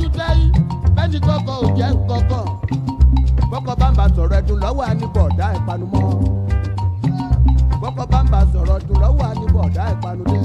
mójú táyé bẹ́ẹ̀ni kọ́kọ́ ò jẹ́ kọ́kọ́ bọ́kọ bá ń bá sọ̀rọ̀ ẹ̀dùn lọ́wọ́ àníbọ̀dá ìpanumọ́ bọ́kọ bá ń bá sọ̀rọ̀ ẹ̀dùn lọ́wọ́ àníbọ̀dá ìpanudé.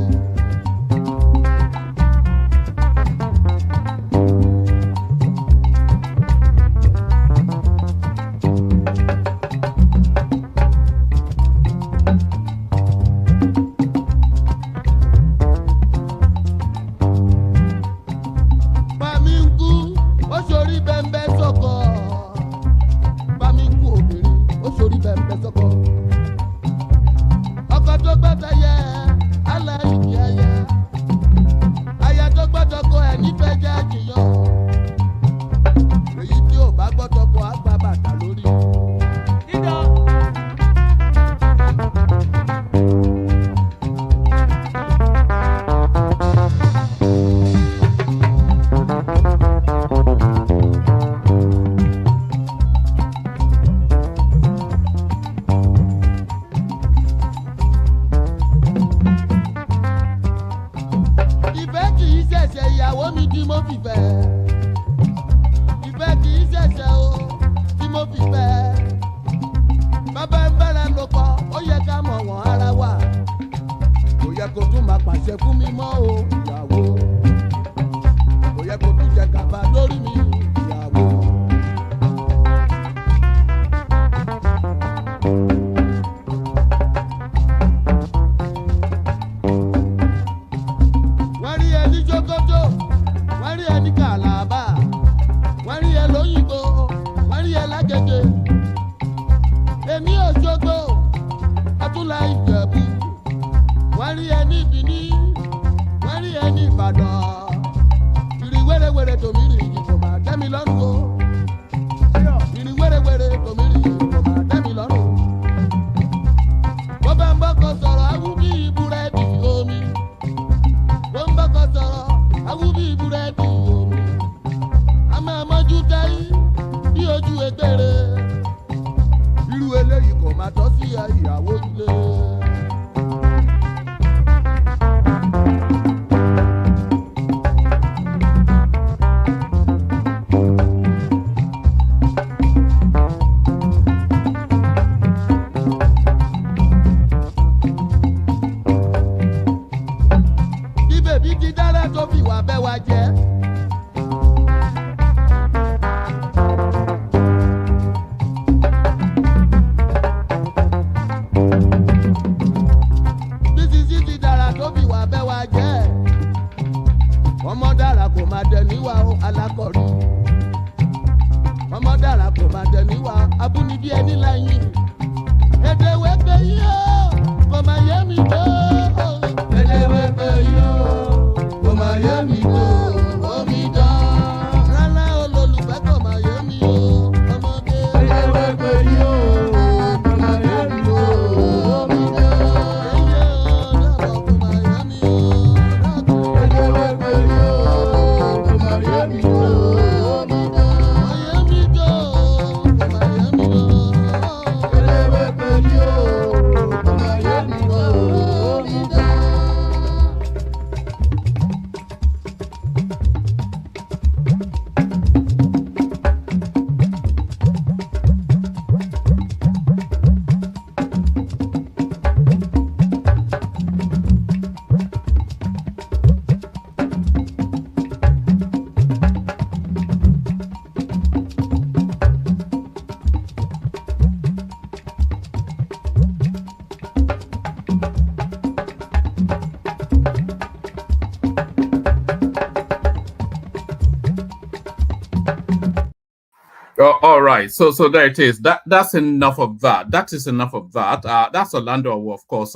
All right, so there it is. That's enough of that. That is enough of that. That's Orlando, of course.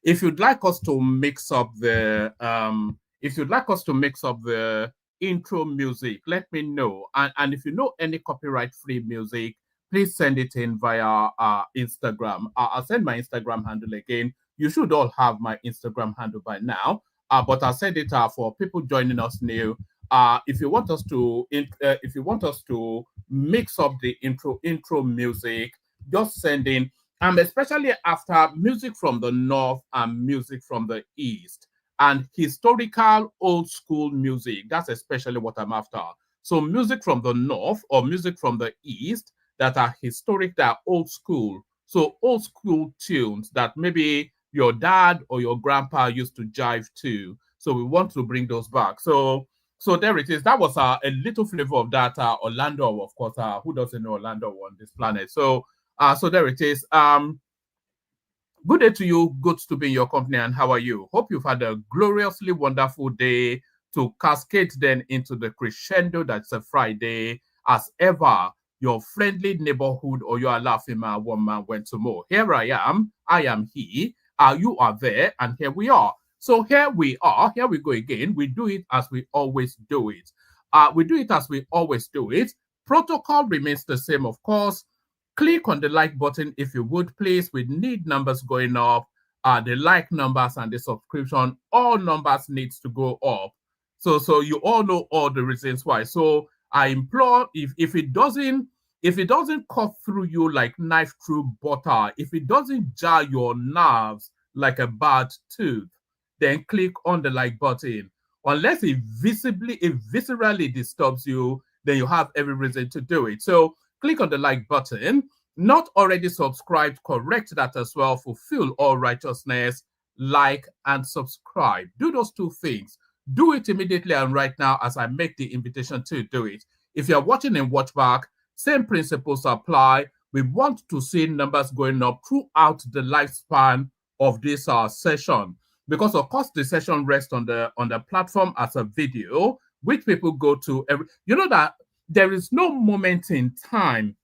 If you'd like us to mix up the intro music, let me know. And if you know any copyright-free music, please send it in via Instagram. I'll send my Instagram handle again. You should all have my Instagram handle by now. But I'll send it for people joining us new. If you want us to mix up the intro music, just send in, especially after music from the north and music from the east and historical old school music. That's especially what I'm after. So music from the north or music from the east that are historic, that are old school. So old school tunes that maybe your dad or your grandpa used to jive to. So we want to bring those back. So there it is. That was a little flavor of that. Orlando, of course. Who doesn't know Orlando on this planet? So there it is. Good day to you. Good to be in your company. And how are you? Hope you've had a gloriously wonderful day to cascade then into the crescendo that's a Friday. As ever, your friendly neighborhood or your laughing man, one man went to more. Here I am. I am he. You are there. And here we are. So here we are. Here we go again. We do it as we always do it. We do it as we always do it. Protocol remains the same, of course. Click on the like button if you would, please. We need numbers going up. The like numbers and the subscription, all numbers needs to go up. So you all know all the reasons why. So I implore, if it doesn't cut through you like knife through butter, if it doesn't jar your nerves like a bad tooth, then click on the like button. Unless it viscerally disturbs you, then you have every reason to do it. So click on the like button. Not already subscribed, correct that as well. Fulfill all righteousness, like and subscribe. Do those two things. Do it immediately and right now as I make the invitation to do it. If you're watching in watchback, same principles apply. We want to see numbers going up throughout the lifespan of this session, because of course the session rests on the platform as a video, which people go to you know that there is no moment in time.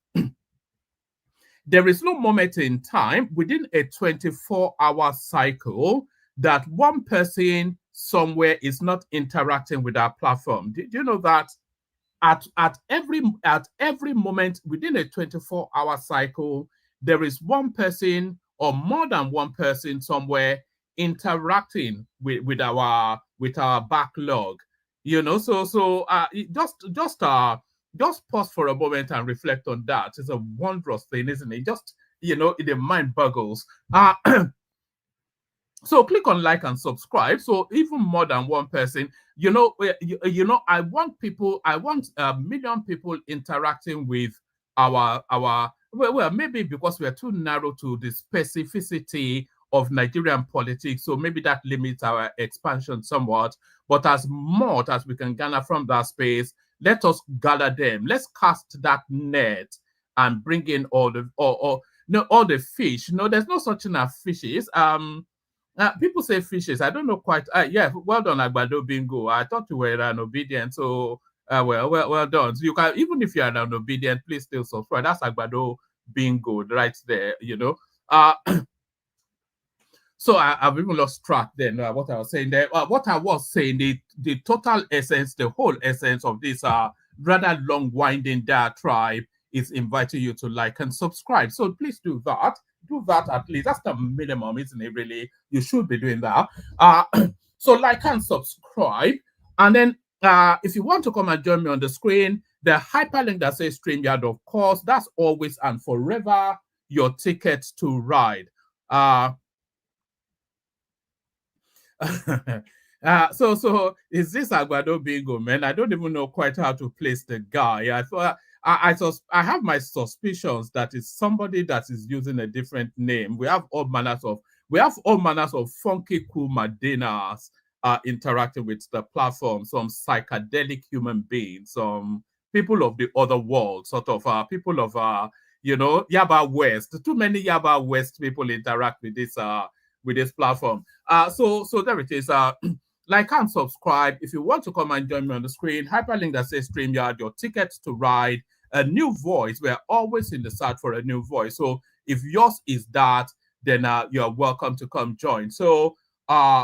There is no moment in time within a 24-hour cycle that one person somewhere is not interacting with our platform. Do you know that at every moment within a 24-hour cycle, there is one person or more than one person somewhere interacting with our backlog. You know, so just pause for a moment and reflect on that. It's a wondrous thing, isn't it? Just, the mind boggles. So click on like and subscribe. So even more than one person, I want a million people interacting with well, maybe because we are too narrow to the specificity of Nigerian politics. So maybe that limits our expansion somewhat. But as much as we can garner from that space, let us gather them. Let's cast that net and bring in all the fish. No, there's no such thing as fishes. People say fishes. I don't know quite. Yeah, well done, Agbado Bingo. I thought you were an obedient. So, well done. So you can, even if you are an obedient, please still subscribe. That's Agbado Bingo right there. So I've even lost track then. What I was saying there. What I was saying, the total essence, the whole essence of this rather long winding diatribe is inviting you to like and subscribe. So please do that. Do that at least. That's the minimum, isn't it? Really, you should be doing that. So like and subscribe, and then if you want to come and join me on the screen, the hyperlink that says StreamYard, of course, that's always and forever your ticket to ride. So is this Agbado Bingo, man? I don't even know quite how to place the guy. I thought I have my suspicions that it's somebody that is using a different name. We have all manners of funky cool Madenas interacting with the platform, some psychedelic human beings, some people of the other world, sort of people of Yaba West. Too many Yaba West people interact with this platform. So there it is. Like and subscribe. If you want to come and join me on the screen, hyperlink that says StreamYard, your tickets to ride, a new voice. We're always in the search for a new voice. So if yours is that, then you're welcome to come join. So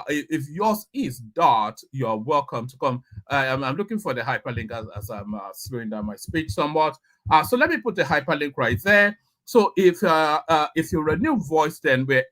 if yours is that, you're welcome to come. I'm looking for the hyperlink as I'm slowing down my speech somewhat. So let me put the hyperlink right there. So if you're a new voice, then we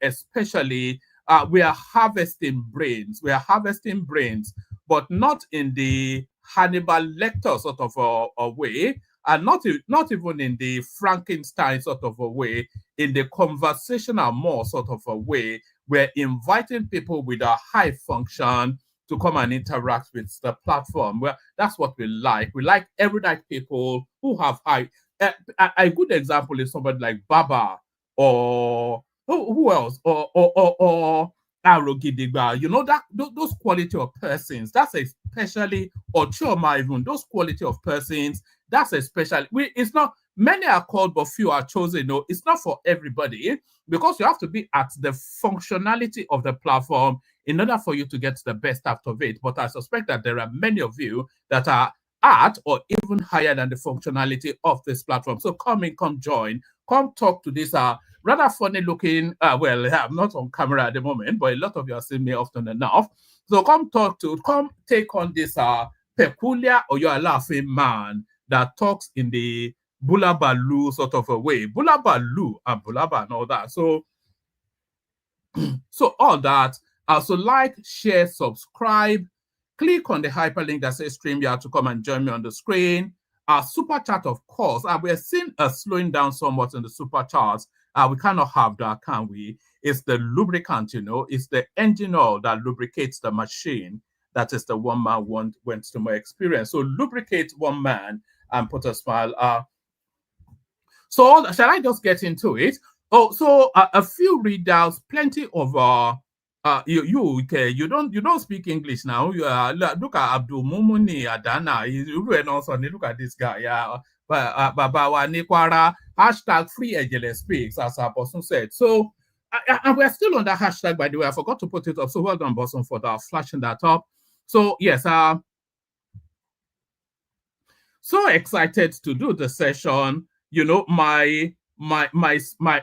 are harvesting brains. We are harvesting brains, but not in the Hannibal Lecter sort of a way, and not even in the Frankenstein sort of a way, in the conversational more sort of a way. We're inviting people with a high function to come and interact with the platform. Well, that's what we like. We like everyday people who have high. A good example is somebody like Baba or who else or Arogidigba. You know that those quality of persons. That's especially or Chioma even those quality of persons. That's especially. It's not many are called but few are chosen. No, it's not for everybody because you have to be at the functionality of the platform in order for you to get the best out of it. But I suspect that there are many of you that are at or even higher than the functionality of this platform. So come in, come join, come talk to this rather funny looking, well, I'm not on camera at the moment, but a lot of you are seeing me often enough. So come take on this peculiar or you're laughing man that talks in the Bulabalu sort of a way. Bulabalu and Bulaba and all that. So all that. So like, share, subscribe, click on the hyperlink that says StreamYard to come and join me on the screen. Super chat, of course. We're seeing a slowing down somewhat in the super chats. We cannot have that, can we? It's the lubricant, you know, it's the engine oil that lubricates the machine. That is the one man went to my experience. So lubricate one man and put a smile. So shall I just get into it? Oh, so a few readouts, plenty of you don't speak English now. You look at Abdul Mumuni Adana. Look at this guy. Yeah, Babawa Nikwara hashtag free Ejele speaks, as our person said. So and we're still on that hashtag, by the way. I forgot to put it up. So well done, Boson, for that flashing that up. So yes, so excited to do the session. You know, my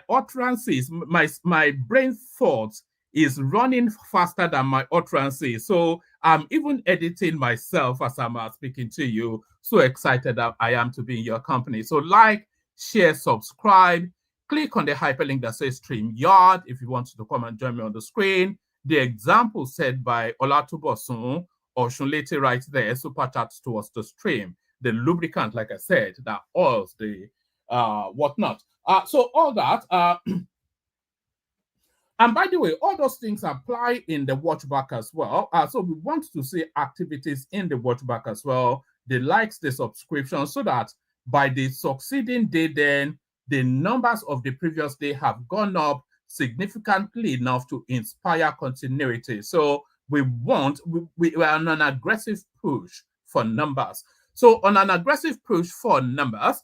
utterances, my brain thoughts is running faster than my utterances. So I'm even editing myself as I'm speaking to you. So excited that I am to be in your company. So like, share, subscribe, click on the hyperlink that says StreamYard if you want to come and join me on the screen. The example said by Olatubosun or Shunlete right there, super chats towards the stream. The lubricant, like I said, that oils the whatnot. So all that. And by the way, all those things apply in the watchback as well. So we want to see activities in the watchback as well. The likes, the subscription, so that by the succeeding day, then the numbers of the previous day have gone up significantly enough to inspire continuity. So we are on an aggressive push for numbers. So on an aggressive push for numbers,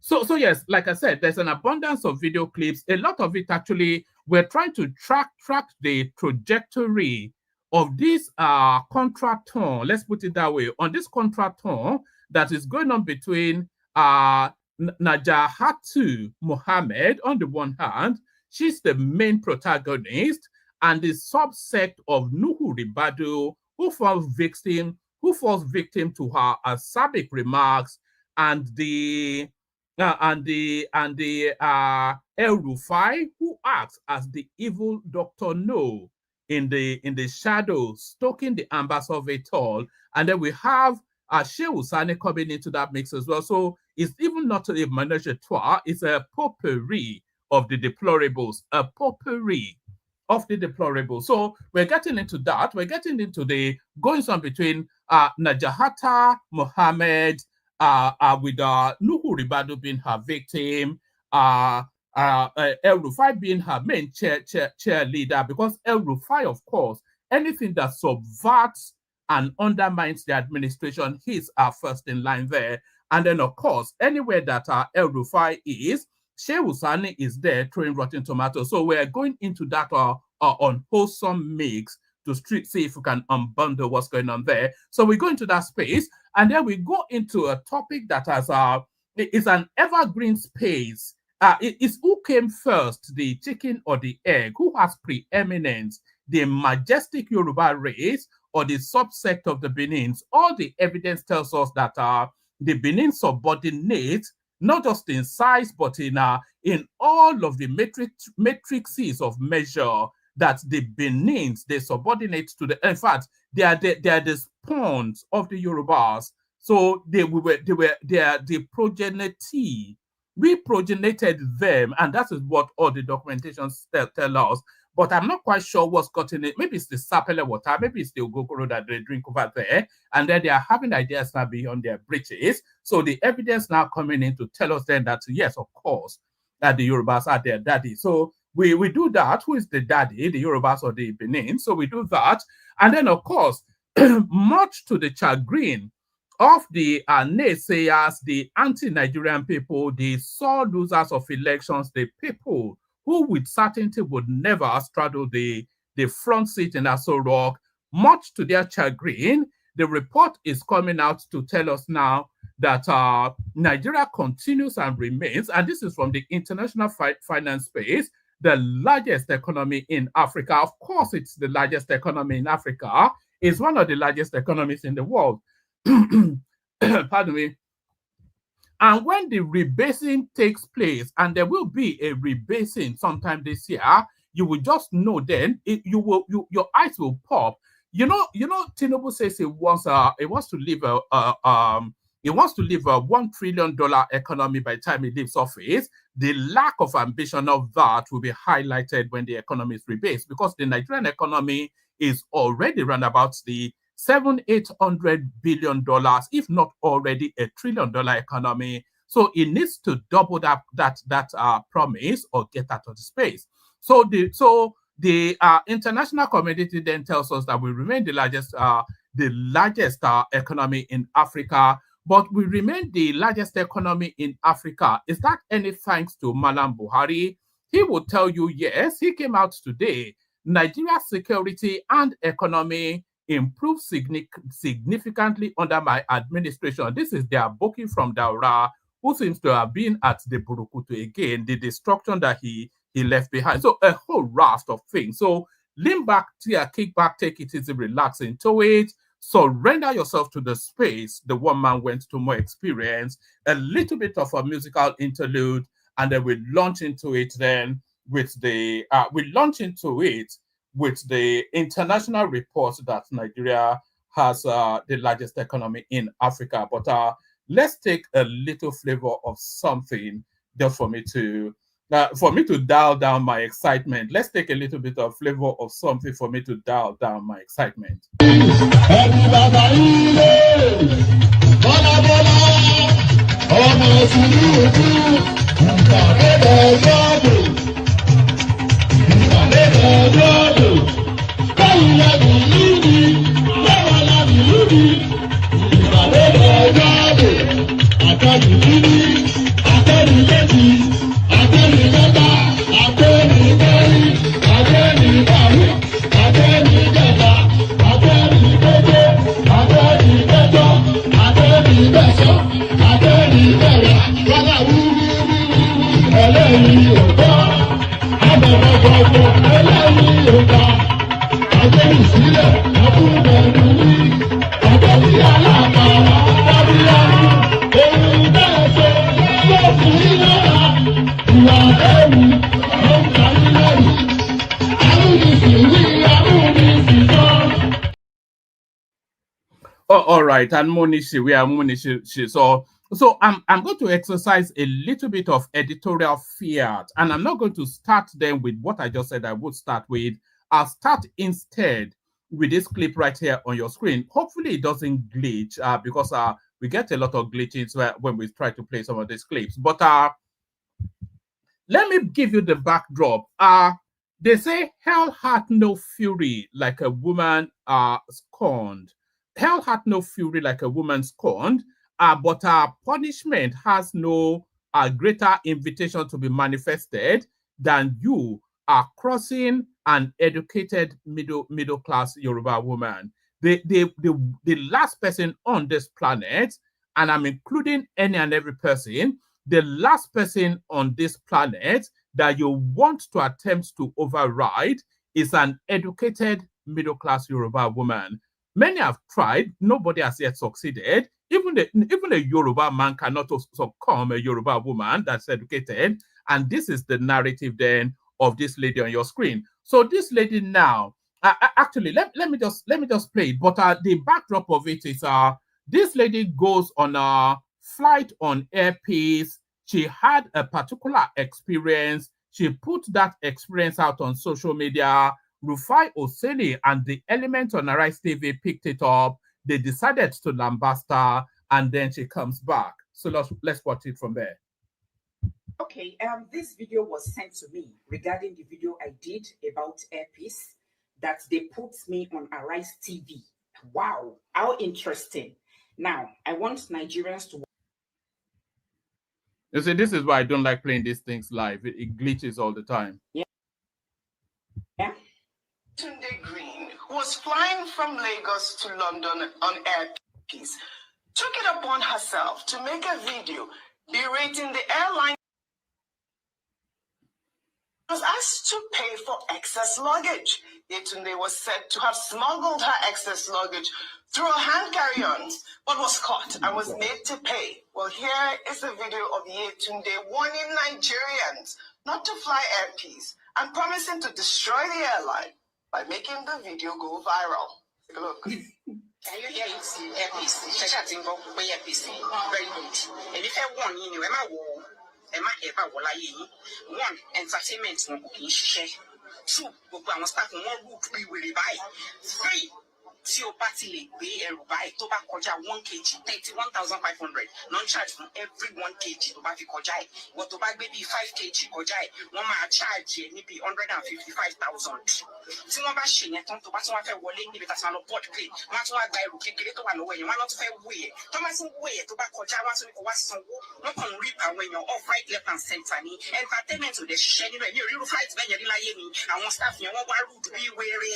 so yes, like I said, there's an abundance of video clips. A lot of it actually, we're trying to track the trajectory of this contractor. Let's put it that way. On this contractor that is going on between Najahatu Mohammed on the one hand, she's the main protagonist, and the subsect of Nuhu Ribadu, who falls victim to her acerbic remarks and the El Rufai, who acts as the evil Dr. No in the shadows, stoking the ambers of it all. And then we have Shehu Sani coming into that mix as well. So it's even not a ménage à trois, it's a potpourri of the deplorables, a potpourri of the deplorables. So we're getting into that. We're getting into the goings on between Najahata Mohammed, with Nuhu Ribadu being her victim, El Rufai being her main cheerleader, because El Rufai, of course, anything that subverts and undermines the administration, he's first in line there. And then, of course, anywhere that El Rufai is, Shehu Sani is there throwing rotten tomatoes. So we're going into that unwholesome mix to see if we can unbundle what's going on there. So we go into that space, and then we go into a topic that has is an evergreen space. It's who came first, the chicken or the egg? Who has preeminence, the majestic Yoruba race or the subsect of the Benins? All the evidence tells us that the Benin subordinate, not just in size, but in all of the matrices of measure, that the Benins, they subordinate to the, in fact, they are the spawns of the Yorubas. So they are the progenity. We progenited them, and that is what all the documentations tell us. but I'm not quite sure what's gotten it. Maybe it's the sapele water, maybe it's the ogogoro that they drink over there, and then they are having ideas now beyond their bridges. So the evidence now coming in to tell us then that yes, of course, that the Yorubas are their daddy. So we do that. Who is the daddy, the Yorubas or the Benin? So we do that. And then, of course, much to the chagrin of the naysayers, the anti-Nigerian people, the sore losers of elections, the people who with certainty would never straddle the front seat in Aso Rock, much to their chagrin, the report is coming out to tell us now that Nigeria continues and remains, and this is from the international finance space, the largest economy in Africa. Of course, it's the largest economy in Africa. It's one of the largest economies in the world. Pardon me. And when the rebasing takes place, and there will be a rebasing sometime this year, you will just know then your eyes will pop. You know, Tinubu says he wants to leave a $1 trillion economy by the time he leaves office. The lack of ambition of that will be highlighted when the economy is rebased, because the Nigerian economy is already around about the $700-800 billion, if not already a $1 trillion economy. So it needs to double that promise or get out of the space. So the international community then tells us that we remain the largest economy in Africa, but we remain the largest economy in Africa. Is that any thanks to Malam Buhari? He will tell you yes. He came out today. Nigeria's security and economy improved significantly under my administration. This is their booking from Daura, who seems to have been at the Burukutu again, the destruction that he left behind. So a whole raft of things. So lean back, kick back, take it easy, relax into it. Surrender yourself to the space. The one man went to more experience, a little bit of a musical interlude, and then we launch into it then with the international report that Nigeria has the largest economy in Africa. But let's take a little flavor of something just for me to dial down my excitement. Let's take a little bit of flavor of something for me to dial down my excitement. All right, and Monishi, we are Monishi. So I'm going to exercise a little bit of editorial fiat, and I'm not going to start then with what I just said I would start with. I'll start instead with this clip right here on your screen. Hopefully it doesn't glitch because we get a lot of glitches when we try to play some of these clips. But let me give you the backdrop. They say hell hath no fury like a woman scorned. Hell hath no fury like a woman scorned, but punishment has no greater invitation to be manifested than you are crossing an educated middle class Yoruba woman. The last person on this planet, and I'm including any and every person, the last person on this planet that you want to attempt to override is an educated middle class Yoruba woman. Many have tried, nobody has yet succeeded. Even a Yoruba man cannot succumb a Yoruba woman that's educated. And this is the narrative then of this lady on your screen. So this lady now, actually, let me just play it. But the backdrop of it is this lady goes on a flight on Air Peace. She had a particular experience. She put that experience out on social media. Rufai Oseni and the Element on Arise TV picked it up. They decided to lambast her, and then she comes back. So let's watch it from there. Okay, this video was sent to me regarding the video I did about Airpeace that they put me on Arise TV. Wow, how interesting. Now, I want Nigerians to... You see, this is why I don't like playing these things live. It glitches all the time. Yeah. Tunde Green, who was flying from Lagos to London on Airpeace, took it upon herself to make a video berating the airline. Was asked to pay for excess luggage. Yetunde was said to have smuggled her excess luggage through her hand carry-ons, but was caught and was made to pay. Well, here is a video of Yetunde warning Nigerians not to fly Airpeace and promising to destroy the airline by making the video go viral. Take a look. Can you hear it? Airpeace. Airpeace. Very good. And if I want you, one, entertainment, two, staff, three, tí o bá ti lè gbé ẹrù báyìí tó bá kọjá 1 kg 31,500 non-charge fún every 1 kg tó bá fi kọjá ẹ̀ wọ́n tó bá gbé bíi 5 kg kọjá ẹ̀ wọ́n máa charge ẹ̀ níbi 155,000 tí wọ́n bá ṣe yẹn tán tó bá tún wá fẹ́ wọlé níbi tàbí lọ board plane wọ́n á tún wá gba ẹrù kékeré tó wà lọ́wọ́ yẹn wọ́n á tún fẹ́ wé ẹ̀ tó bá tún wé ẹ̀ tó bá kọjá wọ́n á tún ní kó wá sanwó wọ́n kàn ń rí àwọn èèyàn off right left and center ní entertainment ò dẹ̀ ṣiṣẹ́ nínú ẹ̀ ní òrírú flight bẹ́ẹ̀ yẹn rí láyé mi àwọn staff yẹn wọ́n wá rude bí wéré.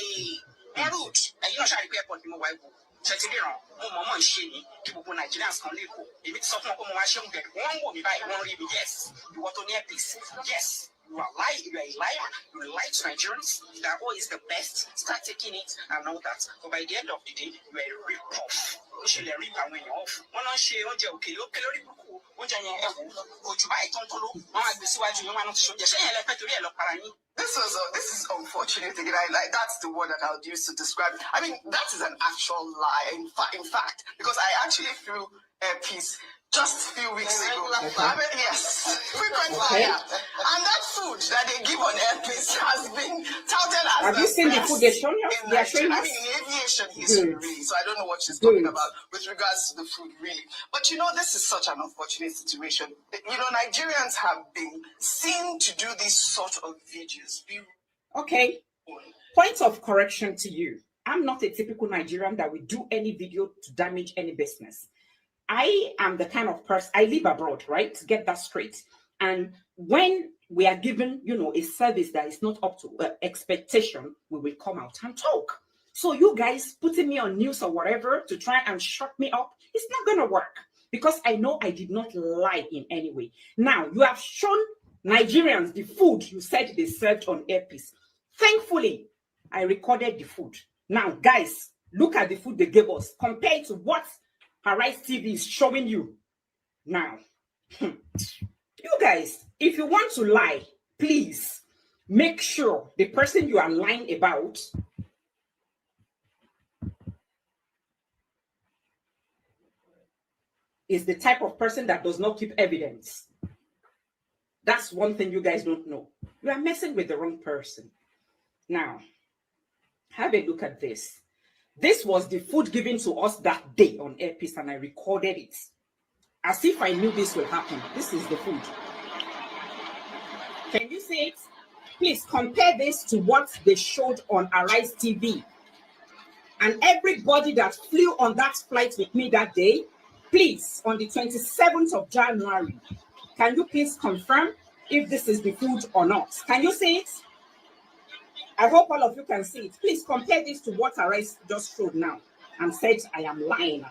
Root, and you know, Shari Airport, you know, why Chetibiro, Momo and Shini, people Nigerians can live. If it's something of Momo get one woman by one reason, yes, you want to near peace. Yes, you are lying, you are a liar, you lie to Nigerians, that all is the best, start taking it and all that. But by the end of the day, you are a rip-off. You should rip away off. One on share, on your okay, This is unfortunate again. That's the word that I would use to describe it. I mean, that is an actual lie. In fact, because I actually flew Airpeace just a few weeks ago. I mean, yes, frequent flyer. And that food that they give on Airpeace has been touted as Have you seen the food they're showing us? They're showing us? I mean, in aviation history, really. So I don't know what she's talking about with regards to the food, really. But you know, this is such an unfortunate situation. You know, Nigerians have been seen to do these sort of videos. Okay. Point of correction to you. I'm not a typical Nigerian that will do any video to damage any business. I am the kind of person, I live abroad, right? To get that straight. And when we are given, you know, a service that is not up to expectation, we will come out and talk. So you guys putting me on news or whatever to try and shut me up, it's not going to work because I know I did not lie in any way. Now, you have shown Nigerians the food you said they served on Airpeace. Thankfully, I recorded the food. Now, guys, look at the food they gave us compared to what Arise TV is showing you. Now, you guys, if you want to lie, please make sure the person you are lying about is the type of person that does not keep evidence. That's one thing you guys don't know. You are messing with the wrong person. Now, have a look at this. This was the food given to us that day on Airpeace, and I recorded it. As if I knew this will happen. This is the food. Can you see it? Please compare this to what they showed on Arise TV. And everybody that flew on that flight with me that day, please, on the 27th of January, can you please confirm if this is the food or not? Can you see it? I hope all of you can see it. Please compare this to what Arise just showed now and said I am lying.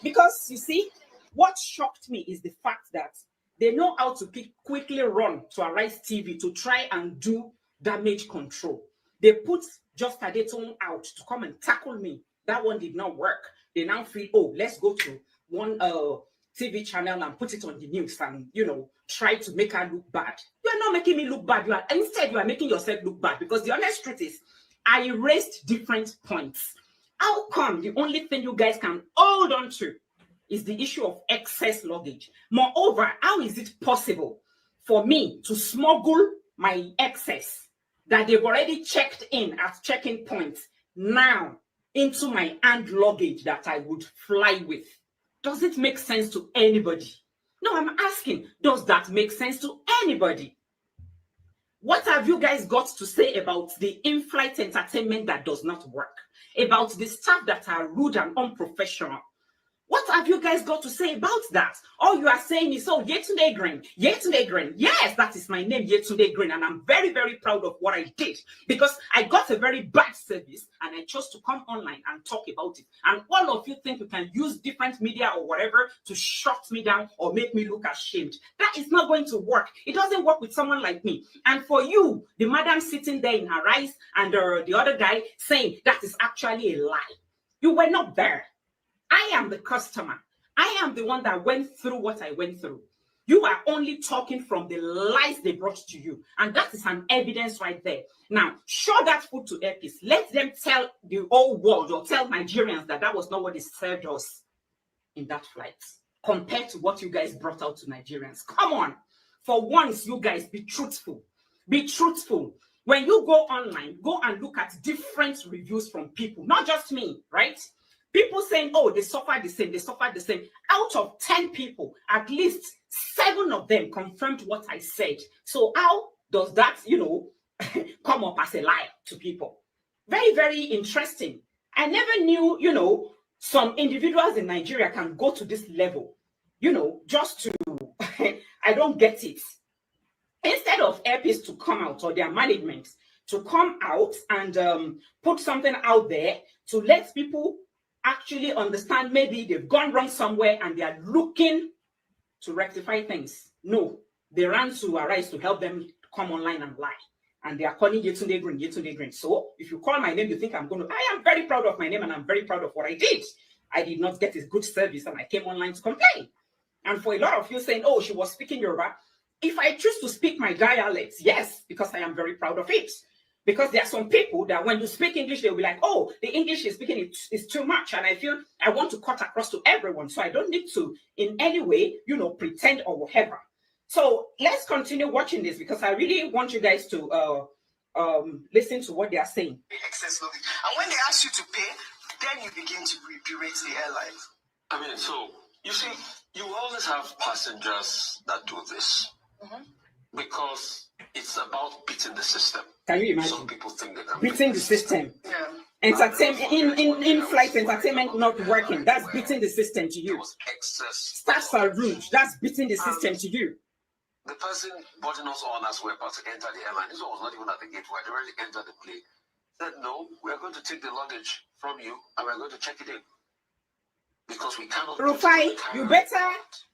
Because you see, what shocked me is the fact that they know how to quickly run to Arise TV to try and do damage control. They put Just Adetun out to come and tackle me. That one did not work. They now feel, oh, let's go to one TV channel and put it on the news and, you know, try to make her look bad. You are not making me look bad. Instead, you are making yourself look bad, because the honest truth is, I raised different points. How come the only thing you guys can hold on to is the issue of excess luggage? Moreover, how is it possible for me to smuggle my excess that they've already checked in at check-in points now into my hand luggage that I would fly with. Does it make sense to anybody? No, I'm asking, does that make sense to anybody? What have you guys got to say about the in-flight entertainment that does not work? About the staff that are rude and unprofessional? What have you guys got to say about that? All you are saying is, oh, Yetunde Green, Yetunde Green. Yes, that is my name, Yetunde Green, and I'm very, very proud of what I did because I got a very bad service and I chose to come online and talk about it. And all of you think you can use different media or whatever to shut me down or make me look ashamed. That is not going to work. It doesn't work with someone like me. And for you, the madam sitting there in her rice and the other guy saying that is actually a lie. You were not there. I am the customer. I am the one that went through what I went through. You are only talking from the lies they brought to you. And that is an evidence right there. Now, show that food to Airpeace. Let them tell the whole world or tell Nigerians that that was not what they served us in that flight compared to what you guys brought out to Nigerians. Come on. For once, you guys, be truthful. Be truthful. When you go online, go and look at different reviews from people, not just me, right? People saying, oh, they suffered the same, they suffered the same. Out of 10 people, at least 7 of them confirmed what I said. So how does that, come up as a lie to people? Very, very interesting. I never knew, some individuals in Nigeria can go to this level, just to, I don't get it. Instead of Airpeace to come out or their management to come out and put something out there to let people actually understand maybe they've gone wrong somewhere and they are looking to rectify things. No, they ran to Arise to help them come online and lie. And they are calling Yetunde Green, Yetunde Green. So if you call my name, you think I am very proud of my name and I'm very proud of what I did. I did not get a good service and I came online to complain. And for a lot of you saying, oh, she was speaking Yoruba. If I choose to speak my dialects, yes, because I am very proud of it. Because there are some people that when you speak English, they'll be like, oh, the English is speaking is too much. And I feel I want to cut across to everyone. So I don't need to in any way, pretend or whatever. So let's continue watching this because I really want you guys to listen to what they are saying. Excess luggage. And when they ask you to pay, then you begin to berate the airlines. I mean, so you see, you always have passengers that do this because it's about beating the system. Can you imagine? Some people think they can beating the system. Yeah. Entertainment in-flight entertainment not working. That's beating the system to you. Staffs are rude. That's beating the system to you. The person boarding us on as we're about to enter the airline, this one was not even at the gate, we had already entered the plane. Said, no, we're going to take the luggage from you and we're going to check it in. Because we cannot. Rufai, you better,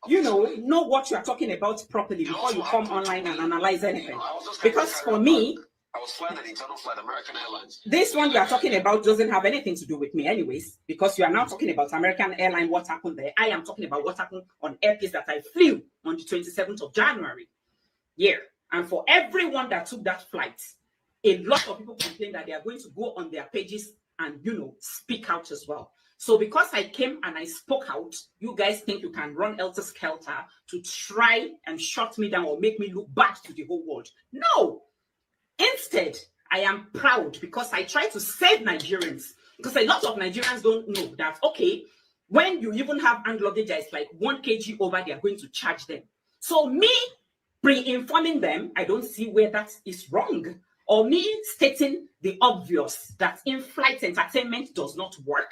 know what you are talking about properly before you come online and analyze anything. Because for me, I was flying an internal flight, American Airlines. This one you are talking about doesn't have anything to do with me anyways, because you are now talking about American Airlines, what happened there. I am talking about what happened on Airpeace that I flew on the 27th of January. Yeah. And for everyone that took that flight, a lot of people complain that they are going to go on their pages and, speak out as well. So because I came and I spoke out, you guys think you can run helter-skelter to try and shut me down or make me look bad to the whole world. No. Instead, I am proud because I try to save Nigerians. Because a lot of Nigerians don't know that, okay, when you even have hand luggage that is like 1 kg over, they are going to charge them. So me pre-informing them, I don't see where that is wrong. Or me stating the obvious that in-flight entertainment does not work.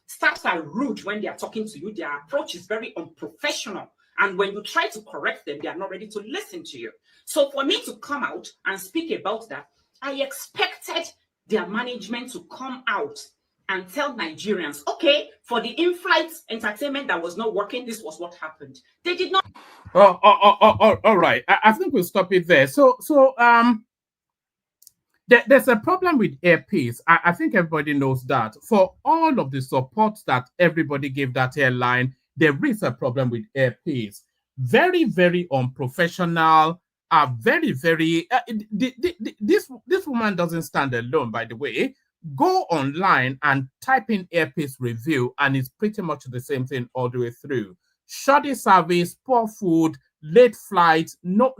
Staffs are rude when they are talking to you. Their approach is very unprofessional. And when you try to correct them, they are not ready to listen to you. So for me to come out and speak about that, I expected their management to come out and tell Nigerians, okay, for the in-flight entertainment that was not working, this was what happened. They did not. All right. I think we'll stop it there. So there's a problem with Airpeace. I think everybody knows that. For all of the support that everybody gave that airline, there is a problem with Airpeace. Very, very unprofessional. Very, very. This woman doesn't stand alone, by the way. Go online and type in Airpeace review, and it's pretty much the same thing all the way through. Shoddy service, poor food, late flights, no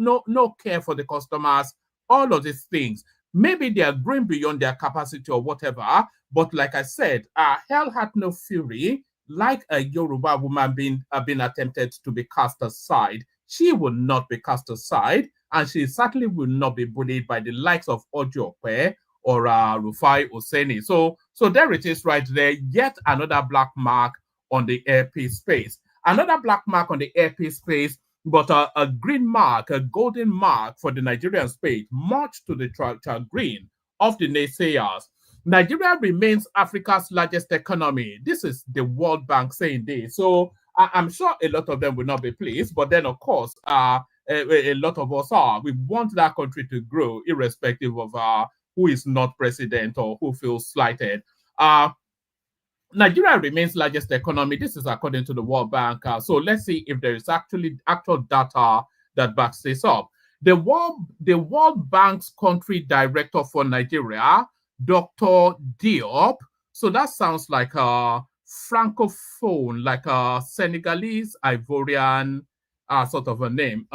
care for the customers, all of these things. Maybe they are going beyond their capacity or whatever, but like I said, hell had no fury. Like a Yoruba woman being attempted to be cast aside, she will not be cast aside, and she certainly will not be bullied by the likes of Ojope or Rufai Oseni. So there it is right there, yet another black mark on the airpeace space. Another black mark on the airpeace space, but a green mark, a golden mark for the Nigerian space, much to the chagrin of the naysayers. Nigeria remains Africa's largest economy. This is the World Bank saying this. So I'm sure a lot of them will not be pleased, but then, of course, a lot of us are. We want that country to grow, irrespective of who is not president or who feels slighted. Nigeria remains largest economy. This is according to the World Bank. So let's see if there is actual data that backs this up. The World Bank's country director for Nigeria, Dr. Diop. So that sounds like a francophone, like a Senegalese, Ivorian sort of a name.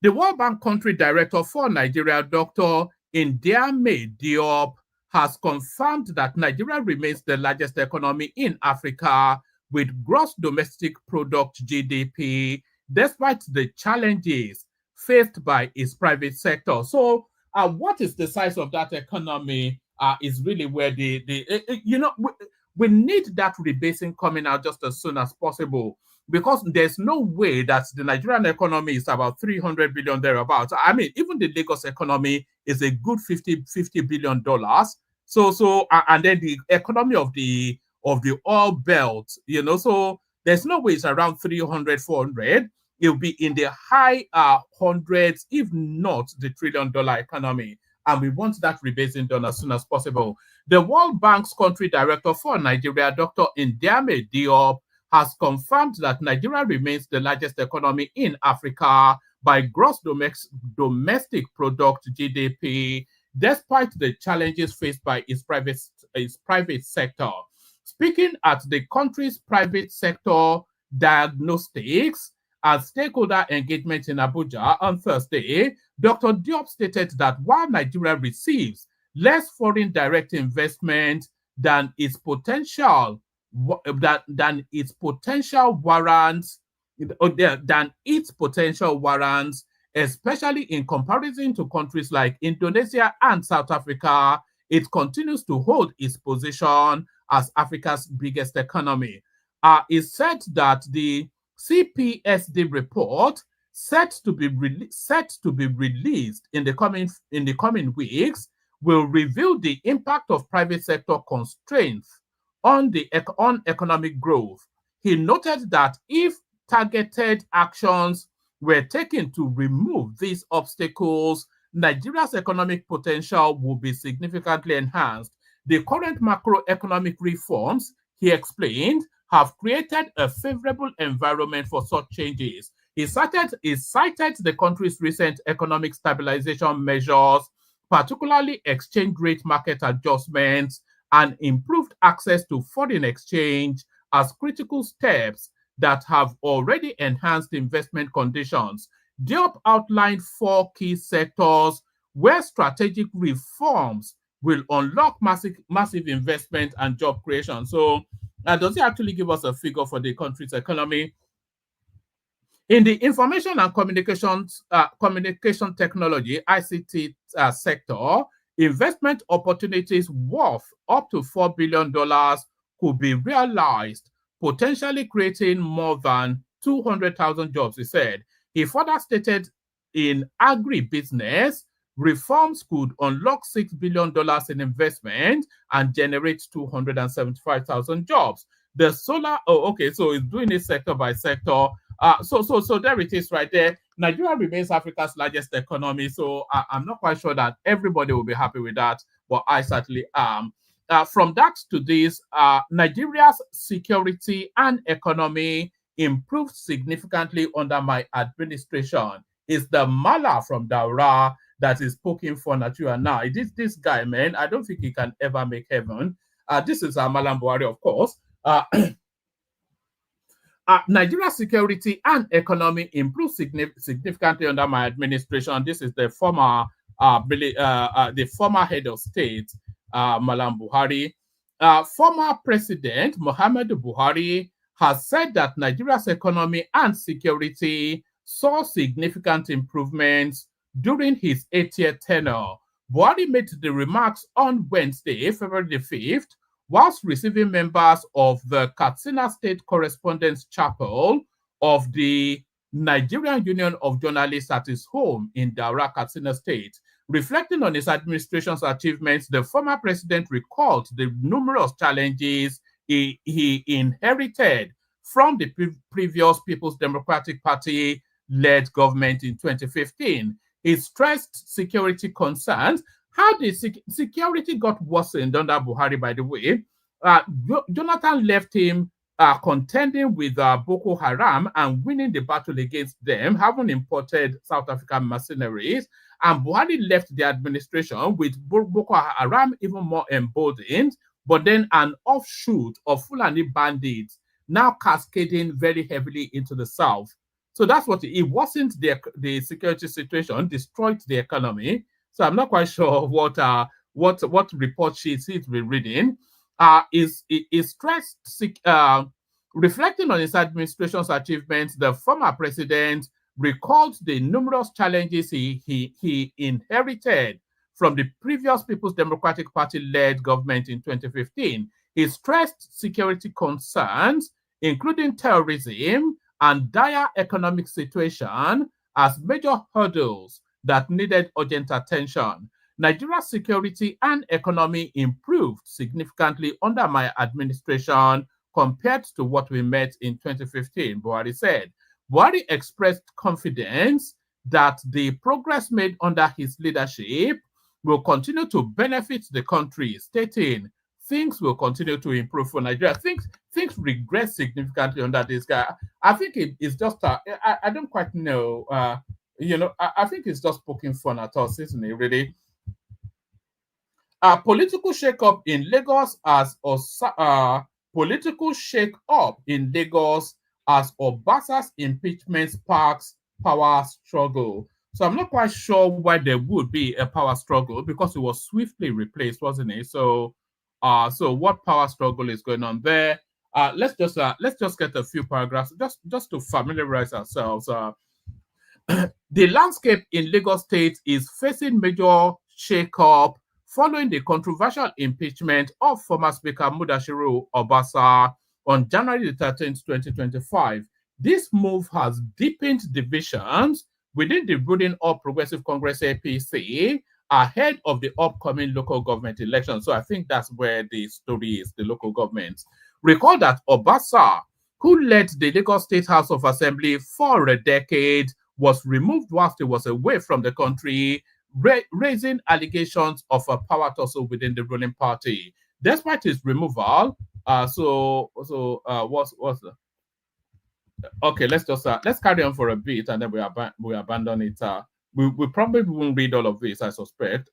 The World Bank country director for Nigeria, Dr. Ndiame Diop, has confirmed that Nigeria remains the largest economy in Africa with gross domestic product GDP, despite the challenges faced by its private sector. So what is the size of that economy is really where we need that rebasing coming out just as soon as possible, because there's no way that the Nigerian economy is about 300 billion thereabouts. I mean, even the Lagos economy is a good $50 billion. So and then the economy of the oil belt, so there's no way it's around 300, 400. It'll be in the high hundreds, if not the $1 trillion economy. And we want that rebasing done as soon as possible. The World Bank's country director for Nigeria, Dr. Ndiame Diop, has confirmed that Nigeria remains the largest economy in Africa by gross domestic product GDP, despite the challenges faced by its private sector. Speaking at the country's private sector diagnostics and stakeholder engagement in Abuja on Thursday, Dr. Diop stated that while Nigeria receives less foreign direct investment than its potential warrants, especially in comparison to countries like Indonesia and South Africa, it continues to hold its position as Africa's biggest economy. It said that the CPSD report set to be released in the coming weeks will reveal the impact of private sector constraints on economic growth. He noted that if targeted actions were taken to remove these obstacles, Nigeria's economic potential will be significantly enhanced. The current macroeconomic reforms, he explained, have created a favorable environment for such changes. He cited the country's recent economic stabilization measures, particularly exchange rate market adjustments and improved access to foreign exchange, as critical steps that have already enhanced investment conditions. Diop outlined 4 key sectors where strategic reforms will unlock massive investment and job creation. So, does he actually give us a figure for the country's economy? In the information and communication technology (ICT) sector, investment opportunities worth up to $4 billion could be realized, potentially creating more than 200,000 jobs, he said. He further stated in agribusiness, reforms could unlock $6 billion in investment and generate 275,000 jobs. The solar, so it's doing it sector by sector. So there it is right there. Nigeria remains Africa's largest economy, so I'm not quite sure that everybody will be happy with that, but I certainly am. From that to this, Nigeria's security and economy improved significantly under my administration. It's the Mala from Daura that is poking fun at you and now. This guy, man, I don't think he can ever make heaven. This is Malam Buhari, of course. Nigeria's security and economy improved significantly under my administration. This is the former head of state, Malam Buhari. Former President Muhammadu Buhari has said that Nigeria's economy and security saw significant improvements during his 8-year tenure. Buhari made the remarks on Wednesday, February the 5th, whilst receiving members of the Katsina State Correspondence Chapel of the Nigerian Union of Journalists at his home in Daura, Katsina State. Reflecting on his administration's achievements, the former president recalled the numerous challenges he inherited from the previous People's Democratic Party-led government in 2015. He stressed security concerns. How the security got worsened under Buhari, by the way. Jonathan left him contending with Boko Haram and winning the battle against them, having imported South African mercenaries. And Buhari left the administration with Boko Haram even more emboldened, but then an offshoot of Fulani bandits now cascading very heavily into the south. So that's what it wasn't. The security situation destroyed the economy. So I'm not quite sure what report sheets he's been reading. Is stressed. Reflecting on his administration's achievements, the former president recalled the numerous challenges he inherited from the previous People's Democratic Party-led government in 2015. He stressed security concerns, including terrorism and dire economic situation, as major hurdles that needed urgent attention. Nigeria's security and economy improved significantly under my administration compared to what we met in 2015, Buhari said. Buhari expressed confidence that the progress made under his leadership will continue to benefit the country, stating things will continue to improve for Nigeria. Things regress significantly under this guy. I think it's just, I don't quite know, I think it's just poking fun at us, isn't it, really? Political shake-up in Lagos as Obasa's impeachment sparks power struggle. So I'm not quite sure why there would be a power struggle, because it was swiftly replaced, wasn't it? So what power struggle is going on there? Let's just get a few paragraphs just to familiarize ourselves. The landscape in Lagos State is facing major shake-up following the controversial impeachment of former Speaker Mudashiru Obasa on January 13, 2025. This move has deepened divisions within the ruling All Progressive Congress APC ahead of the upcoming local government election. So I think that's where the story is, the local government. Recall that Obasa, who led the Lagos State House of Assembly for a decade, was removed whilst he was away from the country, raising allegations of a power tussle within the ruling party. Despite his removal, what's the... Okay, let's carry on for a bit, and then we abandon it. We probably won't read all of this, I suspect.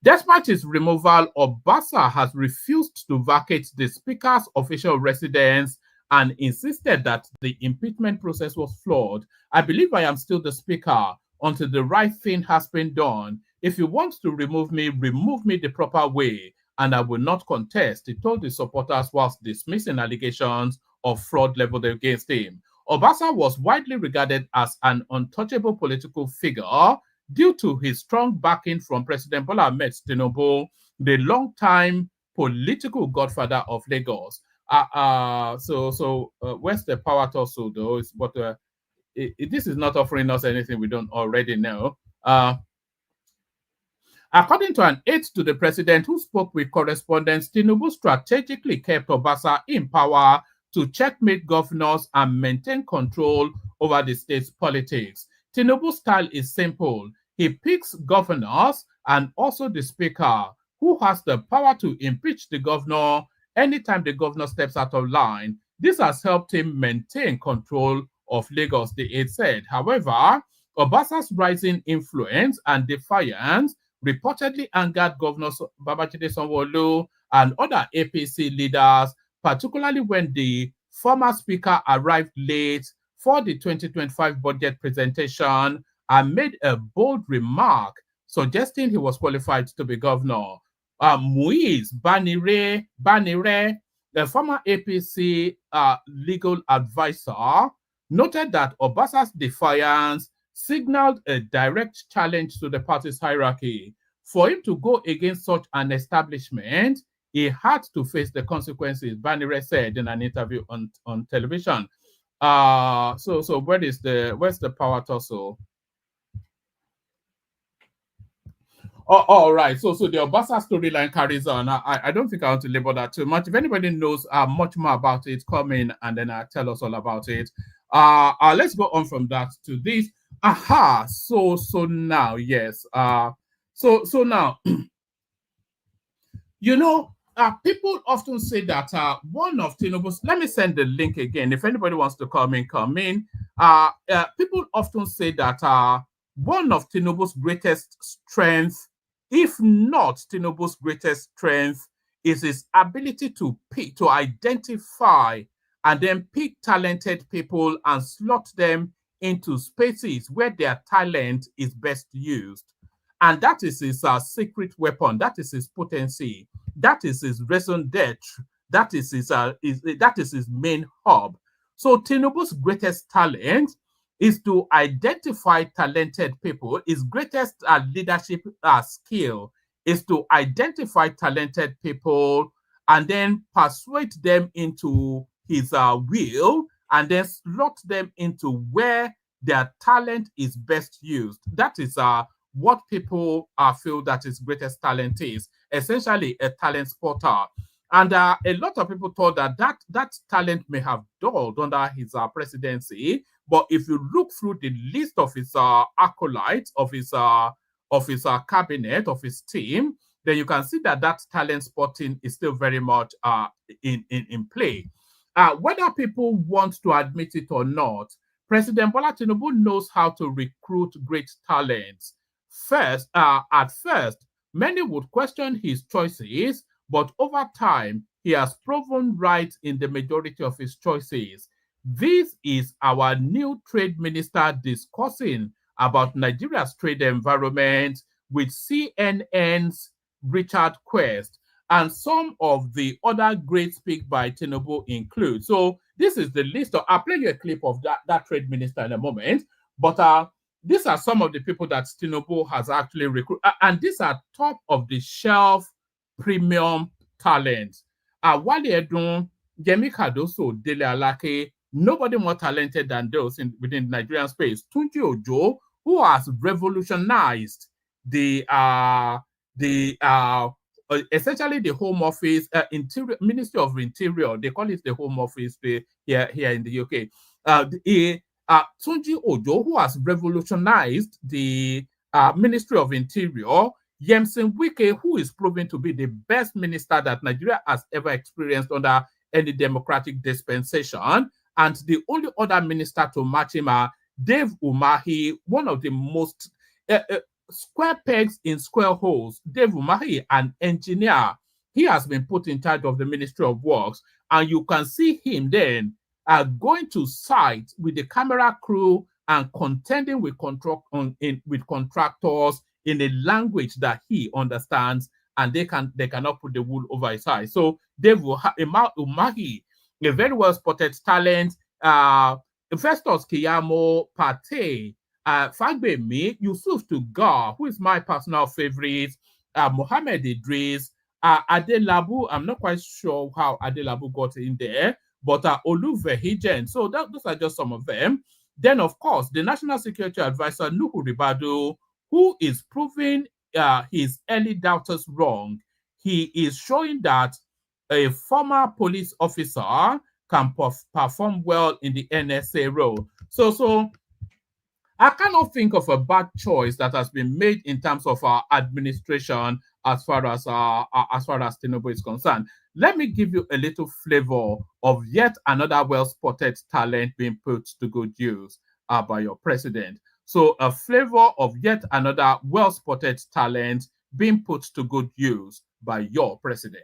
Despite his removal, Obasa has refused to vacate the speaker's official residence and insisted that the impeachment process was flawed. I believe I am still the speaker until the right thing has been done. If you want to remove me the proper way, and I will not contest, he told his supporters whilst dismissing allegations of fraud leveled against him. Obasa was widely regarded as an untouchable political figure due to his strong backing from President Bola Ahmed Tinubu, the longtime political godfather of Lagos. Where's the power tussle though? This is not offering us anything we don't already know. According to an aide to the president who spoke with correspondents, Tinubu strategically kept Obasa in power to checkmate governors and maintain control over the state's politics. Tinubu's style is simple. He picks governors and also the speaker, who has the power to impeach the governor anytime the governor steps out of line. This has helped him maintain control of Lagos, the aide said. However, Obasa's rising influence and defiance reportedly angered Governors Babajide Sanwo-Olu and other APC leaders, particularly when the former speaker arrived late for the 2025 budget presentation and made a bold remark suggesting he was qualified to be governor. Muiz Banire, the former APC legal advisor, noted that Obasa's defiance signaled a direct challenge to the party's hierarchy. For him to go against such an establishment, he had to face the consequences, Banire said in an interview on television. So where's the power tussle? Oh, all right. So the Obasa storyline carries on. I don't think I want to label that too much. If anybody knows much more about it, come in and then tell us all about it. Let's go on from that to this. Aha. So now, yes. So now, you know, people often say that one of Tinubu's. Let me send the link again. If anybody wants to come in, come in. People often say that one of Tinubu's greatest strengths, if not Tinubu's greatest strength, is his ability to identify and then pick talented people and slot them into spaces where their talent is best used. And that is his secret weapon. That is his potency. That is his raison d'etre. That is his main hub. So Tinubu's greatest talent is to identify talented people. His greatest leadership skill is to identify talented people and then persuade them into his will and then slot them into where their talent is best used. That is what people feel that his greatest talent is, essentially a talent spotter. And a lot of people thought that talent may have dulled under his presidency. But if you look through the list of his acolytes, of his cabinet, of his team, then you can see that talent spotting is still very much in play. Whether people want to admit it or not, President Bola Tinubu knows how to recruit great talents. At first, many would question his choices, but over time, he has proven right in the majority of his choices. This is our new trade minister discussing about Nigeria's trade environment with CNN's Richard Quest, and some of the other great speak by Tinubu include. So this is the list. I'll play you a clip of that trade minister in a moment, but these are some of the people that Tinubu has actually recruited, and these are top of the shelf premium talent. Wale Edun, Yemi Cardoso, Dele Alake, nobody more talented than those within the Nigerian space. Tunji Ojo, who has revolutionized essentially the Home Office, Ministry of Interior. They call it the Home Office here in the UK. Tunji Ojo, who has revolutionized the Ministry of Interior. Yemson Wike, who is proven to be the best minister that Nigeria has ever experienced under any democratic dispensation. And the only other minister to match him are Dave Umahi, one of the most square pegs in square holes. Dave Umahi, an engineer, he has been put in charge of the Ministry of Works. And you can see him then going to site with the camera crew and contending with contractors in a language that he understands, and they cannot put the wool over his eyes. So Dave Umahi, a very well spotted talent, Festus Keyamo Pate, Fagbemi, Yusuf Tugar, who is my personal favorite, Mohammed Idris, Adelabu. I'm not quite sure how Adelabu got in there, but Oluvehijen. So those are just some of them. Then, of course, the National Security Advisor, Nuhu Ribadu, who is proving his early doubters wrong. He is showing that a former police officer can perform well in the NSA role. So I cannot think of a bad choice that has been made in terms of our administration as far as Tinubu is concerned. Let me give you a little flavor of yet another well-spotted talent being put to good use by your president. So a flavor of yet another well-spotted talent being put to good use by your president.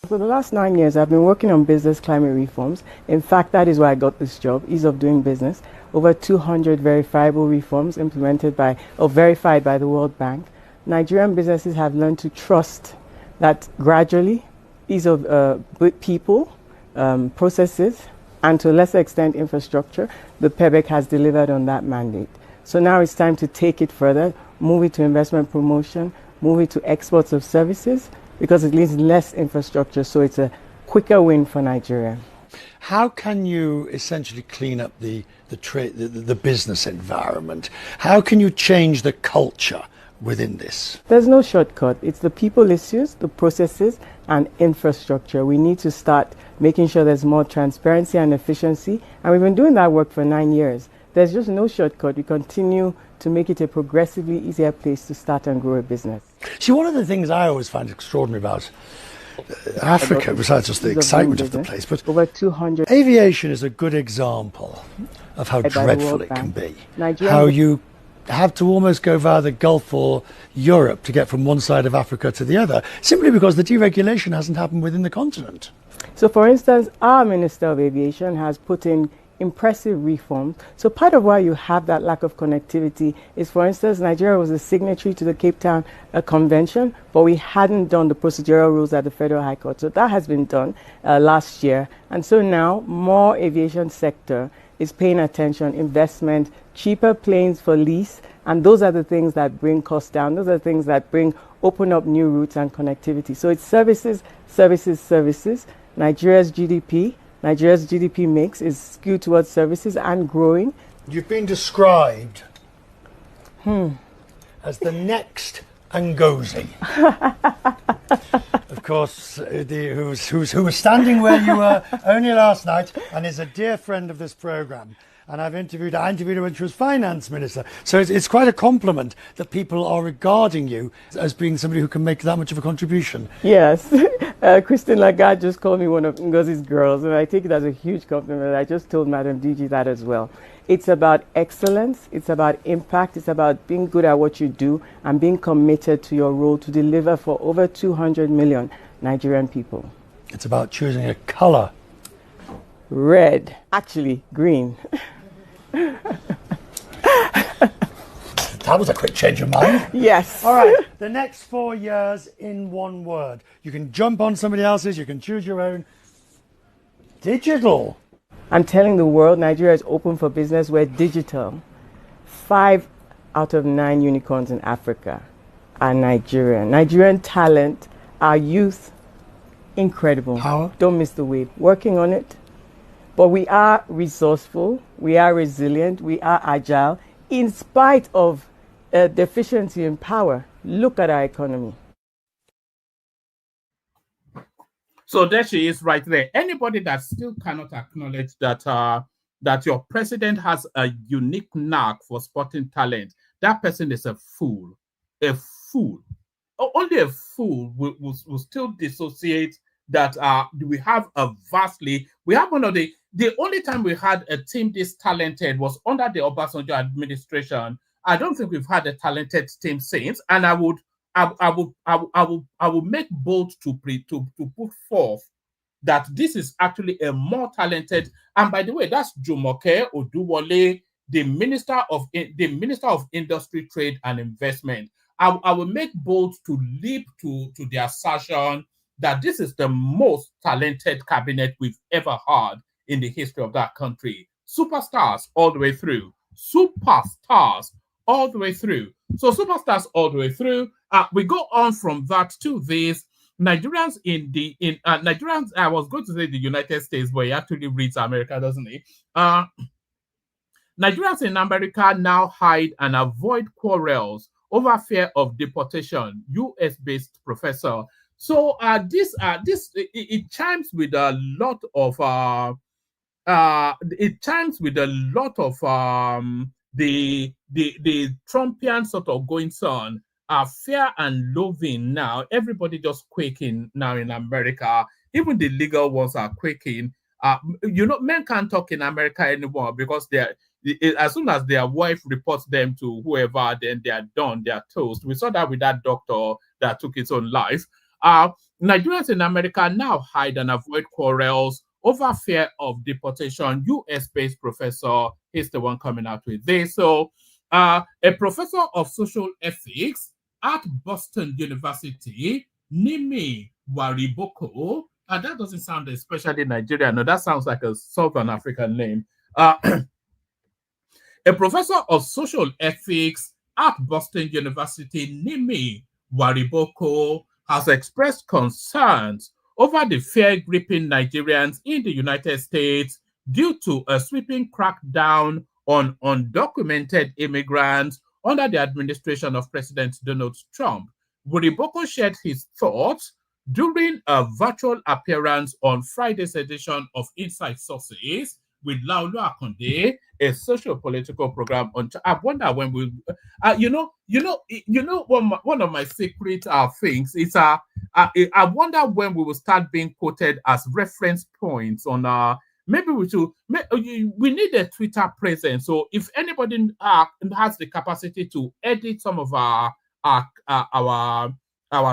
For the last 9 years, I've been working on business climate reforms. In fact, that is why I got this job, ease of doing business. Over 200 verifiable reforms implemented by or verified by the World Bank. Nigerian businesses have learned to trust that gradually ease of people, processes, and to a lesser extent infrastructure, the PEBEC has delivered on that mandate. So now it's time to take it further, move it to investment promotion, move it to exports of services, because it needs less infrastructure, so it's a quicker win for Nigeria. How can you essentially clean up the business environment? How can you change the culture within this? There's no shortcut. It's the people issues, the processes, and infrastructure. We need to start making sure there's more transparency and efficiency, and we've been doing that work for 9 years. There's just no shortcut. We continue to make it a progressively easier place to start and grow a business. See, one of the things I always find extraordinary about Africa, besides just the excitement of the place, but over 200. Aviation is a good example of how dreadful it can be. How you have to almost go via the Gulf or Europe to get from one side of Africa to the other, simply because the deregulation hasn't happened within the continent. So, for instance, our Minister of Aviation has put in impressive reforms. So part of why you have that lack of connectivity is, for instance, Nigeria was a signatory to the Cape Town Convention, but we hadn't done the procedural rules at the Federal High Court. So that has been done last year. And so now more aviation sector is paying attention, investment, cheaper planes for lease, and those are the things that bring costs down. Those are the things that open up new routes and connectivity. So it's services, services, services. Nigeria's GDP mix is skewed towards services and growing. You've been described as the next Ngozi. Of course, who was standing where you were only last night and is a dear friend of this programme. And I interviewed her when she was finance minister. So it's quite a compliment that people are regarding you as being somebody who can make that much of a contribution. Yes. Christine Lagarde just called me one of Ngozi's girls, and I take it as a huge compliment. I just told Madam DG that as well. It's about excellence, it's about impact, it's about being good at what you do and being committed to your role to deliver for over 200 million Nigerian people. It's about choosing a colour. Red. Actually, green. That was a quick change of mind. Yes. All right. The next 4 years in one word. You can jump on somebody else's. You can choose your own. Digital. I'm telling the world Nigeria is open for business. We're digital. 5 out of 9 unicorns in Africa are Nigerian. Nigerian talent, our youth, incredible. Power. Don't miss the wave. Working on it. But we are resourceful. We are resilient. We are agile. In spite of deficiency in power, look at our economy. So there she is right there. Anybody that still cannot acknowledge that that your president has a unique knack for spotting talent, that person is a fool. A fool. Only a fool will still dissociate that we have one of the only time we had a team this talented was under the Obasanjo administration. I don't think we've had a talented team since, and I will make bold to put forth that this is actually a more talented. And by the way, that's Jumoke Oduwole, the Minister of Industry, Trade and Investment. I will make bold to leap to the assertion that this is the most talented cabinet we've ever had in the history of that country. Superstars all the way through. Superstars all the way through. So superstars all the way through. We go on from that to this. Nigerians Nigerians, I was going to say the United States, but he actually reads America, doesn't he? Nigerians in America now hide and avoid quarrels over fear of deportation. US-based professor. So this chimes with a lot of the Trumpian sort of goings on. Fear and loathing now. Everybody just quaking now in America. Even the legal ones are quaking. Men can't talk in America anymore because as soon as their wife reports them to whoever, then they are done. They are toast. We saw that with that doctor that took his own life. Nigerians in America now hide and avoid quarrels over fear of deportation. US-based professor is the one coming out with this. So, a professor of social ethics at Boston University, Nimi Wariboko, and that doesn't sound especially Nigerian. No, that sounds like a Southern African name. A professor of social ethics at Boston University, Nimi Wariboko, has expressed concerns over the fear gripping Nigerians in the United States due to a sweeping crackdown on undocumented immigrants under the administration of President Donald Trump. Wariboko shared his thoughts during a virtual appearance on Friday's edition of Inside Sources with Laolu Akonde, a socio-political program on. I wonder when we, one of my secret things is I wonder when we will start being quoted as reference points on maybe we should. We need a Twitter presence. So if anybody has the capacity to edit some of our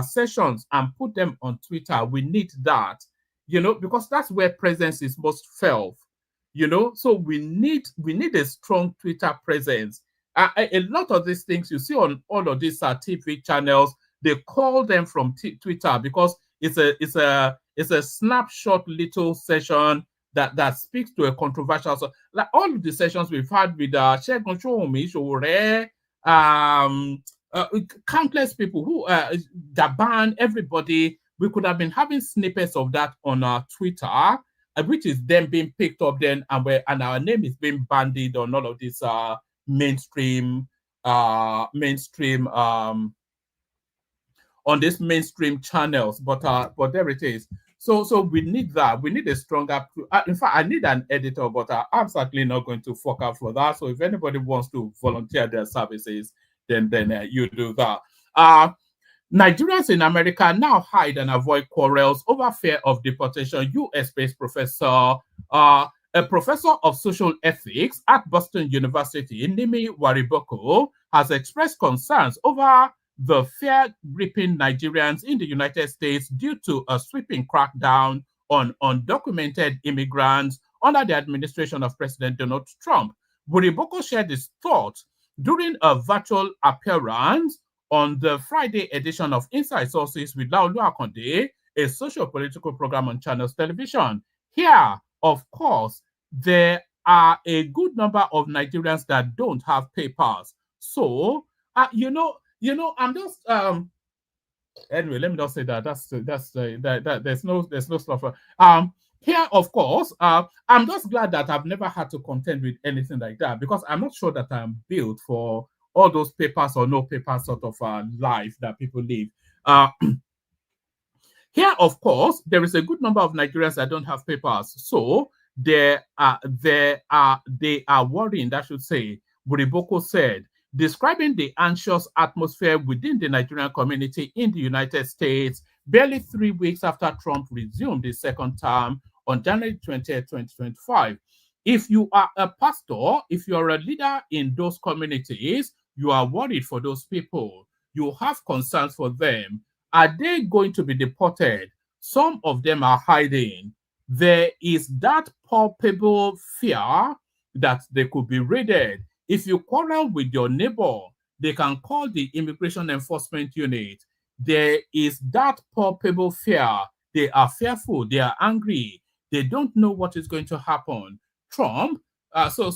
sessions and put them on Twitter, we need that. Because that's where presence is most felt. So we need a strong Twitter presence. A lot of these things you see on all of these TV channels, they call them from Twitter because it's a snapshot little session that speaks to a controversial. So like all of the sessions we've had with Segun Showore, countless people who Gaban, everybody, we could have been having snippets of that on our Twitter, which is then being picked up then, and our name is being bandied on all of these mainstream on these mainstream channels. But there it is. So we need that. We need a stronger. In fact, I need an editor, but I'm certainly not going to fork out for that. So if anybody wants to volunteer their services, then you do that. Nigerians in America now hide and avoid quarrels over fear of deportation. US-based professor, a professor of social ethics at Boston University, Nimi Wariboko, has expressed concerns over the fear gripping Nigerians in the United States due to a sweeping crackdown on undocumented immigrants under the administration of President Donald Trump. Wariboko shared his thoughts during a virtual appearance on the Friday edition of Inside Sources with Laolu Akonde, a socio-political program on Channels Television. Here, of course, there are a good number of Nigerians that don't have papers. So, I'm just anyway. Let me just say that there's no stuff. Here, of course, I'm just glad that I've never had to contend with anything like that because I'm not sure that I'm built for all those papers or no papers sort of life that people live. Here, of course, there is a good number of Nigerians that don't have papers, so they are worrying. I should say, Wariboko said, describing the anxious atmosphere within the Nigerian community in the United States, barely 3 weeks after Trump resumed his second term on January 20th, 2025. If you are a pastor, if you're a leader in those communities, you are worried for those people. You have concerns for them. Are they going to be deported? Some of them are hiding. There is that palpable fear that they could be raided. If you quarrel with your neighbor, they can call the Immigration Enforcement Unit. There is that palpable fear. They are fearful. They are angry. They don't know what is going to happen. Trump. So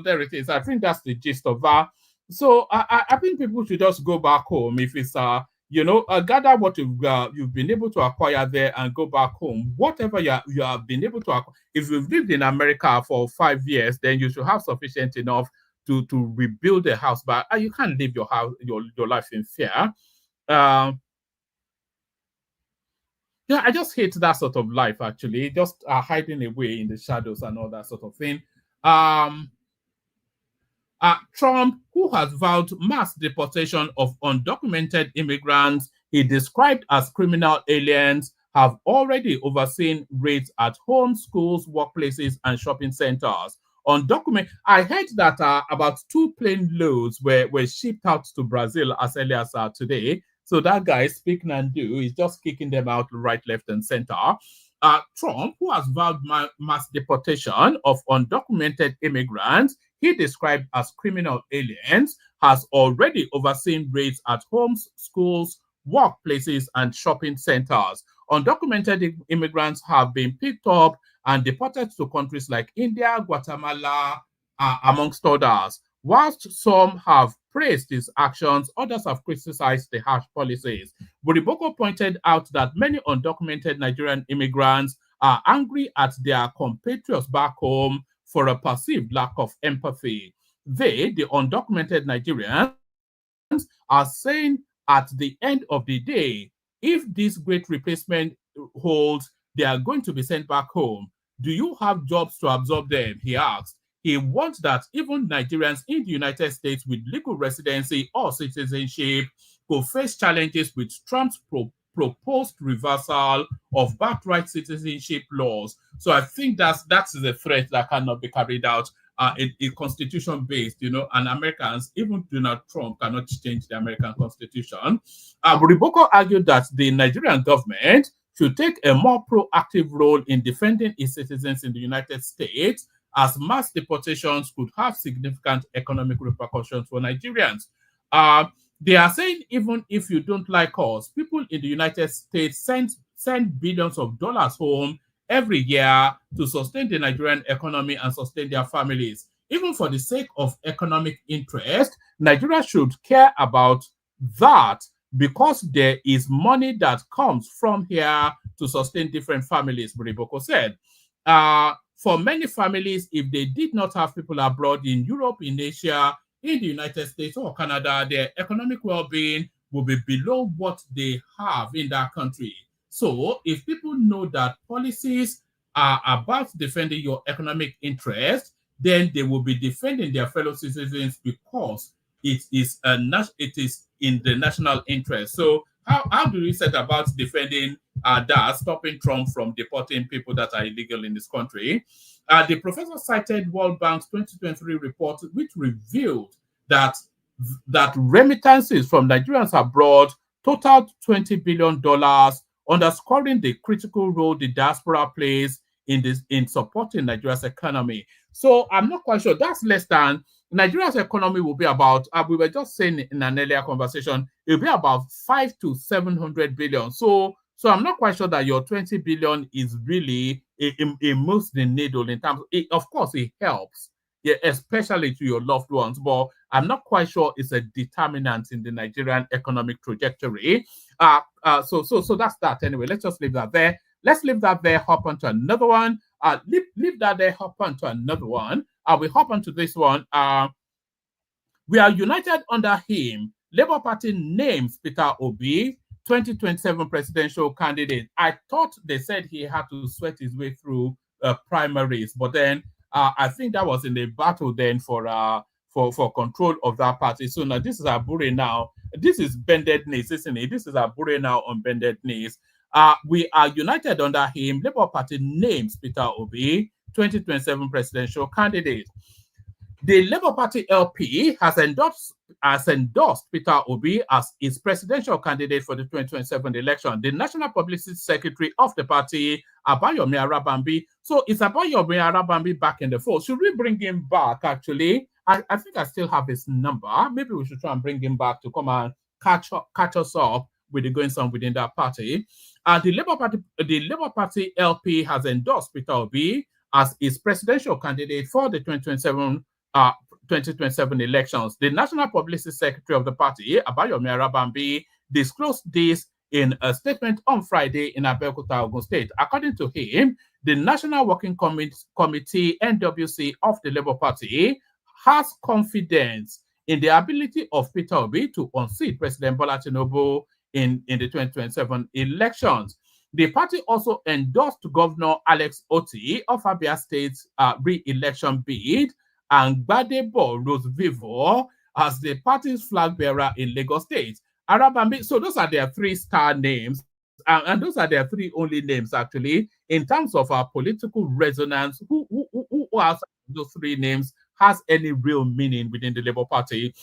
there it is. I think that's the gist of that. So I think people should just go back home if it's gather what you've been able to acquire there and go back home. Whatever you have been able to acquire. If you've lived in America for 5 years, then you should have sufficient enough to rebuild a house. But you can't live your house your life in fear. Yeah, I just hate that sort of life, actually. Just hiding away in the shadows and all that sort of thing. Trump, who has vowed mass deportation of undocumented immigrants he described as criminal aliens, have already overseen raids at homes, schools, workplaces, and shopping centers. I heard that about 2 plane loads were shipped out to Brazil as early as today. So that guy, speak and do, is just kicking them out right, left, and center. Trump, who has vowed mass deportation of undocumented immigrants he described as criminal aliens, has already overseen raids at homes, schools, workplaces, and shopping centers. Undocumented immigrants have been picked up and deported to countries like India, Guatemala, amongst others. Whilst some have praised his actions, others have criticized the harsh policies. Buriboko pointed out that many undocumented Nigerian immigrants are angry at their compatriots back home for a perceived lack of empathy. They, the undocumented Nigerians, are saying at the end of the day, if this great replacement holds, they are going to be sent back home. Do you have jobs to absorb them? He asked. He wants that even Nigerians in the United States with legal residency or citizenship could face challenges with Trump's proposed reversal of birthright citizenship laws. So I think that's a threat that cannot be carried out. It's constitution-based, and Americans, even Donald Trump, cannot change the American Constitution. Buriboko argued that the Nigerian government should take a more proactive role in defending its citizens in the United States, as mass deportations could have significant economic repercussions for Nigerians. They are saying even if you don't like us, people in the United States send billions of dollars home every year to sustain the Nigerian economy and sustain their families. Even for the sake of economic interest, Nigeria should care about that because there is money that comes from here to sustain different families, Buriboko said. For many families, if they did not have people abroad in Europe, in Asia, in the United States or Canada, their economic well-being will be below what they have in that country. So if people know that policies are about defending your economic interest, then they will be defending their fellow citizens because it is in the national interest. So how do we set about defending that, stopping Trump from deporting people that are illegal in this country? The professor cited World Bank's 2023 report, which revealed that remittances from Nigerians abroad totaled $20 billion, underscoring the critical role the diaspora plays in supporting Nigeria's economy. So I'm not quite sure. That's less than Nigeria's economy will be about. We were just saying in an earlier conversation, it will be about 500 to 700 billion. So I'm not quite sure that your 20 billion is really it moves the needle in terms. Of course, it helps, yeah, especially to your loved ones. But I'm not quite sure it's a determinant in the Nigerian economic trajectory. So that's that. Anyway, let's just leave that there. Let's leave that there. Hop on to another one. Leave that there. Hop on to another one. We hop on to this one. We are united under him. Labour Party names Peter Obi 2027 presidential candidate. I thought they said he had to sweat his way through primaries, but then I think that was in the battle then for control of that party. So now this is Abure now. This is bended knees, isn't it? This is Abure now on bended knees. We are united under him. Labour Party names Peter Obi 2027 presidential candidate. The Labour Party LP has endorsed Peter Obi as its presidential candidate for the 2027 election. The National Publicity Secretary of the party, Abayomi Arabambi. So it's Abayomi Arabambi back in the fold. Should we bring him back, actually? I think I still have his number. Maybe we should try and bring him back to come and catch us up with the goings on within that party. The Labour Party LP has endorsed Peter Obi as its presidential candidate for the 2027 elections. The National Publicity Secretary of the party, Abayomi Arabambi, disclosed this in a statement on Friday in Abeokuta, Ogun State. According to him, the National Working Committee, NWC, of the Labour Party has confidence in the ability of Peter Obi to unseat President Bola Tinubu in the 2027 elections. The party also endorsed Governor Alex Otti of Abia State's re-election bid and Gbadebo Rose-Vivo as the party's flag bearer in Lagos State. Arabambi, so those are their 3-star names, and those are their 3 only names, actually, in terms of our political resonance. Who are those 3 names has any real meaning within the Labour Party.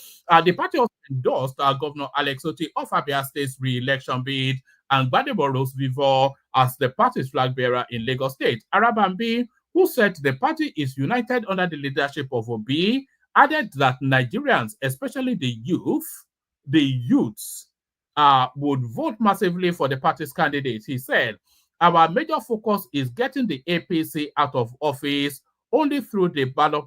The party also endorsed Governor Alex Otti of Abia State's re-election bid and Gbadebo Rose-Vivour as the party's flag bearer in Lagos State. Arabambi, who said the party is united under the leadership of Obi, added that Nigerians, especially the youths, would vote massively for the party's candidate. He said, our major focus is getting the APC out of office only through the ballot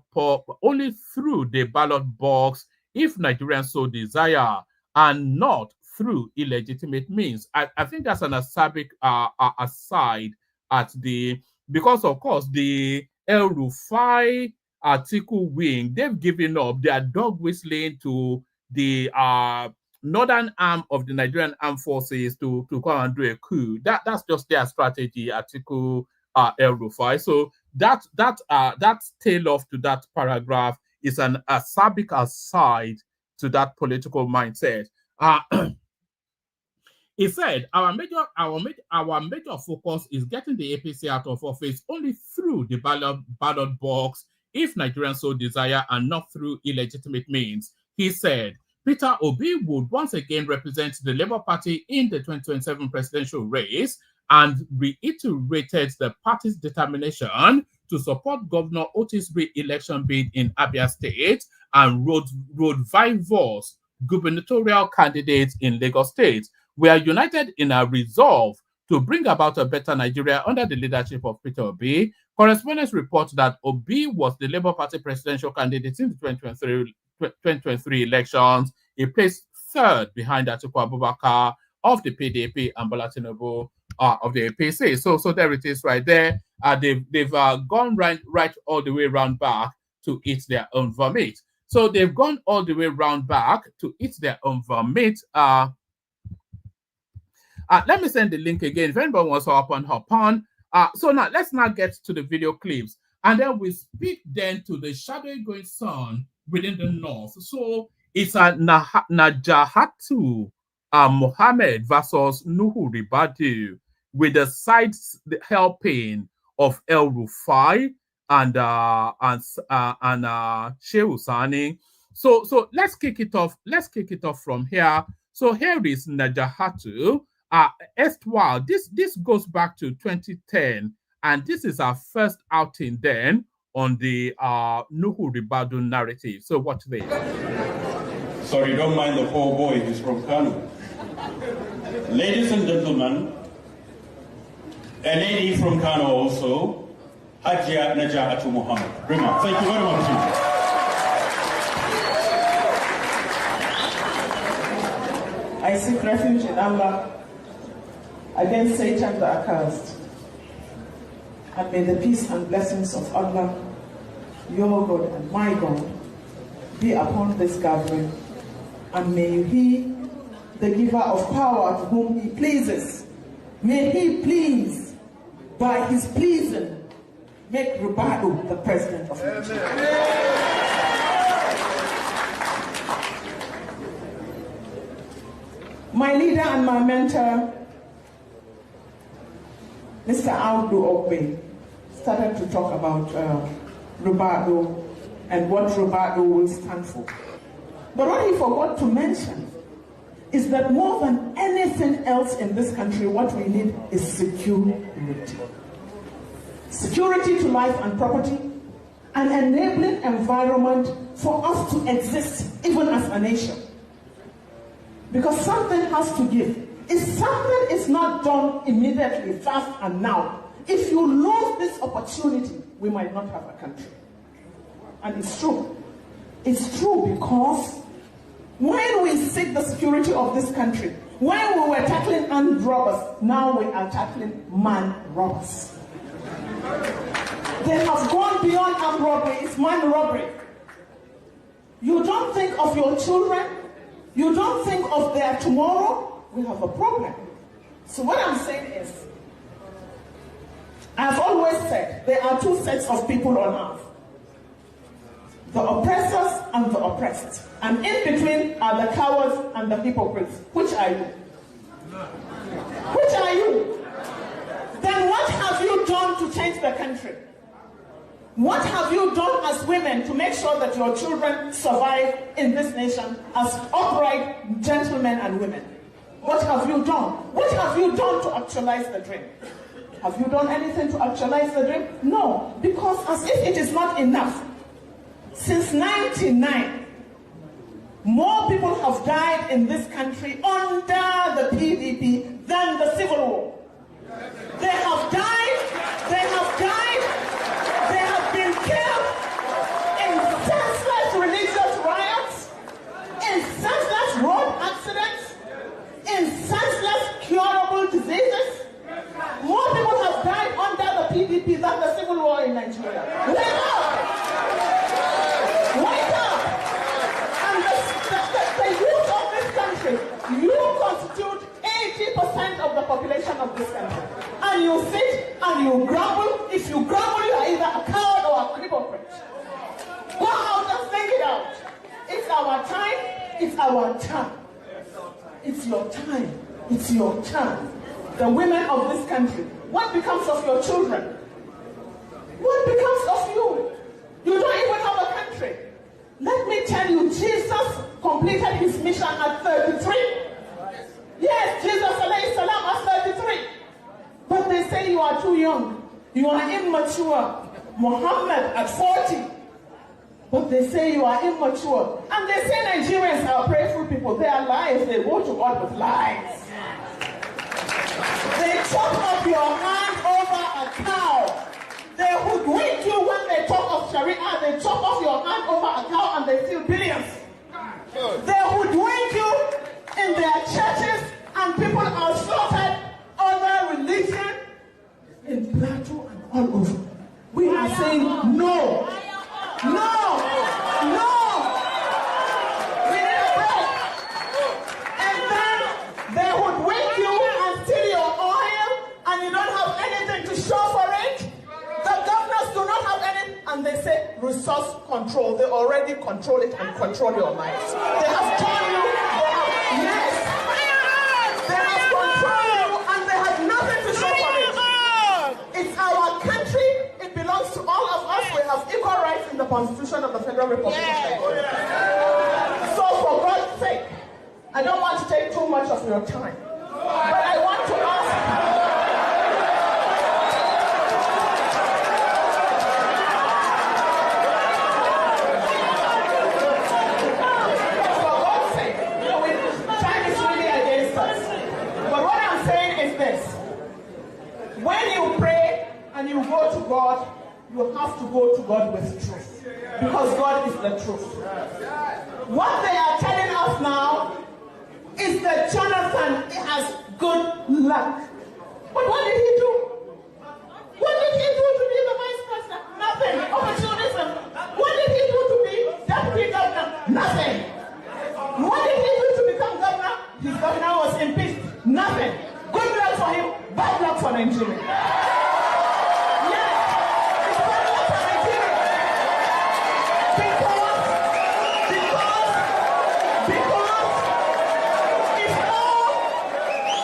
box if Nigerians so desire, and not through illegitimate means. I think that's an asabic aside at the, because of course the El Rufai Atiku wing, they've given up. They are dog whistling to the northern arm of the Nigerian armed forces to come and do a coup. That's just their strategy, Atiku El Rufai. So that tail off to that paragraph is an asabic aside to that political mindset. He said, our major focus is getting the APC out of office only through the ballot box if Nigerians so desire, and not through illegitimate means. He said, Peter Obi would once again represent the Labour Party in the 2027 presidential race, and reiterated the party's determination to support Governor Otti's re-election bid in Abia State and Rose-Vivour's gubernatorial candidates in Lagos State. We are united in our resolve to bring about a better Nigeria under the leadership of Peter Obi. Correspondents report that Obi was the Labour Party presidential candidate in the 2023 elections. He placed third behind Atiku Abubakar of the PDP and Bola Tinubu of the APC. So there it is right there. They've gone right all the way round back to eat their own vomit. So they've gone all the way round back to eat their own vomit. Let me send the link again if anybody wants to hop on. So now let's get to the video clips, and then we speak then to the shadowy going sun within the north. So it's a Najahatu Mohammed versus Nuhu Ribadu, with the sides helping of El Rufai and Shehu Sani. So let's kick it off. Let's kick it off from here. So here is Najahatu. Erstwhile, this goes back to 2010, and this is our first outing then on the Nuhu Ribadu narrative. So watch this. Sorry, don't mind the poor boy who's from Kano. Ladies and gentlemen, a lady from Kano also, Hajia Najahatu Muhammad. Rima, thank you very much. I seek refuge in Allah against Satan the accursed. And may the peace and blessings of Allah, your God and my God, be upon this gathering. And may He, the giver of power to whom He pleases, may He please, by His pleasing, make Ribadu the president of Nigeria. My leader and my mentor, Mr. Audu Ogbe, started to talk about Ribadu and what Ribadu will stand for. But what he forgot to mention is that more than anything else in this country, what we need is security. Security to life and property, an enabling environment for us to exist even as a nation. Because something has to give. If something is not done immediately, fast and now, if you lose this opportunity, we might not have a country. And it's true. It's true because when we seek the security of this country, when we were tackling armed robbers, now we are tackling man robbers. They have gone beyond armed robbery, it's man robbery. You don't think of your children, you don't think of their tomorrow, we have a problem. So what I'm saying is, I've always said, there are two sets of people on earth. The oppressors and the oppressed. And in between are the cowards and the hypocrites. Which are you? Which are you? Then what have you done to change the country? What have you done as women women to make sure that your children survive in this nation as upright gentlemen and women. What have you done? What have you done to actualize the dream? Have you done anything to actualize the dream? No, because as if it is not enough, since 1999, more people have died in this country under the PDP than the Civil War. They have died, they have been killed in senseless religious riots, in senseless road accidents, in senseless curable diseases. More people have died under the PDP than the Civil War in Nigeria. Wake up! Wake up! And the youth of this country, you constitute 80% of the population of this country. And you sit and you grumble. If you grumble, you are either a coward or a hypocrite. Go out and think it out. It's our time. It's our turn. It's your time. It's your turn. The women of this country, what becomes of your children? What becomes of you? You don't even have a country. Let me tell you, Jesus completed his mission at 33. Yes, Jesus alayhi salam at 33. But they say you are too young. You are immature. Muhammad at 40. But they say you are immature. And they say Nigerians are prayerful people. They are lies. They go to God with lies. They chop off your hand over a cow. They hoodwink you when they talk of Sharia. They chop off your hand over a cow and they steal billions. They hoodwink you in their churches and people are slaughtered other religion in Plateau and all over. We are saying no. No. No. We need a break. And then they hoodwink you and steal your oil and you don't have anything to show for it. The governors do not have any, and they say resource control. They already control it and control your lives. They have told you, they have controlled you and they have nothing to show for it. It's our country, it belongs to all of us. We have equal rights in the Constitution of the Federal Republic of Nigeria. So for God's sake, I don't want to take too much of your time, but I want to ask, when you pray and you go to God, you have to go to God with truth. Because God is the truth. What they are telling us now is that Jonathan has good luck. But what did he do? What did he do to be the vice president? Nothing. Opportunism. What did he do to be deputy governor? Nothing. What did he do to become governor? His governor was impeached. Nothing. Good luck for him, bad luck for Nigeria. Yes, it's bad luck for Nigeria. Because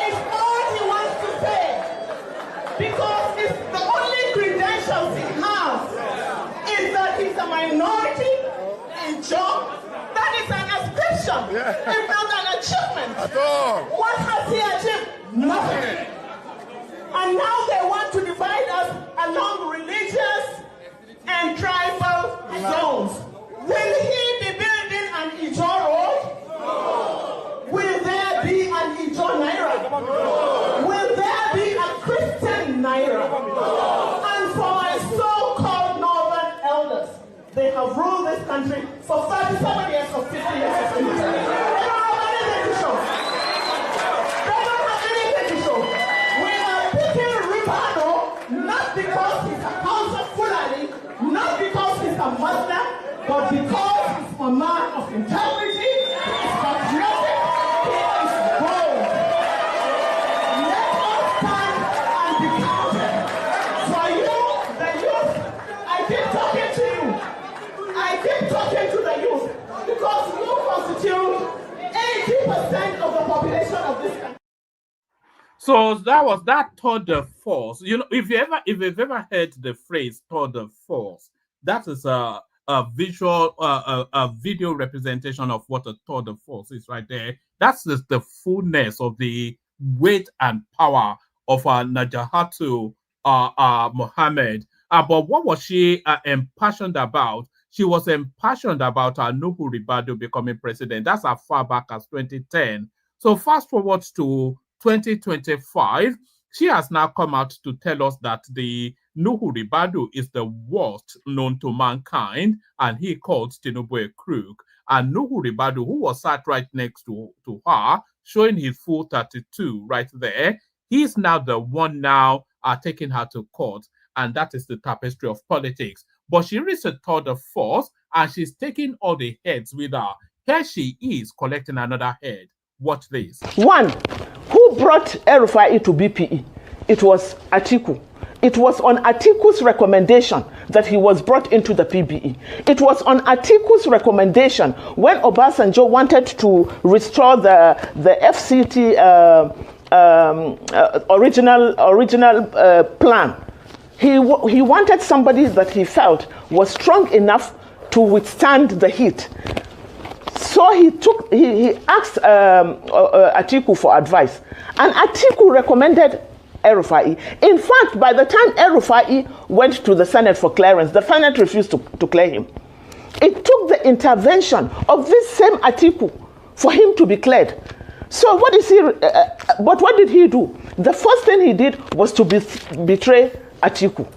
it's all he wants to say. Because it's the only credentials he has is that he's a minority in job. That is an exception. It's not an achievement. What has he achieved? Nothing. And now they want to divide us along religious and tribal zones. Will he be building an Ijo road? No. Will there be an Ijo Naira? No. Will there be a Christian Naira? No. And for my so-called northern elders, they have ruled this country for 37 years or 50 years of military. They don't have anything to show. Not because he's a Hausa Fulani, not because he's a Muslim, but because he's a man of integrity, he's patriotic, he is bold. Let us stand and be counted. For you, the youth, I keep talking to you. I keep talking to the youth because you constitute 80% of the population of this country. So that was that tour de force. You know, if you've ever heard the phrase tour de force, that is a visual, a video representation of what a tour de force is right there. That's just the fullness of the weight and power of Najahatu Mohammed. But what was she impassioned about? She was impassioned about Nuhu Ribadu becoming president. That's as far back as 2010. So fast forward to 2025, she has now come out to tell us that the Nuhu Ribadu is the worst known to mankind, and he called Tinubu a crook. And Nuhu Ribadu, who was sat right next to her, showing his full 32 right there, he's now the one now taking her to court, and that is the tapestry of politics. But she reached a tour de force, and she's taking all the heads with her. Here she is collecting another head. Watch this. One, who brought El-Rufai to BPE? It was Atiku. It was on Atiku's recommendation that he was brought into the PBE. It was on Atiku's recommendation when Obasanjo wanted to restore the FCT original plan. He wanted somebody that he felt was strong enough to withstand the heat. So he asked Atiku for advice, and Atiku recommended El-Rufai. In fact, by the time El-Rufai went to the Senate for clearance, the Senate refused to clear him. It took the intervention of this same Atiku for him to be cleared. So what is he? But what did he do? The first thing he did was to betray Atiku.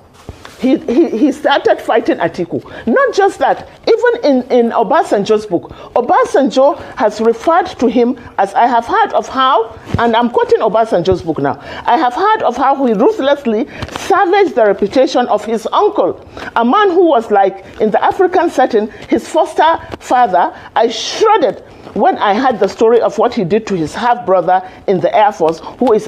He started fighting Atiku. Not just that, even in Obasanjo's book, Obasanjo has referred to him as, I have heard of how, and I'm quoting Obasanjo's book now, I have heard of how he ruthlessly savaged the reputation of his uncle, a man who was like, in the African setting, his foster father. I shredded when I heard the story of what he did to his half-brother in the Air Force, who is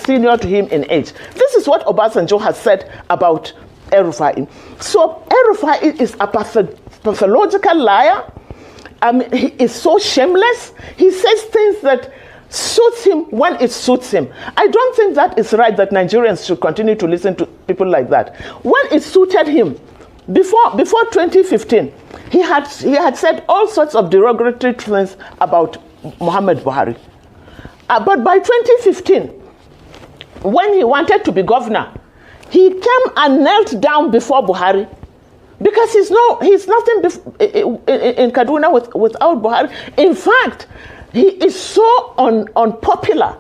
senior to him in age. This is what Obasanjo has said about El-Rufai. So El-Rufai is a pathological liar. He is so shameless. He says things that suits him when it suits him. I don't think that is right, that Nigerians should continue to listen to people like that. When it suited him, before 2015, he had said all sorts of derogatory things about Muhammad Buhari. But by 2015, when he wanted to be governor, he came and knelt down before Buhari, because he's nothing in Kaduna without Buhari. In fact, he is so unpopular.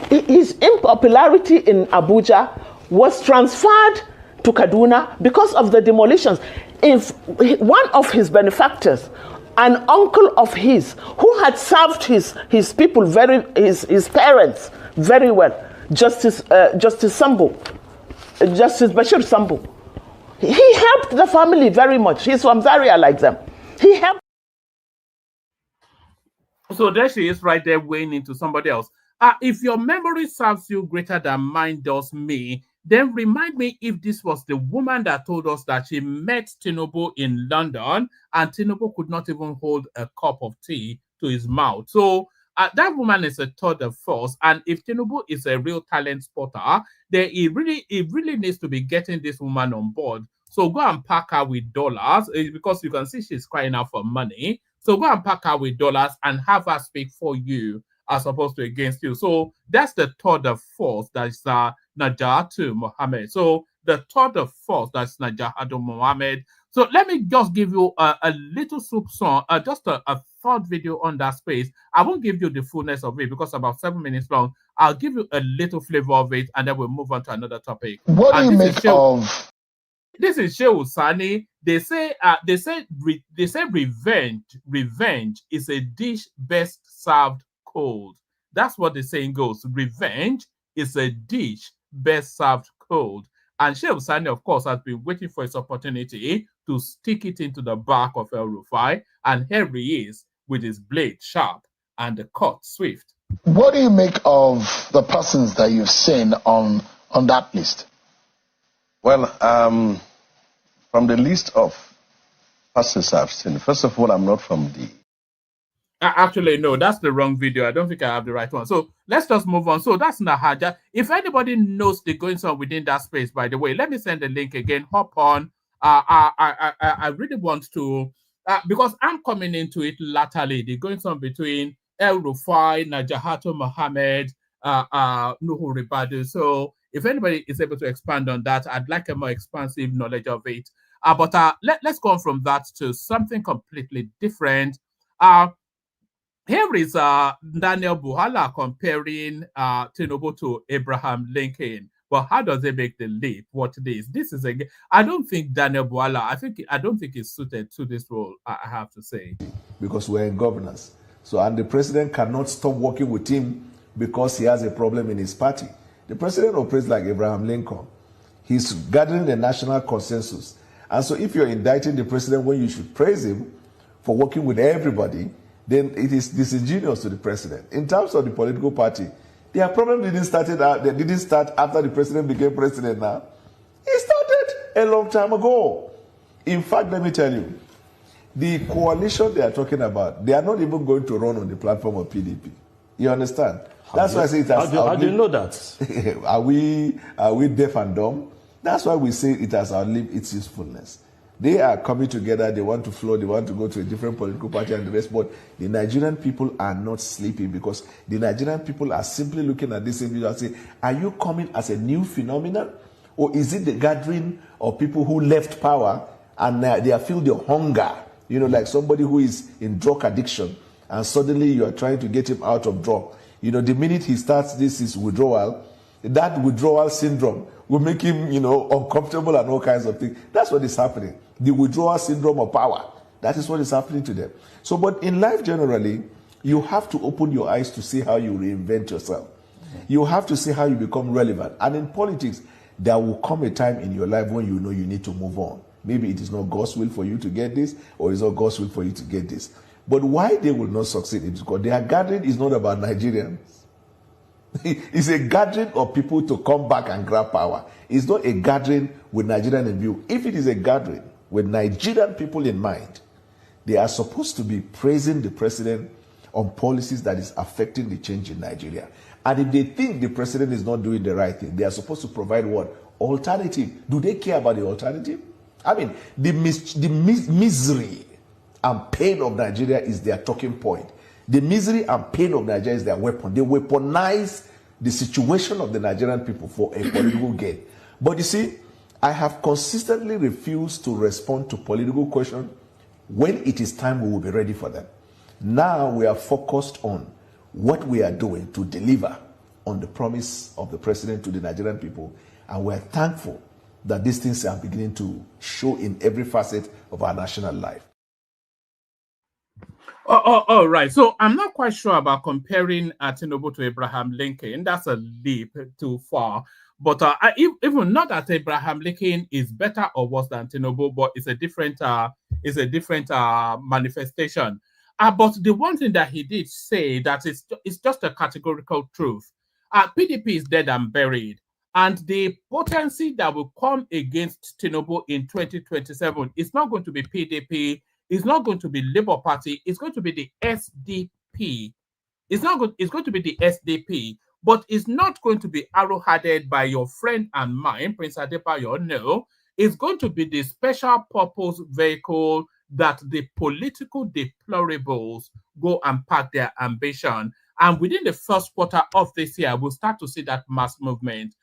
His unpopularity in Abuja was transferred to Kaduna because of the demolitions. If one of his benefactors, an uncle of his, who had served his people his parents very well, Justice Bashir Sambu, he helped the family very much. He's from Zaria like them. He helped. So there she is right there weighing into somebody else. If your memory serves you greater than mine does me, then remind me if this was the woman that told us that she met Tinubu in London and Tinubu could not even hold a cup of tea to his mouth. So that woman is a tour de force, and if Tinubu is a real talent spotter, then he really needs to be getting this woman on board. So go and pack her with dollars, because you can see she's crying out for money. So go and pack her with dollars and have her speak for you as opposed to against you. So that's the tour de force that's Najahatu Mohammed. So the tour de force that's Najahatu Mohammed. So let me just give you a little soup song, just a third video on that space. I won't give you the fullness of it because it's about 7 minutes long. I'll give you a little flavor of it, and then we'll move on to another topic. What do you make of? This is Shehu Sani. They say revenge is a dish best served cold. That's what the saying goes. Revenge is a dish best served cold. And Shehu Sani, of course, has been waiting for his opportunity to stick it into the back of El-Rufai, and here he is with his blade sharp and the cut swift. What do you make of the persons that you've seen on that list? Well, from the list of persons I've seen, first of all, I'm not from the... Actually, no, that's the wrong video. I don't think I have the right one. So let's just move on. So that's Nahaja. If anybody knows the goings on within that space, by the way, let me send the link again. Hop on I really want to, because I'm coming into it latterly, the going on between El Rufai, Najahato Mohammed, Nuhu Ribadu. So if anybody is able to expand on that, I'd like a more expansive knowledge of it. But let's go on from that to something completely different. Here is Daniel Buhala comparing Tinubu to Abraham Lincoln. But how does it make the leap? What it is? This is I don't think Daniel Buhala. I don't think he's suited to this role. I have to say, because we're in governance. So, and the president cannot stop working with him because he has a problem in his party. The president operates like Abraham Lincoln. He's gathering the national consensus. And so, if you're indicting the president when you should praise him for working with everybody, then it is disingenuous to the president. In terms of the political party, their problem didn't start after the president became president now. It started a long time ago. In fact, let me tell you, the coalition they are talking about, they are not even going to run on the platform of PDP. You understand? That's why I say it has. How do you know that? Are we deaf and dumb? That's why we say it has outlived its usefulness. They are coming together, they want to flow, they want to go to a different political party and the rest, but the Nigerian people are not sleeping because the Nigerian people are simply looking at this individual and saying, are you coming as a new phenomenon? Or is it the gathering of people who left power and they feel the hunger, you know, like somebody who is in drug addiction and suddenly you are trying to get him out of drug. You know, the minute he starts this withdrawal, that withdrawal syndrome will make him, you know, uncomfortable and all kinds of things. That's what is happening. The withdrawal syndrome of power. That is what is happening to them. So, but in life generally, you have to open your eyes to see how you reinvent yourself. You have to see how you become relevant. And in politics, there will come a time in your life when you know you need to move on. Maybe it is not God's will for you to get this, or it's not God's will for you to get this. But why they will not succeed is because their gathering is not about Nigerians. It's a gathering of people to come back and grab power. It's not a gathering with Nigerian in view. If it is a gathering with Nigerian people in mind, they are supposed to be praising the president on policies that is affecting the change in Nigeria. And if they think the president is not doing the right thing, they are supposed to provide what? Alternative. Do they care about the alternative? I mean, the misery and pain of Nigeria is their talking point. The misery and pain of Nigeria is their weapon. They weaponize the situation of the Nigerian people for a political gain. But you see, I have consistently refused to respond to political questions. When it is time, we will be ready for them. Now we are focused on what we are doing to deliver on the promise of the president to the Nigerian people. And we are thankful that these things are beginning to show in every facet of our national life. All right. So I'm not quite sure about comparing Tinubu to Abraham Lincoln. That's a leap too far. But even not that Abraham Lincoln is better or worse than Tinubu, but it's a different manifestation. But the one thing that he did say that it's just a categorical truth. PDP is dead and buried. And the potency that will come against Tinubu in 2027 is not going to be PDP. It's not going to be Labour Party. It's going to be the SDP. It's going to be the SDP, but it's not going to be arrowheaded by your friend and mine, Prince Adebayo. No, it's going to be the special purpose vehicle that the political deplorables go and pack their ambition. And within the first quarter of this year, we'll start to see that mass movement.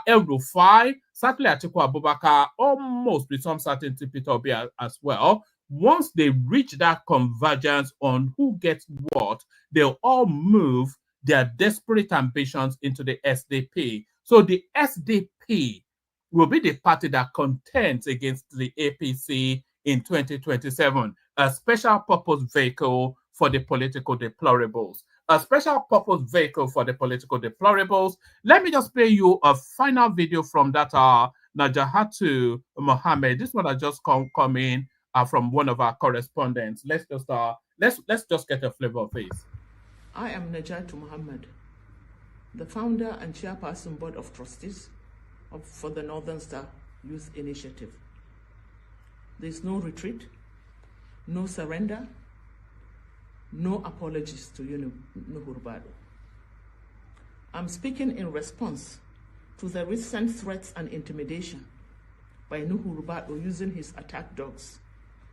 El Rufai, certainly Atiku Abubakar, almost with some certainty Peter Obi as well. Once they reach that convergence on who gets what, they'll all move their desperate ambitions into the SDP. So the SDP will be the party that contends against the APC in 2027, a special purpose vehicle for the political deplorables. A special purpose vehicle for the political deplorables. Let me just play you a final video from that Najahatu Mohammed. This one has just come in from one of our correspondents. Let's just get a flavor of it. I am Najatu Muhammad, the founder and chairperson board of trustees for the Northern Star Youth Initiative. There is no retreat, no surrender, no apologies to Nuhu Ribadu. I'm speaking in response to the recent threats and intimidation by Nuhu Rubadu using his attack dogs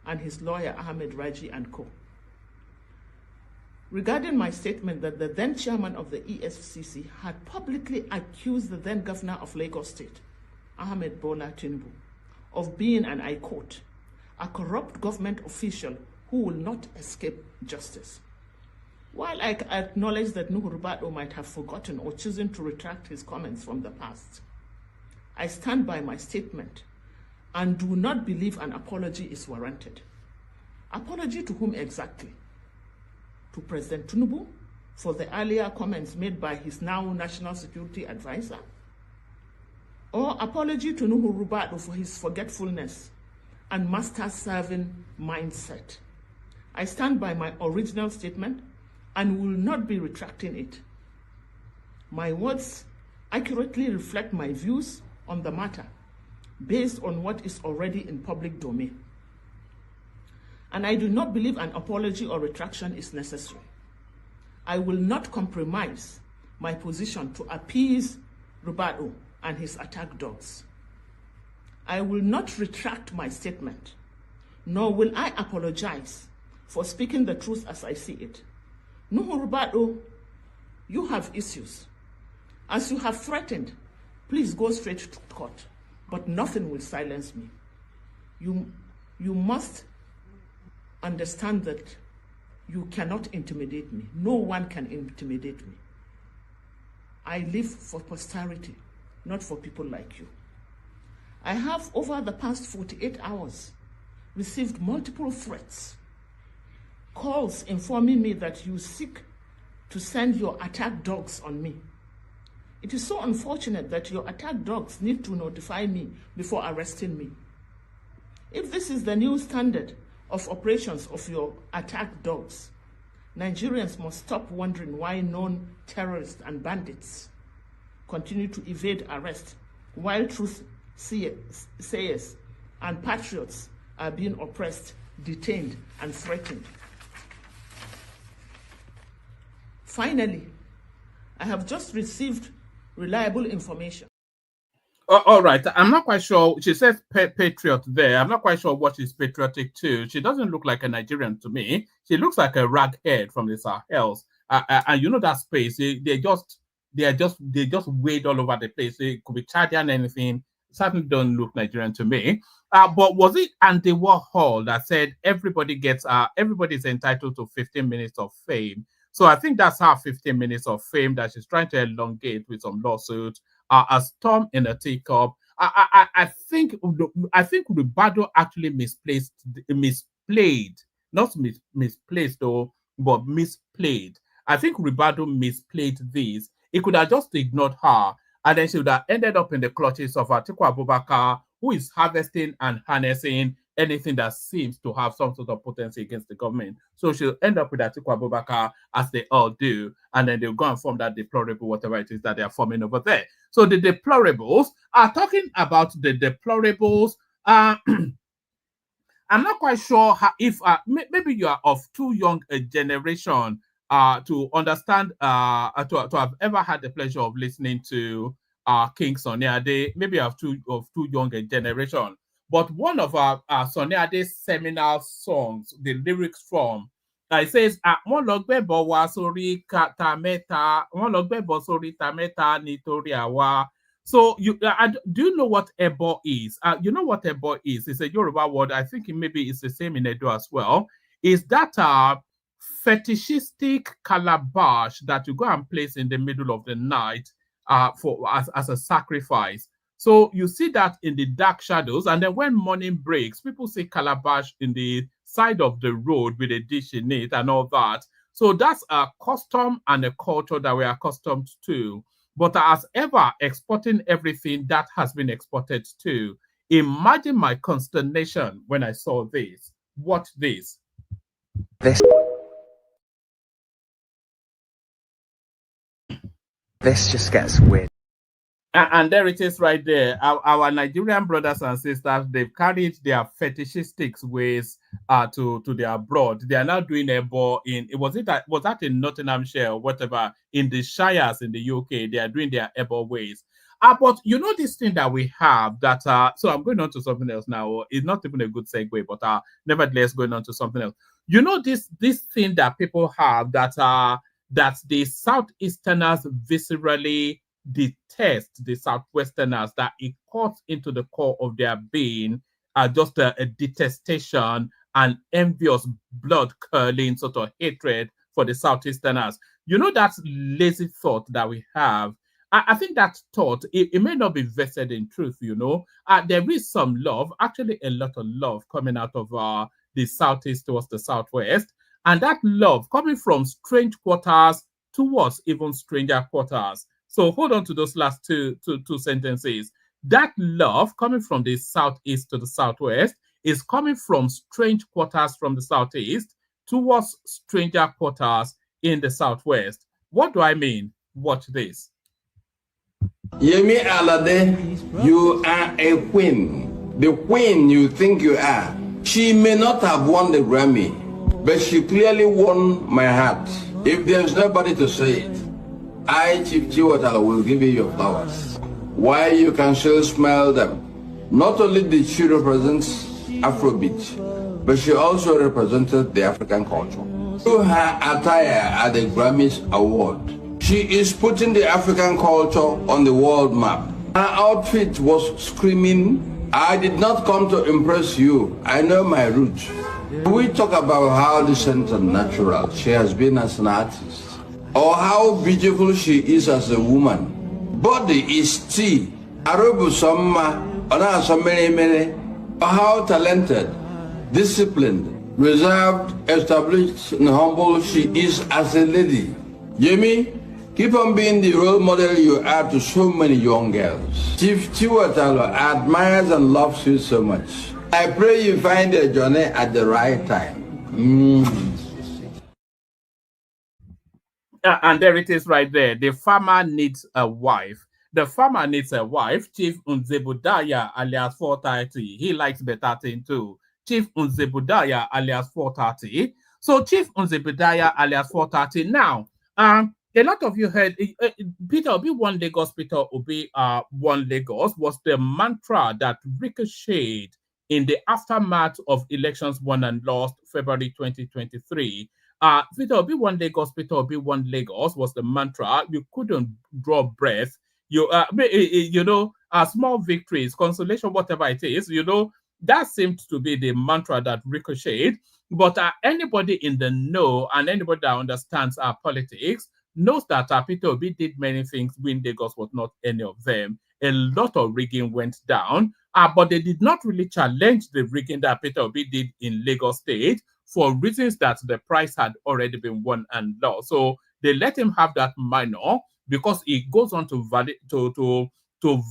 and his lawyer Ahmed Raji and co. Regarding my statement that the then chairman of the EFCC had publicly accused the then governor of Lagos State, Ahmed Bola Tinubu, of being, and I quote, a corrupt government official who will not escape justice. While I acknowledge that Nuhu Rubadu might have forgotten or chosen to retract his comments from the past, I stand by my statement and do not believe an apology is warranted. Apology to whom exactly? To President Tinubu for the earlier comments made by his now national security advisor? Or apology to Nuhu Rubadu for his forgetfulness and master-serving mindset? I stand by my original statement and will not be retracting it. My words accurately reflect my views on the matter based on what is already in public domain. And I do not believe an apology or retraction is necessary. I will not compromise my position to appease Rubadu and his attack dogs. I will not retract my statement, nor will I apologize for speaking the truth as I see it. Nuhu Rubadu, you have issues. As you have threatened, please go straight to court, but nothing will silence me. You must understand that you cannot intimidate me. No one can intimidate me. I live for posterity, not for people like you. I have, over the past 48 hours, received multiple threats, calls informing me that you seek to send your attack dogs on me. It is so unfortunate that your attack dogs need to notify me before arresting me. If this is the new standard of operations of your attack dogs, Nigerians must stop wondering why known terrorists and bandits continue to evade arrest while truth sayers and patriots are being oppressed, detained, and threatened. Finally, I have just received reliable information. All right. I'm not quite sure. She says patriot there. I'm not quite sure what she's patriotic to. She doesn't look like a Nigerian to me. She looks like a raghead from the Sahels. And you know that space. They just wade all over the place. They could be Chadian, anything. Certainly don't look Nigerian to me. But was it Andy Warhol that said everybody's entitled to 15 minutes of fame? So I think that's her 15 minutes of fame that she's trying to elongate with some lawsuits. A storm in a teacup. I think Rubadu actually misplayed, not misplaced though, but misplayed. I think Rubadu misplayed this. He could have just ignored her, and then she would have ended up in the clutches of Atiku Abubakar, who is harvesting and harnessing anything that seems to have some sort of potency against the government. So she'll end up with Atiku Abubakar, as they all do, and then they'll go and form that deplorable whatever it is that they are forming over there. So the deplorables are talking about the deplorables. I'm not quite sure if maybe you are of too young a generation to understand, to have ever had the pleasure of listening to King Sunny Ade. Maybe you have too young a generation. But one of our Sunny Ade's seminal songs, the lyrics from, it says, "Wọ́n lọ gbẹ́bọ wa sórí tamẹ́ta, wọ́n lọ gbẹ́bọ sórí tamẹ́ta nítorí àwa." So do you know what ebo is? You know what ebo is? It's a Yoruba word. I think maybe it's the same in Edo as well. Is that fetishistic calabash that you go and place in the middle of the night as a sacrifice? So you see that in the dark shadows, and then when morning breaks, people see calabash in the side of the road with a dish in it and all that. So that's a custom and a culture that we're accustomed to. But as ever, exporting everything that has been exported to. Imagine my consternation when I saw this. Watch this. This just gets weird. And there it is right there. Our Nigerian brothers and sisters, they've carried their fetishistic ways to their abroad. They are now doing ebo was that in Nottinghamshire or whatever, in the shires in the UK, they are doing their ebo ways. But you know this thing that we have that so I'm going on to something else now. It's not even a good segue, but nevertheless going on to something else. You know this thing that people have that that the Southeasterners viscerally detest the Southwesterners, that it cuts into the core of their being, just a detestation and envious, blood-curdling sort of hatred for the Southeasterners. You know, that lazy thought that we have. I think that thought, it may not be vested in truth, you know. There is some love, actually a lot of love coming out of the Southeast towards the Southwest. And that love coming from strange quarters towards even stranger quarters. So hold on to those last two sentences. That love coming from the Southeast to the Southwest is coming from strange quarters from the Southeast towards stranger quarters in the Southwest. What do I mean? Watch this. Yemi Alade, you are a queen. The queen you think you are. She may not have won the Grammy, but she clearly won my heart. If there's nobody to say it, I, Chief Chiwatala, will give you your flowers. Why you can still smell them. Not only did she represent Afrobeat, but she also represented the African culture. Through her attire at the Grammys Award, she is putting the African culture on the world map. Her outfit was screaming, I did not come to impress you. I know my roots. We talk about how decent and natural she has been as an artist, or how beautiful she is as a woman. Body is tea. Arubu Samma, Ona Samene, how talented, disciplined, reserved, established, and humble she is as a lady. Yemi, keep on being the role model you are to so many young girls. Chief Chiwatalo admires and loves you so much. I pray you find a journey at the right time. And there it is right there. The farmer needs a wife. The farmer needs a wife. Chief Nzebudaya alias 430. He likes better thing too. Chief Nzebudaya alias 430. So Chief Nzebudaya alias 430. Now, a lot of you heard Peter Obi One Lagos, Peter Obi One Lagos was the mantra that ricocheted in the aftermath of elections won and lost February 2023. Peter Obi One Lagos, Peter Obi One Lagos was the mantra. You couldn't draw breath. You know, small victories, consolation, whatever it is, you know, that seemed to be the mantra that ricocheted. But anybody in the know and anybody that understands our politics knows that Peter Obi did many things. Win Lagos was not any of them. A lot of rigging went down, but they did not really challenge the rigging that Peter Obi did in Lagos State for reasons that the price had already been won and lost. So they let him have that minor because it goes on to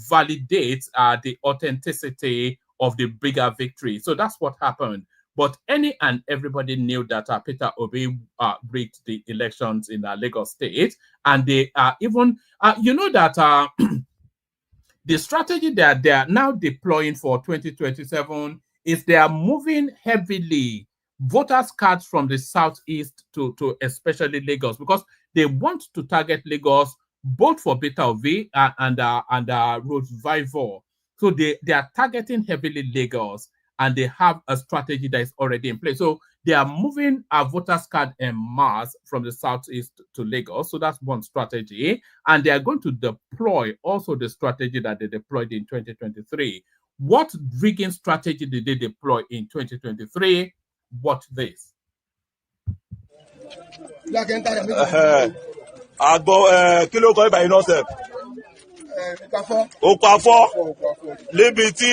validate the authenticity of the bigger victory. So that's what happened. But any and everybody knew that Peter Obi rigged the elections in Lagos State, and they even you know that the strategy that they are now deploying for 2027 is they are moving heavily voters' cards from the Southeast to especially Lagos, because they want to target Lagos both for Peter Obi and Rose Vivor. So they are targeting heavily Lagos, and they have a strategy that is already in place. So they are moving a voters' card en masse from the Southeast to Lagos. So that's one strategy. And they are going to deploy also the strategy that they deployed in 2023. What rigging strategy did they deploy in 2023? Watch this. Kí ló kọ́ ibà iná sẹ̀? Okafọ́ níbi tí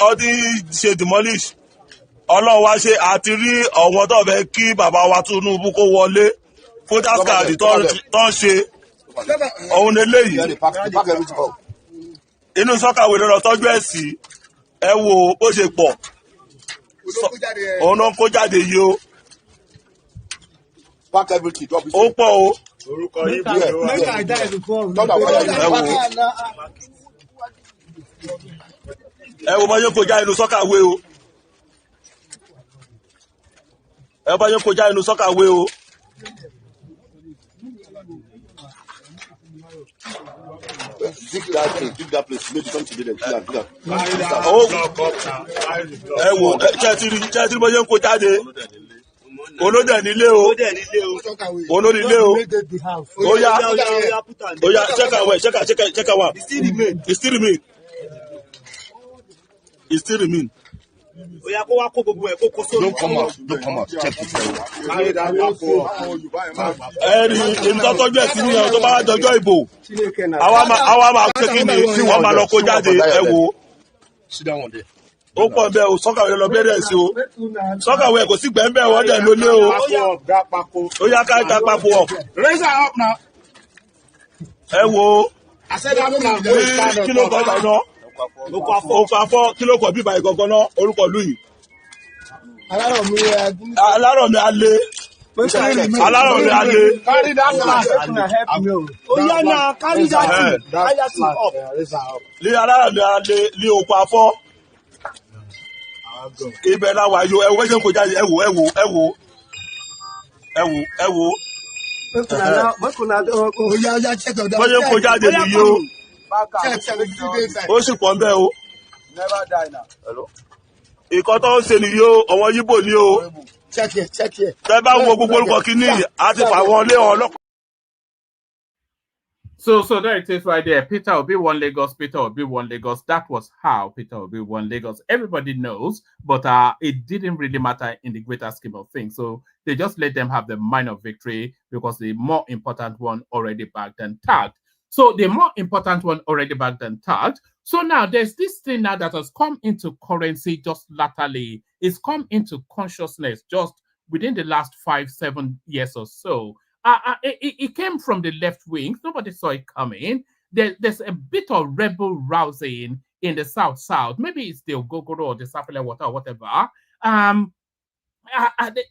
ọdún ṣe demolish ọlọ́run wá ṣe àti rí ọ̀wọ́n tó fẹ́ kí bàbá wa Tinubu kó wọlé voters card tó ń ṣe òun eléyìí inú sọ́kàwé lọ́rọ̀ tọ́jú ẹ̀ sí ẹ wo bó ṣe pọ̀ òun náà kó jáde yìí o ó pọ̀ o. Ẹ wo bá yín kó já inú sọ́kàwé o. Ẹ bá yín kó já inú sọ́kàwé o. dig that place. Maybe come to the olódẹ nílé o olódìlé o oya check out it still remain. Don't come out. Check it. ẹ̀rí ìtọ́tọ́jú ẹ̀ sí ní ẹ̀ tó bá dọjọ́ ìbò àwa máa ṣe kí ni wọ́n máa lọ kó jáde ẹ̀ wò ó pọ̀ bẹ́ẹ̀ o sọ́kàwé lọ bẹ́ẹ̀ sí o sọ́kàwé kò sí gbẹ̀ǹbẹ̀ wọ́n dẹ̀ lólé o ó yá ká ìta papò ọ̀ ẹ wo kí ló kọ́ ìgbà náà oko afọ kí ló kọ bíbá ìgangan náà orúkọ ìlú yìí. alárọ̀mí alẹ́. Carry that flag. Oya na carry that thing up. Lé alárọ̀mí alẹ́ lé oko afọ. Ibẹ̀ la wà yo ẹ wo ṣe kò jáde ẹ wo. Bọ́lá kò jáde nìyí o. Ó sì pọ̀ nbẹ́ o. Ìkọ́ tó ń ṣe nìyí o, ọmọ Yíbò ni o. Tẹ́ bá wo gbogbo orúkọ kìíní àti fàwọn ilé ọlọ́pàá. So there it is right there. Peter Obi won Lagos. That was how Peter Obi won Lagos. Everybody knows, but it didn't really matter in the greater scheme of things. So they just let them have the minor victory because the more important one already backed and tagged. So the more important one already backed and tagged. So now there's this thing now that has come into currency just latterly. It's come into consciousness just within the last 5-7 years or so. It came from the left wing. Nobody saw it coming. There's a bit of rebel rousing in the South. Maybe it's the Ogogoro or the Sapele Water or whatever.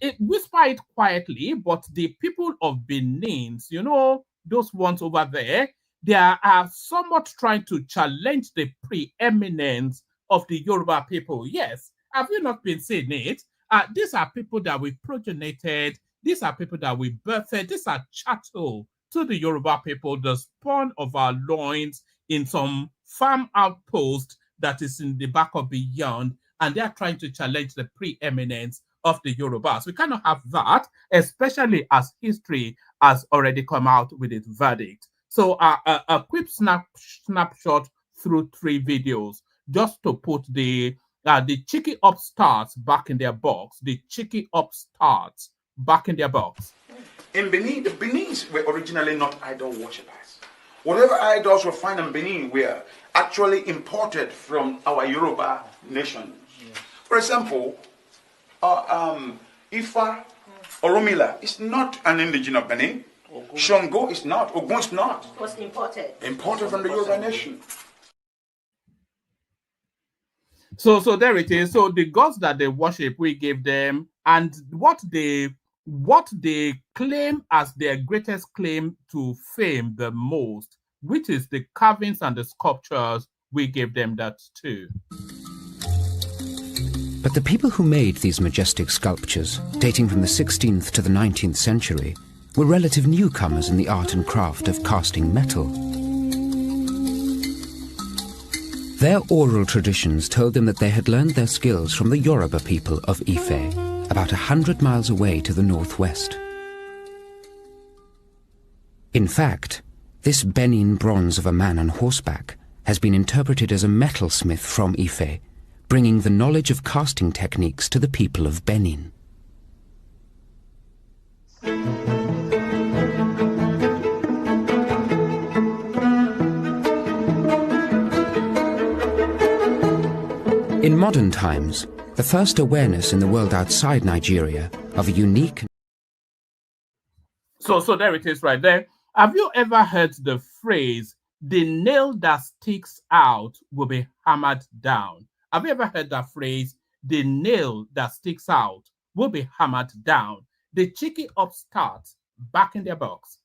It whisper it quietly, but the people of Benin, you know, those ones over there, they are somewhat trying to challenge the preeminence of the Yoruba people. Yes, have you not been seeing it? These are people that we progenited. These are people that we birthed. These are chattel to the Yoruba people, the spawn of our loins in some farm outpost that is in the back of beyond, and they are trying to challenge the preeminence of the Yorubas. We cannot have that, especially as history has already come out with its verdict. So a quick snapshot through 3 videos just to put the cheeky upstarts back in their box. The cheeky upstarts back in their box. In Benin, the Benin's were originally not idol worshippers. Whatever idols we find in Benin were actually imported from our Yoruba nation. Yeah. For example, Ifa Oromila is not an indigenous of Benin. Shango is not. Ogun is not. It was imported. Imported from the Yoruba nation. So there it is. So the gods that they worship, we gave them, and what they claim as their greatest claim to fame the most, which is the carvings and the sculptures, we gave them that too. But the people who made these majestic sculptures, dating from the 16th to the 19th century, were relative newcomers in the art and craft of casting metal. Their oral traditions told them that they had learned their skills from the Yoruba people of Ife, about 100 miles away to the northwest. In fact, this Benin bronze of a man on horseback has been interpreted as a metalsmith from Ife, bringing the knowledge of casting techniques to the people of Benin. In modern times, the first awareness in the world outside Nigeria of a unique... So there it is right there. Have you ever heard the phrase, the nail that sticks out will be hammered down? Have you ever heard that phrase, the nail that sticks out will be hammered down? The cheeky upstarts back in their box.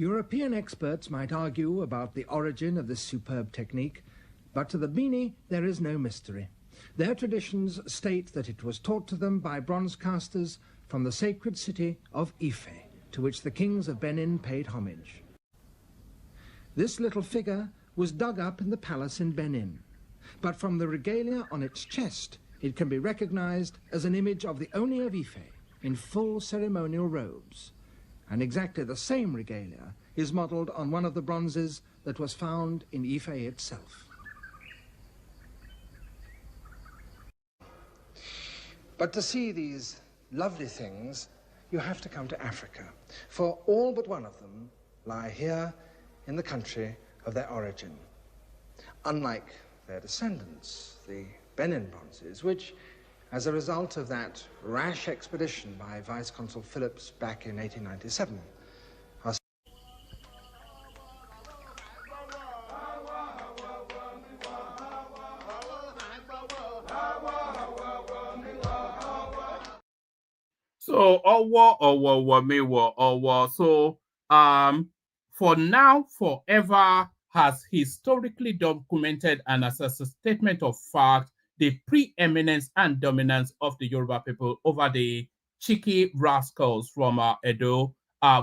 European experts might argue about the origin of this superb technique, but to the Bini there is no mystery. Their traditions state that it was taught to them by bronze casters from the sacred city of Ife, to which the kings of Benin paid homage. This little figure was dug up in the palace in Benin, but from the regalia on its chest, it can be recognized as an image of the Oni of Ife in full ceremonial robes, and exactly the same regalia is modeled on one of the bronzes that was found in Ife itself. But to see these lovely things, you have to come to Africa, for all but one of them lie here in the country of their origin, unlike their descendants, the Benin bronzes, which, as a result of that rash expedition by Vice-Consul Phillips back in 1897, are So so for now, forever has historically documented and as a statement of fact the preeminence and dominance of the Yoruba people over the cheeky rascals from Edo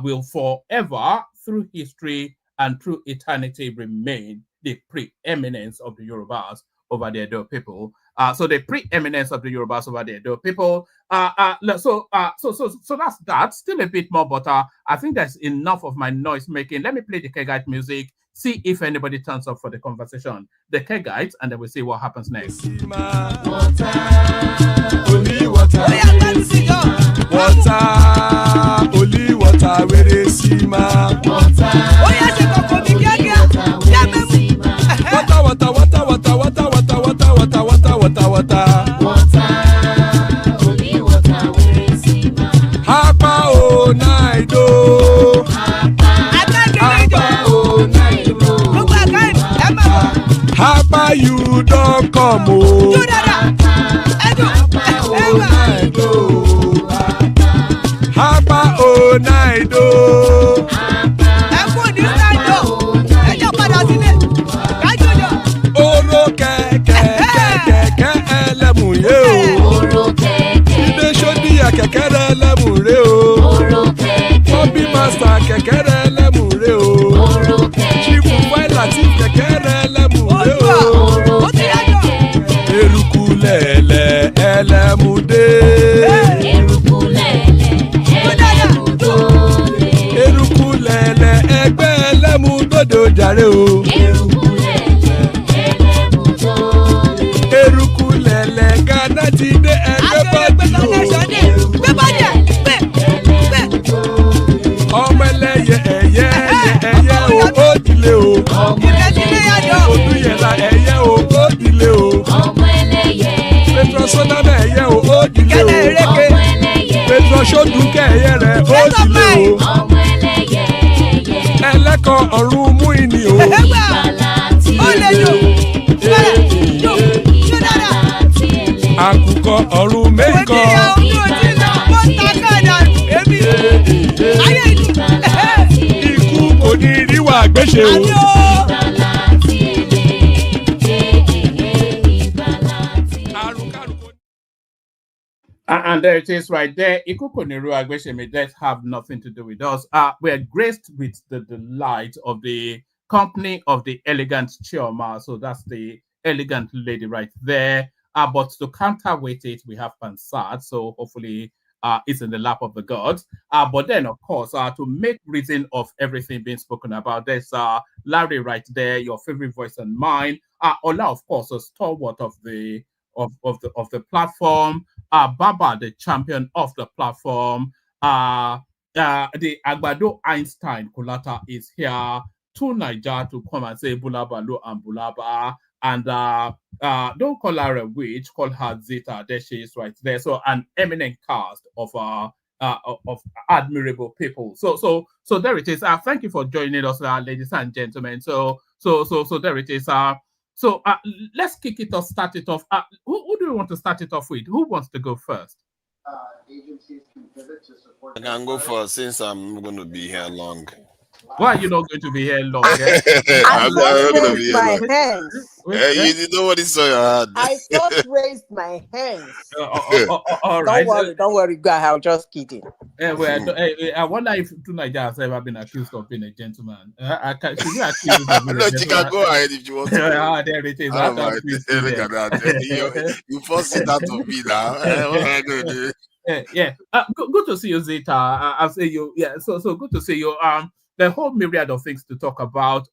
will forever, through history and through eternity, remain the preeminence of the Yorubas over the Edo people. So the preeminence of the Yorubas over the Edo people. So that's that. Still a bit more, but I think that's enough of my noise making. Let me play the Kegite music. See if anybody turns up for the conversation. The Kegites, and then we'll see what happens next. Water, only water, only water, where they see ma. Water, only water, where they see ma. Hapa o naido. Hapa you don't come o. Hapa o naido. Oro kẹ̀kẹ́ ẹlẹ́mù yé o. Ilé sọ́dí kẹ̀kẹ́ ẹlẹ́mù ré o. Bobby master kẹ̀kẹ́ ẹlẹ́mù ré o. Chief Wáìlà tí kẹ̀kẹ́ ẹlẹ́mù ré o. Eruku lẹ̀lẹ̀ ẹlẹ́mù dé. Eruku lẹ̀lẹ̀ ẹgbẹ́ ẹlẹ́mù dòde ojàre o. Eruku lẹ̀lẹ̀ Ghana ti dé ẹgbẹ́ bọ́ọ̀dù o. Ọmọ ẹlẹ́yẹ ẹyẹ o ó dìlé o. Odúyẹ̀lá ẹyẹ o ó dìlé o. Petrosonama ẹyẹ o ó dìlé o. Petrosodunke ẹyẹ rẹ̀ ó dìlé o. Ẹlẹ́kọ̀ ọ̀run mú ìní o. Àkùkọ ọ̀run méjìkọ. Ikú kò ní ríwà gbéṣe o. And there it is right there. Ikuko Niru Agbeshemi, that have nothing to do with us. We're graced with the delight of the company of the elegant Chioma. So that's the elegant lady right there. But to counterweight it, we have Pansat. So hopefully it's in the lap of the gods. But then, of course, to make reason of everything being spoken about, there's Larry right there, your favorite voice and mine. Ola, of course, a stalwart of the platform. Baba, the champion of the platform. The Agbado Einstein Kulata is here to Niger to come and say Bulabalu and Bulaba. And don't call her a witch, call her Zeta. There she is right there. So an eminent cast of admirable people. So there it is. Thank you for joining us, ladies and gentlemen. So there it is. So let's kick it off, start it off. Who do you want to start it off with? Who wants to go first? Agencies can pivot to support. I can go first since I'm going to be here long. Why are you not going to be here long? I just raised my hands. You nobody saw your hand. I just raised my hands. All right. Don't worry, guy. I'm just kidding. I wonder if Tunaja has ever been accused of being a gentleman. Should we accuse him of being No, a you gentleman? can go ahead if you want to. There it is. Look at that. You forced it out of me now. What am I going to do? Good to see you, Zeta. I'll say you. Yeah, so good to see you. The whole myriad of things to talk about.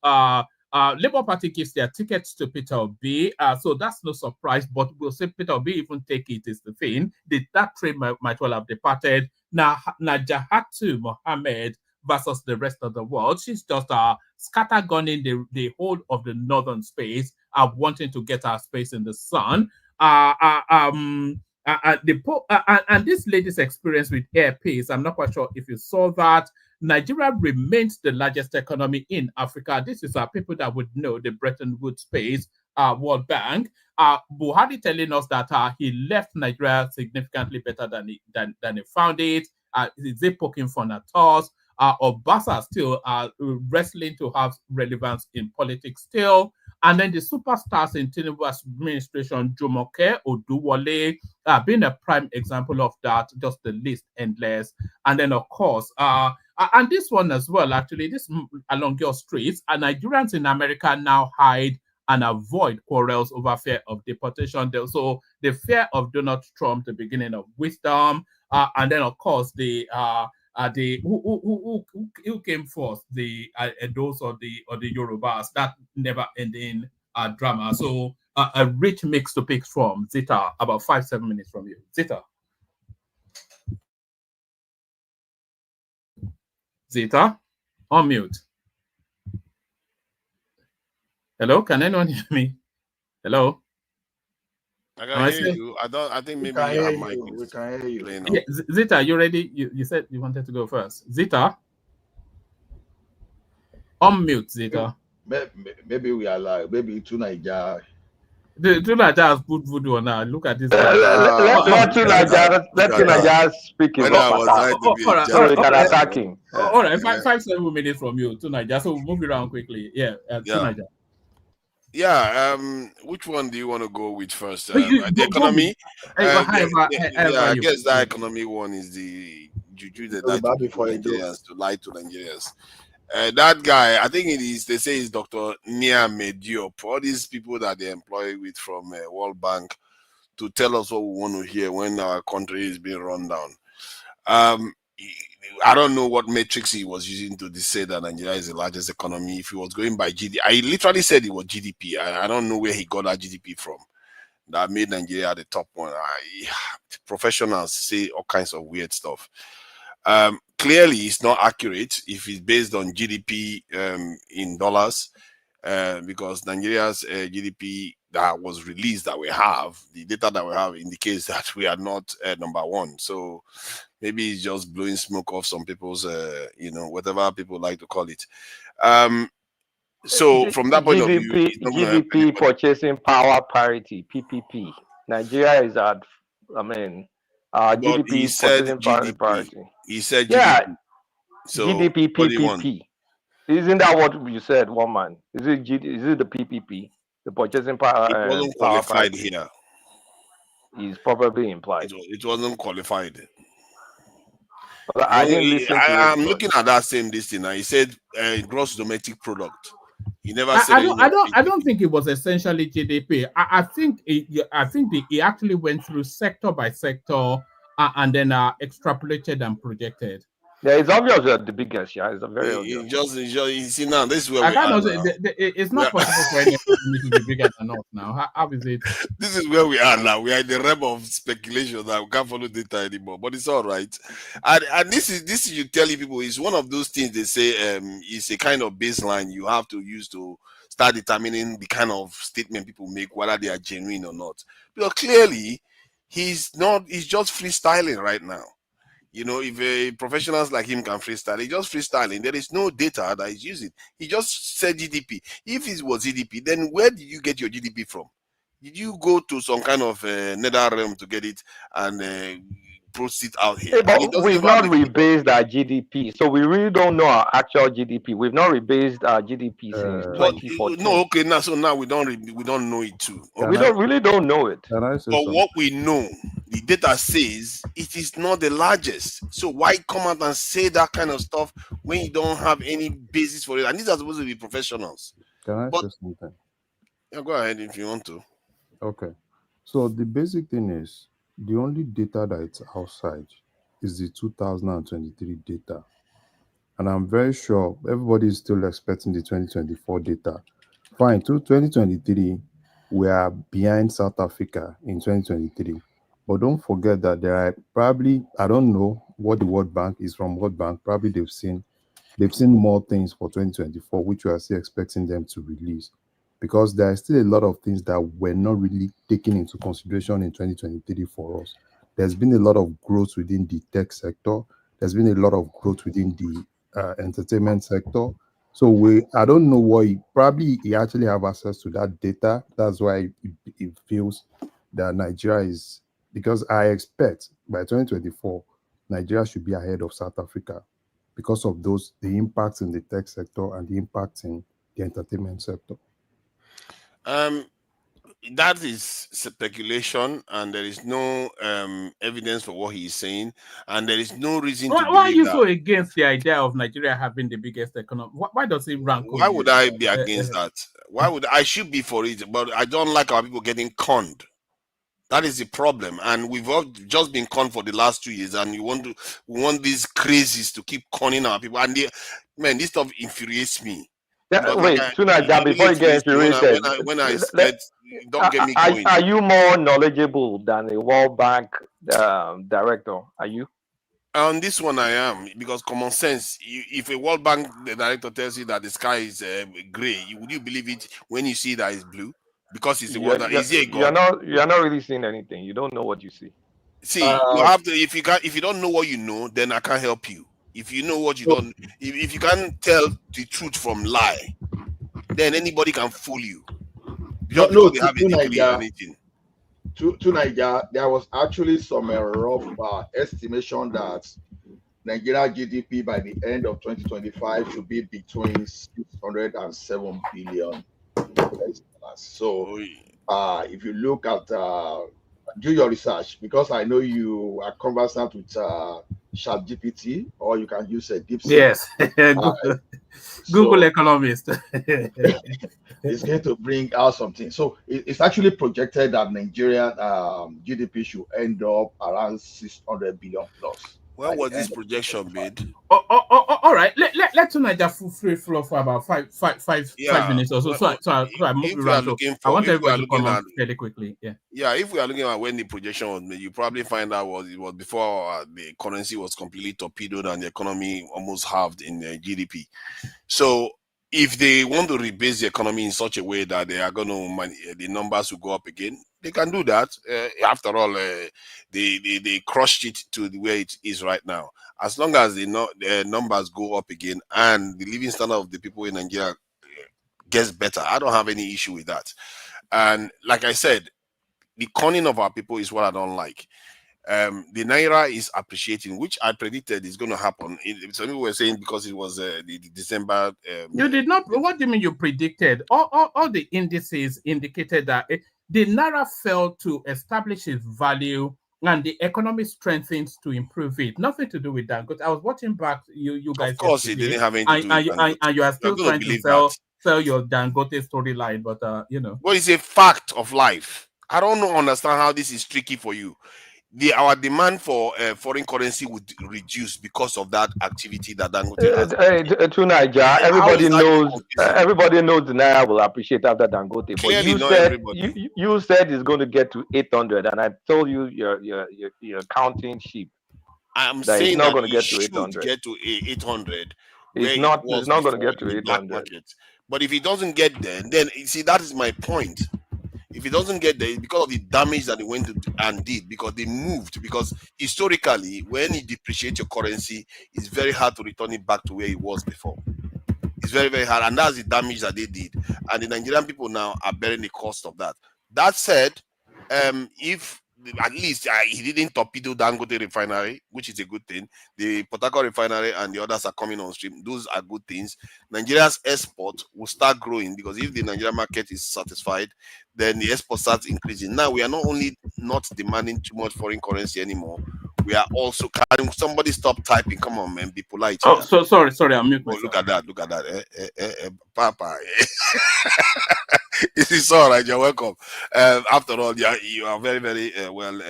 Labour Party gives their tickets to Peter Obi, so that's no surprise. But we'll say Peter Obi even take it is the thing. That train might well have departed. Now, Najahatu Mohammed versus the rest of the world. She's just scattergunning the whole of the northern space, wanting to get our space in the sun. And this lady's experience with Air Peace, I'm not quite sure if you saw that. Nigeria remains the largest economy in Africa. This is people that would know the Bretton Woods space, World Bank. Buhari telling us that he left Nigeria significantly better than he found it. Is it poking fun at us? Obasa still wrestling to have relevance in politics still. And then the superstars in Tinubu's administration, Jumoke Oduwole, being a prime example of that, just the list endless. And then, of course, and this one as well, actually, this along your streets, Nigerians in America now hide and avoid quarrels over fear of deportation. So the fear of Donald Trump, the beginning of wisdom, and then, of course, who came first, the Edos or the Yorubas, that never ending drama. So a rich mix to pick from. Zita, about 5-7 minutes from you. Zita, on mute. Hello, can anyone hear me? Hello. I can hear you. I think maybe you have mic. We can hear you. Yeah, Zita, you ready? You said you wanted to go first. Zita, unmute, Zita. Maybe we are live. Maybe Tunaja. Tunaja has put voodoo on now. Look at this. Let Tunaja speak. So we can attack him. All right, 5-7 minutes from you, Tunaja. So we'll move around quickly. Tunaja. Yeah, which one do you want to go with first? The economy? I guess that economy one is the juju that Nigerians to lie to Nigerians. That guy, I think it is, they say it's Dr. Nia Mediop, all these people that they employ with from World Bank to tell us what we want to hear when our country is being run down. I don't know what metrics he was using to say that Nigeria is the largest economy. If he was going by GDP, I literally said it was GDP. I don't know where he got that GDP from. That made Nigeria the top one. Professionals say all kinds of weird stuff. Clearly, it's not accurate if it's based on GDP in dollars, because Nigeria's GDP that was released that we have, the data that we have indicates that we are not number one. So maybe it's just blowing smoke off some people's, whatever people like to call it. So from that point of view, GDP purchasing power parity, PPP. Nigeria is at, GDP purchasing power parity. He said GDP. Yeah, so GDP, PPP. Isn't that what you said, one man? Is it the PPP? The purchasing power? It wasn't qualified here. Is probably implied. It wasn't qualified. Well, I didn't listen to I'm looking at that same listing. He said gross domestic product. He never said. I don't think it was essentially GDP. I think he actually went through sector by sector and then extrapolated and projected. Yeah, it's obvious that the biggest. Yeah, it's a very obvious. You see now, this is where we are. It's not possible for any economy to be bigger than us now. How is it? This is where we are now. We are in the realm of speculation that we can't follow data anymore. But it's all right. And this is you telling people is one of those things they say is a kind of baseline you have to use to start determining the kind of statement people make, whether they are genuine or not. Because clearly he's just freestyling right now. If professionals like him can freestyle, he's just freestyling. There is no data that he's using. He just said GDP. If it was GDP, then where did you get your GDP from? Did you go to some kind of nether realm to get it and proceed out here. Yeah, And it but doesn't we've even have not a rebased our GDP, so we really don't know our actual GDP. We've not rebased our GDP since but 2014. no, okay, now so now we don't know it too. Okay. We really don't know it. Can I say But something? what we know, the data says it is not the largest. So why come out and say that kind of stuff when you don't have any basis for it? And these are supposed to be professionals. Can I But say something? yeah, go ahead if you want to. Okay. So the basic thing is the only data that it's outside is the 2023 data. And I'm very sure everybody is still expecting the 2024 data. Fine, to 2023, we are behind South Africa in 2023. But don't forget that there are probably, I don't know what the World Bank is from World Bank, probably they've seen more things for 2024, which we are still expecting them to release. Because there are still a lot of things that were not really taken into consideration in 2023 for us. There's been a lot of growth within the tech sector. There's been a lot of growth within the entertainment sector. So I don't know why, probably he actually have access to that data. That's why it feels that Nigeria is, because I expect by 2024, Nigeria should be ahead of South Africa because of the impacts in the tech sector and the impacts in the entertainment sector. That is speculation, and there is no evidence for what he is saying, and there is no reason to believe Why are you that. so against the idea of Nigeria having the biggest economy? Why does it rank? Why would I be against that? Why would I should be for it? But I don't like our people getting conned. That is the problem, and we've all just been conned for the last 2 years, and we want these crazies to keep conning our people. And this stuff infuriates me. Yeah, wait, Tunaja, before you get infuriated, when I said, don't get me going. Are you more knowledgeable than a World Bank director? Are you? On this one, I am, because common sense. If a World Bank director tells you that the sky is gray, would you believe it when you see that it's blue? Because it's the one that is he a god? You're not really seeing anything. You don't know what you see. See, you have to. If you don't know what you know, then I can't help you. If you know what you don't, if you can't tell the truth from lie, then anybody can fool you. To Nigeria, there was actually some rough estimation that Nigeria GDP by the end of 2025 should be between 600 and 7 billion. So, if you look at do your research, because I know you are conversant with ChatGPT, or you can use a DeepSeek. Yes, Google economist. It's going to bring out something. So it's actually projected that Nigerian GDP should end up around 600 billion plus. When was this projection made? All right. Let's tonight just free flow for about five minutes or so. So I move around. I want everybody to come on fairly quickly. Yeah. If we are looking at when the projection was made, you probably find out it was before the currency was completely torpedoed and the economy almost halved in GDP. So if they want to rebase the economy in such a way that they are going to the numbers will go up again, they can do that. After all, they crushed it to where it is right now. As long as the numbers go up again and the living standard of the people in Nigeria gets better, I don't have any issue with that. And like I said, the conning of our people is what I don't like. The Naira is appreciating, which I predicted is going to happen. Some people were saying because it was the December. You did not. What do you mean you predicted? All the indices indicated that the Naira fell to establish its value and the economy strengthens to improve it. Nothing to do with that. Because I was watching back you guys. Of course, it didn't have anything to do with that. And you are still trying to sell your Dangote storyline, but Well, it's a fact of life. I don't understand how this is tricky for you. Our demand for foreign currency would reduce because of that activity that Dangote has. To Nigeria, everybody knows the Naira will appreciate after Dangote. Clearly but you said it's going to get to 800, and I told you you're counting sheep. I'm saying it's not going to get to 800. Get to 800. It's not going to get to 800. But if it doesn't get there, then you see that is my point. If it doesn't get there, it's because of the damage that they went to and did, because they moved. Because historically, when you depreciate your currency, it's very hard to return it back to where it was before. It's very, very hard. And that's the damage that they did. And the Nigerian people now are bearing the cost of that. That said, if at least he didn't torpedo Dangote refinery, which is a good thing. The Port Harcourt refinery and the others are coming on stream. Those are good things. Nigeria's export will start growing because if the Nigerian market is satisfied, then the export starts increasing. Now we are not only not demanding too much foreign currency anymore, we are also carrying. Somebody stop typing. Come on, man, be polite. Oh, so sorry, I'm mute. Oh, look at that. Papa. It is all right. You're welcome. After all, you are very, very well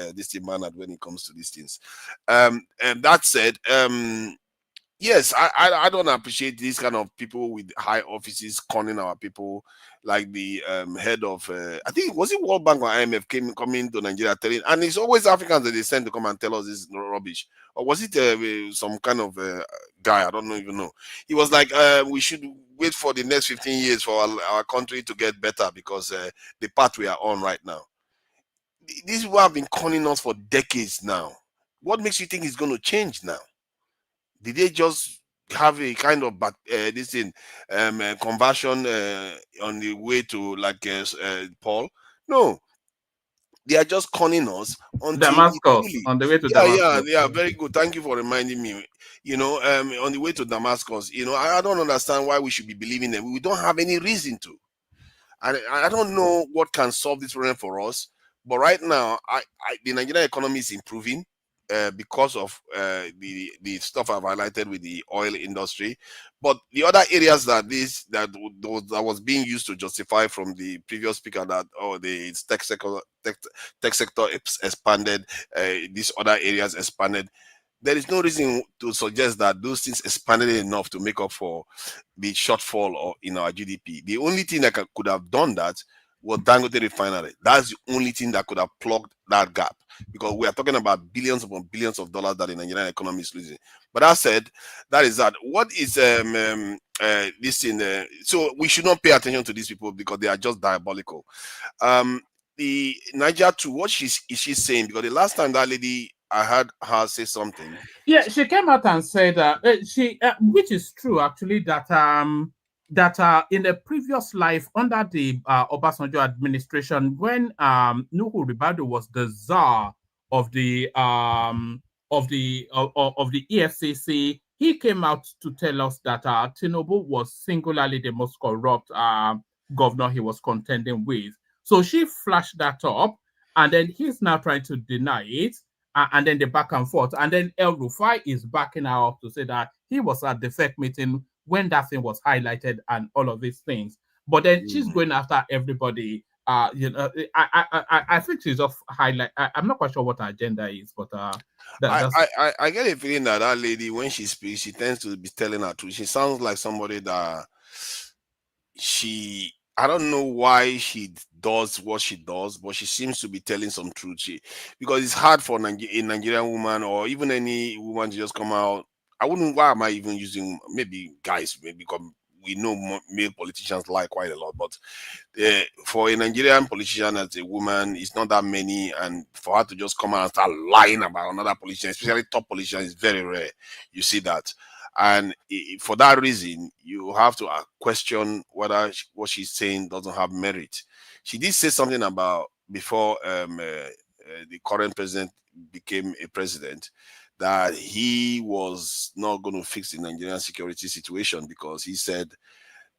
mannered when it comes to these things. And that said, yes, I don't appreciate these kind of people with high offices conning our people, like the head of I think was it World Bank or IMF coming to Nigeria telling, and it's always Africans that they send to come and tell us this rubbish, or was it some kind of guy? I don't even know. He was like, we should wait for the next 15 years for our country to get better because the path we are on right now. These people have been conning us for decades now. What makes you think it's going to change now? Did they just have a kind of this thing conversion on the way to like Paul? No, they are just conning us on Damascus, on the way to Damascus. Yeah, very good. Thank you for reminding me. You know, on the way to Damascus. You know, I don't understand why we should be believing them. We don't have any reason to. And I don't know what can solve this problem for us. But right now, the Nigerian economy is improving. Because of the stuff I've highlighted with the oil industry, but the other areas that was being used to justify from the previous speaker that the tech sector expanded, these other areas expanded. There is no reason to suggest that those things expanded enough to make up for the shortfall in our GDP. The only thing that could have done that was Dangote refinery. That's the only thing that could have plugged that gap, because we are talking about billions upon billions of dollars that the Nigerian economy is losing. But that said, that is that. What is this in? So we should not pay attention to these people because they are just diabolical. The Niger too. What is she saying? Because the last time that lady, I heard her say something. Yeah, she came out and said which is true actually, that in the previous life under the Obasanjo administration, when Nuhu Ribadu was the czar of the EFCC, he came out to tell us that Tinubu was singularly the most corrupt governor he was contending with. So she flashed that up, and then he's now trying to deny it, and then the back and forth, and then El Rufai is backing her up to say that he was at the FEC meeting when that thing was highlighted and all of these things. But then she's going after everybody. You know, I think she's off highlight. I'm not quite sure what her agenda is, but I get a feeling that that lady, when she speaks, she tends to be telling her truth. She sounds like somebody that I don't know why she does what she does, but she seems to be telling some truth. Because it's hard for a Nigerian woman or even any woman to just come out. Why am I even using maybe guys? Maybe because we know male politicians lie quite a lot, but for a Nigerian politician as a woman, it's not that many, and for her to just come out and start lying about another politician, especially top politician, is very rare. You see that. And for that reason, you have to question whether what she's saying doesn't have merit. She did say something about before the current president became a president, that he was not going to fix the Nigerian security situation because he said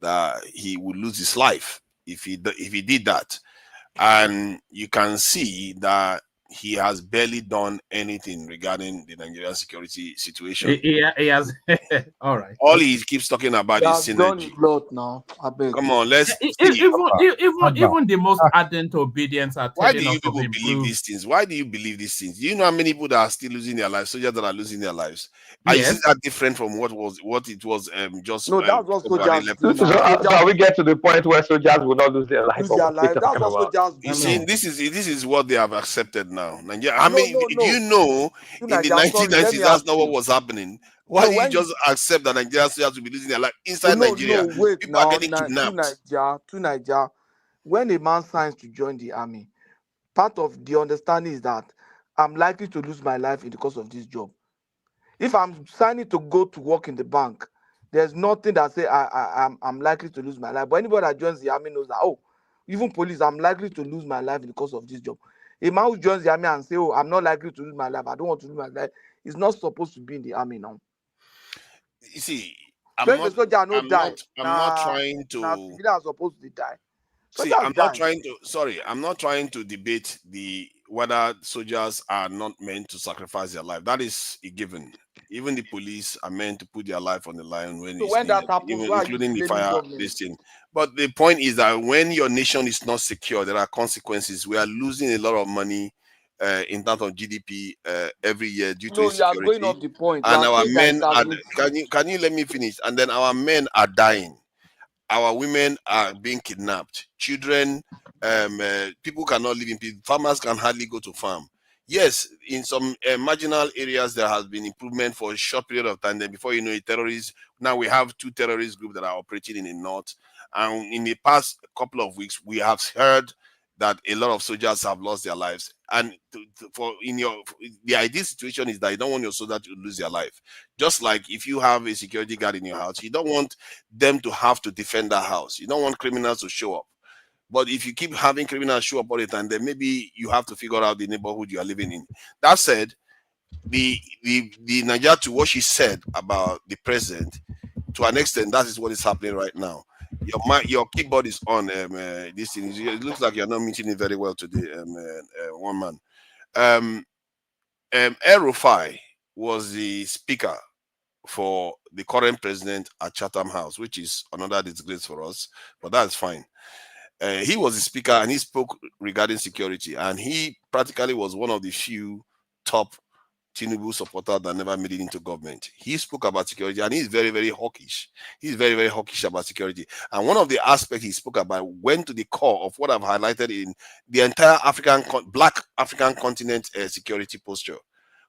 that he would lose his life if he did that. And you can see that he has barely done anything regarding the Nigerian security situation. He has. All right. All he keeps talking about is synergy. Now. Come on, let's even the most ardent obedience are why do telling you us to people improve. believe these things? Why do you believe these things? Do you know how many people that are still losing their lives, soldiers that are losing their lives? Yes. Is that different from what it was just No, that's what February soldiers 11th? do now. So we get to the point where soldiers will not lose their life. Lose their life. That's what soldiers do. You see, this is what they have accepted now. Nigeria. No, Do you know in the Nigeria, sorry, let 1990s me that's ask not you. what was happening? Why No, do you when just accept that Nigerian soldiers will be losing their life inside no, Nigeria? no, wait People are now. getting kidnapped. To Nigeria, when a man signs to join the army, part of the understanding is that I'm likely to lose my life in the course of this job. If I'm signing to go to work in the bank, there's nothing that say I'm likely to lose my life. But anybody that joins the army knows that, even police, I'm likely to lose my life in the course of this job. A man who joins the army and say, "Oh, I'm not likely to lose my life. I don't want to lose my life," is not supposed to be in the army now. You see, I'm not trying to. to. Civilians are supposed to die. See, I'm not trying to debate whether soldiers are not meant to sacrifice their life. That is a given. Even the police are meant to put their life on the line when it's that needed, happens, including the fire, this thing. But the point is that when your nation is not secure, there are consequences. We are losing a lot of money in terms of GDP every year due to insecurity. You are going off the point. And our men are, can you let me finish? And then our men are dying. Our women are being kidnapped. Children, people cannot live in peace. Farmers can hardly go to farm. Yes, in some marginal areas, there has been improvement for a short period of time. Then before you know it, terrorists, now we have 2 terrorist groups that are operating in the north. And in the past couple of weeks, we have heard that a lot of soldiers have lost their lives. And the ideal situation is that you don't want your soldier to lose their life. Just like if you have a security guard in your house, you don't want them to have to defend that house. You don't want criminals to show up. But if you keep having criminals show up all the time, then maybe you have to figure out the neighborhood you are living in. That said, the Nigeria, to what she said about the president, to an extent, that is what is happening right now. Your keyboard is on. This thing, it looks like you're not meeting it very well today. One man. El-Rufai was the speaker for the current president at Chatham House, which is another disgrace for us, but that's fine. He was the speaker and he spoke regarding security, and he practically was one of the few top Tinubu supporters that never made it into government. He spoke about security and he's very, very hawkish. He's very, very hawkish about security. And one of the aspects he spoke about went to the core of what I've highlighted in the entire Black African continent security posture.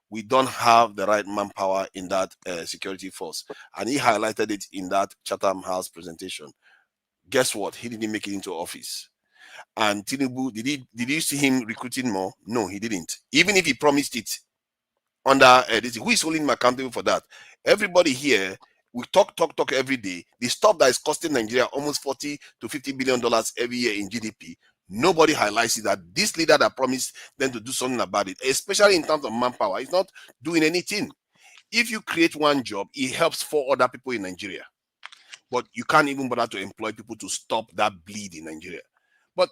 We don't have the right manpower in that security force. And he highlighted it in that Chatham House presentation. Guess what? He didn't make it into office. And Tinubu, did you see him recruiting more? No, he didn't. Even if he promised it under this, who is holding him accountable for that? Everybody here, we talk every day. The stuff that is costing Nigeria almost $40 to $50 billion every year in GDP. Nobody highlights it, that this leader that promised them to do something about it, especially in terms of manpower, is not doing anything. If you create one job, it helps 4 other people in Nigeria. But you can't even bother to employ people to stop that bleed in Nigeria. But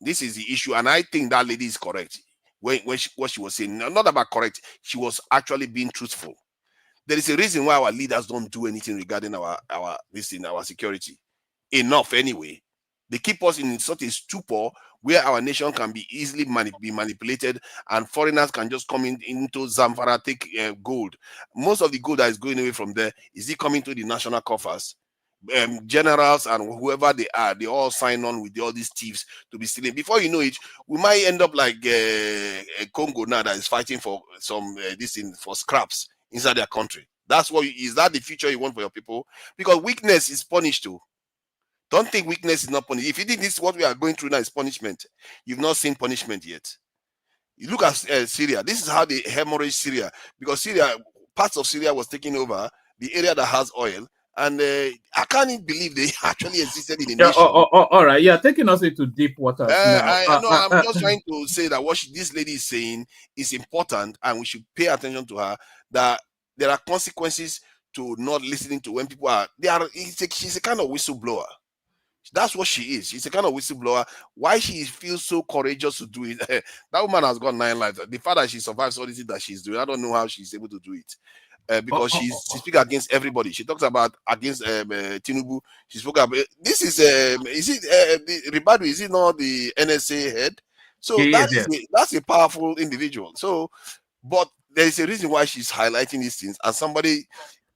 this is the issue, and I think that lady is correct. What she was saying, not about correct, she was actually being truthful. There is a reason why our leaders don't do anything regarding our security. Enough anyway. They keep us in such a stupor where our nation can be easily be manipulated, and foreigners can just come into Zamfara, take gold. Most of the gold that is going away from there, is it coming to the national coffers? Generals and whoever they are, they all sign on with all these thieves to be stealing. Before you know it, we might end up like Congo now, that is fighting for some for scraps inside their country. Is that the future you want for your people? Because weakness is punished too. Don't think weakness is not punished. If you think this, what we are going through now is punishment, you've not seen punishment yet. You look at Syria. This is how they hemorrhage Syria, because parts of Syria was taken over, the area that has oil. And I can't even believe they actually existed in the nation. All right, yeah, taking us into deep water. I'm just trying to say that what this lady is saying is important, and we should pay attention to her. That there are consequences to not listening to when people are. She's a kind of whistleblower. That's what she is. She's a kind of whistleblower. Why she feels so courageous to do it? That woman has got 9 lives. The fact that she survives all this that she's doing, I don't know how she's able to do it. Because she speaks against everybody. She talks about against Tinubu. She spoke about this is it Ribadu? Is it not the NSA head? So that's a powerful individual. So, but there is a reason why she's highlighting these things, and somebody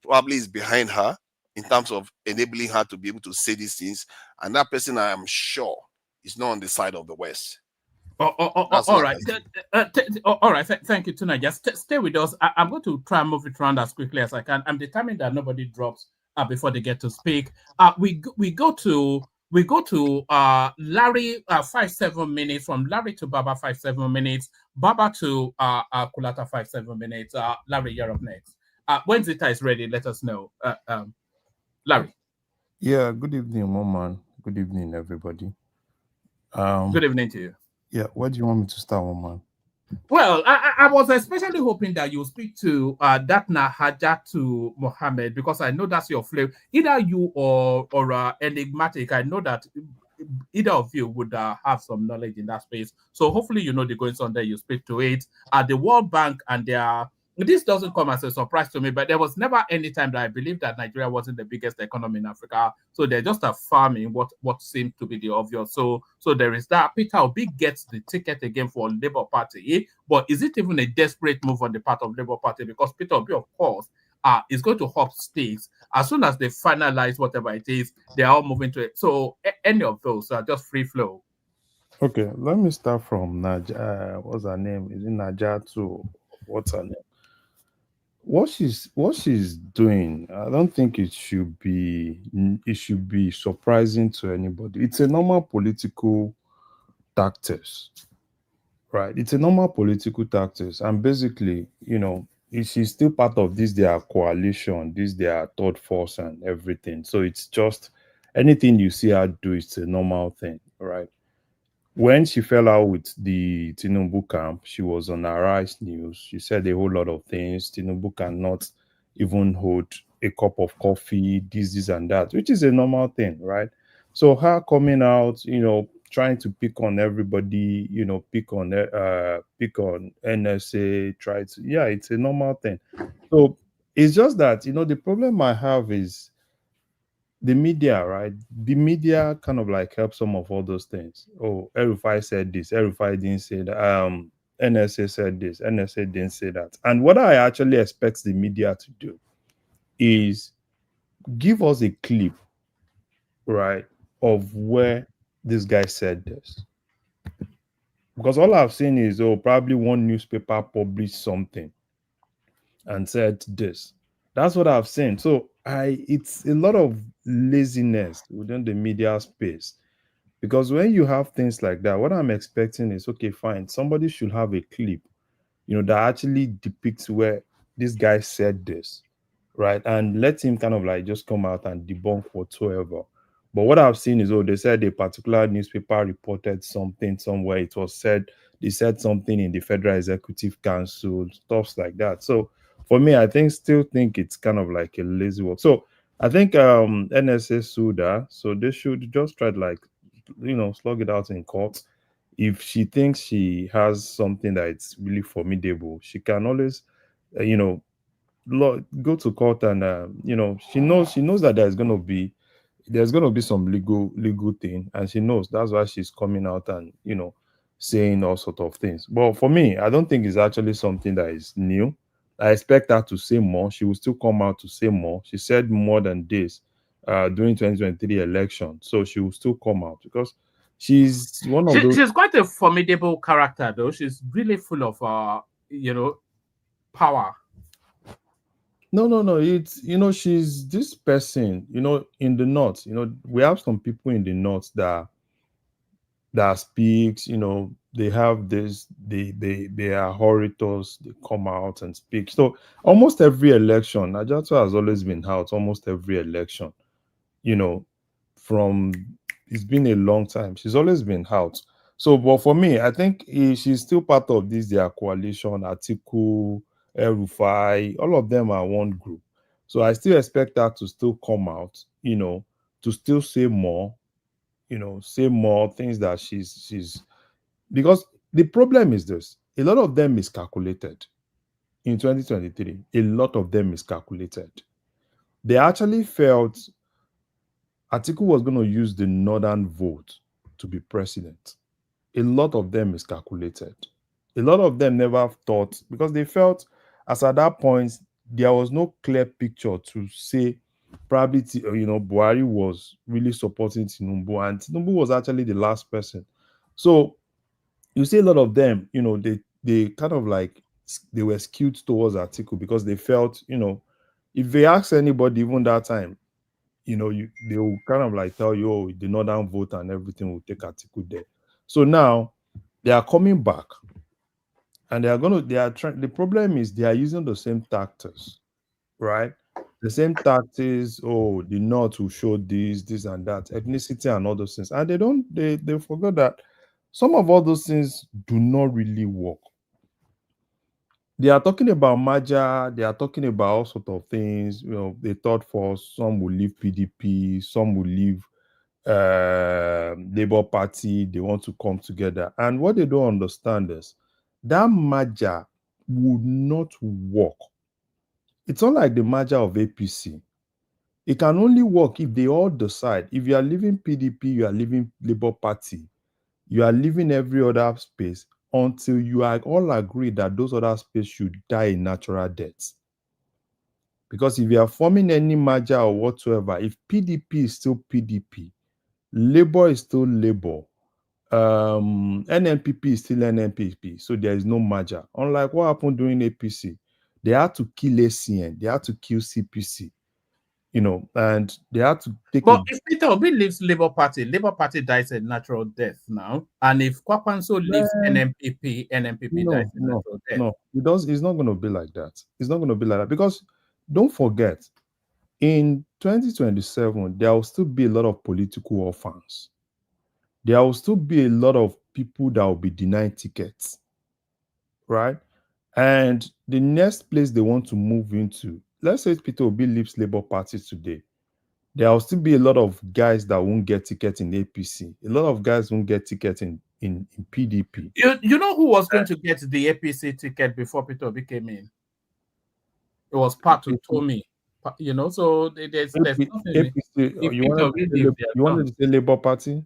probably is behind her in terms of enabling her to be able to say these things. And that person, I am sure, is not on the side of the West. All right. All right. Thank you, Tuna. Just stay with us. I'm going to try and move it around as quickly as I can. I'm determined that nobody drops before they get to speak. We go to Larry 5-7 minutes, from Larry to Baba 5-7 minutes, Baba to Kulata 5-7 minutes. Larry, you're up next. When Zita is ready, let us know. Larry. Yeah. Good evening, Moman. Good evening, everybody. Good evening to you. Yeah, where do you want me to start, woman? Well, I was especially hoping that you speak to Datna Hajatu Mohammed, because I know that's your flavor. Either you or Enigmatic. I know that either of you would have some knowledge in that space. So hopefully you know the goings on there. You speak to it. The World Bank and their this doesn't come as a surprise to me, but there was never any time that I believed that Nigeria wasn't the biggest economy in Africa. So they're just affirming what seemed to be the obvious. So there is that. Peter Obi gets the ticket again for Labour Party, but is it even a desperate move on the part of Labour Party? Because Peter Obi, of course, is going to hop stakes as soon as they finalize whatever it is. They are all moving to it. So any of those are just free flow. Okay, let me start from what's her name? Is it Najatu? What's her name? What she's doing, I don't think it should be surprising to anybody. It's a normal political tactics, right? It's a normal political tactics, and basically, she's still part of this their coalition, this their third force and everything. So it's just anything you see her do, it's a normal thing, right? When she fell out with the Tinubu camp, she was on Arise News. She said a whole lot of things. Tinubu cannot even hold a cup of coffee, this and that, which is a normal thing, right? So her coming out, trying to pick on everybody, pick on NSA, it's a normal thing. So it's just that, the problem I have is the media, right? The media kind of like help some of all those things. Oh, El-Rufai said this, El-Rufai didn't say that. NSA said this, NSA didn't say that. And what I actually expect the media to do is give us a clip, right, of where this guy said this. Because all I've seen is, probably one newspaper published something and said this. That's what I've seen. So it's a lot of laziness within the media space. Because when you have things like that, what I'm expecting is, okay, fine, somebody should have a clip, that actually depicts where this guy said this, right? And let him kind of like just come out and debunk whatsoever. But what I've seen is, they said a particular newspaper reported something somewhere. It was said, they said something in the Federal Executive Council, stuff like that. So for me, I still think it's kind of like a lazy work. So I think NSA sued her, so they should just try to like, slug it out in court. If she thinks she has something that it's really formidable, she can always, go to court and she knows that there's going to be some legal thing, and she knows that's why she's coming out and saying all sort of things. But for me, I don't think it's actually something that is new. I expect her to say more. She will still come out to say more. She said more than this during 2023 election, so she will still come out because she's one of those. She's quite a formidable character, though. She's really full of power. No. It's she's this person. In the north, we have some people in the north that speaks. They have this. They are orators. They come out and speak. So almost every election, Najatu has always been out. Almost every election, from it's been a long time. She's always been out. So, but for me, I think she's still part of this their coalition. Atiku, El-Rufai, all of them are one group. So I still expect her to still come out, to still say more, say more things that she's because the problem is this: a lot of them miscalculated in 2023. A lot of them miscalculated. They actually felt Atiku was going to use the northern vote to be president. A lot of them miscalculated. A lot of them never thought, because they felt as at that point there was no clear picture to say probably Buhari was really supporting Tinubu, and Tinubu was actually the last person. So you see a lot of them, they kind of like they were skewed towards Atiku because they felt, if they ask anybody even that time, they will kind of like tell you, the northern vote and everything will take Atiku there. So now they are coming back, and the problem is they are using the same tactics, right? The same tactics. The North will show this and that, ethnicity and all those things, and they forgot that Some of all those things do not really work. They are talking about merger, they are talking about all sorts of things. You know, they thought for some will leave PDP, some will leave Labour Party, they want to come together. And what they don't understand is that merger would not work. It's not like the merger of APC. It can only work if they all decide. If you are leaving PDP, you are leaving Labour Party, you are leaving every other space until you are all agreed that those other spaces should die a natural death. Because if you are forming any merger or whatsoever, if PDP is still PDP, Labour is still Labour, NNPP is still NNPP, so there is no merger. Unlike what happened during APC, they had to kill ACN, they had to kill CPC, you know, and they had to take. But if Peter Obi leaves Labour Party dies a natural death now, and if Kwakwanso leaves NNPP dies a natural death. No, it's not going to be like that. It's not going to be like that, because don't forget, in 2027, there will still be a lot of political orphans. There will still be a lot of people that will be denied tickets, right? And the next place they want to move into, let's say Peter Obi leaves Labour Party today, there will still be a lot of guys that won't get tickets in APC. A lot of guys won't get tickets in PDP. You know who was going to get the APC ticket before Peter Obi came in? It was Patu Tomi. You know, so there's nothing. APC, you wanted to say Labour Party?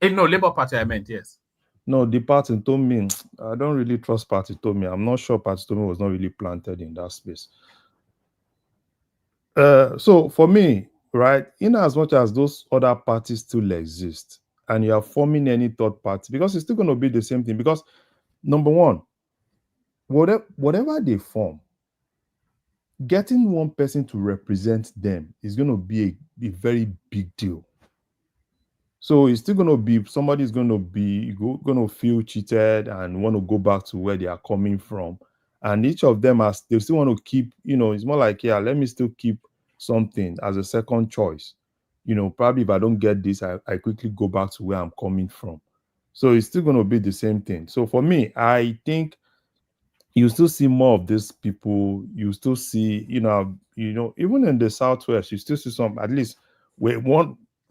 No, Labour Party, I meant, yes. No, the Party Tomi, I don't really trust Party Tomi. I'm not sure Party Tomi was not really planted in that space. So for me, right, in as much as those other parties still exist and you are forming any third party, because it's still going to be the same thing, because number one, whatever they form, getting one person to represent them is going to be a very big deal. So it's still going to be, somebody's going to be going to feel cheated and want to go back to where they are coming from. And each of them, they still want to keep, you know, it's more like, yeah, let me still keep something as a second choice. You know, probably if I don't get this, I quickly go back to where I'm coming from. So it's still going to be the same thing. So for me, I think you still see more of these people. You still see, you know, even in the Southwest, you still see some, at least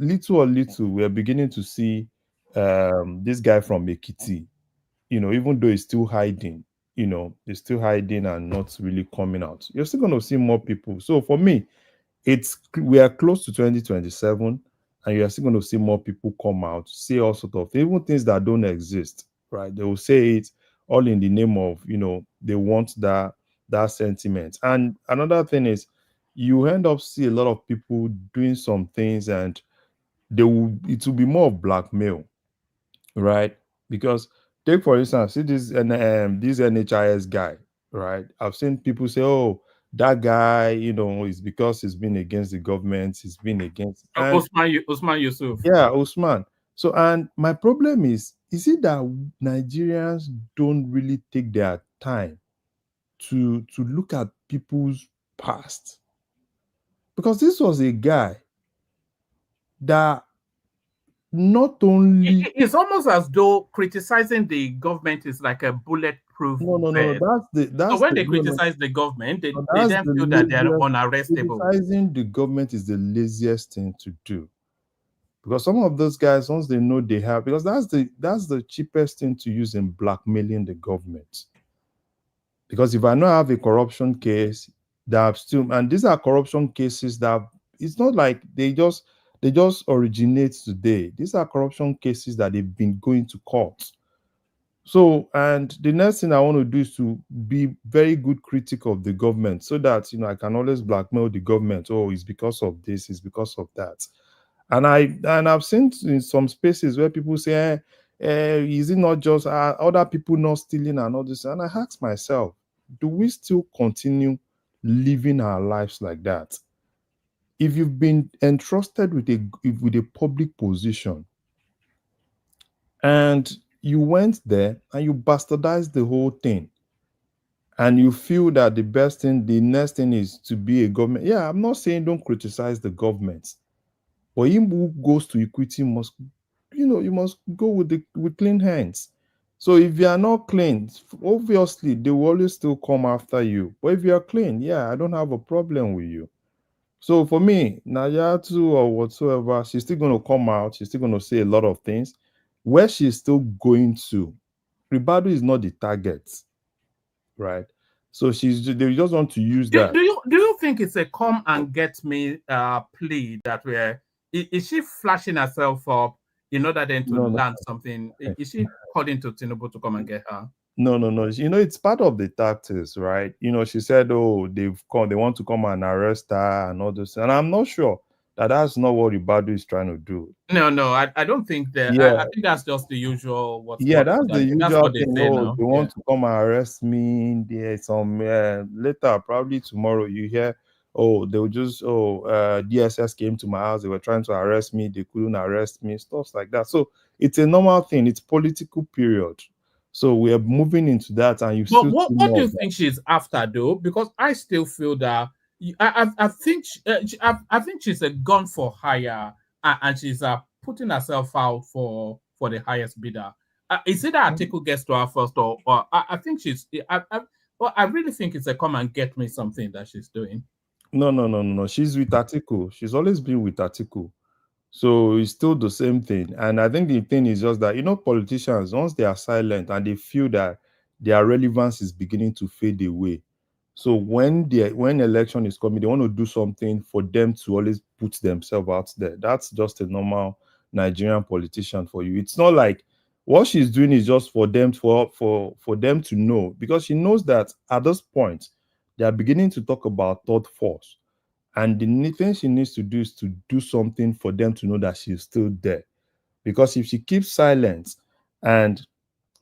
little, we're beginning to see this guy from Ekiti, you know, even though he's still hiding, you know, he's still hiding and not really coming out. You're still going to see more people. So for me, we are close to 2027, and you're still going to see more people come out, say all sorts of things, even things that don't exist, right? They will say it all in the name of, you know, they want that sentiment. And another thing is, you end up see a lot of people doing some things, and it will be more of blackmail, right? Because take for instance, see this NHIS guy, right? I've seen people say, oh, that guy, you know, is because he's been against the government, he's been against Usman Yusuf. Yeah, Usman. So, and my problem is it that Nigerians don't really take their time to look at people's past? Because this was a guy that not only... It's almost as though criticizing the government is like a bulletproof vest. So when they criticize the government, they then feel that they are unarrestable. Criticizing the government is the laziest thing to do. Because some of those guys, once they know they have, because that's the cheapest thing to use in blackmailing the government. Because if I know I have a corruption case that still, and these are corruption cases that it's not like they just originate today. These are corruption cases that they've been going to court. So, and the next thing I want to do is to be very good critic of the government, so that, you know, I can always blackmail the government. Oh, it's because of this, it's because of that. And I've seen in some spaces where people say, is it not just other people not stealing and all this? And I ask myself, do we still continue living our lives like that? If you've been entrusted with a public position and you went there and you bastardized the whole thing, and you feel that the next thing is to be a government. Yeah, I'm not saying don't criticize the government, but him who goes to Equity must you must go with clean hands. So if you are not clean, obviously they will always still come after you. But if you are clean, yeah, I don't have a problem with you. So for me, Najatu or whatsoever, she's still going to come out. She's still going to say a lot of things. Where she's still going to, Ribadu is not the target, right? So they just want to use that. Do you think it's a come and get me plea that is she flashing herself up in order then to land something? Is she calling to Tinubu to come and get her? No. It's part of the tactics, right? She said, oh, they want to come and arrest her and all this. And I'm not sure that's not what Ribadu is trying to do. No, I don't think that. Yeah. I think that's just the usual. That's the usual thing. They want to come and arrest me. There's some later, probably tomorrow, you hear, DSS came to my house. They were trying to arrest me. They couldn't arrest me. Stuff like that. So it's a normal thing. It's political period. So we are moving into that, and what do you think she's after, though? Because I still feel that I think she's a gun for hire, and she's putting herself out for the highest bidder. Is it that Atiku gets to her first, or I think she's? I really think it's a come and get me something that she's doing. No. She's with Atiku. She's always been with Atiku. So it's still the same thing. And I think the thing is just that, politicians, once they are silent and they feel that their relevance is beginning to fade away. So when election is coming, they want to do something for them to always put themselves out there. That's just a normal Nigerian politician for you. It's not like what she's doing is just for them for them to know, because she knows that at this point, they are beginning to talk about third force. And the thing she needs to do is to do something for them to know that she's still there. Because if she keeps silent, and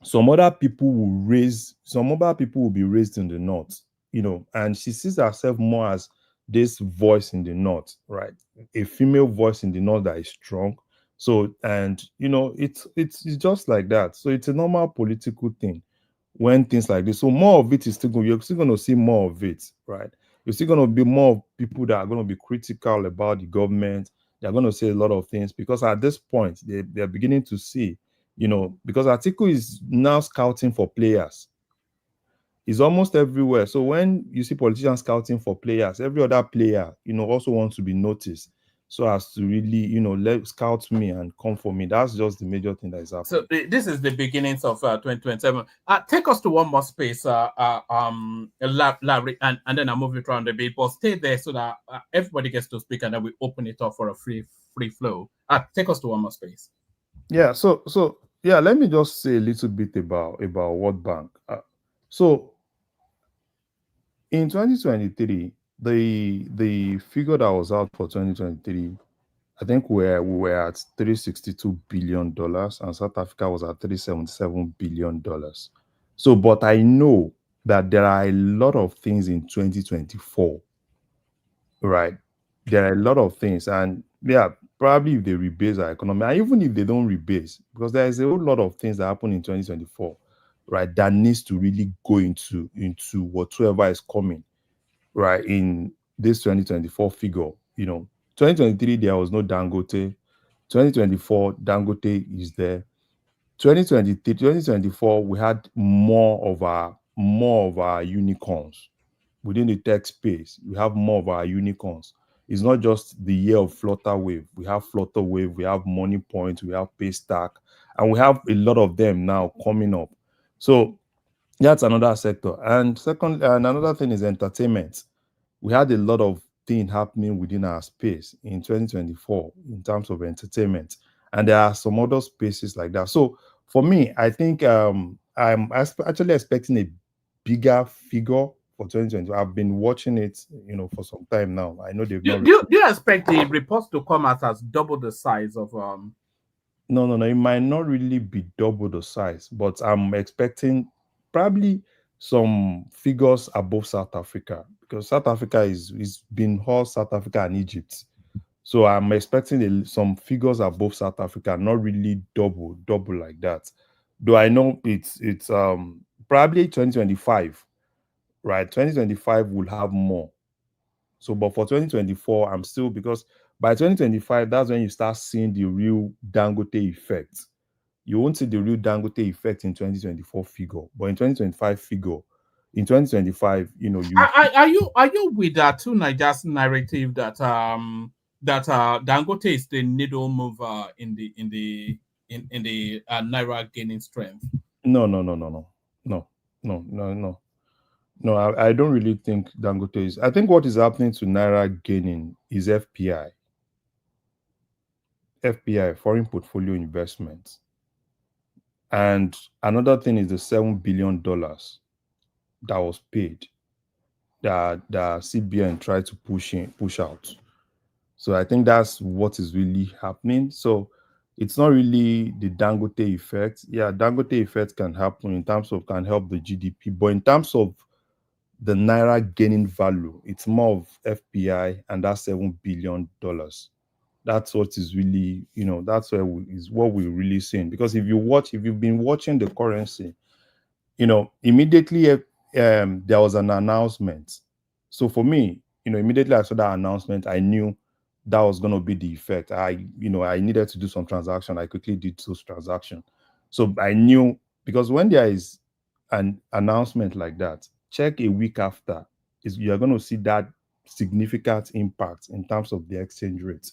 some other people will be raised in the north, and she sees herself more as this voice in the north, right? A female voice in the north that is strong. So, and it's just like that. So it's a normal political thing when things like this. So more of it is you're still going to see more of it, right? You're still going to be more people that are going to be critical about the government. They're going to say a lot of things, because at this point, they're beginning to see, because Atiku is now scouting for players. It's almost everywhere. So when you see politicians scouting for players, every other player, also wants to be noticed, so as to really, let scout me and come for me. That's just the major thing that is happening. So this is the beginnings of 2027. Take us to one more space, Larry, and then I'll move it around a bit. But stay there so that everybody gets to speak, and then we open it up for a free flow. Take us to one more space. Yeah. So let me just say a little bit about World Bank. So in 2023. The figure that was out for 2023, I think we were at $362 billion, and South Africa was at $377 billion. So, but I know that there are a lot of things in 2024, right? There are a lot of things, and probably if they rebase our economy, and even if they don't rebase, because there is a whole lot of things that happen in 2024, right, that needs to really go into whatsoever is coming, right, in this 2024 figure. 2023 there was no Dangote. 2024 Dangote is there. 2024 we had more of our unicorns within the tech space. We have more of our unicorns. It's not just the year of Flutterwave. We have Flutterwave, we have Moneypoint, we have Paystack, and we have a lot of them now coming up. So that's another sector. And second, another thing is entertainment. We had a lot of things happening within our space in 2024 in terms of entertainment, and there are some other spaces like that. So for me, I think I'm actually expecting a bigger figure for 2020. I've been watching it, for some time now. I know they've not. Do you expect the reports to come out as double the size of? No. It might not really be double the size, but I'm expecting probably some figures above South Africa, because South Africa is been all South Africa and Egypt. So I'm expecting some figures above South Africa, not really double like that. Though I know it's probably 2025, right? 2025 will have more. So, but for 2024, I'm still, because By 2025, that's when you start seeing the real Dangote effect. You won't see the real Dangote effect in 2024 figure, but in 2025 figure, in 2025, Are you with that two Nigeria's narrative that Dangote is the needle mover in the Naira gaining strength? No. I don't really think Dangote is. I think what is happening to Naira gaining is FPI, foreign portfolio investments. And another thing is the $7 billion that was paid that CBN tried to push out. So I think that's what is really happening. So it's not really the Dangote effect. Yeah, Dangote effect can happen in terms of can help the GDP, but in terms of the Naira gaining value, it's more of FPI and that $7 billion. That's what is really, that's what we're really seeing. Because if you've been watching the currency, immediately there was an announcement. So for me, immediately I saw that announcement, I knew that was going to be the effect. I needed to do some transaction. I quickly did those transactions. So I knew, because when there is an announcement like that, check a week after, you're going to see that significant impact in terms of the exchange rate.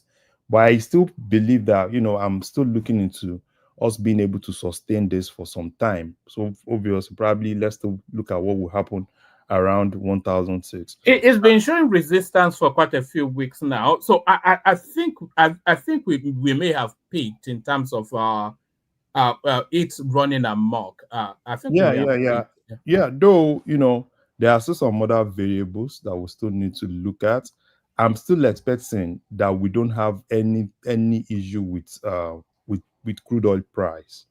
But I still believe that, I'm still looking into us being able to sustain this for some time. So obviously, probably let's still look at what will happen around 1,006. It's been showing resistance for quite a few weeks now. So I think we may have peaked in terms of it's running amok. I think yeah. Though there are still some other variables that we still need to look at. I'm still expecting that we don't have any issue with crude oil price.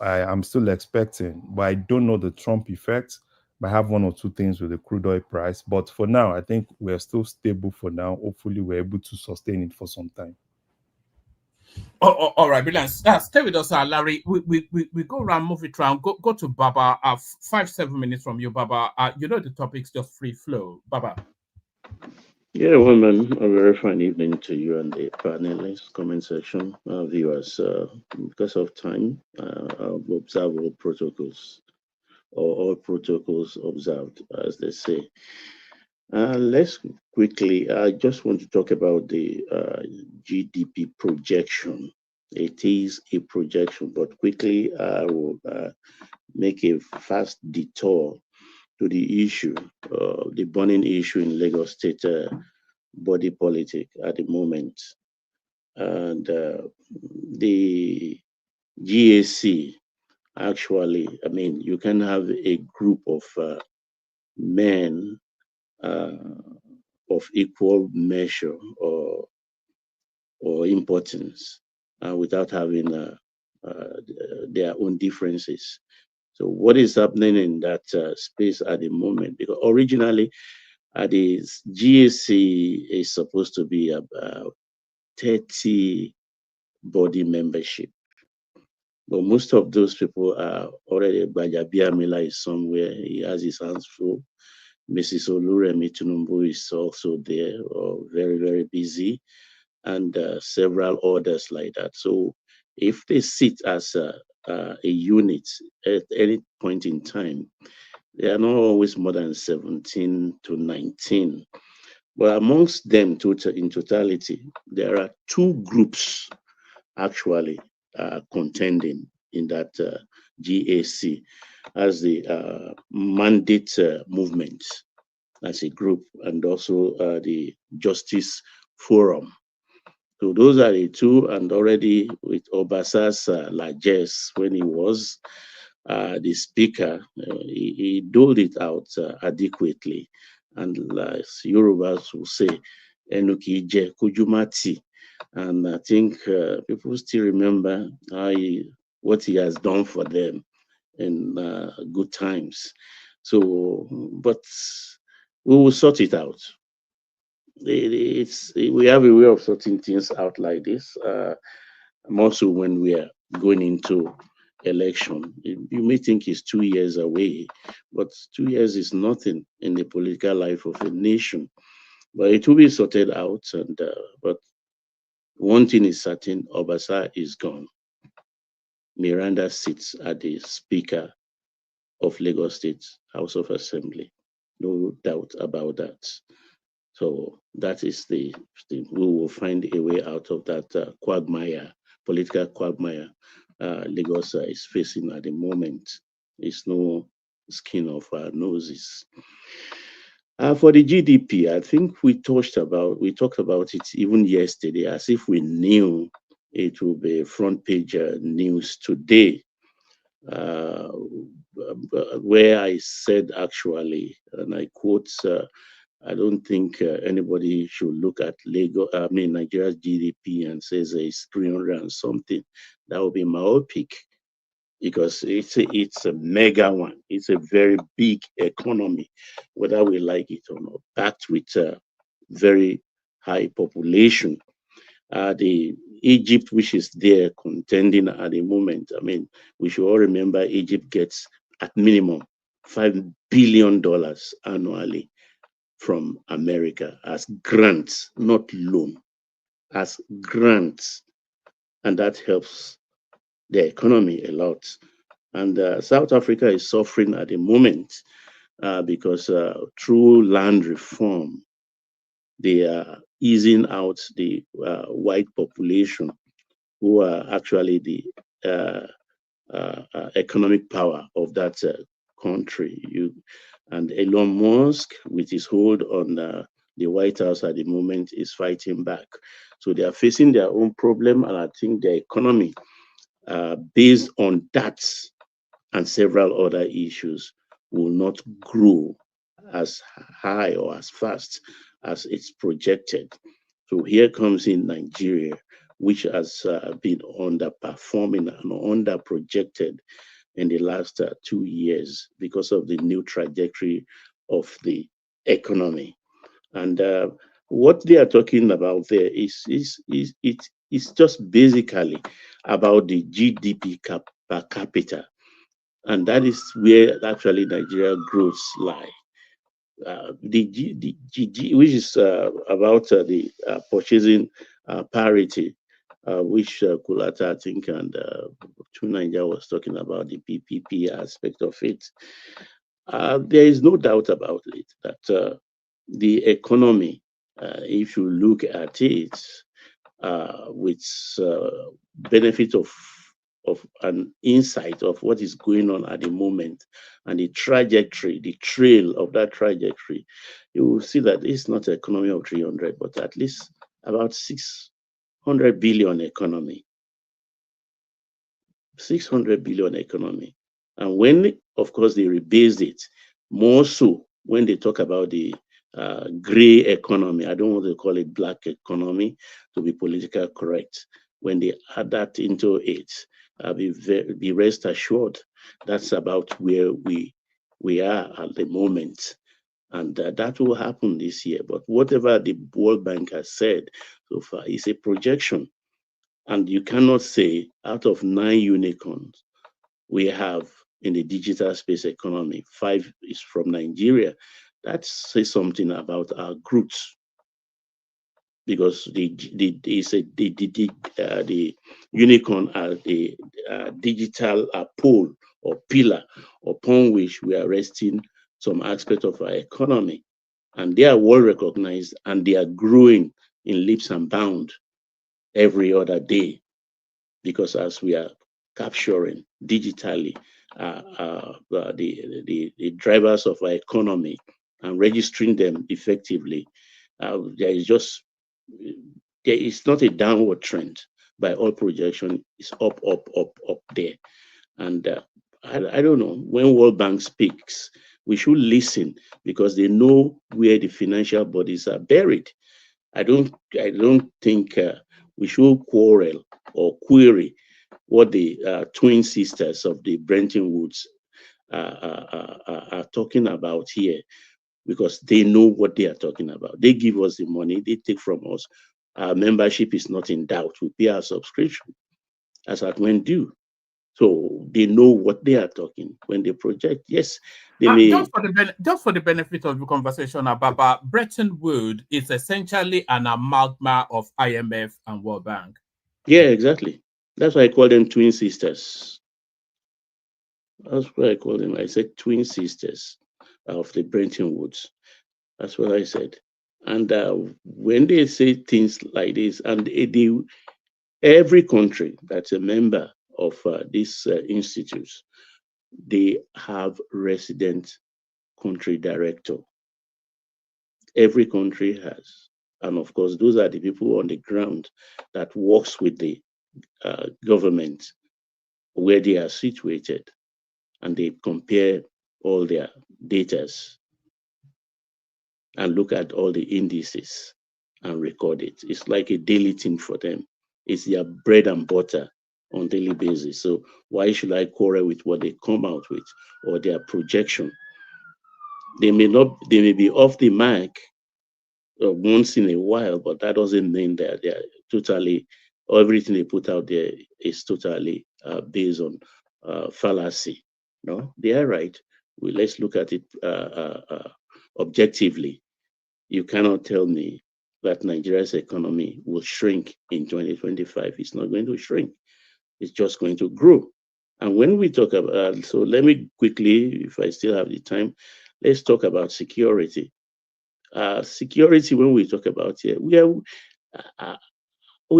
I'm still expecting, but I don't know the Trump effect. I have one or two things with the crude oil price, but for now, I think we're still stable for now. Hopefully, we're able to sustain it for some time. All right, brilliant. Stay with us, Larry. We go around, move it around. Go to Baba. 5-7 minutes from you, Baba. The topic's just free flow, Baba. Yeah, well, man, a very fine evening to you and the panelists, comment section, viewers. Because of time, I'll observe all protocols, or all protocols observed, as they say. Let's quickly, I just want to talk about the GDP projection. It is a projection, but quickly I will make a fast detour to the issue, the burning issue in Lagos State body politic at the moment. And the GAC, actually, you can have a group of men of equal measure or importance without having their own differences. So what is happening in that space at the moment? Because originally, the GAC is supposed to be about 30 body membership. But most of those people are already, Gbajabiamila is somewhere, he has his hands full. Mrs. Oluremi Tinubu is also there, very, very busy, and several others like that. So if they sit as a unit at any point in time, they are not always more than 17 to 19. But amongst them, in totality, there are two groups actually contending in that GAC as the mandate movement as a group, and also the Justice Forum. So those are the two, and already with Obasa's largesse, when he was the speaker, he doled it out adequately. And as Yorubas will say, Enukije Kujumati. And I think people still remember what he has done for them in good times. So, but we will sort it out. We have a way of sorting things out like this. Also, when we are going into election, you may think it's 2 years away, but 2 years is nothing in the political life of a nation. But it will be sorted out. And but one thing is certain: Obasa is gone. Miranda sits at the Speaker of Lagos State House of Assembly. No doubt about that. So that is the we will find a way out of that quagmire, political quagmire Lagos is facing at the moment. It's no skin off our noses. For the GDP, I think we talked about it even yesterday, as if we knew it will be front page news today. Where I said actually, and I quote, I don't think anybody should look at Nigeria's GDP and says it's 300 and something. That would be myopic, because it's a mega one. It's a very big economy, whether we like it or not, backed with a very high population. The Egypt, which is there contending at the moment, I mean, we should all remember Egypt gets at minimum $5 billion annually from America as grants, not loan, as grants. And that helps the economy a lot. And South Africa is suffering at the moment because through land reform, they are easing out the white population, who are actually the economic power of that country. And Elon Musk, with his hold on the White House at the moment, is fighting back. So they are facing their own problem, and I think their economy, based on that and several other issues, will not grow as high or as fast as it's projected. So here comes in Nigeria, which has been underperforming and under-projected in the last 2 years because of the new trajectory of the economy. And what they are talking about there is just basically about the GDP per capita. And that is where actually Nigeria growths lie. The GG, which is about the purchasing parity, which Kulata, I think, and Tunanja was talking about the PPP aspect of it. There is no doubt about it that the economy, if you look at it with benefit of an insight of what is going on at the moment and the trajectory, the trail of that trajectory, you will see that it's not an economy of 300, but at least about 600 billion economy. 600 billion economy. And when, of course, they rebase it, more so when they talk about the gray economy, I don't want to call it black economy to be politically correct. When they add that into it, be rest assured that's about where we are at the moment, and that will happen this year. But whatever the World Bank has said so far is a projection, and you cannot say out of 9 unicorns we have in the digital space economy, 5 is from Nigeria. That says something about our roots, because the unicorn are the digital pole or pillar upon which we are resting some aspect of our economy, and they are well recognized, and they are growing in leaps and bounds every other day, because as we are capturing digitally the drivers of our economy and registering them effectively, there is not a downward trend by all projection. It's up there. And I don't know, when World Bank speaks, we should listen, because they know where the financial bodies are buried. I don't think we should quarrel or query what the twin sisters of the Bretton Woods are talking about here, because they know what they are talking about. They give us the money, they take from us. Our membership is not in doubt. We pay our subscription as at when due. So they know what they are talking when they project. Yes, They may just for the benefit of the conversation, Ababa, Bretton Woods is essentially an amalgam of IMF and World Bank. Yeah, exactly. That's why I call them twin sisters. That's what I call them. I said twin sisters of the Bretton Woods. That's what I said. And when they say things like this, and every country that's a member of these institutes, they have resident country director. Every country has. And of course, those are the people on the ground that works with the government where they are situated. And they compare all their datas and look at all the indices and record it. It's like a daily thing for them. It's their bread and butter on daily basis. So why should I quarrel with what they come out with or their projection? They may be off the mark once in a while, but that doesn't mean that they're totally, everything they put out there is totally based on fallacy. No, they are right. Let's look at it objectively. You cannot tell me that Nigeria's economy will shrink in 2025. It's not going to shrink. It's just going to grow. And when we talk about, so let me quickly, if I still have the time, let's talk about security. Security, when we talk about here, we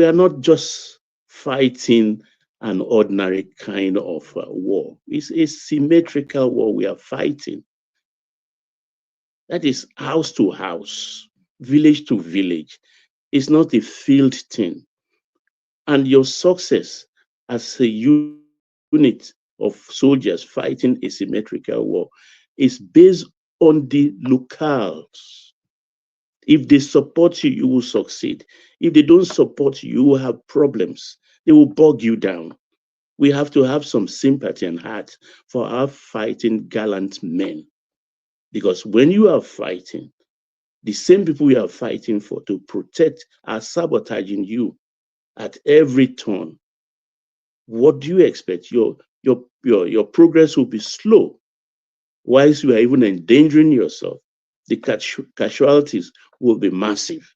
are not just fighting an ordinary kind of war. It's a symmetrical war we are fighting. That is house to house, village to village. It's not a field thing. And your success as a unit of soldiers fighting a symmetrical war is based on the locales. If they support you, you will succeed. If they don't support you, you will have problems. They will bog you down. We have to have some sympathy and heart for our fighting gallant men. Because when you are fighting, the same people we are fighting for to protect are sabotaging you at every turn. What do you expect? Your progress will be slow, whilst you are even endangering yourself. The casualties will be massive.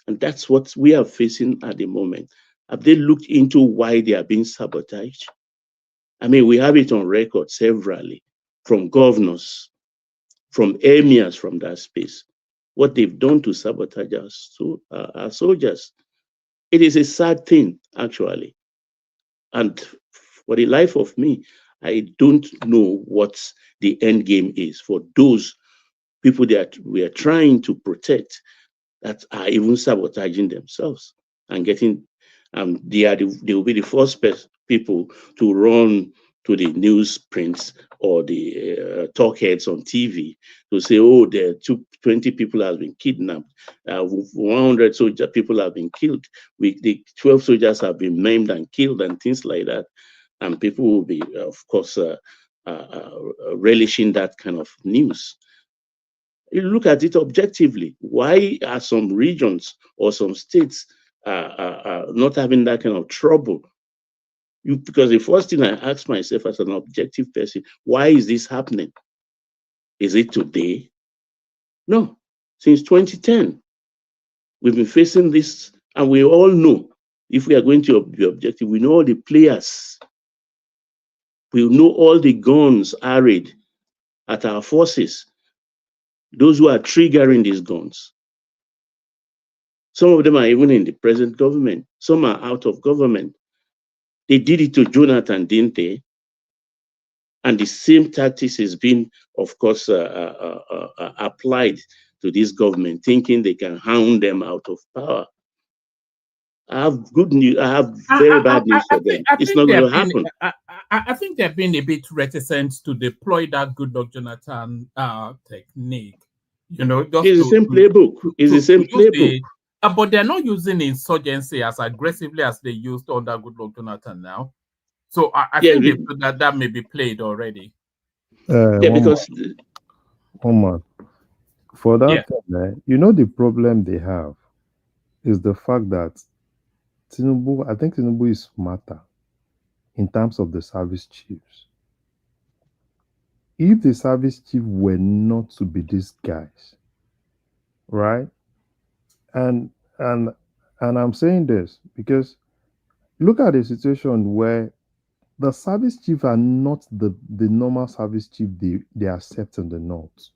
And that's what we are facing at the moment. Have they looked into why they are being sabotaged? I mean, we have it on record severally from governors, from emirs from that space, what they've done to sabotage our soldiers. It is a sad thing, actually. And for the life of me, I don't know what the end game is for those people that we are trying to protect that are even sabotaging themselves and getting, they will be the first people to run to the newsprints or the talk heads on TV to say, oh, there are 20 people have been kidnapped, 100 people have been killed, the 12 soldiers have been maimed and killed and things like that. And people will be, of course, relishing that kind of news. You look at it objectively. Why are some regions or some states not having that kind of trouble? Because the first thing I ask myself as an objective person, why is this happening? Is it today? No, since 2010. We've been facing this, and we all know, if we are going to be objective, we know all the players. We know all the guns arrayed at our forces, those who are triggering these guns. Some of them are even in the present government. Some are out of government. They did it to Jonathan, didn't they? And the same tactics is being, of course, applied to this government, thinking they can hound them out of power. I have good news. I have very bad news for them. It's not going to happen. I think they've been a bit reticent to deploy that Goodluck Jonathan technique. You know, it's the same playbook. It's the same playbook. But they're not using insurgency as aggressively as they used under Goodluck Jonathan now. So I think that may be played already. Because one more. For that thing, you know, the problem they have is the fact that Tinubu, I think Tinubu is smarter in terms of the service chiefs. if the service chief were not to be these guys, right? And and and I'm saying this because look at the situation where the service chief are not the normal service chief they accept in the north.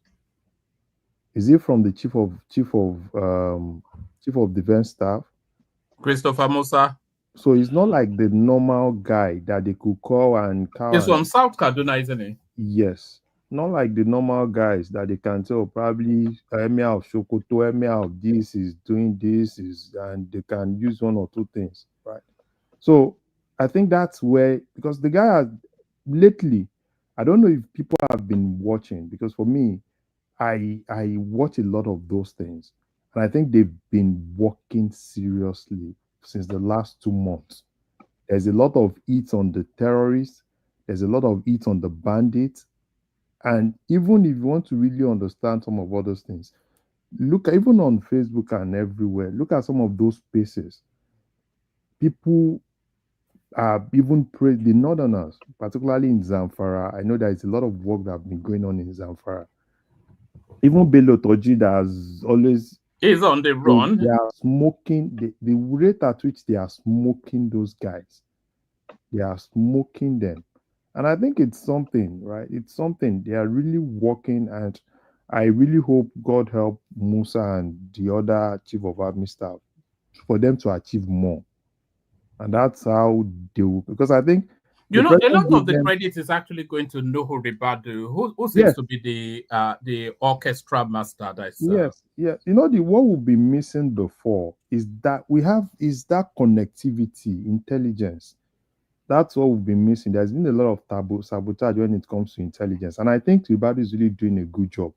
Is it from the chief of defense staff? Christopher Musa. So it's not like the normal guy that they could call and call. He's from South Kaduna, isn't he? Yes. Not like the normal guys that they can tell probably Emir of Sokoto, Emir of this is doing this, and they can use one or two things, right? So I think that's where, because the guy has lately, I don't know if people have been watching, because for me, I watch a lot of those things, and I think they've been working seriously since the last 2 months. There's a lot of heat on the terrorists, there's a lot of heat on the bandits, and even if you want to really understand some of all those things, look even on Facebook and everywhere, look at some of those spaces. People are even praise the northerners, particularly in Zamfara. I know there is a lot of work that have been going on in Zamfara. Even Bello Toji that has always is on the run. They are smoking the rate at which they are smoking those guys. They are smoking them. And I think it's something, right? It's something. They are really working, and I really hope God help Musa and the other chief of army staff for them to achieve more. And that's how they will, because I think a lot of the credit is actually going to Nuhu Ribadu, who seems to be the orchestra master. Yes. What will be missing before is that that connectivity, intelligence. That's what we've been missing. There's been a lot of sabotage when it comes to intelligence. And I think Ribadu is really doing a good job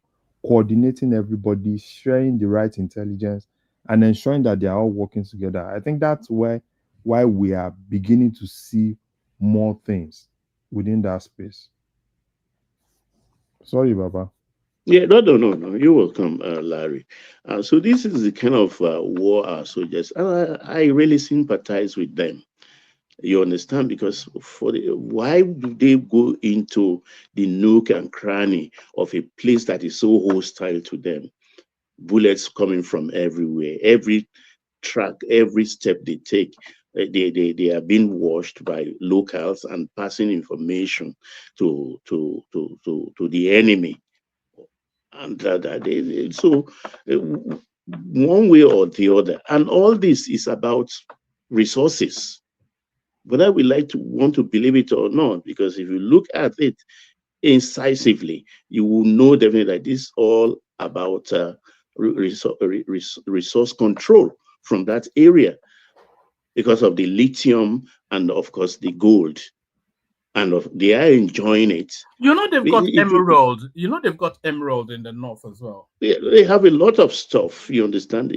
coordinating everybody, sharing the right intelligence, and ensuring that they are all working together. I think that's why we are beginning to see more things within that space. Sorry, Baba. Yeah, no. You're welcome, Larry. So this is the kind of war our soldiers, and I really sympathize with them. You understand? Because why do they go into the nook and cranny of a place that is so hostile to them? Bullets coming from everywhere, every track, every step they take, they are being watched by locals and passing information to the enemy. And so one way or the other, and all this is about resources. Whether we want to believe it or not, because if you look at it incisively, you will know definitely that this is all about resource control from that area, because of the lithium and of course the gold, and they are enjoying it. They've got emerald. They've got emerald in the north as well. They have a lot of stuff. You understand?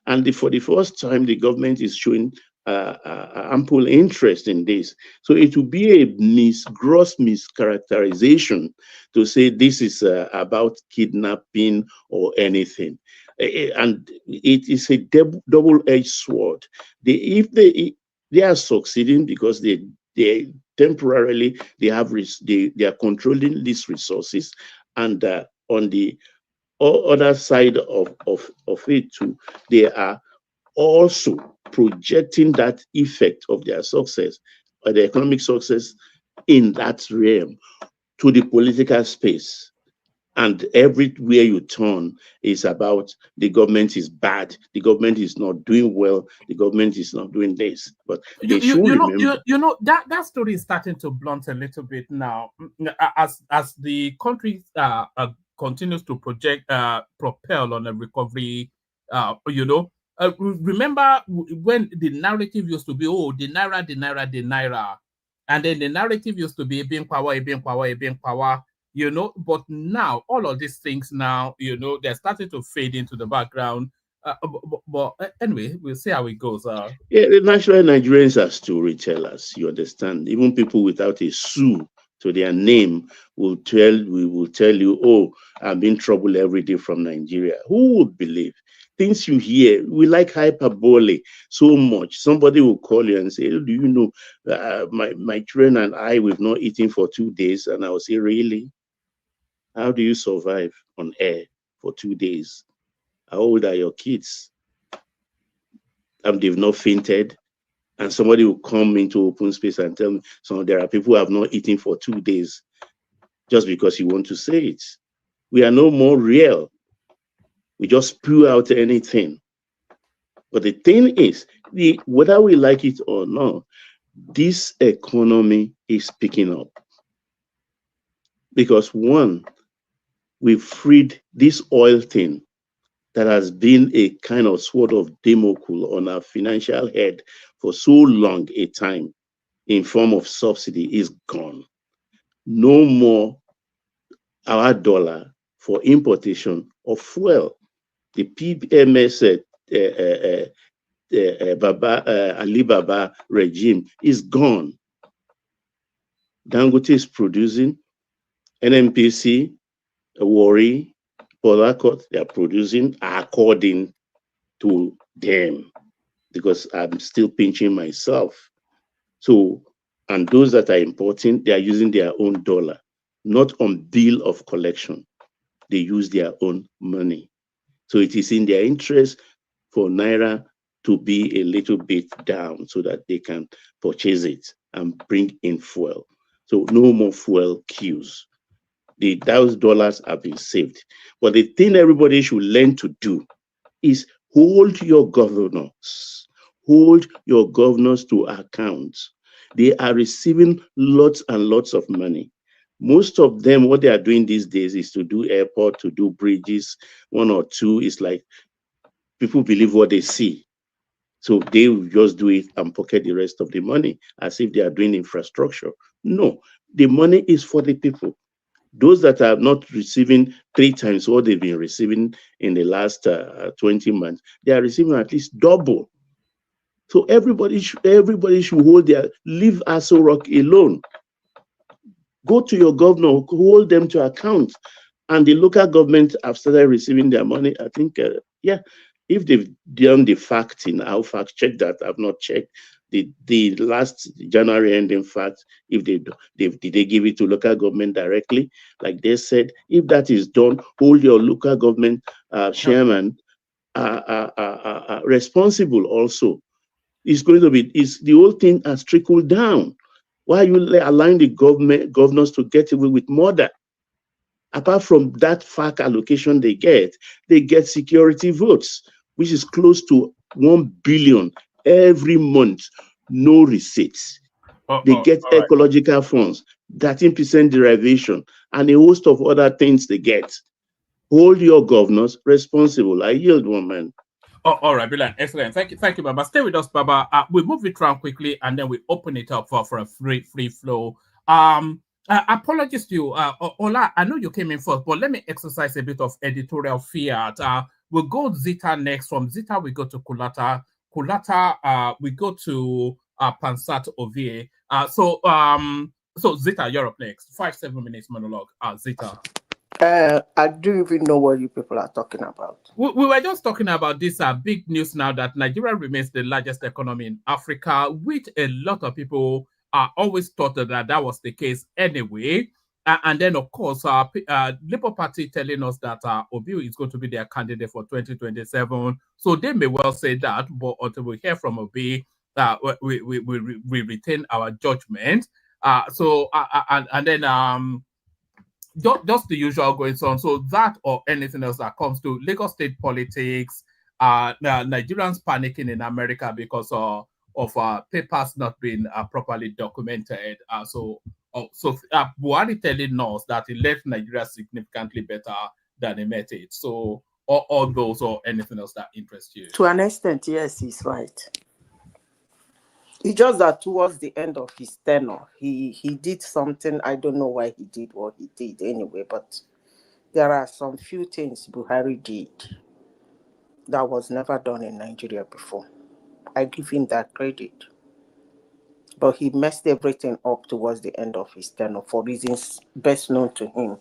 And for the first time, the government is showing ample interest in this. So it will be a gross mischaracterization to say this is about kidnapping or anything. And it is a double-edged sword. If they are succeeding because they temporarily they are controlling these resources, and on the other side of it too, they are also projecting that effect of their success, or the economic success in that realm, to the political space. And everywhere you turn is about the government is bad, the government is not doing well, the government is not doing this. But they should remember. That story is starting to blunt a little bit now, as the country continues to propel on a recovery. Remember when the narrative used to be, the naira, and then the narrative used to be being power. But now all of these things they're starting to fade into the background. But anyway, we'll see how it goes. The national Nigerians are storytellers. You understand? Even people without a sou to their name will tell you, I'm in trouble every day from Nigeria. Who would believe? Things you hear, we like hyperbole so much. Somebody will call you and say, do you know my children and I, we've not eaten for 2 days? And I will say, really? How do you survive on air for 2 days? How old are your kids? They've not fainted. And somebody will come into open space and tell me, so there are people who have not eaten for 2 days just because you want to say it. We are no more real. We just spew out anything. But the thing is, whether we like it or not, this economy is picking up. Because one, we've freed this oil thing that has been a kind of sword of Damocles on our financial head for so long a time in form of subsidy is gone. No more our dollar for importation of fuel. The PMS Alibaba regime is gone. Dangote is producing, NNPC, Warri, Port Harcourt, they are producing according to them, because I'm still pinching myself. So, and those that are importing, they are using their own dollar, not on bill of collection. They use their own money. So it is in their interest for Naira to be a little bit down so that they can purchase it and bring in fuel. So no more fuel queues. Those dollars have been saved. But the thing everybody should learn to do is hold your governors. Hold your governors to account. They are receiving lots and lots of money. Most of them, what they are doing these days is to do airport, to do bridges. One or two is like people believe what they see. So they will just do it and pocket the rest of the money as if they are doing infrastructure. No, the money is for the people. Those that are not receiving 3 times what they've been receiving in the last 20 months, they are receiving at least double. So everybody should leave Aso Rock alone. Go to your governor, hold them to account. And the local government have started receiving their money. I think, if they've done the facting, I'll fact check that. I've not checked the last January ending fact. If did they give it to local government directly, like they said? If that is done, hold your local government chairman responsible. Also, it's going to be. The whole thing has trickled down. Why are you allowing the governors to get away with murder? Apart from that FAC allocation they get security votes, which is close to 1 billion every month, no receipts. They get ecological funds, 13% derivation, and a host of other things they get. Hold your governors responsible. I yield, woman. All right, brilliant, excellent. Thank you, Baba. Stay with us, Baba. We move it around quickly, and then we open it up for a free flow. Apologies to you, Ola. I know you came in first, but let me exercise a bit of editorial fiat. We'll go Zita next. From Zita, we go to Kulata. Kulata, we go to Pansat Ovie. So Zita, you're up next. 5-7 minutes monologue. Zita. I don't even know what you people are talking about. We were just talking about this big news now that Nigeria remains the largest economy in Africa, which a lot of people always thought that was the case anyway. And then, of course, Labour Party telling us that Obi is going to be their candidate for 2027. So they may well say that, but until we hear from Obi, we retain our judgment. And then just the usual going on. So that or anything else that comes to Lagos state politics, Nigerians panicking in America because of papers not being properly documented. So Buhari telling us that he left Nigeria significantly better than he met it. So all those or anything else that interests you? To an extent, yes, he's right. It's just that towards the end of his tenure, he did something. I don't know why he did what he did anyway, but there are some few things Buhari did that was never done in Nigeria before. I give him that credit. But he messed everything up towards the end of his tenure for reasons best known to him.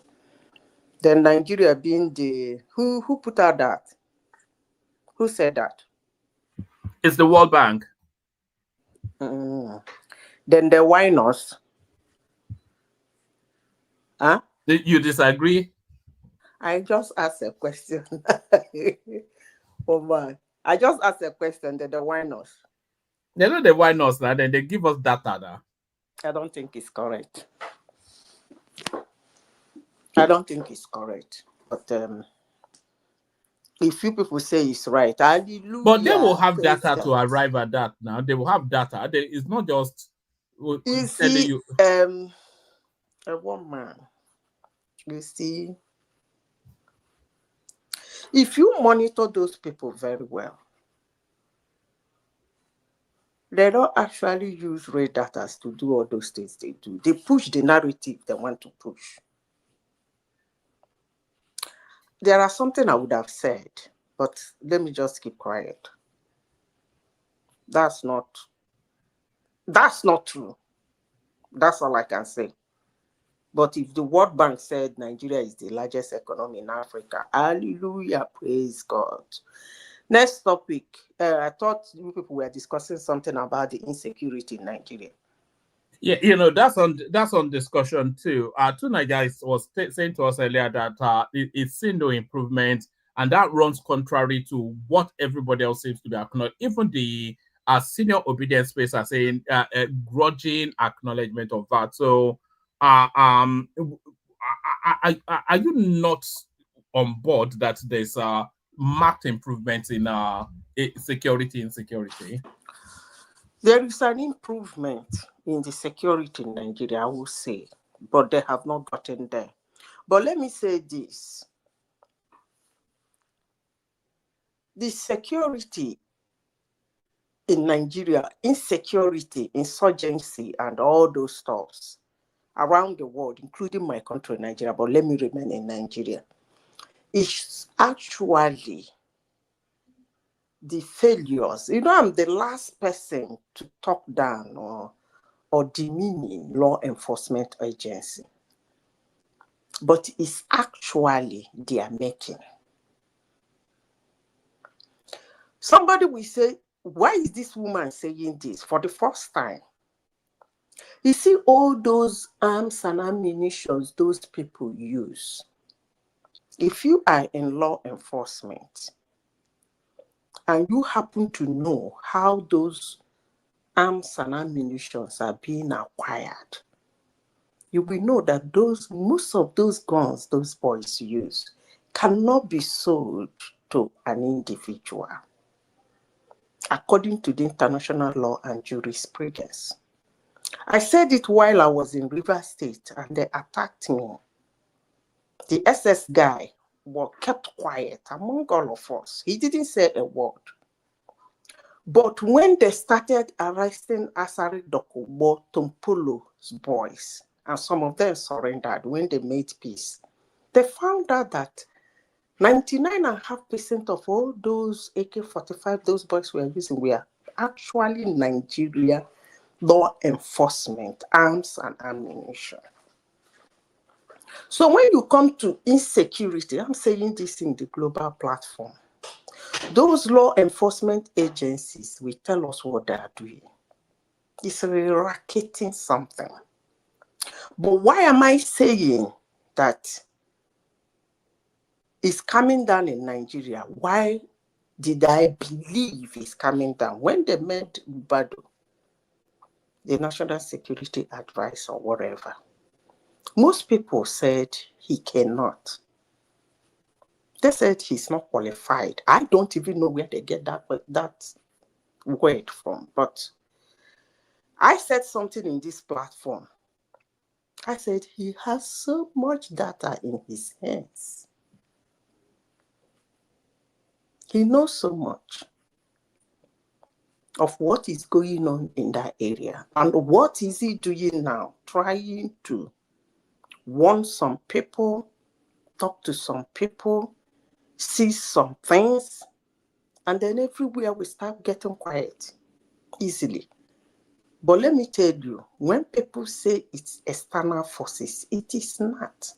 Then Nigeria being the... Who put out that? Who said that? It's the World Bank. Then the whiners. Huh? You disagree? I just asked a question. Oh man. I just asked a question that the why not? They know the why not now, then they give us data now. I don't think it's correct. I don't think it's correct. But if you people say it's right, hallelujah. But they will have praise data God. to arrive at that now. They will have data. It's not just You telling see, you. a woman, you see, if you monitor those people very well, they don't actually use raw data to do all those things they do. They push the narrative they want to push. There are something I would have said, but let me just keep quiet. That's not true. That's all I can say. But if the World Bank said Nigeria is the largest economy in Africa, hallelujah, praise God. Next topic. I thought you people were discussing something about the insecurity in Nigeria. Yeah, that's on discussion too. Tuna guys was saying to us earlier that it's seen no improvement, and that runs contrary to what everybody else seems to be acknowledging. Even the senior obedience space are saying a grudging acknowledgement of that. So, are you not on board that there's marked improvement in security insecurity? There is an improvement in the security in Nigeria, I will say, but they have not gotten there. But let me say this. The security in Nigeria, insecurity, insurgency, and all those stuffs around the world, including my country, Nigeria, but let me remain in Nigeria, is actually the failures. You know, I'm the last person to talk down or demeaning law enforcement agency. But it's actually their making. Somebody will say, why is this woman saying this for the first time? You see, all those arms and ammunition those people use. If you are in law enforcement and you happen to know how those arms and ammunition are being acquired, you will know that most of those guns those boys use cannot be sold to an individual, according to the international law and jurisprudence. I said it while I was in Rivers State and they attacked me. The SS guy kept quiet among all of us. He didn't say a word. But when they started arresting Asari Dokubo Tompolo's boys, and some of them surrendered when they made peace, they found out that 99.5% of all those AK-45 those boys were using were actually Nigeria law enforcement, arms and ammunition. So when you come to insecurity, I'm saying this in the global platform, those law enforcement agencies will tell us what they are doing. It's racketing something. But why am I saying that it's coming down in Nigeria? Why did I believe it's coming down? When they met Bado, the National Security Advisor or whatever, most people said he cannot. They said he's not qualified. I don't even know where they get that word from. But I said something in this platform. I said he has so much data in his hands. He knows so much of what is going on in that area. And what is he doing now? Trying to warn some people, talk to some people, see some things, and then everywhere we start getting quiet easily. But let me tell you, when people say it's external forces, it is not.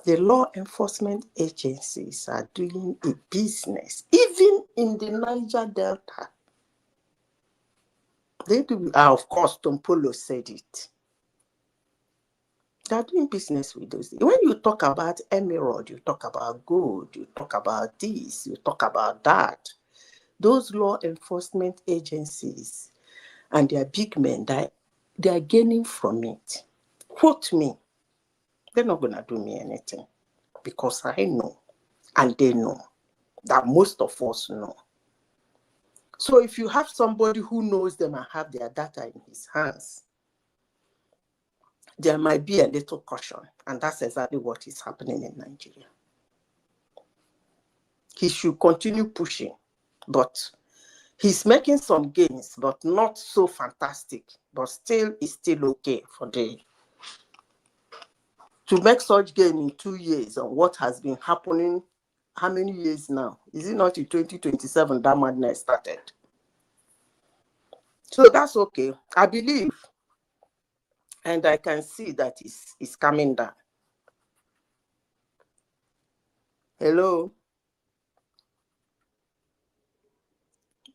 The law enforcement agencies are doing a business, even in the Niger Delta. They do. Of course, Tompolo said it. They are doing business with those. When you talk about emerald, you talk about gold, you talk about this, you talk about that. Those law enforcement agencies and their big men, they are gaining from it. Quote me, they're not going to do me anything because I know, and they know, that most of us know. So if you have somebody who knows them and have their data in his hands, there might be a little caution, and that's exactly what is happening in Nigeria. He should continue pushing, but he's making some gains, but not so fantastic, but still is still okay for the to make such gain in 2 years on what has been happening. How many years now? Is it not in 2027 that madness started? So that's okay. I believe, and I can see that it's coming down. Hello?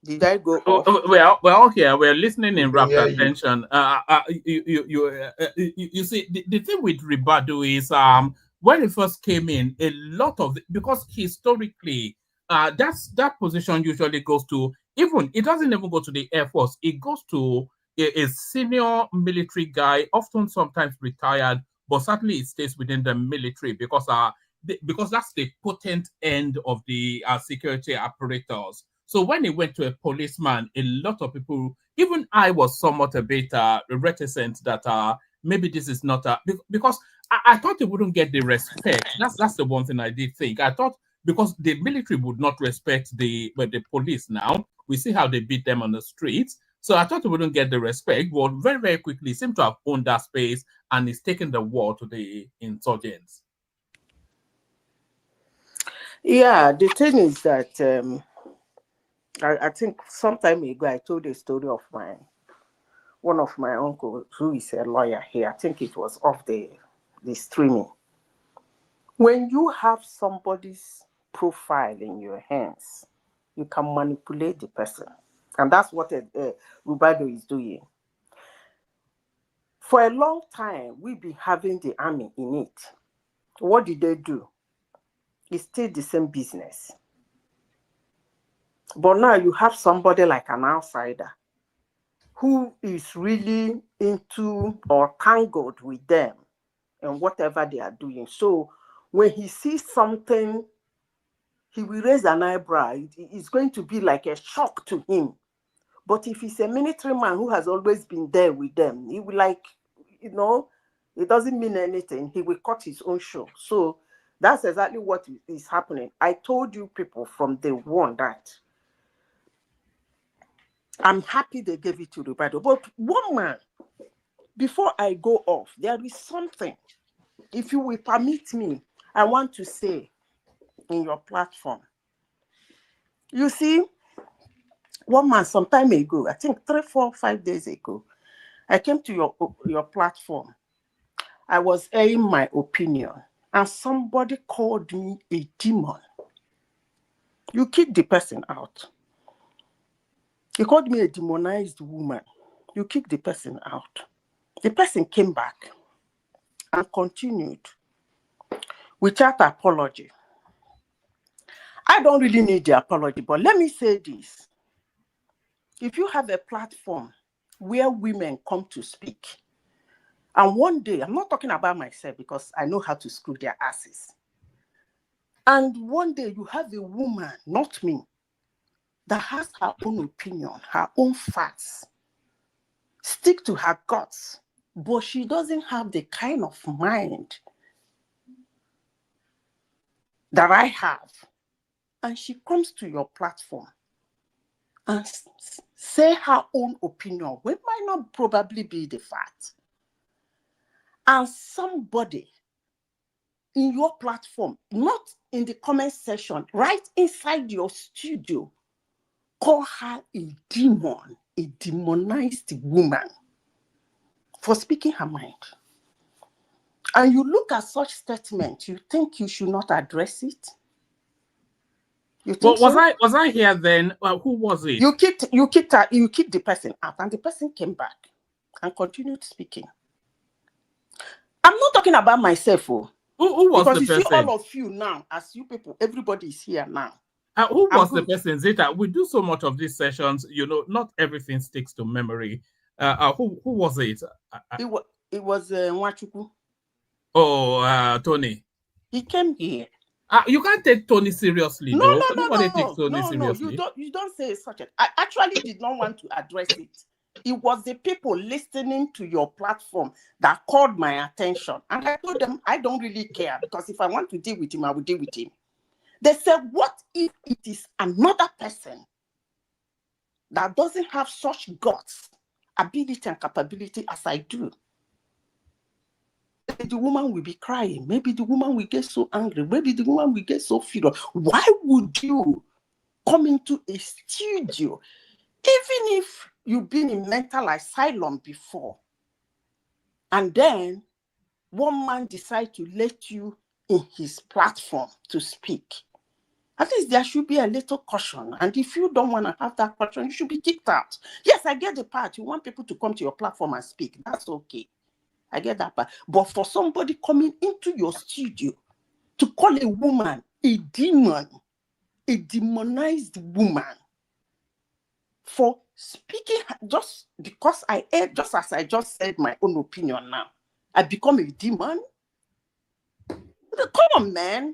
Did I go off? We're all here. We're listening in rapt hear you. attention. You see, the thing with Ribadu is when it first came in, a lot of because historically, that position usually goes to it doesn't even go to the Air Force. It goes to a senior military guy, often sometimes retired, but certainly it stays within the military because that's the potent end of the security apparatus. So when it went to a policeman, a lot of people, even I was somewhat a bit reticent that maybe this is not because I thought it wouldn't get the respect. That's the one thing I did think. I thought because the military would not respect the police now. We see how they beat them on the streets. So I thought it wouldn't get the respect, but very, very quickly seemed to have owned that space and is taking the war to the insurgents. Yeah, the thing is that I think some time ago I told a story of one of my uncles who is a lawyer here. I think it was off the streaming. When you have somebody's profile in your hands, you can manipulate the person. And that's what Ribadu is doing. For a long time, we've been having the army in it. What did they do? It's still the same business. But now you have somebody like an outsider who is really into or tangled with them and whatever they are doing. So when he sees something, he will raise an eyebrow. It's going to be like a shock to him. But if he's a military man who has always been there with them, he will it doesn't mean anything. He will cut his own show. So that's exactly what is happening. I told you people from day one that I'm happy they gave it to Ribadu. But one man, before I go off, there is something, if you will permit me, I want to say in your platform. You see, one man some time ago, I think 3, 4, 5 days ago, I came to your platform. I was airing my opinion, and somebody called me a demon. You kicked the person out. He called me a demonized woman. You kicked the person out. The person came back and continued without apology. I don't really need the apology, but let me say this. If you have a platform where women come to speak, and one day, I'm not talking about myself because I know how to screw their asses. And one day you have a woman, not me, that has her own opinion, her own facts, stick to her guts, but she doesn't have the kind of mind that I have. And she comes to your platform and say her own opinion, which might not probably be the fact. And somebody in your platform, not in the comment section, right inside your studio, call her a demon, a demonized woman for speaking her mind. And you look at such statement, you think you should not address it? You think was I here then? Who was it? You kicked the person out, and the person came back and continued speaking. I'm not talking about myself. Who was because the you person? see all of you now, as you people, everybody is here now. Who was the person, Zita? We do so much of these sessions, not everything sticks to memory. Who was it? It was Nwachukwu. Oh, Tony. He came here. You can't take Tony seriously, though. Nobody takes Tony No, seriously. you don't say such a. I actually did not want to address it. It was the people listening to your platform that called my attention. And I told them, I don't really care, because if I want to deal with him, I will deal with him. They said, what if it is another person that doesn't have such guts, ability, and capability as I do? Maybe the woman will be crying. Maybe the woman will get so angry. Maybe the woman will get so furious. Why would you come into a studio, even if you've been in mental asylum before, and then one man decides to let you in his platform to speak? At least there should be a little caution. And if you don't want to have that caution, you should be kicked out. Yes, I get the part. You want people to come to your platform and speak. That's okay. I get that part. But for somebody coming into your studio to call a woman a demon, a demonized woman, for speaking just because I aired, just as I just said my own opinion now, I become a demon? Come on, man.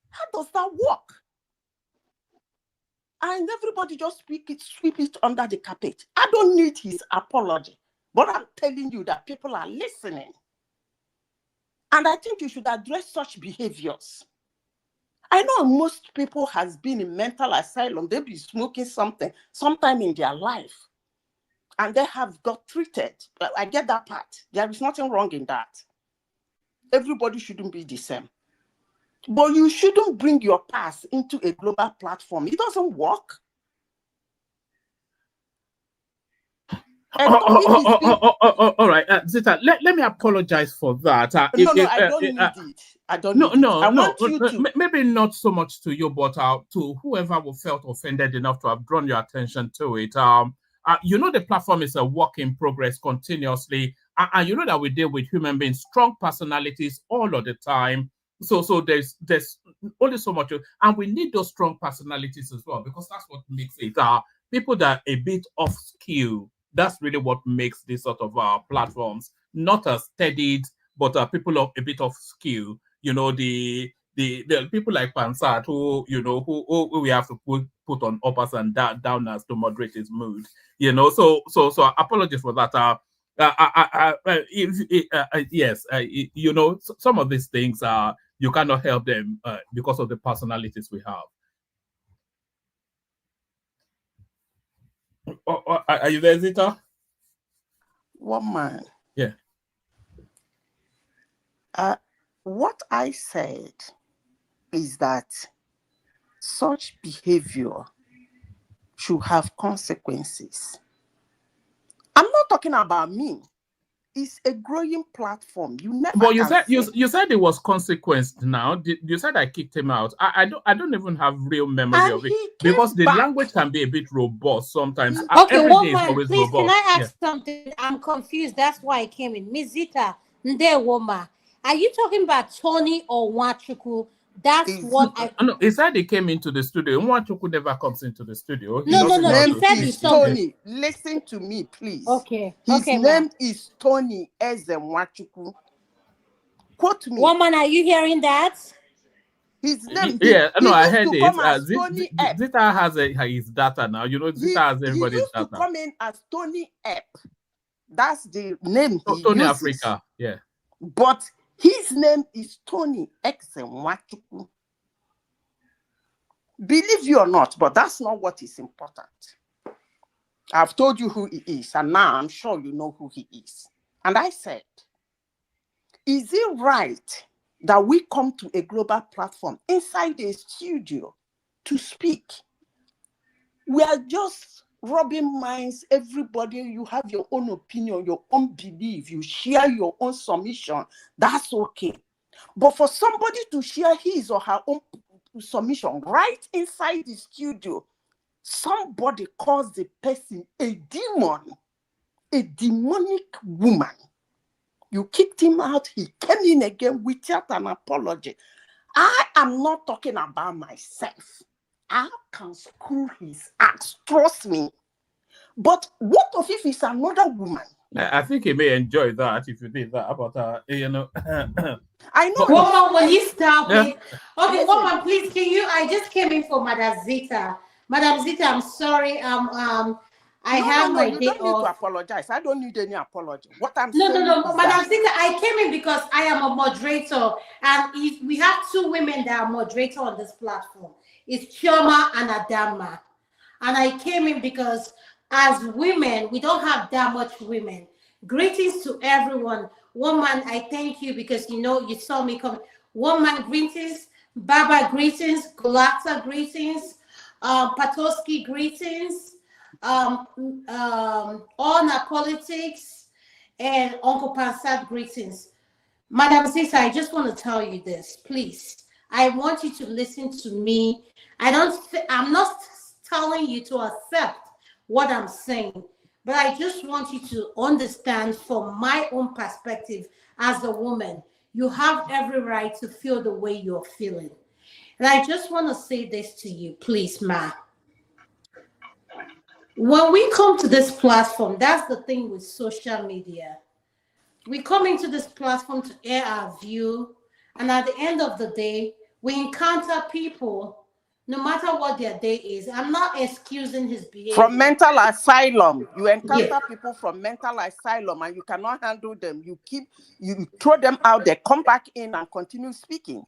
How does that work? And everybody just sweep it under the carpet. I don't need his apology, but I'm telling you that people are listening. And I think you should address such behaviors. I know most people has been in mental asylum. They'll be smoking something sometime in their life, and they have got treated. I get that part. There is nothing wrong in that. Everybody shouldn't be the same. But you shouldn't bring your past into a global platform. It doesn't work. All right, Zita, let me apologize for that. I don't need it. I don't need it. I want you to. Maybe not so much to you, but to whoever felt offended enough to have drawn your attention to it. The platform is a work in progress continuously. And you know that we deal with human beings, strong personalities all of the time. So there's only so much, and we need those strong personalities as well, because that's what makes it. People that are a bit off skew. That's really what makes this sort of platforms not as steadied, but people of a bit of skew. The people like Pansat who we have to put on uppers and downers to moderate his mood. So apologies for that. Yes, some of these things you cannot help them because of the personalities we have. Are you there, Zita? One man. Yeah. What I said is that such behavior should have consequences. I'm not talking about me. It's a growing platform. You never. But you said it was consequenced. Now you said I kicked him out. I don't even have real memory of it, because the language can be a bit robust sometimes. Okay, woman, please robust. Can I ask something? I'm confused. That's why I came in. Ms. Zita Ndewoma, are you talking about Tony or Nwachukwu? That's what I. No, he said he came into the studio. Nwachukwu never comes into the studio. No. He said he's Tony. Listen to me, please. Okay. His name is Tony Eze Nwachukwu. Quote me. Woman, are you hearing that? His name. I heard it. Zita has his data now. Zita has everybody's data. He used to come in as Tony Ep. That's the name he Tony uses. Africa. Yeah. But his name is Tony Eze Nwachukwu. Believe you or not, but that's not what is important. I've told you who he is, and now I'm sure you know who he is. And I said, is it right that we come to a global platform inside a studio to speak? We are just rubbing minds. Everybody, you have your own opinion, your own belief, you share your own submission. That's okay. But for somebody to share his or her own submission right inside the studio, somebody calls the person a demon, a demonic woman. You kicked him out. He came in again without an apology. I am not talking about myself. I can screw his ass, trust me. But what if it's another woman? I think he may enjoy that if you did that, but you know. I know. Woman, will you stop Yeah. it? Okay, woman, please, can you? I just came in for Madam Zita. Madam Zita, I'm sorry. I have my you day don't need off. to apologize. I don't need any apology. What I'm No, saying no, is Madam that Zita, I came in because I am a moderator, and we have two women that are moderator on this platform. It's Chioma and Adama. And I came in because as women, we don't have that much women. Greetings to everyone. Woman, I thank you because you saw me come. Woman, greetings. Baba, greetings. Golata, greetings. Patoski, greetings. Ona Politics and Uncle Pansat, greetings. Madam Zita, I just want to tell you this, please. I want you to listen to me. I'm not telling you to accept what I'm saying, but I just want you to understand from my own perspective as a woman, you have every right to feel the way you're feeling. And I just want to say this to you, please, ma. When we come to this platform, that's the thing with social media. We come into this platform to air our view, and at the end of the day, we encounter people, no matter what their day is. I'm not excusing his behavior. from mental asylum, you encounter people from mental asylum and you cannot handle them. You throw them out, they come back in and continue speaking.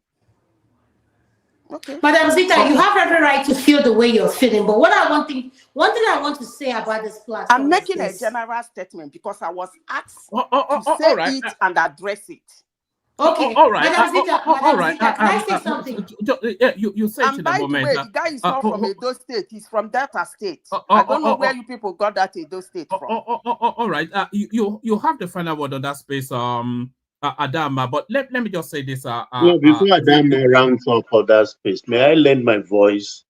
Okay. Madam Zita, you have every right to feel the way you're feeling. But one thing I want to say about this platform, I'm making a general statement because I was asked to say it and address it. Okay. All right. Madam Zita, All right. Can I say something? You said And to by the moment. way, the guy is not from Edo State. He's from Delta State. I don't know where you people got that Edo State from. All right. You have the final word on that space, Adama. But let me just say this. No, before Adama rounds up for that space, may I lend my voice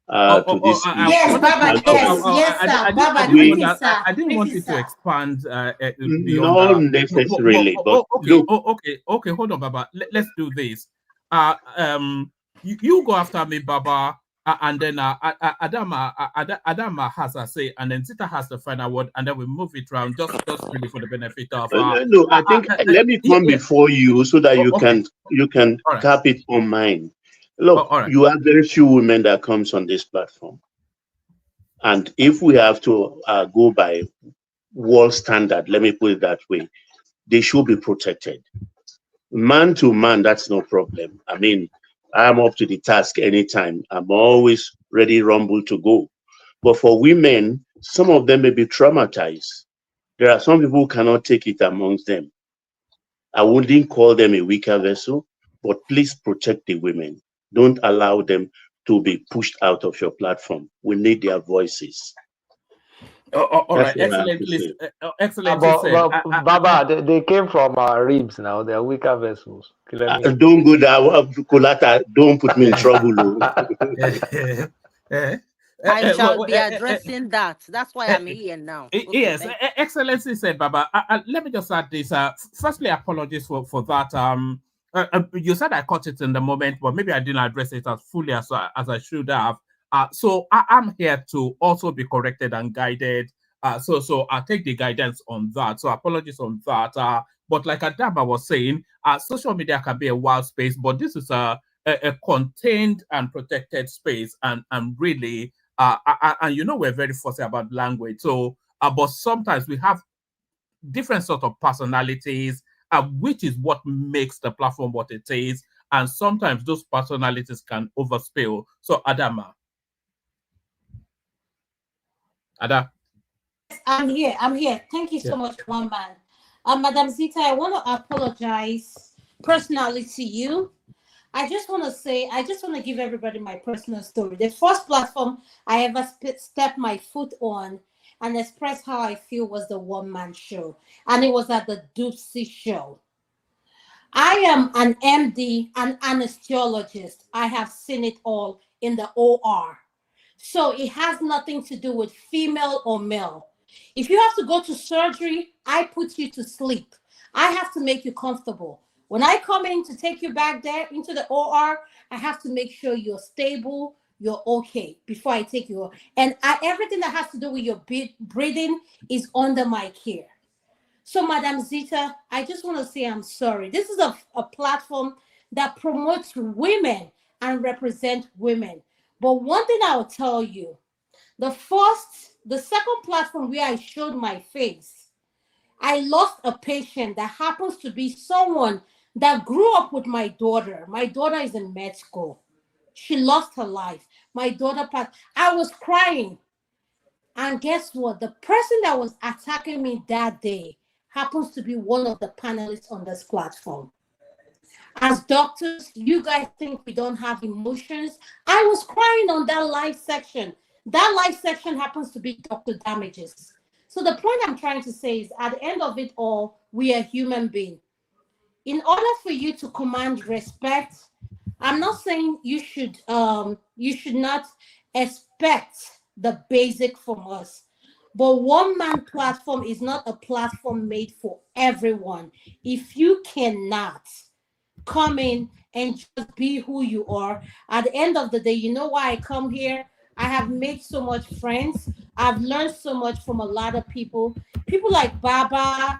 to this? Yes, Baba. Yes, sir. Baba, I didn't want you to expand beyond not that. necessarily, but okay. Hold on, Baba. Let's do this. You go after me, Baba, and then Adama has a say, and then Zita has the final word, and then we move it around just really for the benefit of. no, I think let me come before you so that you can tap it on mine. Look, you have very few women that comes on this platform, and if we have to go by world standard, let me put it that way, they should be protected. Man to man, that's no problem. I mean, I'm up to the task anytime. I'm always ready, rumble to go. But for women, some of them may be traumatized. There are some people who cannot take it amongst them. I wouldn't call them a weaker vessel, but please protect the women. Don't allow them to be pushed out of your platform. We need their voices. All right, excellently said. Baba, they came from ribs now. They are weaker vessels. Don't go there, Kolata. Don't put me in trouble. I shall be addressing that. That's why I'm here now. Okay, yes, excellency said, Baba. Let me just add this. Firstly, apologies for that. You said I caught it in the moment, but maybe I didn't address it as fully as I should have. So I'm here to also be corrected and guided. So I'll take the guidance on that. So apologies on that. But like Adama was saying, social media can be a wild space, but this is a contained and protected space, and really, and we're very fussy about language. So, but sometimes we have different sort of personalities, which is what makes the platform what it is. And sometimes those personalities can overspill. So, Adama. Ada. I'm here. Thank you so much, one man. Madam Zita, I want to apologize personally to you. I just want to give everybody my personal story. The first platform I ever stepped my foot on and expressed how I feel was the one-man show. And it was at the Doopsy show. I am an MD, an anesthesiologist. I have seen it all in the OR. So it has nothing to do with female or male. If you have to go to surgery, I put you to sleep. I have to make you comfortable. When I come in to take you back there into the OR, I have to make sure you're stable, you're okay before I take you. And everything that has to do with your breathing is under my care. So, Madam Zita, I just want to say I'm sorry. This is a platform that promotes women and represents women. But one thing I'll tell you, the second platform where I showed my face, I lost a patient that happens to be someone that grew up with my daughter. My daughter is in med school. She lost her life. My daughter passed. I was crying. And guess what? The person that was attacking me that day happens to be one of the panelists on this platform. As doctors, you guys think we don't have emotions. I was crying on that live section. That live section happens to be Dr. Damages. So the point I'm trying to say is at the end of it all, we are human beings. In order for you to command respect, I'm not saying you should not expect the basic from us. But one man platform is not a platform made for everyone. If you cannot come in and just be who you are, at the end of the day, you know why I come here? I have made so much friends. I've learned so much from a lot of people. People like Baba,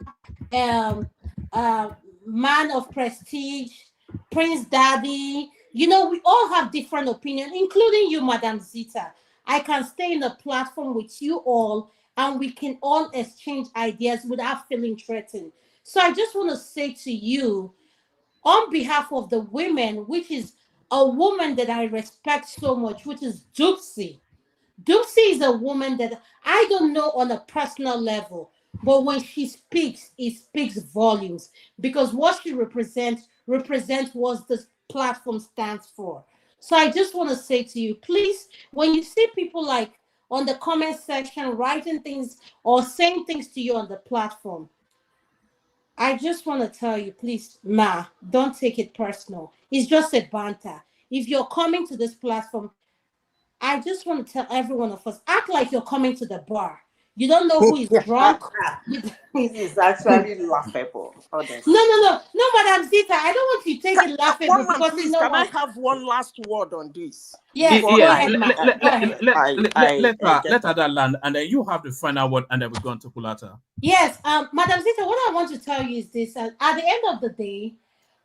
Man of Prestige, Prince Daddy. You know, we all have different opinions, including you, Madam Zita. I can stay in a platform with you all and we can all exchange ideas without feeling threatened. So I just want to say to you, on behalf of the women, which is a woman that I respect so much, which is Dupsy. Dupsy is a woman that I don't know on a personal level, but when she speaks, it speaks volumes because what she represents what this platform stands for. So I just want to say to you, please, when you see people like on the comment section writing things or saying things to you on the platform, I just want to tell you, please, don't take it personal. It's just a banter. If you're coming to this platform, I just want to tell every one of us, act like you're coming to the bar. You don't know who is drunk. This is actually laughable, honestly. No, Madam Zita, I don't want you to take it laughable because please, you know can what? I have one last word on this? Yes, go ahead, Let Ada land, and then you have the final word, and then we're going to Kulata. Yes, Madam Zita, what I want to tell you is this: at the end of the day,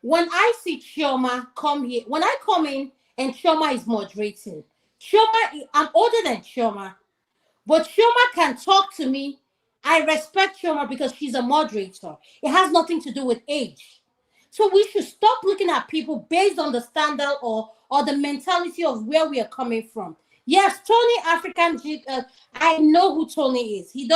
when I see Chioma come here, when I come in and Chioma is moderating, I'm older than Chioma, but Chioma can talk to me. I respect Chioma because she's a moderator. It has nothing to do with age. So we should stop looking at people based on the standard or the mentality of where we are coming from. Yes, Tony African, I know who Tony is. He's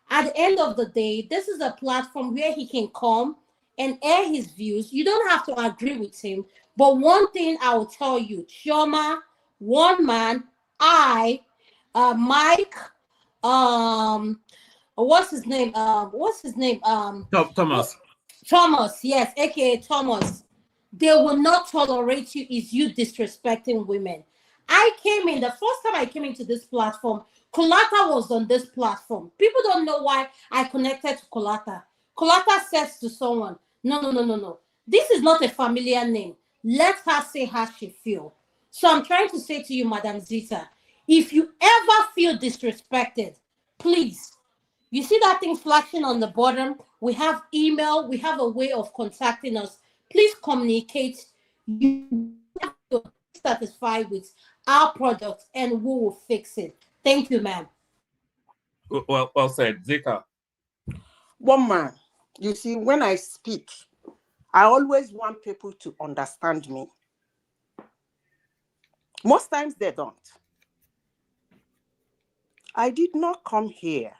at the end of the day, this is a platform where he can come and air his views. You don't have to agree with him. But one thing I will tell you, Chioma, one man, Mike, what's his name? Thomas, yes, aka Thomas. They will not tolerate you if you disrespecting women. I came in, the first time I came into this platform, Kulata was on this platform. People don't know why I connected to Kulata. Kulata says to someone, no. This is not a familiar name. Let her say how she feel. So I'm trying to say to you, Madam Zita, if you ever feel disrespected, please, you see that thing flashing on the bottom? We have email. We have a way of contacting us. Please communicate. You have to be satisfied with our product and we will fix it. Thank you, ma'am. Well said. Zika. One man, you see, when I speak, I always want people to understand me. Most times they don't. I did not come here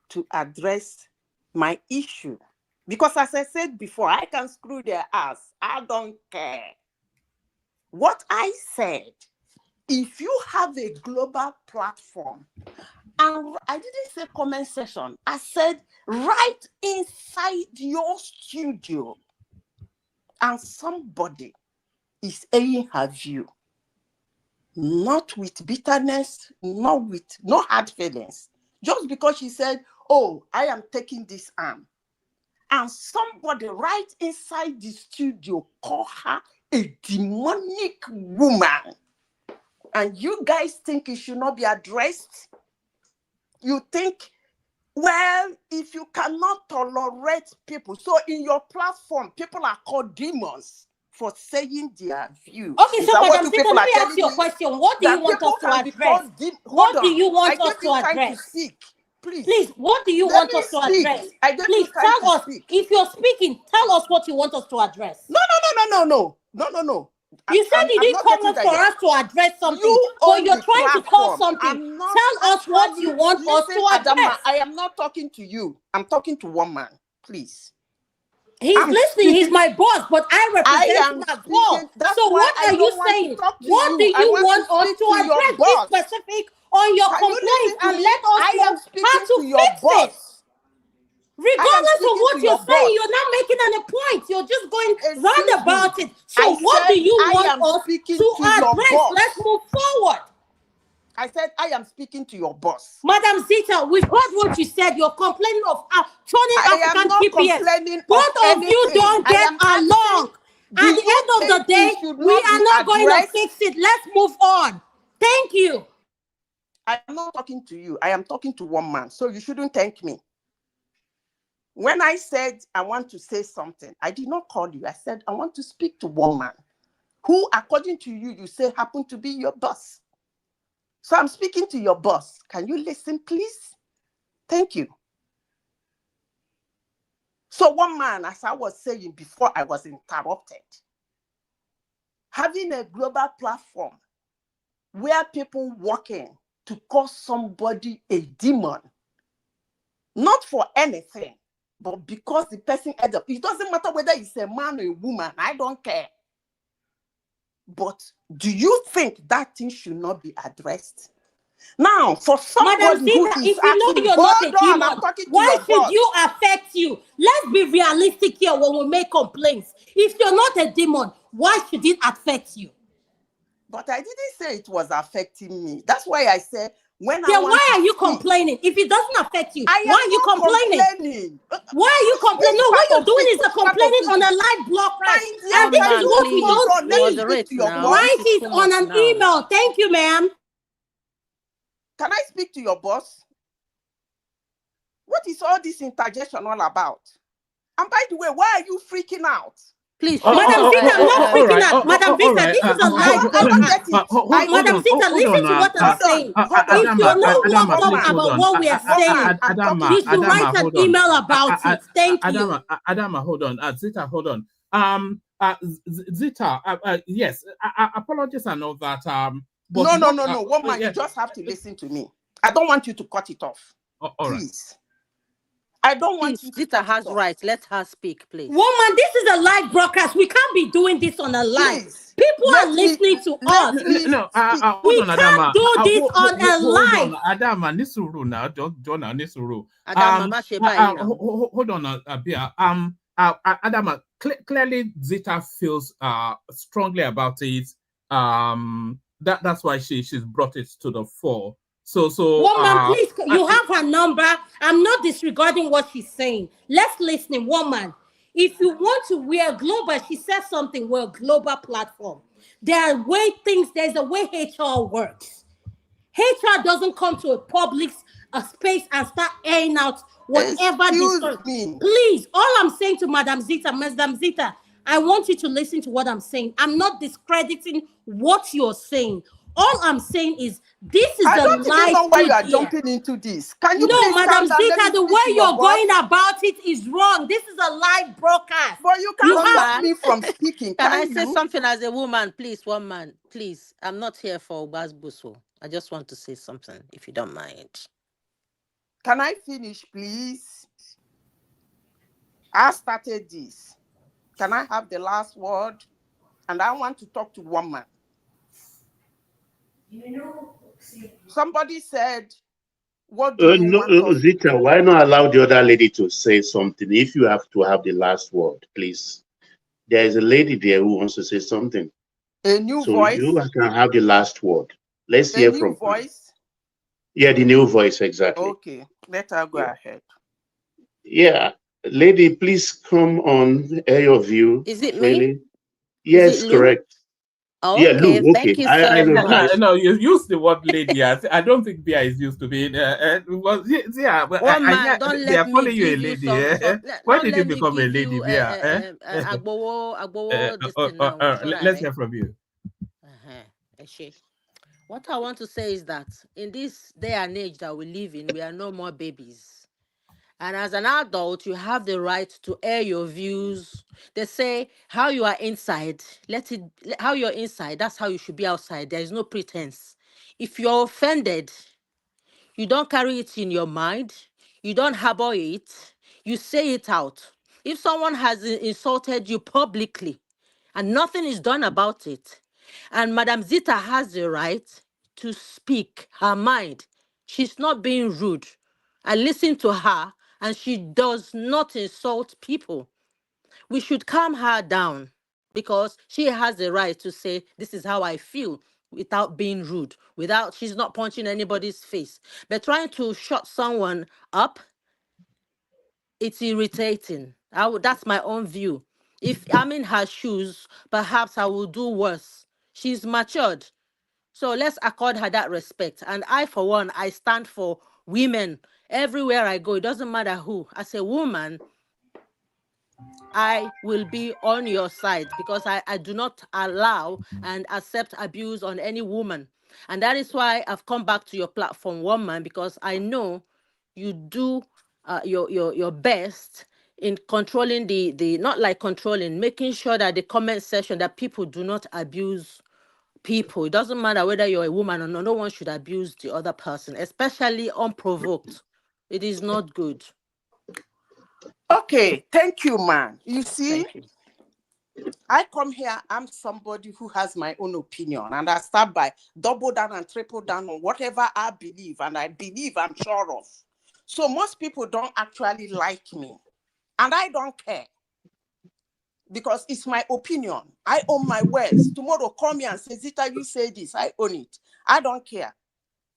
to address my issue because, as I said before, I can screw their ass. I don't care. What I said, if you have a global platform, and I didn't say comment section, I said right inside your studio, and somebody is airing her view, not with bitterness, no hard feelings, just because she said, oh, I am taking this arm. and somebody right inside the studio call her a demonic woman, and you guys think it should not be addressed? You think, well, if you cannot tolerate people, so in your platform, people are called demons for saying their view. Okay, Is so that what Madam you Zita, people let are me ask telling you a me? question. What do That you want people us to can be address? called hold What do on. you want I us gave to you time to address? speak. Please. Please, what do you Let want me us to speak. address? I gave Please you time tell to us. speak. If you're speaking, tell us what you want us to address. No. You said you I'm didn't not come getting up that for yet. us to address something, You but own you're the trying to call platform. something. I'm not Tell us what actually. you want us Listen, to Adama, address. I am not talking to you. I'm talking to one man. Please. He's I'm listening. He's speaking. my boss, but I represent am him as well. speaking. That's So why what I are you don't want to saying? talk to What do you. I you want to want us speak to to your address? Be boss. specific on your Can you complaint listen to and me? let us I know am speaking how to to your fix it. boss. I am Regardless of speaking what to you're your saying, boss. you're not making any points. You're just going Excuse round me. about it. So I what do said you I want am us speaking to to your address? boss. Let's move forward. I said I am speaking to your boss. Madam Zita, we've heard what you said. You're complaining of turning I am African not TPS. complaining Both of of you anything. don't I get am asking, along. do At the you end of the think day, it should we not are be not going to addressed? fix it. Let's move on. Thank you. I am not talking to you. I am talking to one man. So you shouldn't thank me. When I said I want to say something, I did not call you. I said I want to speak to one man who, according to you, you say happened to be your boss. So I'm speaking to your boss. Can you listen, please? Thank you. So one man, as I was saying before I was interrupted, having a global platform where people working to call somebody a demon, not for anything, but because the person ended up, it doesn't matter whether it's a man or a woman, I don't care. But do you think that thing should not be addressed? Now, for somebody Madam who Zita, is if you know asking, you're not a hold on, demon, I'm talking to why your should boss. you affect you? Let's be realistic here when we make complaints. If you're not a demon, why should it affect you? But I didn't say it was affecting me. That's why I said when I Then want why to are you speak, complaining? If it doesn't affect you, I why are am you not complaining? complaining. Why are you complaining? Which No, what part you're of doing it? is a Which part of complaining on it? a live broadcast. My dear, And this can is you what we hold don't on? Let me see. speak to your boss. Write it on an email. Thank you, ma'am. Can I speak to your boss? What is all this interjection all about? And by the way, why are you freaking out? Please, Madam Zita, I'm not freaking out. Madam Zita, this is a live I don't broadcast. get it. Madam Zita, listen to what I'm saying. If you're not worked up about what we are saying, you should write an email about it. Thank you. Adama, hold on. Zita, hold on. Zita, yes, apologies and all that. But No. Woman, you just have to listen to me. I don't want you to cut it off. All right. Please. I don't want you to Zita has rights. Let her speak, please. Woman, this is a live broadcast. We can't be doing this on a live. Please, people are listening to us. We can't do this on a live. Hold on, Adama, Nisuru now, Jonah Nisuru. Hold on, Abia. Adama, clearly Zita feels strongly about it. That's why she's brought it to the fore. So woman, please, you have her number. I'm not disregarding what she's saying. Let's listen, woman. If you want to, we're global. She says something, we're a global platform. There's a way HR works. HR doesn't come to a public space and start airing out whatever discourse. Please, all I'm saying to Madam Zita, I want you to listen to what I'm saying. I'm not discrediting what you're saying. All I'm saying is this is I don't even know why you are here. jumping into this. Can you no, please Madam Zita, the way you're going boss? about it is wrong. This is a live broadcast. But you can't stop me from speaking. Can I say something as a woman, please? One man, please. I'm not here for Basbuso. I just want to say something, if you don't mind. Can I finish, please? I started this. Can I have the last word? And I want to talk to one man. Somebody said, what do you want? Zita, why not allow the other lady to say something if you have to have the last word, please? There is a lady there who wants to say something. A new voice? You can have the last word. Let's hear from her. Voice? Yeah, the new voice, exactly. Okay, let her go ahead. Yeah, Lady, please come on, air your view. Is it me? Freely. Is Yes, it Lou? correct. Yeah, Okay, Lou. thank Okay, you I so know. much. No, you use the word lady. I don't think Bia is used to being. Well, yeah, but One I man, don't they let are me calling you a give you lady. Why don't did you let me become a give lady, you Bia? agbowo this thing now. It's all Let's right. hear from you. Eshe. What I want to say is that in this day and age that we live in, we are no more babies. And as an adult, you have the right to air your views. They say how you are inside, how you're inside, that's how you should be outside. There is no pretense. If you're offended, you don't carry it in your mind, you don't harbor it, you say it out. If someone has insulted you publicly and nothing is done about it, and Madam Zita has the right to speak her mind, she's not being rude. I listen to her and she does not insult people. We should calm her down because she has the right to say, this is how I feel, without being rude, she's not punching anybody's face. But trying to shut someone up, it's irritating. That's my own view. If I'm in her shoes, perhaps I will do worse. She's matured. So let's accord her that respect. And I, for one, I stand for women everywhere I go. It doesn't matter who. As a woman, I will be on your side because I do not allow and accept abuse on any woman. And that is why I've come back to your platform, Woman, because I know you do your best in controlling the not like controlling, making sure that the comment section that people do not abuse people. It doesn't matter whether you're a woman or not. No one should abuse the other person, especially unprovoked. It is not good. Okay, thank you, man. You see, Thank you. I come here, I'm somebody who has my own opinion, and I start by double down and triple down on whatever I believe, and I believe I'm sure of. So most people don't actually like me, and I don't care because it's my opinion. I own my words. Tomorrow, call me and say, Zita, you say this, I own it. I don't care.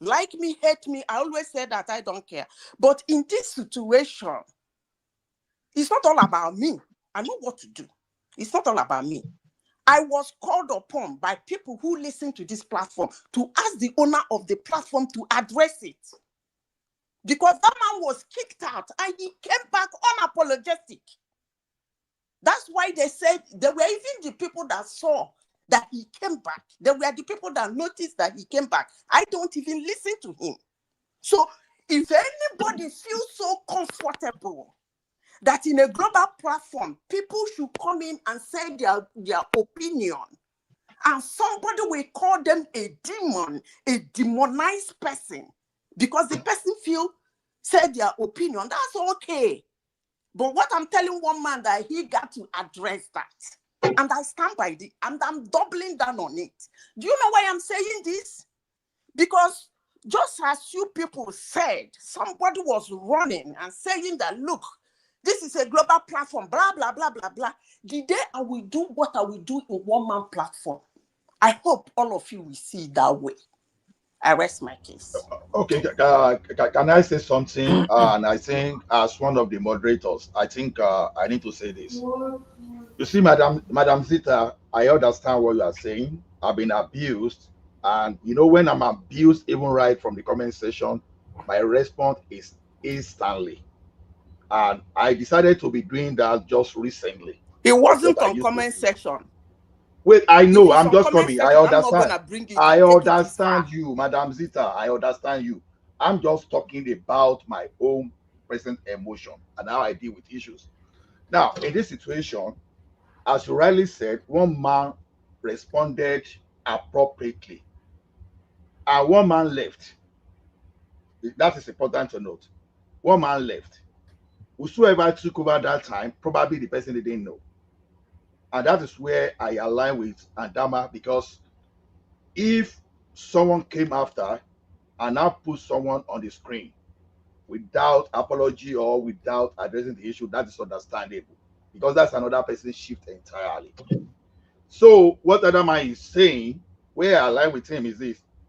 Like me, hate me, I always say that I don't care. But in this situation, it's not all about me. I know what to do. It's not all about me. I was called upon by people who listen to this platform to ask the owner of the platform to address it. Because that man was kicked out and he came back unapologetic. That's why they said there were even the people that saw that he came back. There were the people that noticed that he came back. I don't even listen to him. So if anybody feels so comfortable that in a global platform, people should come in and say their opinion, and somebody will call them a demon, a demonized person, because the person said their opinion, that's okay. But what I'm telling one man that he got to address that. And I stand by it, and I'm doubling down on it. Do you know why I'm saying this? Because just as you people said, somebody was running and saying that, look, this is a global platform, blah, blah, blah, blah, blah. The day I will do what I will do in one-man platform, I hope all of you will see it that way. I rest my case. Okay, can I say something? And I think as one of the moderators, I think I need to say this. You see, Madam Zita, I understand what you are saying. I've been abused. And you know, when I'm abused, even right from the comment section, my response is instantly. And I decided to be doing that just recently. It wasn't on comment section. Wait, I know, I'm just coming. Section, I understand. I understand you, Madam Zita. I understand you. I'm just talking about my own present emotion and how I deal with issues. Now, in this situation, as you rightly said, one man responded appropriately, and one man left. That is important to note. One man left. Whosoever took over that time, probably the person they didn't know. And that is where I align with Adama, because if someone came after and now put someone on the screen without apology or without addressing the issue, that is understandable, because that's another person's shift entirely. So what Adama is saying, where I align with him, is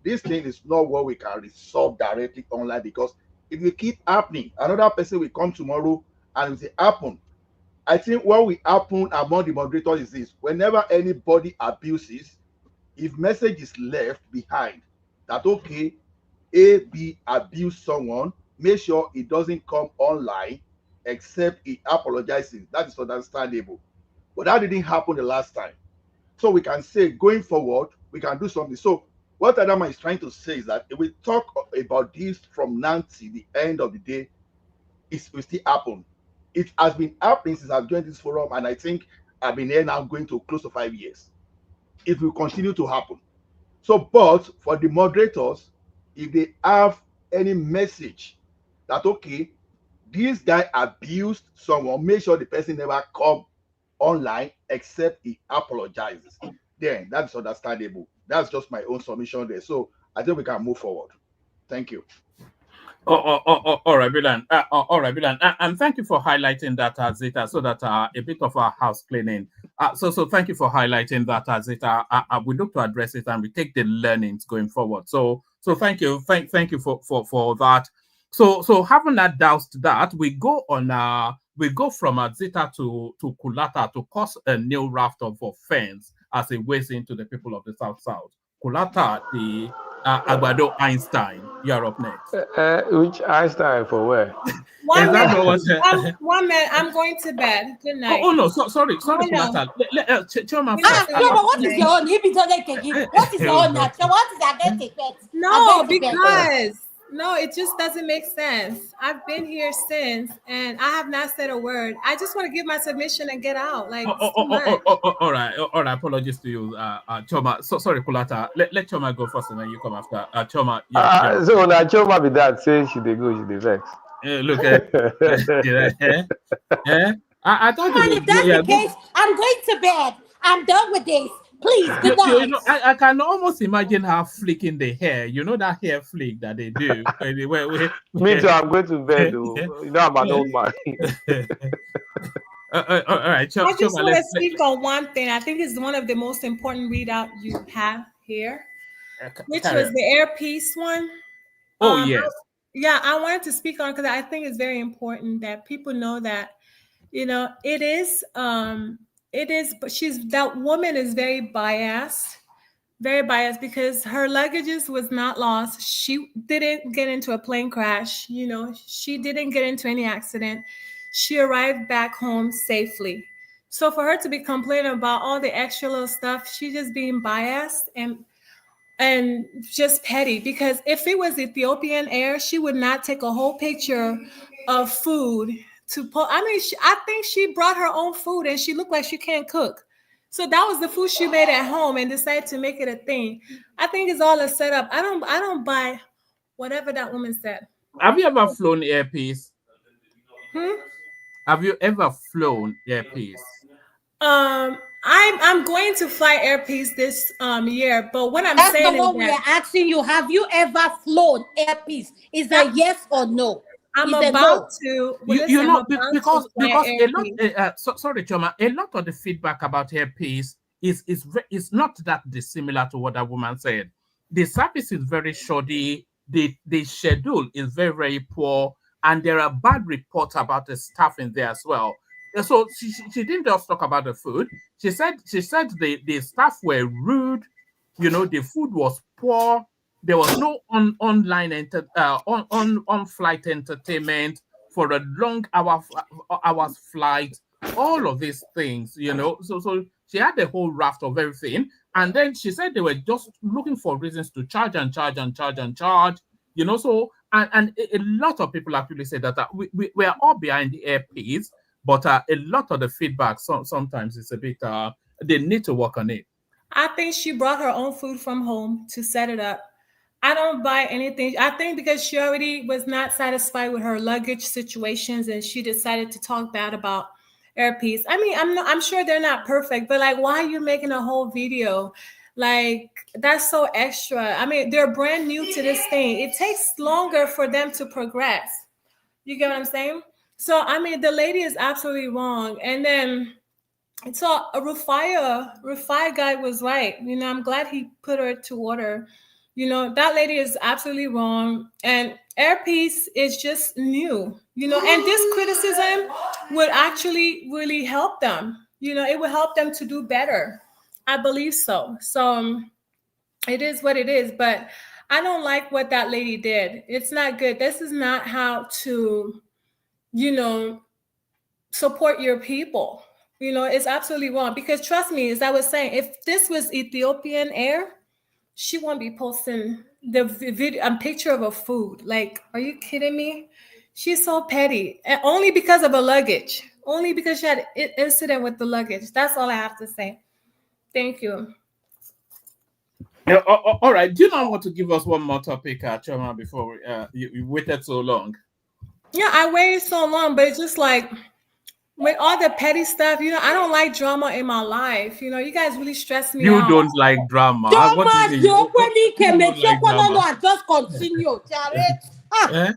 this thing is not what we can resolve directly online, because if it keep happening, another person will come tomorrow and it will happen. I think what will happen among the moderators is this: whenever anybody abuses, if message is left behind that okay, A, B abused someone, make sure it doesn't come online except he apologizes. That is understandable. But that didn't happen the last time. So we can say going forward, we can do something. So what Adama is trying to say is that if we talk about this from now to the end of the day, it will still happen. It has been happening since I've joined this forum, and I think I've been here now going to close to 5 years. It will continue to happen. So, but for the moderators, if they have any message that, okay, this guy abused someone, make sure the person never come online except he apologizes. Then that's understandable. That's just my own submission there. So I think we can move forward. Thank you. All right, Bilan. All right, Bilan. And thank you for highlighting that, Zita, so that a bit of our house cleaning. So thank you for highlighting that, Zita. We look to address it and we take the learnings going forward. So thank you, thank you for that. So having that doused that, we go from Zita to Kulata to cause a new raft of offense as it weighs into the people of the South. Kulata, the Agbado Einstein, you're up next. Which Einstein for where? One minute, I'm going to bed. Good night. Oh no, sorry, Kulata. Choma, what is your own? What is your own? What is against it? No, because no, it just doesn't make sense. I've been here since, and I have not said a word. I just want to give my submission and get out. Like, all right. Apologies to you, Choma. So sorry, Kulata. Let Choma go first, and then you come after. Choma. So now Choma be that say she dey go, she dey vex. Look, I thought if that's the case, I'm going to bed. I'm done with this. Please, good night. I can almost imagine her flicking the hair. You know that hair flick that they do. Me too. I'm going to bed. You know, I'm an old man. All right. I just want to speak on one thing. I think it's one of the most important readout you have here, which was the earpiece one. Oh yes. Yeah, I wanted to speak on because I think it's very important that people know that, you know, it is, but that woman is very biased because her luggages was not lost. She didn't get into a plane crash. You know, she didn't get into any accident. She arrived back home safely. So for her to be complaining about all the extra little stuff, she's just being biased and just petty, because if it was Ethiopian Air, she would not take a whole picture of food to put. I mean, I think she brought her own food and she looked like she can't cook. So that was the food she made at home and decided to make it a thing. I think it's all a setup. I don't buy whatever that woman said. Have you ever flown Airpeace? Have you ever flown Airpeace? I'm going to fly Airpeace this year, but what I'm That's saying the one we are asking you. Have you ever flown Airpeace? Is a yes or no? I'm about to. You know, because a lot. Sorry, Choma. A lot of the feedback about Airpeace is not that dissimilar to what that woman said. The service is very shoddy. The schedule is very, very poor, and there are bad reports about the staff in there as well. So she didn't just talk about the food. She said the staff were rude. You know, the food was poor. There was no on-flight entertainment for a long hours flight. All of these things, you know. So she had a whole raft of everything, and then she said they were just looking for reasons to charge. You know, so and a lot of people actually say that we are all behind the Airpeace. But a lot of the feedback sometimes is a bit, they need to work on it. I think she brought her own food from home to set it up. I don't buy anything. I think because she already was not satisfied with her luggage situations and she decided to talk bad about Airpeace. I mean, I'm sure they're not perfect, but like, why are you making a whole video? Like, that's so extra. I mean, they're brand new to this thing. It takes longer for them to progress. You get what I'm saying? So, I mean, the lady is absolutely wrong. And then, so Rufai guy was right. You know, I'm glad he put her to order. You know, that lady is absolutely wrong. And Airpiece is just new, you know, and this criticism would actually really help them. You know, it will help them to do better. I believe so. So it is what it is. But I don't like what that lady did. It's not good. This is not how to, you know, support your people. You know, it's absolutely wrong. Because trust me, as I was saying, if this was Ethiopian Air, she won't be posting the video, a picture of a food. Like, are you kidding me? She's so petty, and only because of a luggage. Only because she had an incident with the luggage. That's all I have to say. Thank you. Yeah, all right. Do you not want to give us one more topic, Choma, before you waited so long? Yeah, I waited so long, but it's just like with all the petty stuff, you know, I don't like drama in my life. You know, you guys really stress me out. You don't like drama. What do you mean? Just continue. Eh?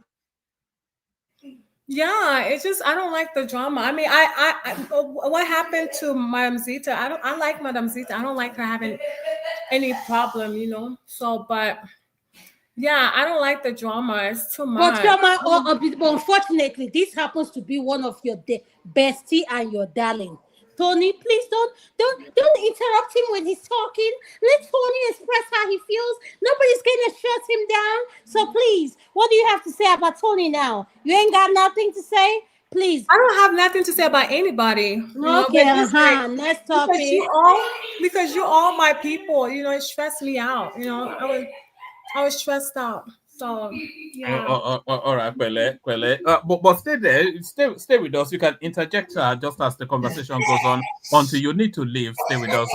Yeah, it's just I don't like the drama. I mean, I what happened to Madam Zita? I like Madam Zita. I don't like her having any problem, you know. So, but yeah, I don't like the drama. It's too much. But Choma, unfortunately, this happens to be one of your bestie and your darling. Tony, please don't interrupt him when he's talking. Let Tony express how he feels. Nobody's gonna shut him down. So please, what do you have to say about Tony now? You ain't got nothing to say? Please. I don't have nothing to say about anybody. Okay, next topic. Because you all my people, you know, it stressed me out. You know, I was stressed out. So yeah. All right, Kwele. But stay there. Stay with us. You can interject just as the conversation goes on until you need to leave. Stay with us.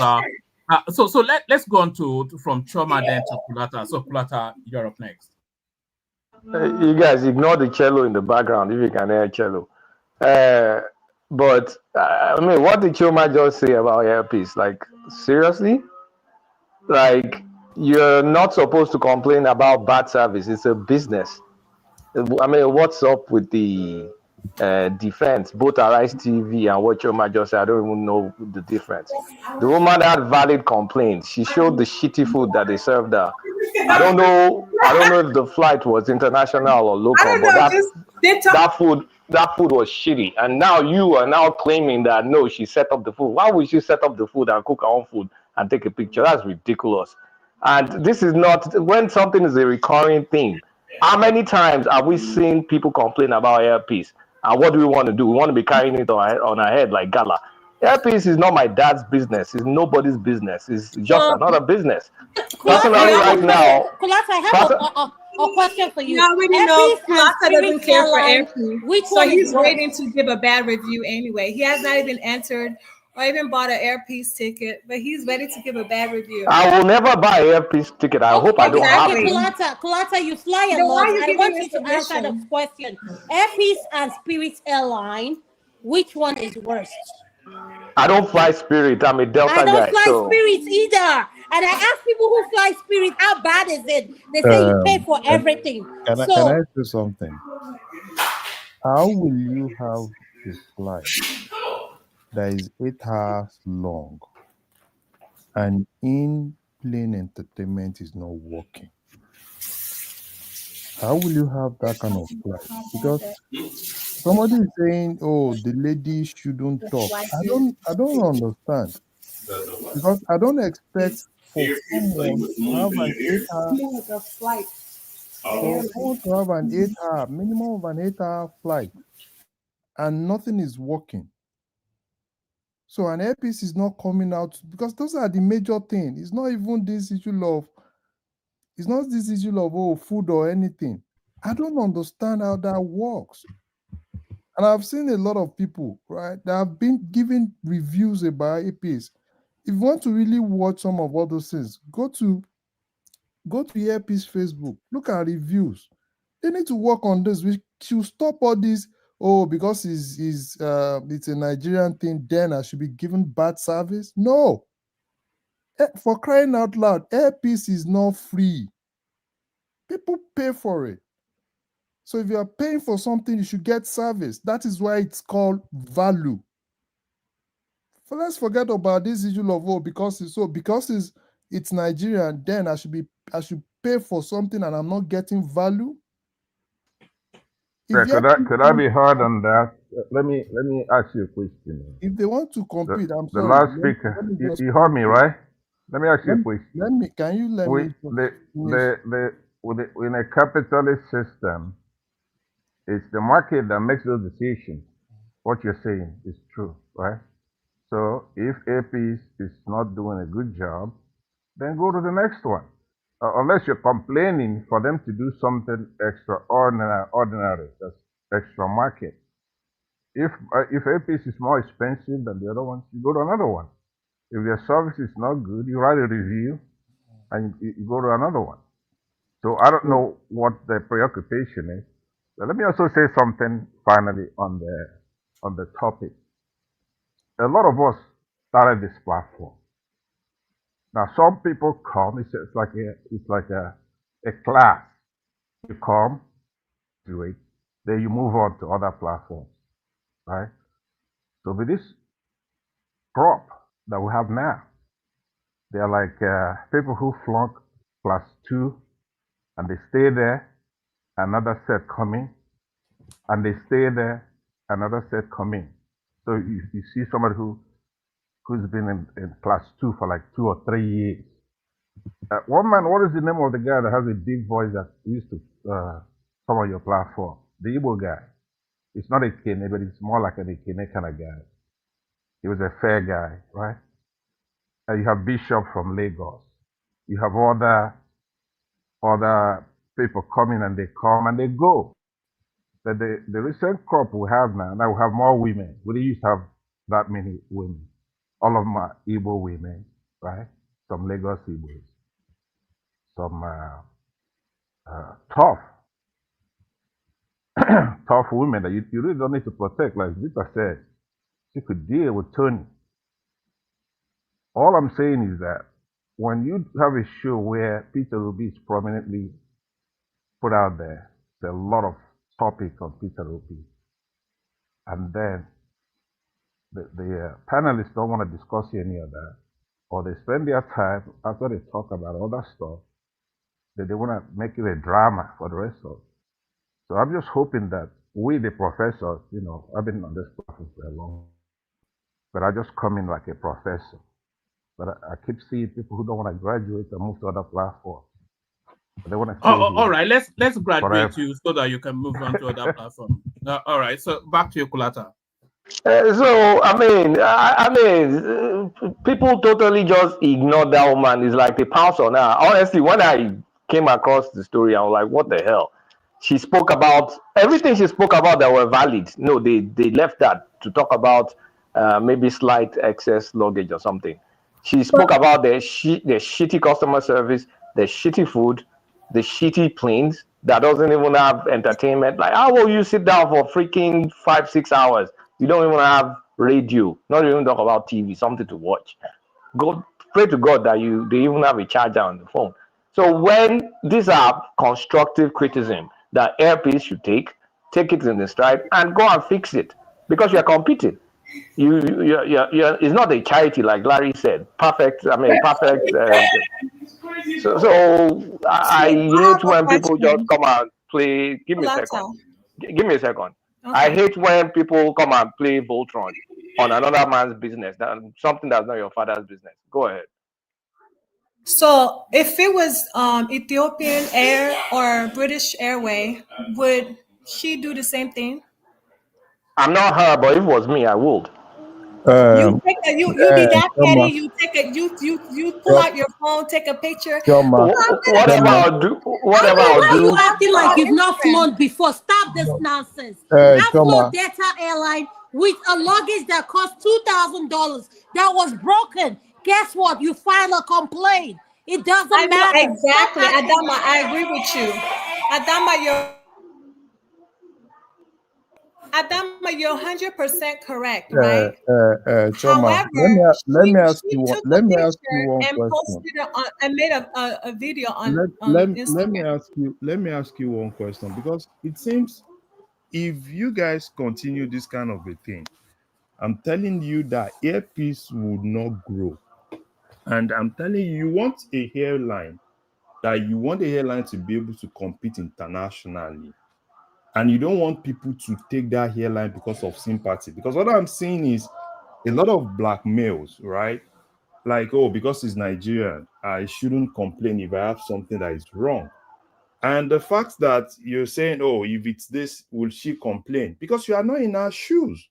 So let's go on from Choma then to Kulata. So Kulata, you're up next. You guys ignore the cello in the background if you can hear cello. But I mean, what did Choma just say about Airpiece? Like, seriously? Like, you're not supposed to complain about bad service. It's a business. I mean, what's up with the defense? Both Arise TV and what Choma just said, I don't even know the difference. The woman had valid complaints. She showed the shitty food that they served her. I don't know if the flight was international or local, but that food was shitty. And now you are now claiming that no, she set up the food. Why would she set up the food and cook her own food and take a picture? That's ridiculous. And this is not, when something is a recurring thing, how many times have we seen people complain about Airpiece? And what do we want to do? We want to be carrying it on our head like gala. Airpiece is not my dad's business. It's nobody's business. It's just another business. Personally, right now, Kulata, I have a question for you. You already know Kulata doesn't care for Airpiece. So he's waiting to give a bad review anyway. He has not even entered or even bought an Airpiece ticket, but he's ready to give a bad review. I will never buy an Airpiece ticket. I hope I don't have it. Kulata, you fly a lot. I want you to answer the question. Airpiece and Spirit Airline, which one is worse? I don't fly Spirit. I'm a Delta guy. I don't fly Spirit either. And I ask people who fly Spirit, how bad is it? They say you pay for everything. Can I say something? How will you have a flight that is 8 hours long and in-plane entertainment is not working? How will you have that kind of flight? Because somebody is saying, "Oh, the lady shouldn't talk." I don't understand, because I don't expect for someone to have an 8-hour flight. For someone to have an 8-hour minimum of an 8-hour flight, and nothing is working. So an Airpiece is not coming out, because those are the major things. It's not even this issue of. It's not this issue of food or anything. I don't understand how that works. And I've seen a lot of people, right, that have been giving reviews about Airpiece. If you want to really watch some of all those things, go to Airpiece Facebook. Look at reviews. They need to work on this. We should stop all this. Oh, because it's a Nigerian thing, then I should be given bad service. No. For crying out loud, Airpiece is not free. People pay for it. So if you are paying for something, you should get service. That is why it's called value. So let's forget about this issue of because it's Nigerian, then I should pay for something and I'm not getting value? Yeah, If could I be heard on that? Let me ask you a question. if they want to compete, I'm The sorry. last speaker, Let me you, just you heard me, right? Let me ask you a let, question. let me can you let We me just finish? in a capitalist system, it's the market that makes those decisions. What you're saying is true, right? So if APs is not doing a good job, then go to the next one. Unless you're complaining for them to do something extraordinary, that's extra market. If APs is more expensive than the other ones, you go to another one. If their service is not good, you write a review and you go to another one. So I don't know what the preoccupation is. But let me also say something finally on the topic. A lot of us started this platform. Now some people come. It's like a class. You come, do it, then you move on to other platforms, right? So with this crop that we have now, they're like people who flunk +2 and they stay there, another set coming, and they stay there, another set coming. So you see somebody who's been in +2 for like 2 or 3 years. One man, what is the name of the guy that has a big voice that used to come on your platform? The Igbo guy. It's not a Kene, but it's more like a Kene kind of guy. He was a fair guy, right? And you have Bishop from Lagos. You have other people coming and they come and they go. But the recent crop we have now we have more women. We didn't used to have that many women. All of them are Igbo women, right? Some Lagos Igbos. Some tough tough women that you really don't need to protect. Like Vita said, she could deal with Tony. All I'm saying is that when you have a show where Peter Obi is prominently put out there, there's a lot of topic on Peter Obi, and then the panelists don't want to discuss any of that, or they spend their time after they talk about other stuff that they want to make it a drama for the rest of us. So I'm just hoping that we, the professors, I've been on this platform for a long time, but I just come in like a professor. But I keep seeing people who don't want to graduate and move to other platforms. But they want to stay here. All right, let's graduate forever. you so that you can move on to other platform. All right, so back to you, Kulata. So I mean, people totally just ignore that woman. It's like they pounce on her. Honestly, when I came across the story, I was like, "What the hell?" She spoke about everything she spoke about that were valid. No, they left that to talk about maybe slight excess luggage or something. She spoke about the shitty customer service, the shitty food, the shitty planes that doesn't even have entertainment. Like, how will you sit down for freaking 5-6 hours? You don't even have radio, not even talk about TV, something to watch. Go pray to God that they even have a charger on the phone. So when these are constructive criticism that Airpeace should take it in the stride and go and fix it, because you are competing. It's not a charity like Larry said. Perfect. So I hate when people just come and play. Give me a second. Give me a second. Okay. I hate when people come and play Voltron on another man's business, something that's not your father's business. Go ahead. So if it was Ethiopian Air or British Airway, would she do the same thing? I'm not her, but if it was me, I would. You be that petty. You pull out your phone, take a picture. Whatever I'll do. Why are you acting like you've not flown before? Stop this nonsense. I flew Delta Airline with a luggage that cost $2,000 that was broken. Guess what? You file a complaint. It doesn't matter. Exactly, Adama. I agree with you. Adama, you're 100% correct, right? Choma, However, let me ask you took one and question. posted it on and made a video on Instagram. Let me ask you one question, because it seems if you guys continue this kind of a thing, I'm telling you that Airpeace would not grow. And I'm telling you, you want a airline that you want the airline to be able to compete internationally. And you don't want people to take that airline because of sympathy. Because what I'm seeing is a lot of blackmails, right? Like, oh, because it's Nigerian, I shouldn't complain if I have something that is wrong. And the fact that you're saying, oh, if it's this, will she complain? Because you are not in our shoes.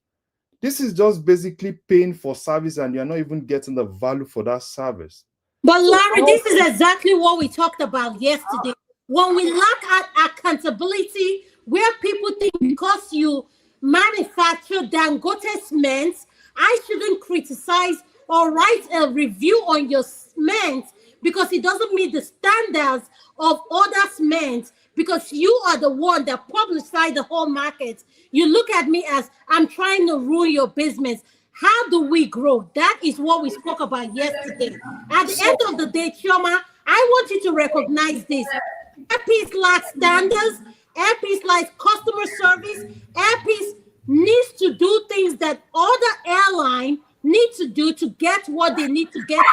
This is just basically paying for service and you're not even getting the value for that service. But Larry, this is exactly what we talked about yesterday. When we lack accountability, where people think because you manufacture Dangote cement, I shouldn't criticize or write a review on your cement because it doesn't meet the standards of other cement, because you are the one that publicize the whole market. You look at me as I'm trying to ruin your business. How do we grow? That is what we spoke about yesterday. At the end of the day, Chioma, I want you to recognize this. Airpeace lacks standards. Airpeace lacks customer service. Airpeace needs to do things that other airlines need to do to get what they need to get.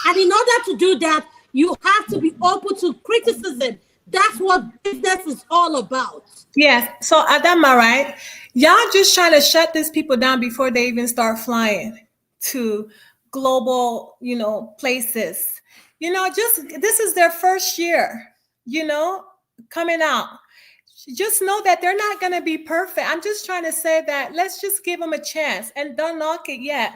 And in order to do that, you have to be open to criticism. That's what business is all about. Yes. So Adama, right? Y'all just trying to shut these people down before they even start flying to global, places. Just this is their first year, coming out. Just know that they're not going to be perfect. I'm just trying to say that let's just give them a chance and don't knock it yet.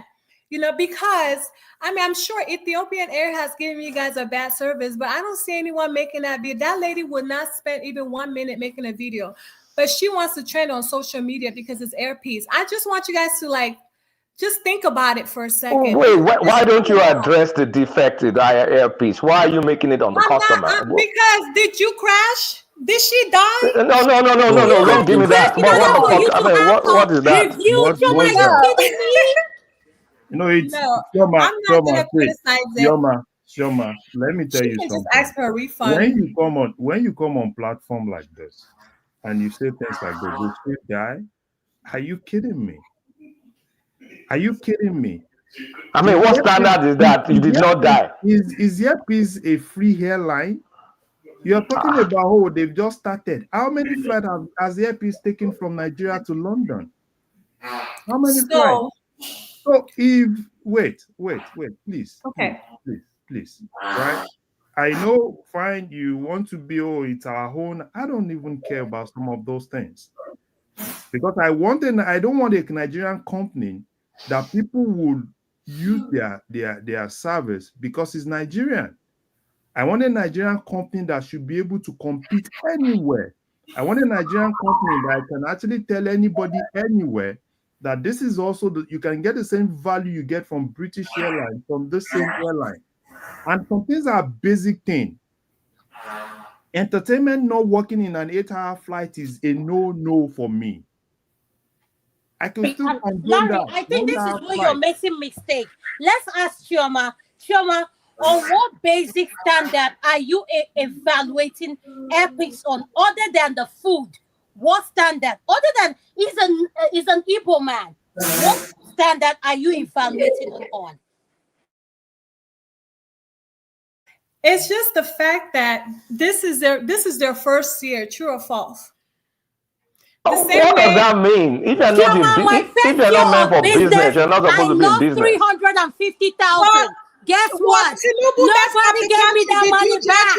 Because I'm sure Ethiopian Air has given you guys a bad service, but I don't see anyone making that video. That lady would not spend even 1 minute making a video, but she wants to trend on social media because it's Airpeace. I just want you guys to just think about it for a second. Wait, why don't you address the defected Airpeace? Why are you making it on the customer? Because did you crash? Did she die? No. Don't give me that. What is that? Review, you kidding me? It's Chioma, let me tell you something. Just ask for a refund. When you come on platform like this and you say things like the guy, are you kidding me? Are you kidding me? I mean, what standard is that? You did not die. Is Airpeace a free airline? You're talking about they've just started. How many flights has Airpeace taken from Nigeria to London? How many flights? So if wait, please. Okay. Please. Right? I know, fine, you want to be, it's our own. I don't even care about some of those things. Because I don't want a Nigerian company that people would use their service because it's Nigerian. I want a Nigerian company that should be able to compete anywhere. I want a Nigerian company that can actually tell anybody anywhere that this is also you can get the same value you get from British Airlines, from the same airline. And some things are basic thing. Entertainment not working in an 8-hour flight is a no for me. I can still Larry, that. I think this is where you're making mistake. Let's ask Chioma. Chioma, on what basic standard are you evaluating Airpeace on other than the food? What standard? Other than he's an Igbo man. What standard are you evaluating on? It's just the fact that this is their first year. True or false? What does that mean? If you're not meant for business, you're not supposed to be in business. 350,000. Guess what? Nobody gave me that money back.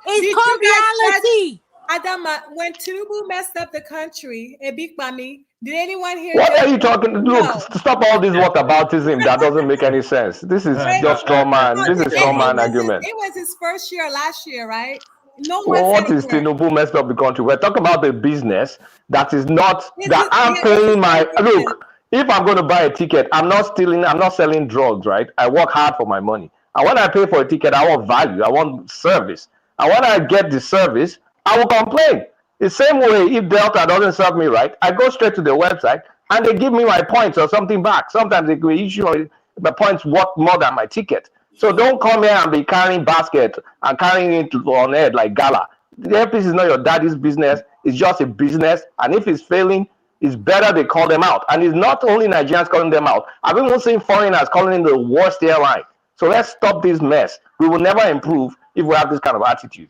It's called reality. Adama, when Tinubu messed up the country, a big money, did anyone hear? What are you talking? Look, stop all this whataboutism. That doesn't make any sense. This is just strawman. This is strawman argument. It was his first year last year, right? No one. What is Tinubu messed up the country? We're talking about the business that is not that I'm paying my look. If I'm going to buy a ticket, I'm not stealing. I'm not selling drugs, right? I work hard for my money, and when I pay for a ticket, I want value. I want service, and when I get the service, I will complain. The same way, if Delta doesn't serve me right, I go straight to the website and they give me my points or something back. Sometimes they will issue the points worth more than my ticket. So don't come here and be carrying basket and carrying it on head like gala. The Airpeace is not your daddy's business. It's just a business. And if it's failing, it's better they call them out. And it's not only Nigerians calling them out. I've even seen foreigners calling it the worst airline. So let's stop this mess. We will never improve if we have this kind of attitude.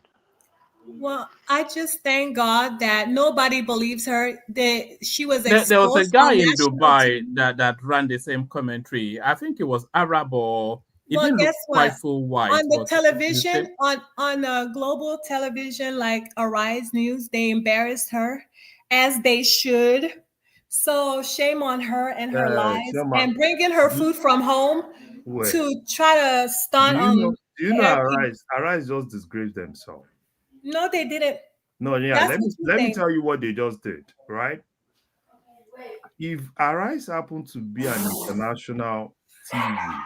Well, I just thank God that nobody believes her. That she was There was a exposed guy on in national Dubai TV. that ran the same commentary. I think he was Arab, or he Well, didn't look guess quite what? full white. On the But television, on global television like Arise News, they embarrassed her, as they should. So shame on her and her lies, Chioma, and bringing her food from home wait. to try to stunt on. Do you know Airpeace. Arise just disgraced themselves? No, they didn't. No, yeah. That's Let me what you let me think. tell you what they just did, right? If Arise happened to be an international TV,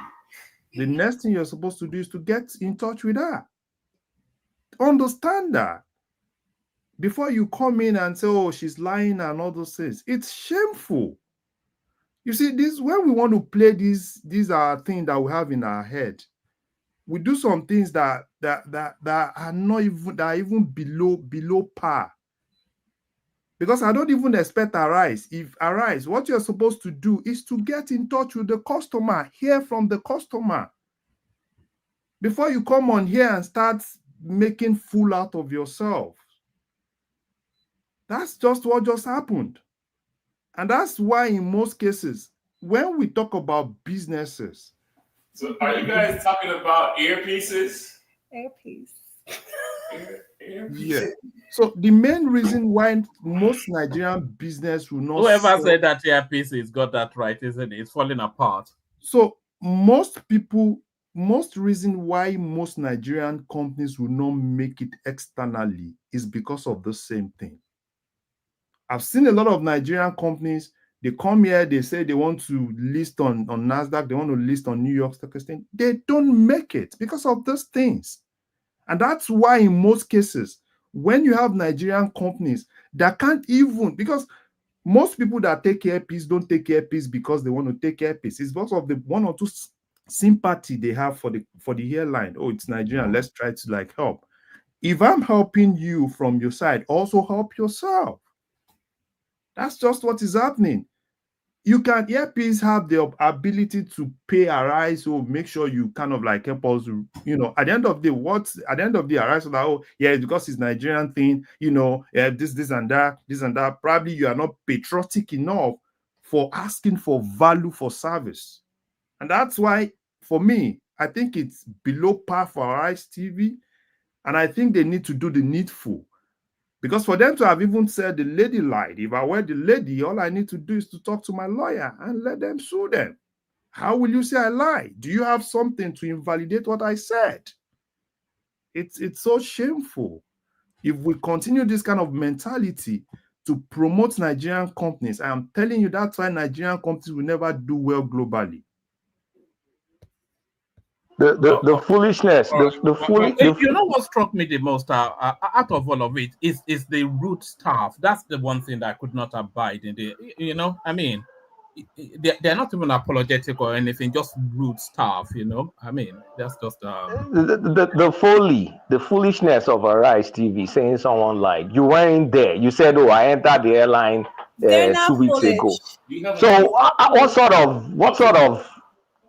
the next thing you're supposed to do is to get in touch with her. Understand that before you come in and say, "Oh, she's lying" and all those things. It's shameful. You see, this when we want to play these are things that we have in our head. We do some things that are not even that are even below par. Because I don't even expect Arise. If Arise, what you're supposed to do is to get in touch with the customer, hear from the customer. Before you come on here and start making fool out of yourself. That's just what just happened. And that's why in most cases, when we talk about businesses. So are you guys talking about earpieces? Earpiece. Yeah. So the main reason why most Nigerian business will not whoever sell, said that earpiece has got that right, isn't it? It's falling apart. so most reason why most Nigerian companies will not make it externally is because of the same thing. I've seen a lot of Nigerian companies, they come here, they say they want to list on NASDAQ, they want to list on New York Stock Exchange. They don't make it because of those things. And that's why in most cases, when you have Nigerian companies that can't even, because most people that take earpiece don't take earpiece because they want to take earpiece. It's because of the one or two sympathy they have for the airline. Oh, it's Nigerian, let's try to like help. If I'm helping you from your side, also help yourself. That's just what is happening. You can earpiece have the ability to pay Arise, so make sure you kind of like help us, at the end of the day, Arise like, oh yeah, because it's Nigerian thing, this and that. Probably you are not patriotic enough for asking for value for service. And that's why, for me, I think it's below par for Arise TV. And I think they need to do the needful. Because for them to have even said the lady lied, if I were the lady, all I need to do is to talk to my lawyer and let them sue them. How will you say I lied? Do you have something to invalidate what I said? It's so shameful. If we continue this kind of mentality to promote Nigerian companies, I am telling you that's why Nigerian companies will never do well globally. The foolishness, You know what struck me the most out of all of it is the root staff. That's the one thing that I could not abide in. They're not even apologetic or anything, just rude staff. That's just the foolishness of Arise TV saying someone like, you weren't there. You said, oh, I entered the airline 2 weeks ago. So what sort of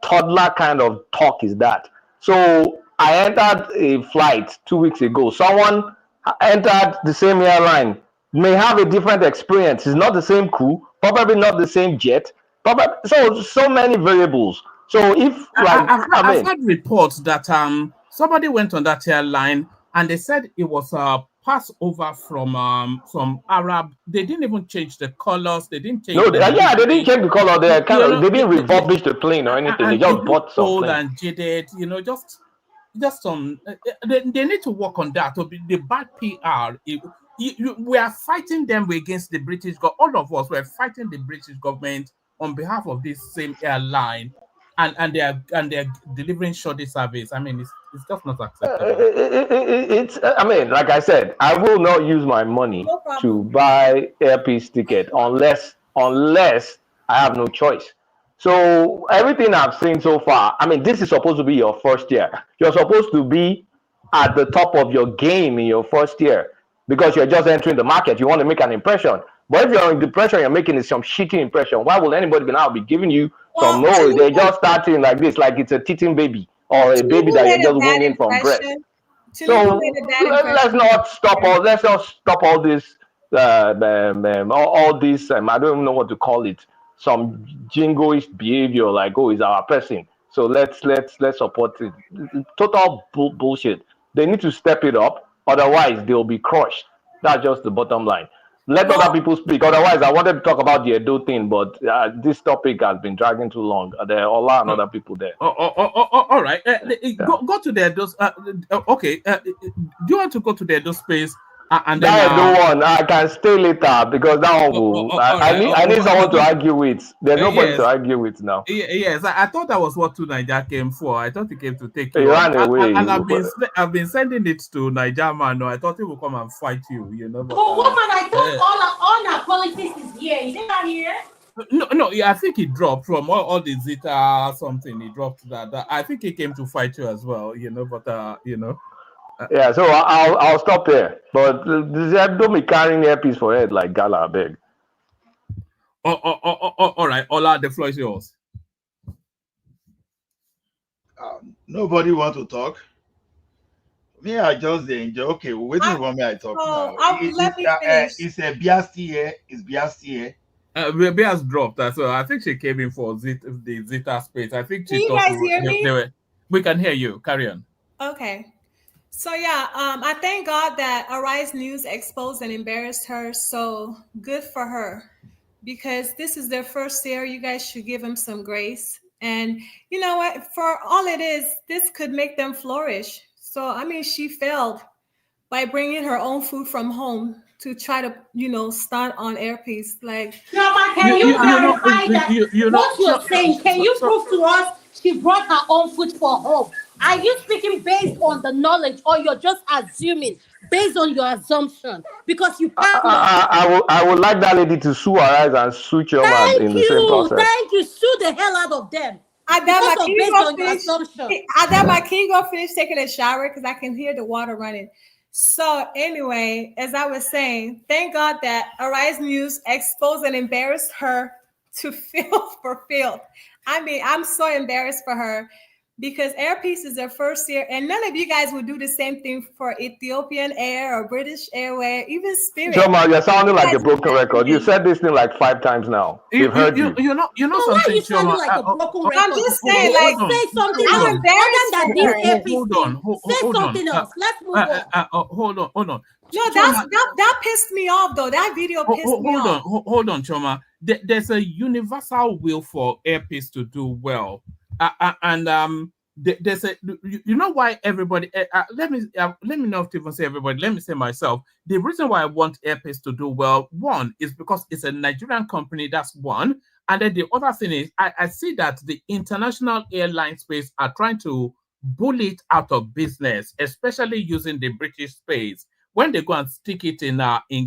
toddler kind of talk is that? So I entered a flight 2 weeks ago. Someone entered the same airline, may have a different experience. It's not the same crew, probably not the same jet. So many variables. So if I've heard reports that somebody went on that airline and they said it was a Passover from some Arab. They didn't even change the colors. They didn't change. They didn't change the color. They didn't refurbish the plane or anything. They just bought something. And jaded, just some. They need to work on that. The bad PR. We are fighting them against the British government. All of us were fighting the British government on behalf of this same airline, and they are delivering shoddy service. It's just not acceptable. Like I said, I will not use my money to buy earpiece ticket unless I have no choice. So everything I've seen so far, this is supposed to be your first year. You're supposed to be at the top of your game in your first year because you're just entering the market. You want to make an impression. But if you're in depression, you're making some shitty impression. Why will anybody now be giving you some no? They're just starting like this, like it's a teething baby or a baby that you're just winning from breast. So let's not stop all. Let's not stop all this. All this. I don't even know what to call it. Some jingoist behavior, like, oh, he's our person, so let's support it. Total bullshit. They need to step it up, otherwise they'll be crushed. That's just the bottom line. Let other people speak. Otherwise, I wanted to talk about the Edo thing, but this topic has been dragging too long. There are a lot of other people there. All right. Go to the Edo. Okay. Do you want to go to the Edo space? And then, that Edo one, I can stay later because that one will. I need someone to argue with. There's nobody to argue with now. Yes, I thought that was what Niger came for. I thought he came to take you. He ran away. And I've been sending it to Niger man. No, I thought he would come and fight you. You know. But woman, I thought all our politics is here. Is it not here? No. Yeah, I think he dropped from all the Zeta something. He dropped that. I think he came to fight you as well. You know, but you know. Yeah, so I'll stop there. But don't be carrying earpiece for head like Gala, I beg. All right, Ola, the floor is yours. Nobody want to talk. Me, I just enjoy. Okay, waiting for me. I talk now. Let me finish. It's a Biasti here. It's Biasti here. Bias dropped. So I think she came in for the Zeta space. I think she Can you guys hear me? We can hear you. Carry on. Okay. So yeah, I thank God that Arise News exposed and embarrassed her. So good for her, because this is their first year. You guys should give them some grace. And you know what? For all it is, this could make them flourish. So I mean, she failed by bringing her own food from home to try to, start on Airpiece. Like, can you clarify that? What you're saying? Can you prove to us she brought her own food for home? Are you speaking based on the knowledge, or you're just assuming based on your assumption? Because you can't. I would like that lady to sue Arise and sue Chioma in the same process. Thank you. Sue the hell out of them. Adama, can you go finish taking a shower? Because I can hear the water running. So anyway, as I was saying, thank God that Arise News exposed and embarrassed her to filth for filth. I mean, I'm so embarrassed for her. Because Airpiece is their first year, and none of you guys would do the same thing for Ethiopian Air or British Airways, even Spirit. Chioma, you're sounding like a broken record. You said this thing like 5 times now. We've heard you. You know something, why are you sounding like a broken record? I'm just saying, say something else. I'm embarrassed that this Airpiece hold on. Say something else. Let's move on. Hold on. No, that pissed me off, though. That video pissed me off. Hold on, Chioma. There's a universal will for Airpiece to do well. There's a, you know why everybody, let me not even say everybody, let me say myself. The reason why I want Airpiece to do well, one, is because it's a Nigerian company, that's one. And then the other thing is, I see that the international airline space are trying to bully it out of business, especially using the British space. When they go and stick it in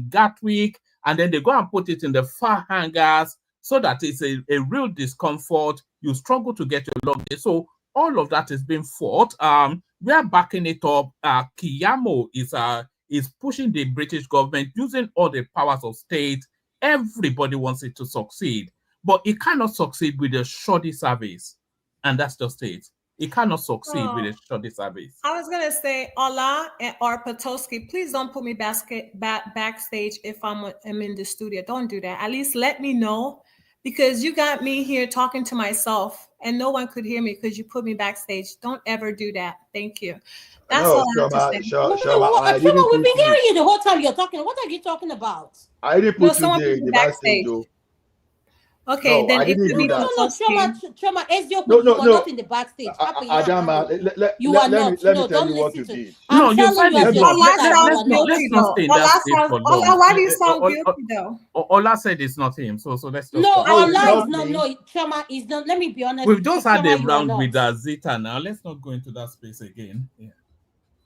Gatwick, and then they go and put it in the far hangars, so that it's a real discomfort. You struggle to get your luggage. So all of that is being fought. We are backing it up. Kiyamo is pushing the British government using all the powers of state. Everybody wants it to succeed, but it cannot succeed with a shoddy service, and that's just it. It cannot succeed with a shoddy service. I was gonna say, Ola or Potowski, please don't put me backstage if I'm in the studio. Don't do that. At least let me know, because you got me here talking to myself and no one could hear me because you put me backstage. Don't ever do that. Thank you. That's all I have to say. Shoma, we've been hearing you the whole time you're talking. What are you talking about? I didn't put you there in the backstage, though. Okay, no, then I didn't do that. Shoma, Ezio, you are not in the backstage. Adama, you are not. Let me tell you what you did. No, you're fine. Ola why do you sound guilty though? Ola said it's not him, so let's just. No, Ola is not. No, Shoma is not. Let me be honest. We've just had a round with Zeta now. Let's not go into that space again. Yeah.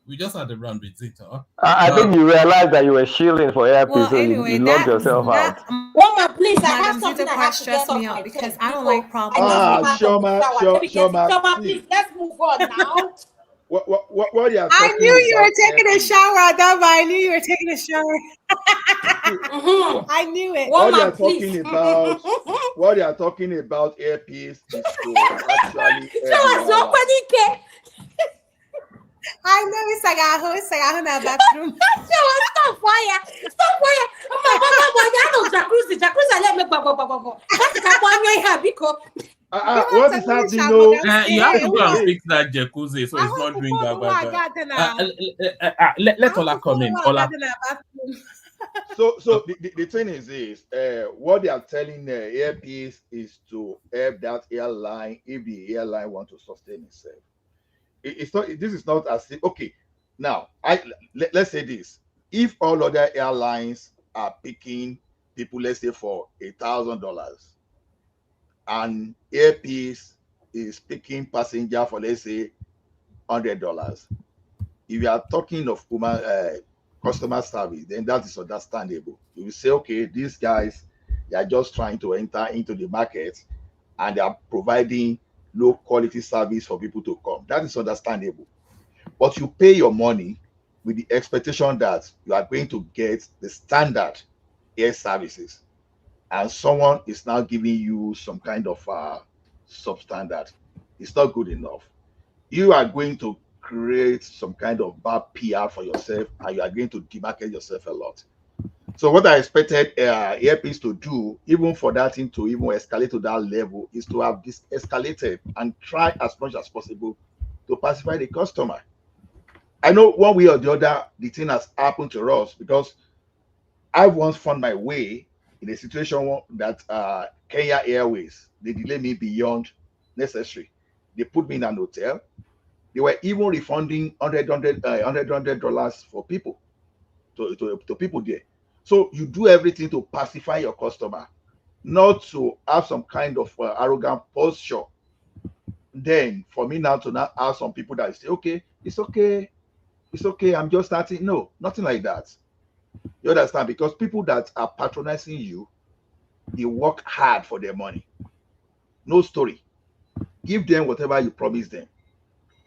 We just had a round with Zeta. I think you realized that you were shielding for Airpiece, so you locked yourself out. Woman, please, I have something that has to stress me out because I don't like problems. Shoma, please, let's move on now. What are you? I knew you were taking a shower, Adama. I knew you were taking a shower. I knew it. What they are talking about Airpiece is to actually. So nobody cares. I know it's like I It's like I'm in that bathroom. Stop fire. Stop fire. Oh my God, jacuzzi, let me go. What is happening? No, you have to go and fix that jacuzzi so it's not doing that. Let Ola come in. Ola. So the thing is this: what they are telling Airpeace is to help that airline if the airline want to sustain itself. It's not. This is not as if, okay. Now, let's say this: if all other airlines are picking people, let's say for $1,000, and Airpeace is picking passenger for, let's say, $100. If you are talking of customer service, then that is understandable. You will say, okay, these guys, they are just trying to enter into the market and they are providing low quality service for people to come. That is understandable. But you pay your money with the expectation that you are going to get the standard air services, and someone is now giving you some kind of substandard. It's not good enough. You are going to create some kind of bad PR for yourself, and you are going to demarket yourself a lot. So what I expected Airpeace to do, even for that thing to even escalate to that level, is to have this escalated and try as much as possible to pacify the customer. I know one way or the other, the thing has happened to us, because I once found my way in a situation that Kenya Airways, they delayed me beyond necessary. They put me in an hotel. They were even refunding $100 for people, to people there. So you do everything to pacify your customer, not to have some kind of arrogant posture. Then for me now to not have some people that say, okay, it's okay, I'm just starting. No, nothing like that. You understand? Because people that are patronizing you, they work hard for their money. No story. Give them whatever you promise them.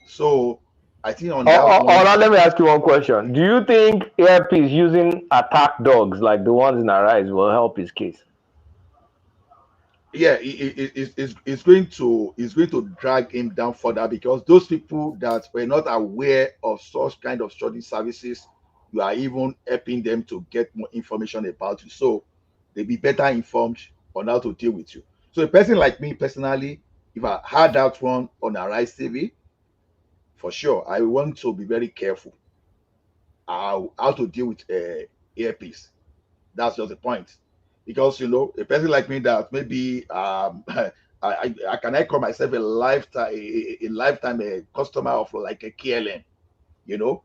So I think on that one. Let me ask you one question. Do you think Airpeace using attack dogs like the ones in Arise will help his case? Yeah, it's going to drag him down further, because those people that were not aware of such kind of study services, you are even helping them to get more information about you, so they'll be better informed on how to deal with you. So a person like me personally, if I had that one on Arise TV, for sure I want to be very careful how to deal with Airpeace. That's just the point. Because, you know, a person like me that maybe I call myself a lifetime customer of like a KLM, you know,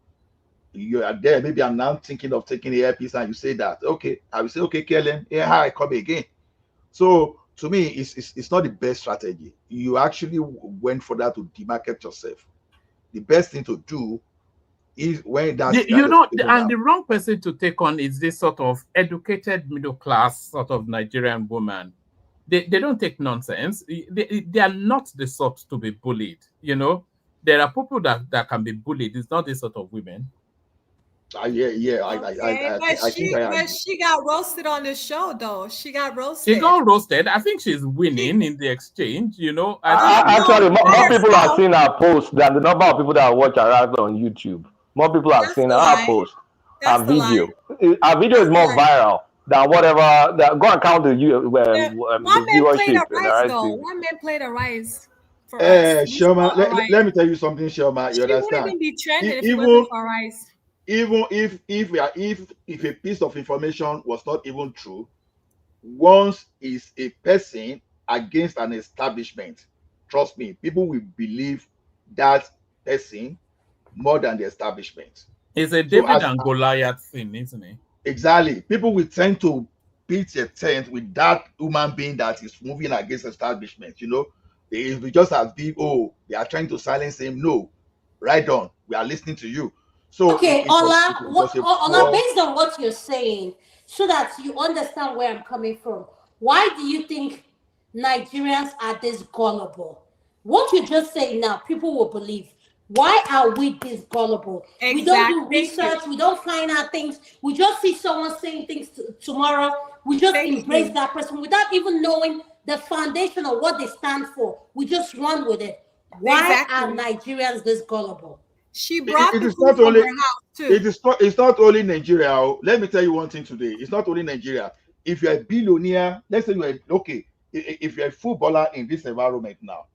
you are there. Maybe I'm now thinking of taking the Airpeace, and you say that, okay, I will say, okay, KLM, yeah, I come again. So to me, it's not the best strategy. You actually went for that to demarket yourself. The best thing to do is when that the wrong person to take on is this sort of educated middle class sort of Nigerian woman. They don't take nonsense. They are not the sort to be bullied. You know, there are people that can be bullied. It's not this sort of women. I But she got roasted on the show, though. She got roasted. She got roasted. I think she's winning in the exchange. You know, actually, more people are seeing her post than the number of people that watch her on YouTube. More people have seen her post and video. Her video is more viral than whatever. Go and count the viewership. One man played a Rise. Shoma, let me tell you something, Shoma. You understand? She wouldn't even be trending if it wasn't for Rise. Even if a piece of information was not even true, once is a person against an establishment, trust me, people will believe that person more than the establishment. It's a David and Goliath thing, isn't it? Exactly. People will tend to beat a tent with that human being that is moving against establishment. You know, they just as big, they are trying to silence him. No, right on. We are listening to you. So okay, Ola, based on what you're saying, so that you understand where I'm coming from, why do you think Nigerians are this gullible? What you just say now, people will believe. Why are we this gullible? Exactly. We don't do research. We don't find out things. We just see someone saying things tomorrow. We just embrace that person without even knowing the foundation of what they stand for. We just run with it. Why are Nigerians this gullible? She brought it the is food not from only her house too. it's not only Nigeria. Oh. Let me tell you one thing today. It's not only Nigeria. If you're a billionaire, let's say you're okay, if you're a footballer in this environment now,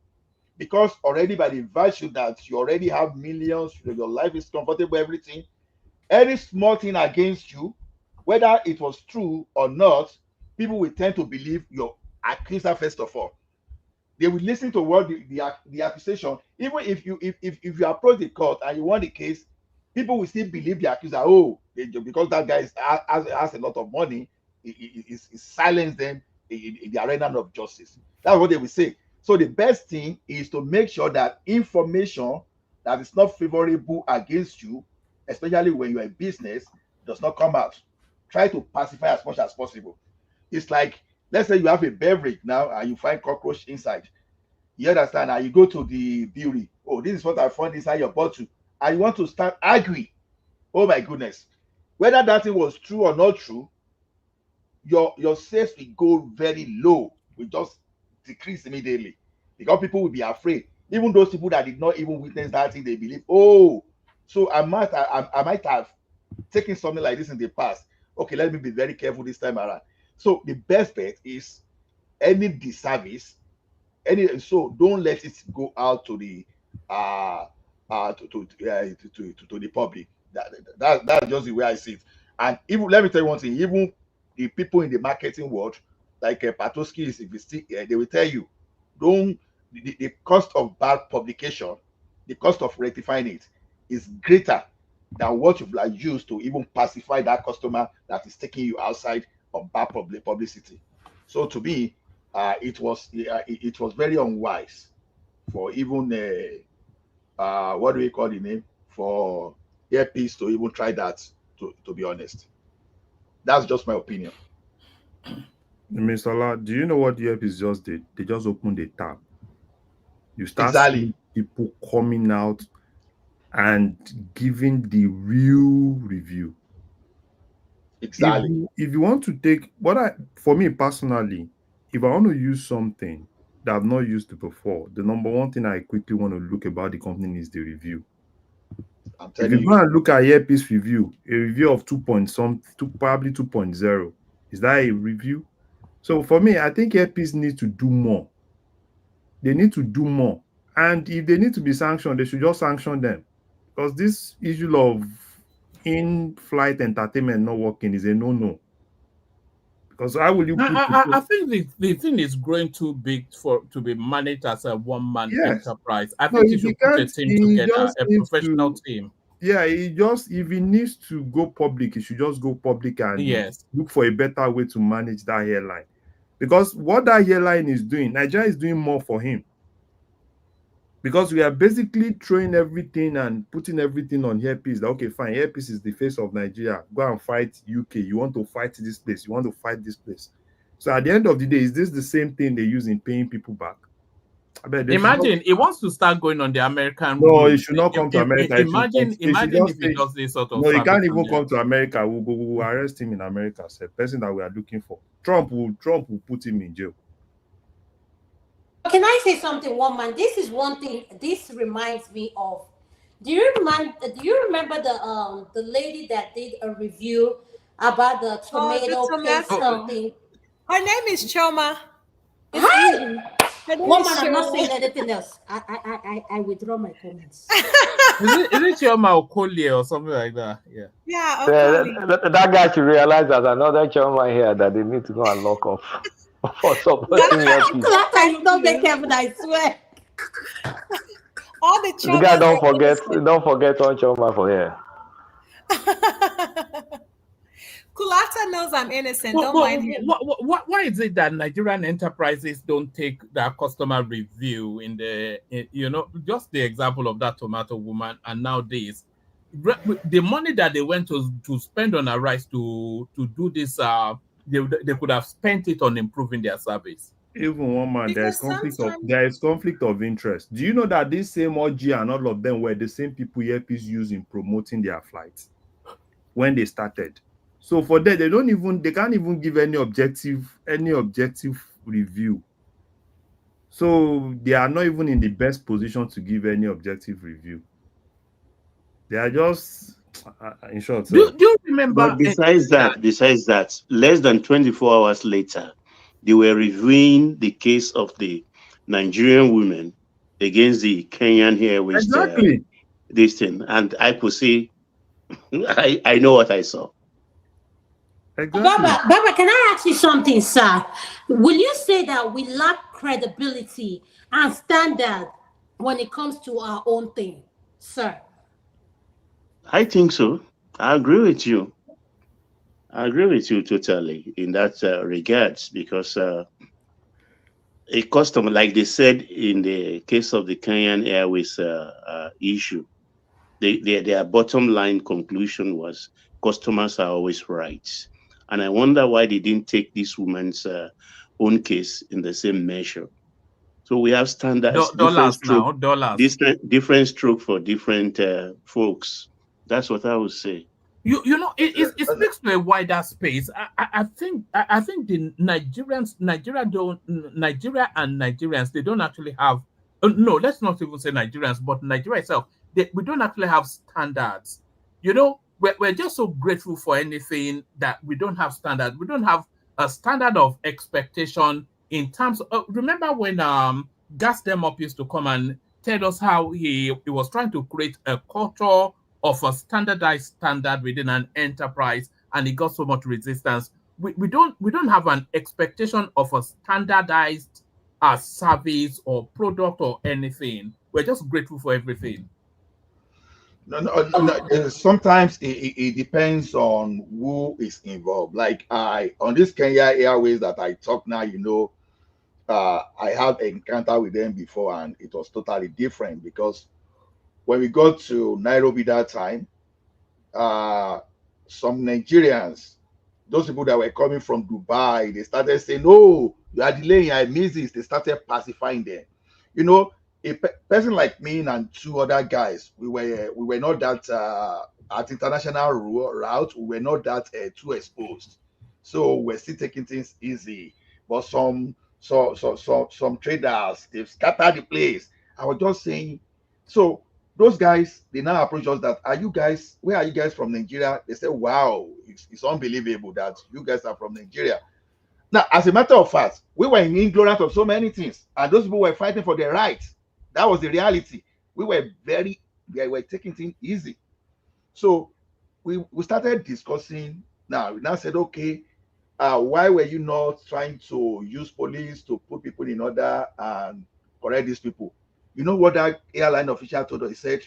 because already by the virtue that you already have millions, your life is comfortable, everything, any small thing against you, whether it was true or not, people will tend to believe your accuser first of all. They will listen to what the accusation. Even if you approach the court and you won the case, people will still believe the accuser. Oh, because that guy has a lot of money, he silence them in the arena of justice. That's what they will say. So the best thing is to make sure that information that is not favorable against you, especially when you're in business, does not come out. Try to pacify as much as possible. It's like, let's say you have a beverage now and you find cockroach inside. You understand? And you go to the brewery. Oh, this is what I found inside your bottle. And you want to start arguing. Oh my goodness. Whether that thing was true or not true, your sales will go very low. Will just decrease immediately. Because people will be afraid. Even those people that did not even witness that thing, they believe, oh, so I might have taken something like this in the past. Okay, let me be very careful this time around. So the best bet is any disservice, so don't let it go out to the to the public. That's just the way I see it. And even let me tell you one thing, even the people in the marketing world, like Patoski is, if you see, they will tell you, the cost of bad publication, the cost of rectifying it is greater than what you've like used to even pacify that customer that is taking you outside of bad publicity. So to me, it was very unwise for even what do we call the name, for Earpiece to even try that. To be honest, that's just my opinion. Mr. Ola, do you know what the Earpiece just did? They just opened the tab. You start Exactly. seeing people coming out and giving the real review. Exactly. If you want to take for me personally, if I want to use something that I've not used before, the number one thing I quickly want to look about the company is the review. I'm If telling you you. go and look at Earpiece review, a review of probably 2.0, is that a review? So for me, I think Earpiece needs to do more. They need to do more. And if they need to be sanctioned, they should just sanction them. Because this issue of in-flight entertainment not working is a no-no. Because how will you put I think the thing is growing too big to be managed as a one-man enterprise. I think you should put a team together, a professional team. Yeah, if he needs to go public, he should just go public and look for a better way to manage that airline. Because what that airline is doing, Nigeria is doing more for him. Because we are basically throwing everything and putting everything on Earpiece. Okay, fine, Earpiece is the face of Nigeria. Go and fight UK. You want to fight this place. You want to fight this place. So at the end of the day, is this the same thing they use in paying people back? Imagine he wants to start going on the American. No, he should not come to America. Imagine if he does this sort of. No, he can't even come to America. We'll arrest him in America. It's a person that we are looking for. Trump will put him in jail. Can I say something, one man? This is one thing. This reminds me of. Do you remember the lady that did a review about the tomato paste something? Her name is Choma. Hi. One man, I'm not saying anything else. I withdraw my comments. Is it Choma Okolie or something like that? Yeah. Yeah. That guy should realize there's another Choma here that they need to go and lock off for supporting Earpiece. Don't make heaven, I swear. All the The guy don't forget on Choma for here. Kulata knows I'm innocent. Don't mind him. Why is it that Nigerian enterprises don't take that customer review just the example of that tomato woman, and nowadays the money that they went to spend on a rice to do this, they could have spent it on improving their service. Even one man, there is conflict of interest. Do you know that this same OG and all of them were the same people Earpiece used in promoting their flights when they started? So for that, they can't even give any objective review. So they are not even in the best position to give any objective review. They are just, in short. Do you remember? But besides that, less than 24 hours later, they were reviewing the case of the Nigerian women against the Kenyan Airways. Exactly. This thing, and I could see, I know what I saw. Exactly. Baba, can I ask you something, sir? Will you say that we lack credibility and standard when it comes to our own thing, sir? I think so. I agree with you. I agree with you totally in that regards, because a customer, like they said in the case of the Kenyan Airways issue, their bottom line conclusion was customers are always right. And I wonder why they didn't take this woman's own case in the same measure. So we have standards, different stroke for different folks. That's what I would say. You know, it speaks to a wider space. I think the Nigeria and Nigerians, they don't actually have. No, let's not even say Nigerians, but Nigeria itself, we don't actually have standards. You know, we're just so grateful for anything that we don't have standards. We don't have a standard of expectation in terms of. Remember when Gas Dem Up used to come and tell us how he was trying to create a culture of a standardized standard within an enterprise, and it got so much resistance. We don't have an expectation of a standardized service or product or anything. We're just grateful for everything. No. Sometimes it depends on who is involved. Like on this Kenya Airways that I talk now, you know, I had an encounter with them before, and it was totally different, because when we got to Nairobi that time, some Nigerians, those people that were coming from Dubai, they started saying, "No, you are delaying, I miss this." They started pacifying them. You know, a person like me and two other guys, we were not that at international route, we were not that too exposed. So we're still taking things easy. But some traders, they've scattered the place. I was just saying, so those guys, they now approach us that, where are you guys from Nigeria? They say, wow, it's unbelievable that you guys are from Nigeria. Now, as a matter of fact, we were in ignorance of so many things, and those people were fighting for their rights. That was the reality. We were taking things easy. So we started discussing. Now, we now said, okay, why were you not trying to use police to put people in order and correct these people? You know what that airline official told us? He said,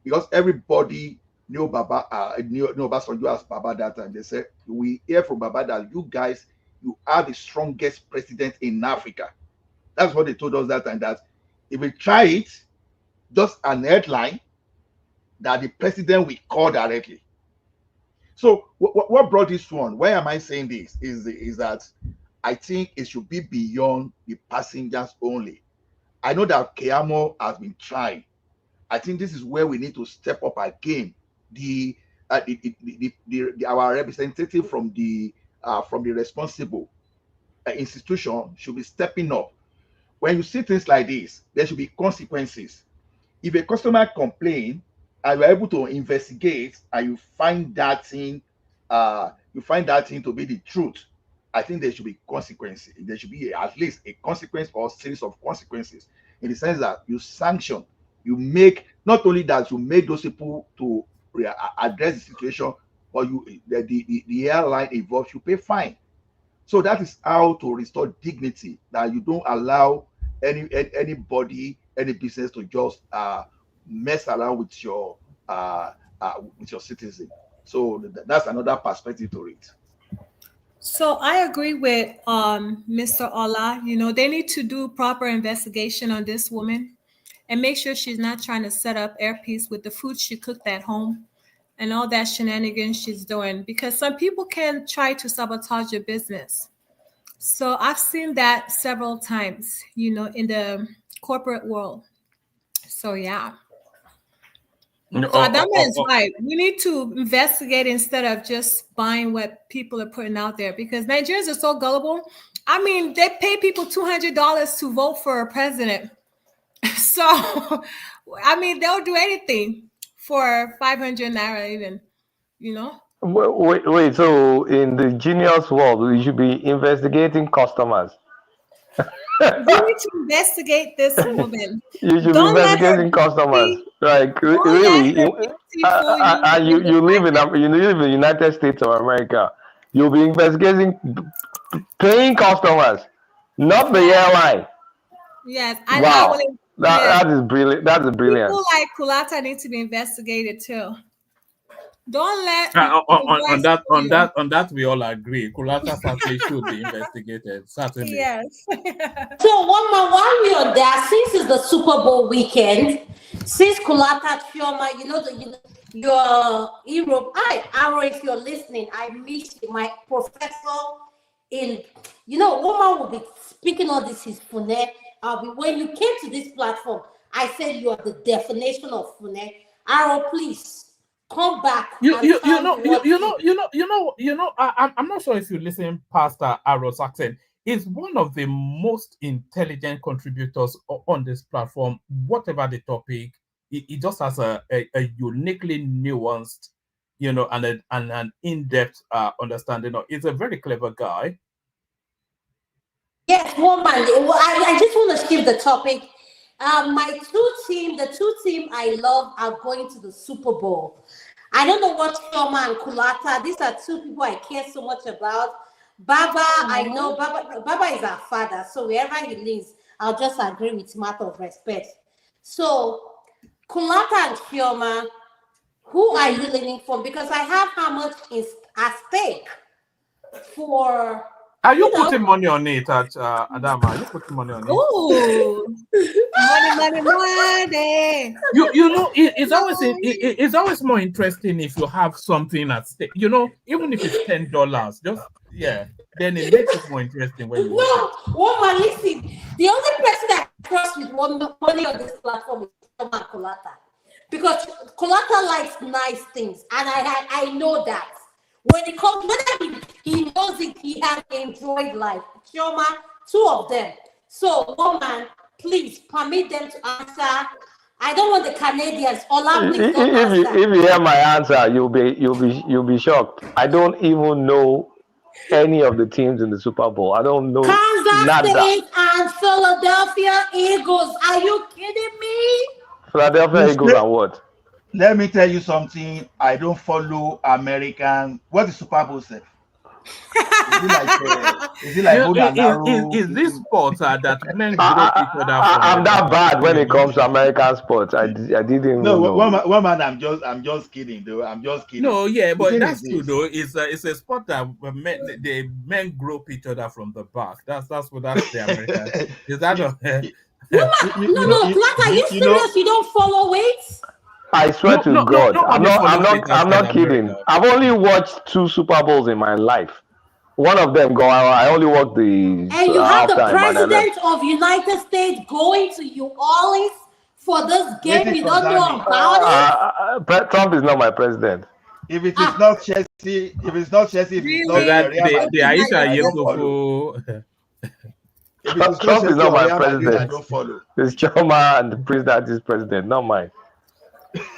because everybody knew Baba, knew Obasanjo as Baba that time. They said, we hear from Baba that you guys, you are the strongest president in Africa. That's what they told us that time, that if we try it, just an headline, that the president will call directly. So what brought this one? Why am I saying this? Is that I think it should be beyond the passengers only. I know that Keyamo has been trying. I think this is where we need to step up again. Our representative from the responsible institution should be stepping up. When you see things like this, there should be consequences. If a customer complains and you're able to investigate and you find that thing to be the truth, I think there should be consequences. There should be at least a consequence or a series of consequences, in the sense that you sanction, you make, not only that you make those people to address the situation, but the airline involved, you pay fine. So that is how to restore dignity, that you don't allow anybody, any business to just mess around with your citizen. So that's another perspective to it. So I agree with Mr. Ola. You know, they need to do proper investigation on this woman and make sure she's not trying to set up Airpeace with the food she cooked at home and all that shenanigans she's doing, because some people can try to sabotage your business. So I've seen that several times, you know, in the corporate world. So yeah. So Adama is right. We need to investigate instead of just buying what people are putting out there, because Nigerians are so gullible. I mean, they pay people $200 to vote for a president. So, I mean, they'll do anything for 500 naira even, you know. Wait. So in the genius world, we should be investigating customers. You need to investigate this woman. You should Don't be let her investigating customers. beauty, Like don't really, let her beauty fool you. and you live in the United States of America. You'll be investigating paying customers, not the airline. Yes, and Wow, yes, that is brilliant. That is brilliant. people like Kulata need to be investigated too. Don't let on that we all agree. Kulata certainly should be investigated. Certainly. Yes. So one more, while we're on there, since it's the Super Bowl weekend, since Kulata Chioma, your Europe, Arrow, if you're listening, I missed my professor in, woman will be speaking all this is Fune. When you came to this platform, I said you are the definition of Fune. Arrow, please. Come back. I'm not sure if you listen, Pastor Arrow's accent. Is one of the most intelligent contributors on this platform. Whatever the topic, he just has a uniquely nuanced, and an in-depth understanding. He's a very clever guy. Yes, woman. I just want to shift the topic. The two team I love are going to the Super Bowl. I don't know what Chioma and Kulata, these are two people I care so much about. Baba, I know Baba is our father, so wherever he lives, I'll just agree with him out of respect. So, Kulata and Chioma, who are you leaning for? Because I have how much is at stake for. Are you putting money on it, Adama? Are you putting money on it? Ooh, money. It's always more interesting if you have something at stake. Even if it's $10, then it makes it more interesting when you. No, woman, listen. The only person that trust with money on this platform is Kulata, because Kulata likes nice things, and I know that. When it comes, whether he knows it, he has enjoyed life. Chioma, two of them. So, woman, please permit them to answer. I don't want the Canadians. If you hear my answer, you'll be shocked. I don't even know any of the teams in the Super Bowl. I don't know Kansas State and Philadelphia Eagles. Are you kidding me? Philadelphia Eagles and what? Let me tell you something. I don't follow American. What is Super Bowl say? Is it like is this sport that men grope each other? I'm that bad when it comes to American sports. I didn't. No, one man. I'm just kidding, though. I'm just kidding. No, yeah, but that's true, though. It's a sport that men grope each other from the back. That's the American. Is that no? Clark, are you serious? You don't follow weights? I swear to God, I'm not kidding. I've only watched 2 Super Bowls in my life. One of them I only watched the. And you have the president of United States going to New Orleans for this game. You don't know about it. Trump is not my president. If it is not Chelsea, if it's not Chelsea, the Aisha Yusufu. Trump is not my president. It's Chioma and the president is president, not mine.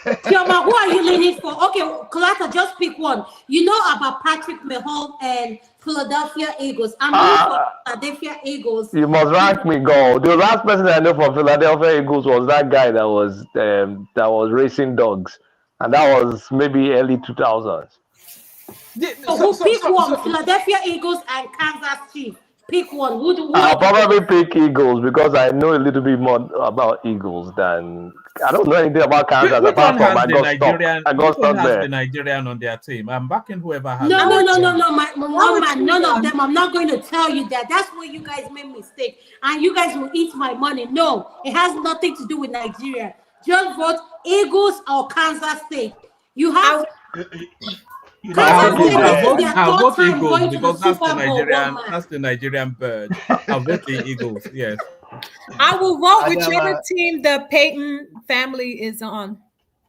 Chioma, who are you leaning for? Okay, Kulata, just pick one. You know about Patrick Mahomes and Philadelphia Eagles. I'm leaning for Philadelphia Eagles. You must rank me, go. The last person I know for Philadelphia Eagles was that guy that was racing dogs, and that was maybe early 2000s. So pick one? Philadelphia Eagles and Kansas Chiefs. Pick one. I'll probably pick Eagles because I know a little bit more about Eagles than I don't know anything about Kansas. Apart from I got stuck there. The Nigerian on their team. I'm backing whoever has. No, none of them. I'm not going to tell you that. That's where you guys made mistake, and you guys will eat my money. No, it has nothing to do with Nigeria. Just vote Eagles or Kansas State. You have. I'll vote Eagles because that's the Nigerian bird. I'll vote the Eagles, yes. I will vote whichever team the Peyton family is on.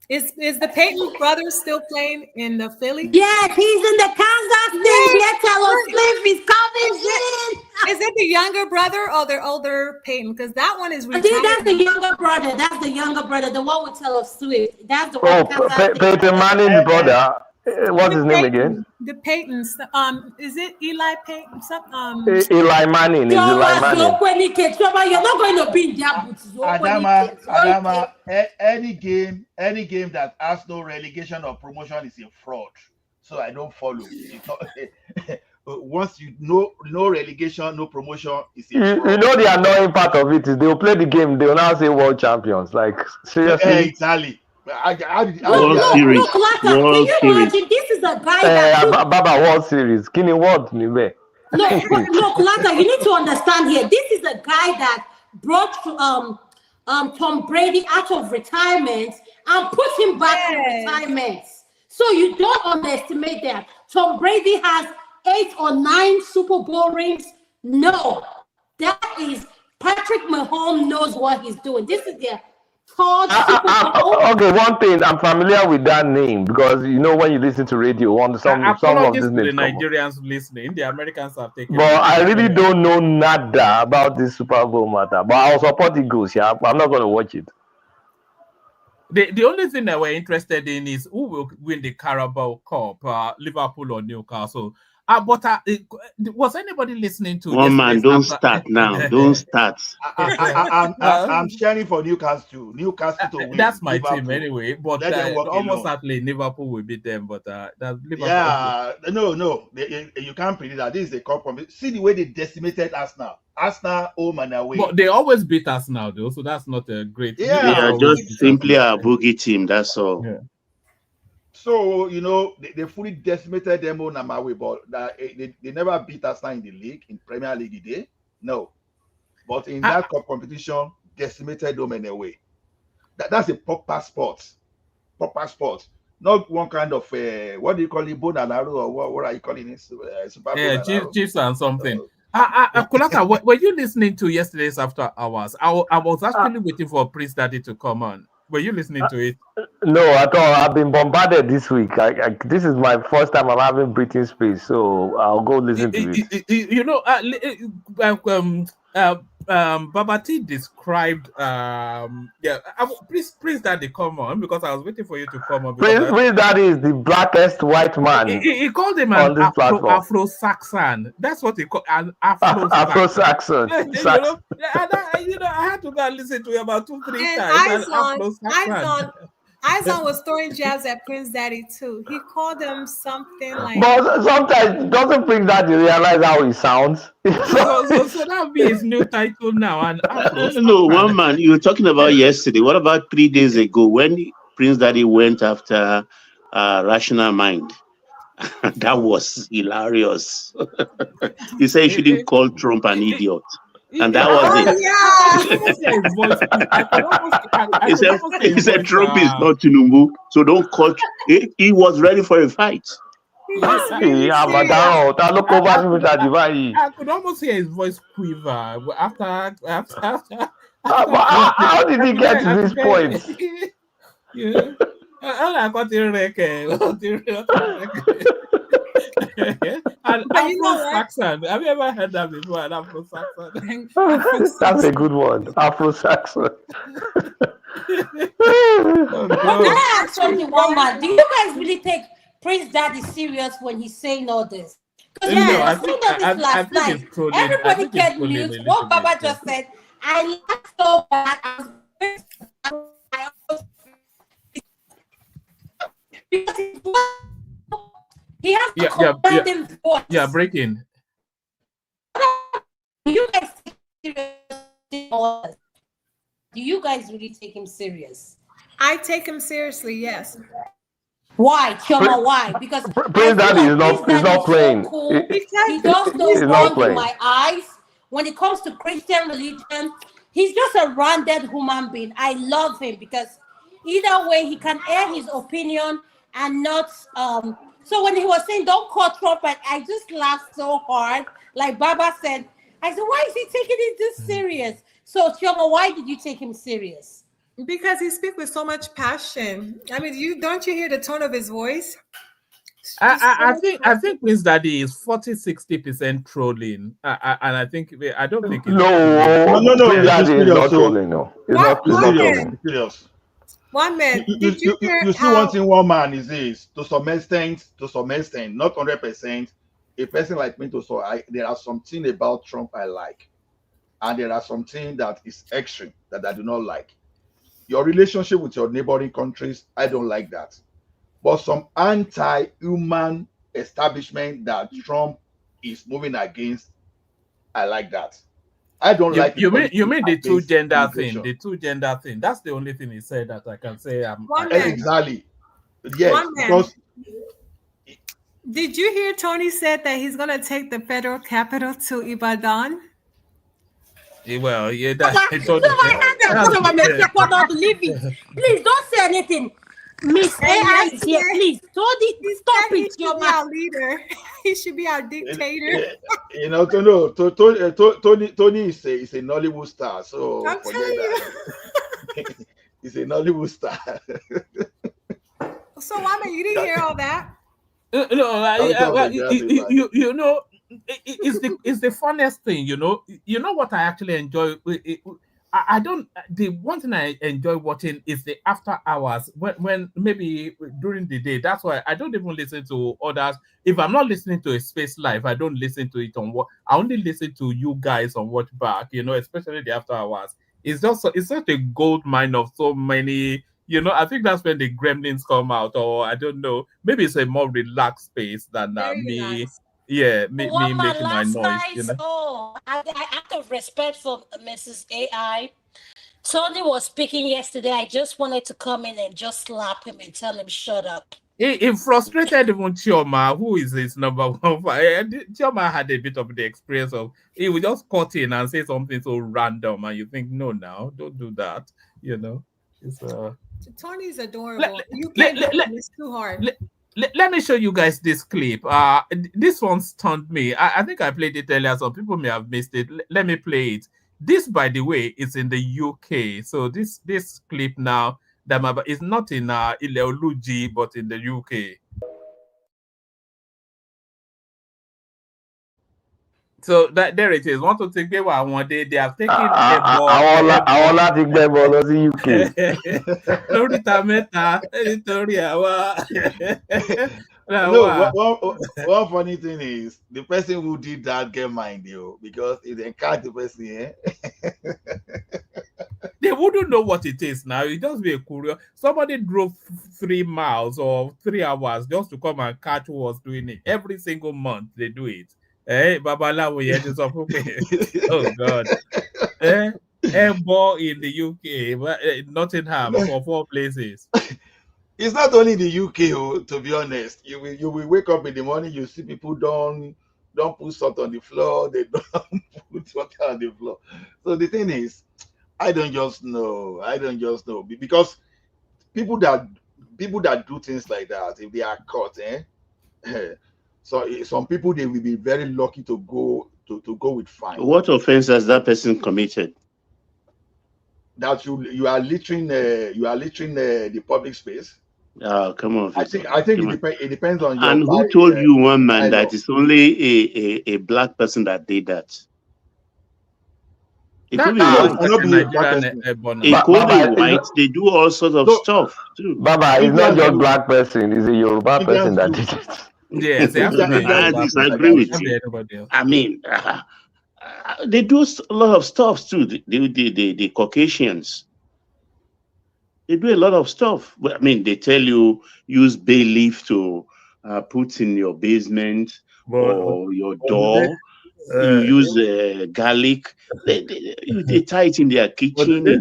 Is the Peyton brothers still playing in the Philly? Yes, he's in the Kansas City. Yeah, Taylor Swift is coming in. Is it the younger brother or the older Peyton? Because that one is I think that's the younger brother. That's the younger brother, the one with Taylor Swift. That's the one. Oh, Peyton Manning's brother. What's his name again? The Peytons. Is it Eli Peyton? Eli Manning. Is Eli Manning. You're not going to be in their boots. Adama, any game that has no relegation or promotion is a fraud. So I don't follow. It's not, once you know no relegation, no promotion is a fraud. You know the annoying part of it is they'll play the game, they'll now say world champions. Like seriously. Exactly. World Series. World Series. This is a guy that Baba World Series. Kini World Nibe. Look, Lata, you need to understand here. This is a guy that brought Tom Brady out of retirement and put him back in retirement. So you don't underestimate that. Tom Brady has 8 or 9 Super Bowl rings. No, that is Patrick Mahomes knows what he's doing. This is their okay, one thing, I'm familiar with that name because you know when you listen to radio, some of these names. The Nigerians listening, the Americans have taken. But I really don't know nada about this Super Bowl matter. But I'll support Eagles. Yeah, I'm not going to watch it. The only thing that we're interested in is who will win the Carabao Cup, Liverpool or Newcastle. But was anybody listening to one man? Don't start now. Don't start. I'm sharing for Newcastle. Newcastle to win. That's my Liverpool. team anyway. But almost certainly Liverpool will beat them. But Liverpool. Yeah, no, you can't predict that. This is a cup competition. See the way they decimated Arsenal. Arsenal home and away. But they always beat us now, though. So that's not a great. They are just simply a boogie team. That's all. Yeah. So, you know, they fully decimated them on Amawe, but they never beat Arsenal in the league, in Premier League today. No. But in that cup competition, decimated them in a way. That's a proper sport. Proper sport. Not one kind of, what do you call it, Bonalaro, or what are you calling it? Chiefs and something. Kulaka, were you listening to yesterday's After Hours? I was actually waiting for Prince Daddy to come on. Were you listening to it? No, at all. I've been bombarded this week. This is my first time I'm having breathing space, so I'll go listen to it. You know, Babati described, Prince Daddy, come on, because I was waiting for you to come on. Prince Daddy is the blackest white man. He called him an Afro-Saxon. That's what he called an Afro-Saxon. You know, I had to go and listen to him about 2-3 times. Izon was throwing jabs at Prince Daddy too. He called him something like. But sometimes doesn't Prince Daddy realize how he sounds? So that would be his new title now. And no, one man you were talking about yesterday. What about 3 days ago when Prince Daddy went after Rational Mind? That was hilarious. He said he shouldn't call Trump an idiot. And that was it. He said Trump is not Tinubu, so don't call. He was ready for a fight. I could almost hear his voice quiver after. How did he get to this point? Yeah. I got and Afro-Saxon. Have you ever heard that before? An Afro-Saxon. That's a good one. Afro-Saxon. I ask something, one man. Do you guys really take Prince Daddy serious when he's saying all this? Because I think last night. Everybody get mute. What Baba just said, I laughed so bad. He has to commanding voice. Yeah, breaking. Do you guys take him serious? Do you guys really take him serious? I take him seriously, yes. Why, Chioma? Why? Because Prince Daddy is not playing. So cool. He does not run to my eyes. When it comes to Christian religion, he's just a rounded human being. I love him because either way, he can air his opinion and not so when he was saying don't call Trump, I just laughed so hard. Like Baba said, I said, why is he taking it this serious? So Chioma, why did you take him serious? Because he speaks with so much passion. I mean, don't you hear the tone of his voice? I think Prince Daddy is 40-60% trolling, and I think I don't think it's No, Prince Daddy is not trolling. No, it's not trolling. Serious. One man, did you hear You see how? one thing one man is this, to some extent, not 100%. A person like me, there are something about Trump I like, and there are something that is extreme that I do not like. Your relationship with your neighboring countries, I don't like that. But some anti-human establishment that Trump is moving against, I like that. I don't like. You mean the two gender thing? The two gender thing. That's the only thing he said that I can say. Exactly. Yes, because. Did you hear Tony said that he's gonna take the federal capital to Ibadan? Well, yeah, that's. I cannot believe it. Please don't say anything. Miss AI is here. Please, Tony, stop it. You're our leader. He should be our dictator. You know, Tony is a Nollywood star, so I'm telling you. He's a Nollywood star. So, Mama, you didn't hear all that? You know, it's the funniest thing. You know what I actually enjoy. The one thing I enjoy watching is the after hours when maybe during the day. That's why I don't even listen to others. If I'm not listening to a Space Live, I don't listen to it on what. I only listen to you guys on Watch Back. You know, especially the after hours. It's such a gold mine of so many. You know, I think that's when the gremlins come out, or I don't know. Maybe it's a more relaxed space than me. Relaxed. Yeah, me making my noise. You know? Out of respect for Mrs. AI, Tony was speaking yesterday. I just wanted to come in and just slap him and tell him shut up. It frustrated even Chioma, who is his number one. Chioma had a bit of the experience of he would just cut in and say something so random, and you think, no, now don't do that. You know, it's Tony's adorable. You can't get him. It's too hard. Let me show you guys this clip. This one stunned me. I think I played it earlier. Some people may have missed it. Let me play it. This, by the way, is in the UK. So this clip now is not in Ileoluji, but in the UK. So there it is. Want to take them one day? They have taken a ball. I want to take ball to the UK. No, one funny thing is the person who did that get mind you because it encouraged the person. They wouldn't know what it is now. It just be a courier. Somebody drove 3 miles or 3 hours just to come and catch who was doing it. Every single month they do it. Babalawo, oh God. Ball in the UK, Nottingham for 4 places. It's not only the UK, to be honest. You will wake up in the morning, you see people don't put salt on the floor, they don't put water on the floor. So the thing is, I don't just know because people that do things like that, if they are caught, so some people they will be very lucky to go with fine. What offense has that person committed? That you are littering the public space. Oh, come on. I think it depends on your. And who told you, one man, that it's only a black person that did that? It could be white. They do all sorts of stuff too. Baba, it's not just black person; it's a Yoruba person that did it. Yes, I disagree with you. I mean, they do a lot of stuff too. The Caucasians. They do a lot of stuff. I mean, they tell you use bay leaf to put in your basement or your door. You use garlic. They tie it in their kitchen. But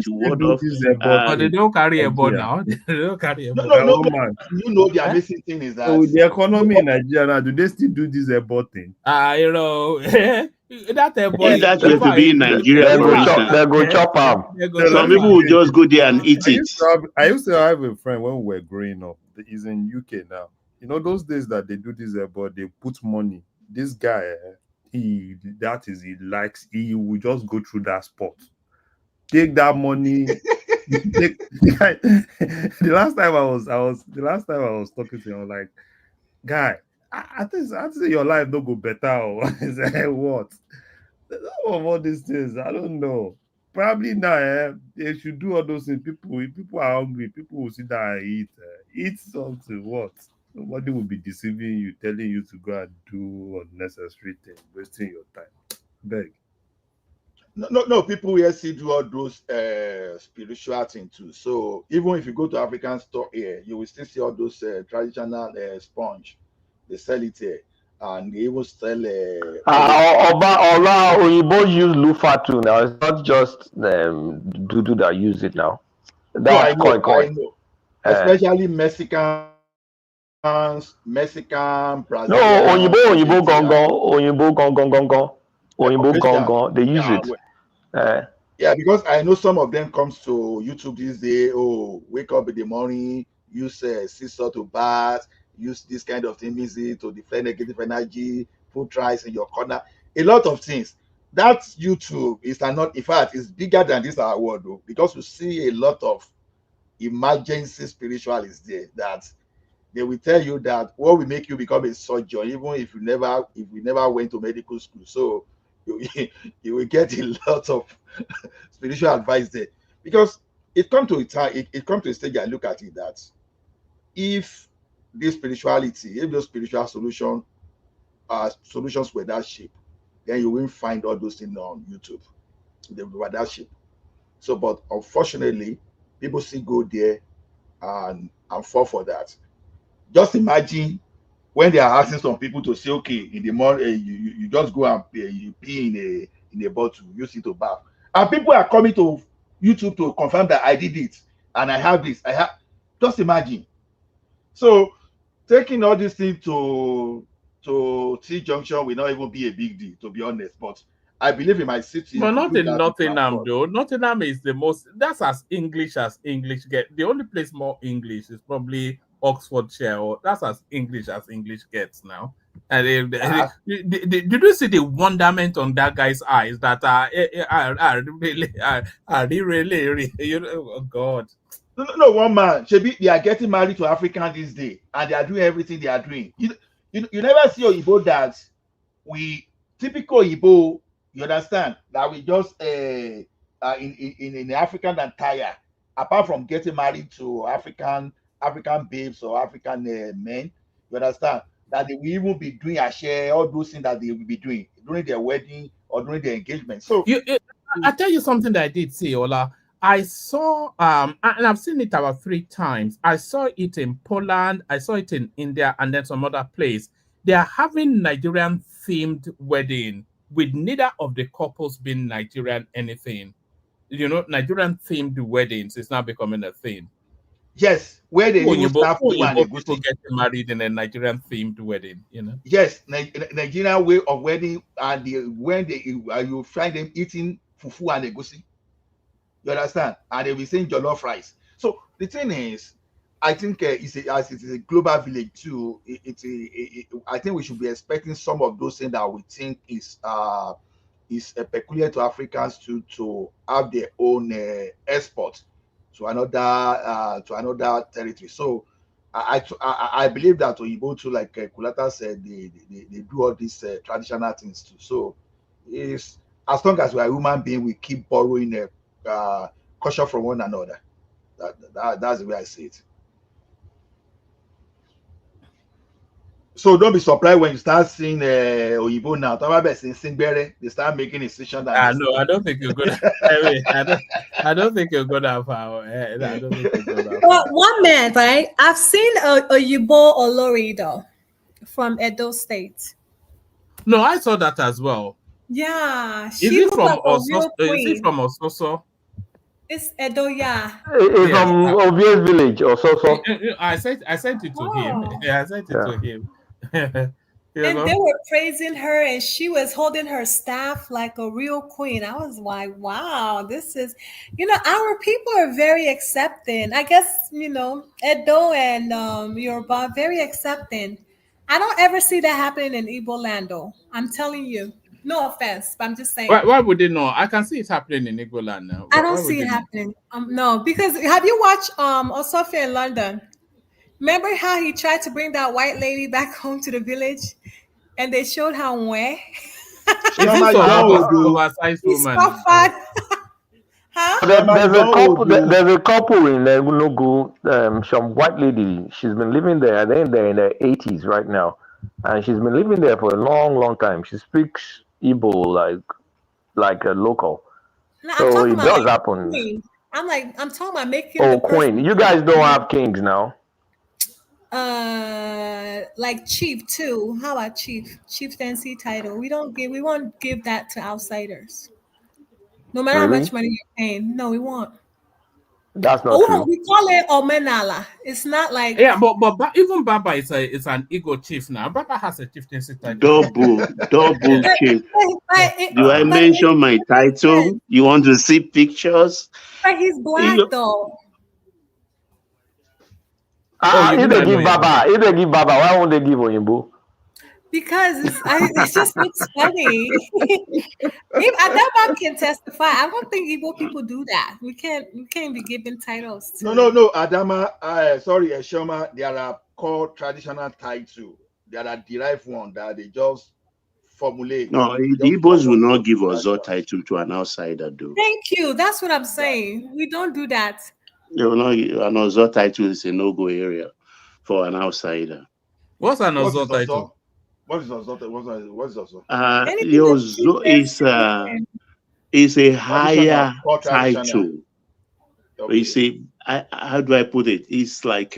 they don't carry a board now. They don't carry a board. No. You know, the amazing thing is that the economy in Nigeria, do they still do this board thing? You know. That that's going to be in Nigeria. They go chop up. Some people will just go there and eat it. I used to have a friend when we were growing up. He's in UK now. You know those days that they do this but they put money. This guy, he will just go through that spot, take that money, the last time I was talking to him, I was like, guy, I think your life don't go better. Or I said, what? Some of all these things, I don't know. Probably now, they should do all those things. People are hungry. People will sit down and eat. Eat something. What? Nobody will be deceiving you, telling you to go and do unnecessary things, wasting your time. Beg. No. People here see do all those spiritual things too. So even if you go to African store here, you will still see all those traditional sponge. They sell it here, and they even sell. Ola Oyibo use Lufa too now. It's not just Dudu that use it now. No, I That's know. coin. Especially Mexican, Brazilian. No, Oyibo gongon. They use it. Yeah, because I know some of them comes to YouTube this day. Oh, wake up in the morning, use sea salt to bath, use this kind of thing, easy to defend negative energy, put rice in your corner, a lot of things. That YouTube is not, in fact, it's bigger than this our world, though, because we see a lot of emergency spiritualists there that they will tell you that what will make you become a surgeon, even if you never went to medical school. So you will get a lot of spiritual advice there, because it come to a time, it come to a stage I look at it that if this spirituality, if those spiritual solutions were that shape, then you won't find all those things on YouTube. They were that shape. So, but unfortunately, people still go there and fall for that. Just imagine when they are asking some people to say, okay, in the morning, you just go and you pee in a bottle, use it to bath. And people are coming to YouTube to confirm that I did it and I have this. Just imagine. So taking all these things to T Junction will not even be a big deal, to be honest. But I believe in my city. But not in Nottingham, though. Nottingham is the most, that's as English get. The only place more English is probably Oxfordshire, or that's as English gets now. And did you see the wonderment on that guy's eyes that are really, you know, oh God. No, one man, they are getting married to African this day, and they are doing everything they are doing. You never see Oyibo that typical Oyibo, you understand, that we just in the African attire, apart from getting married to African babes or African men, you understand, that they will even be doing a share, all those things that they will be doing during their wedding or during their engagement. So I tell you something that I did see, Ola. I saw and I've seen it about 3 times. I saw it in Poland, I saw it in India, and then some other place. They are having Nigerian themed wedding with neither of the couples being Nigerian anything. You know, Nigerian themed weddings is now becoming a thing. Yes, where they even start people getting married in a Nigerian themed wedding, you know. Yes, Nigerian way of wedding, and you find them eating fufu and egusi. You understand? And they'll be saying jollof rice. So the thing is, I think it's a global village too. I think we should be expecting some of those things that we think is peculiar to Africans to have their own export to another territory. So I believe that Oyibo too, like Kulata said, they do all these traditional things too. So it's as long as we are human beings, we keep borrowing culture from one another. That's the way I see it. So don't be surprised when you start seeing Oyibo now. They start making decisions. No, I don't think you're gonna. I don't think you're gonna far. I don't think you're gonna. Well, one man, right? I've seen Oyibo Olorido from Edo State. No, I saw that as well. Yeah, is it from Ososo? It's Edo, yeah. It's from Obvious Village, Ososo. I sent it to him. Yeah, I sent it to him. And they were praising her, and she was holding her staff like a real queen. I was like, wow, this is, our people are very accepting. I guess, Edo and Yoruba, very accepting. I don't ever see that happening in Igbo land, though. I'm telling you. No offense, but I'm just saying. Why would they know? I can see it happening in Igbo land now. I don't Why would see they it know? happening. No, because have you watched Osofia in London? Remember how he tried to bring that white lady back home to the village, and they showed how where Is this oversized he woman? suffered. Huh? There's a couple in Enugu, some white lady. She's been living there. I think they're in their 80s right now, and she's been living there for a long time. She speaks Igbo like a local. No, I'm So talking it about does like happen. queen. I'm talking about making Oh, the person Queen, you guys don't have kings now. like chief too. How about chieftaincy title? We won't give that to outsiders. No matter how Really? much money you're paying. No, we won't. That's not true. We call it Omenala. It's not like But even Baba is an Igbo chief now. Baba has a chieftaincy title. Double chief. Do I mention my title? You want to see pictures? But he's black though. If they give Baba, why won't they give Oyinbo? Because it just looks funny. If Adama can testify, I don't think Igbo people do that. We can't be giving titles to No. Adama, Eshoma, there are called traditional title. There are derived one that they just formulate. No, the Igbos will not give Ozo title to an outsider, though. Thank you. That's what I'm saying. We don't do that. They will not give an Ozo title is a no-go area for an outsider. What's an Ozo title? What is Ozo? What is Ozo? The Ozo is a higher title. Okay. You see, how do I put it? It's like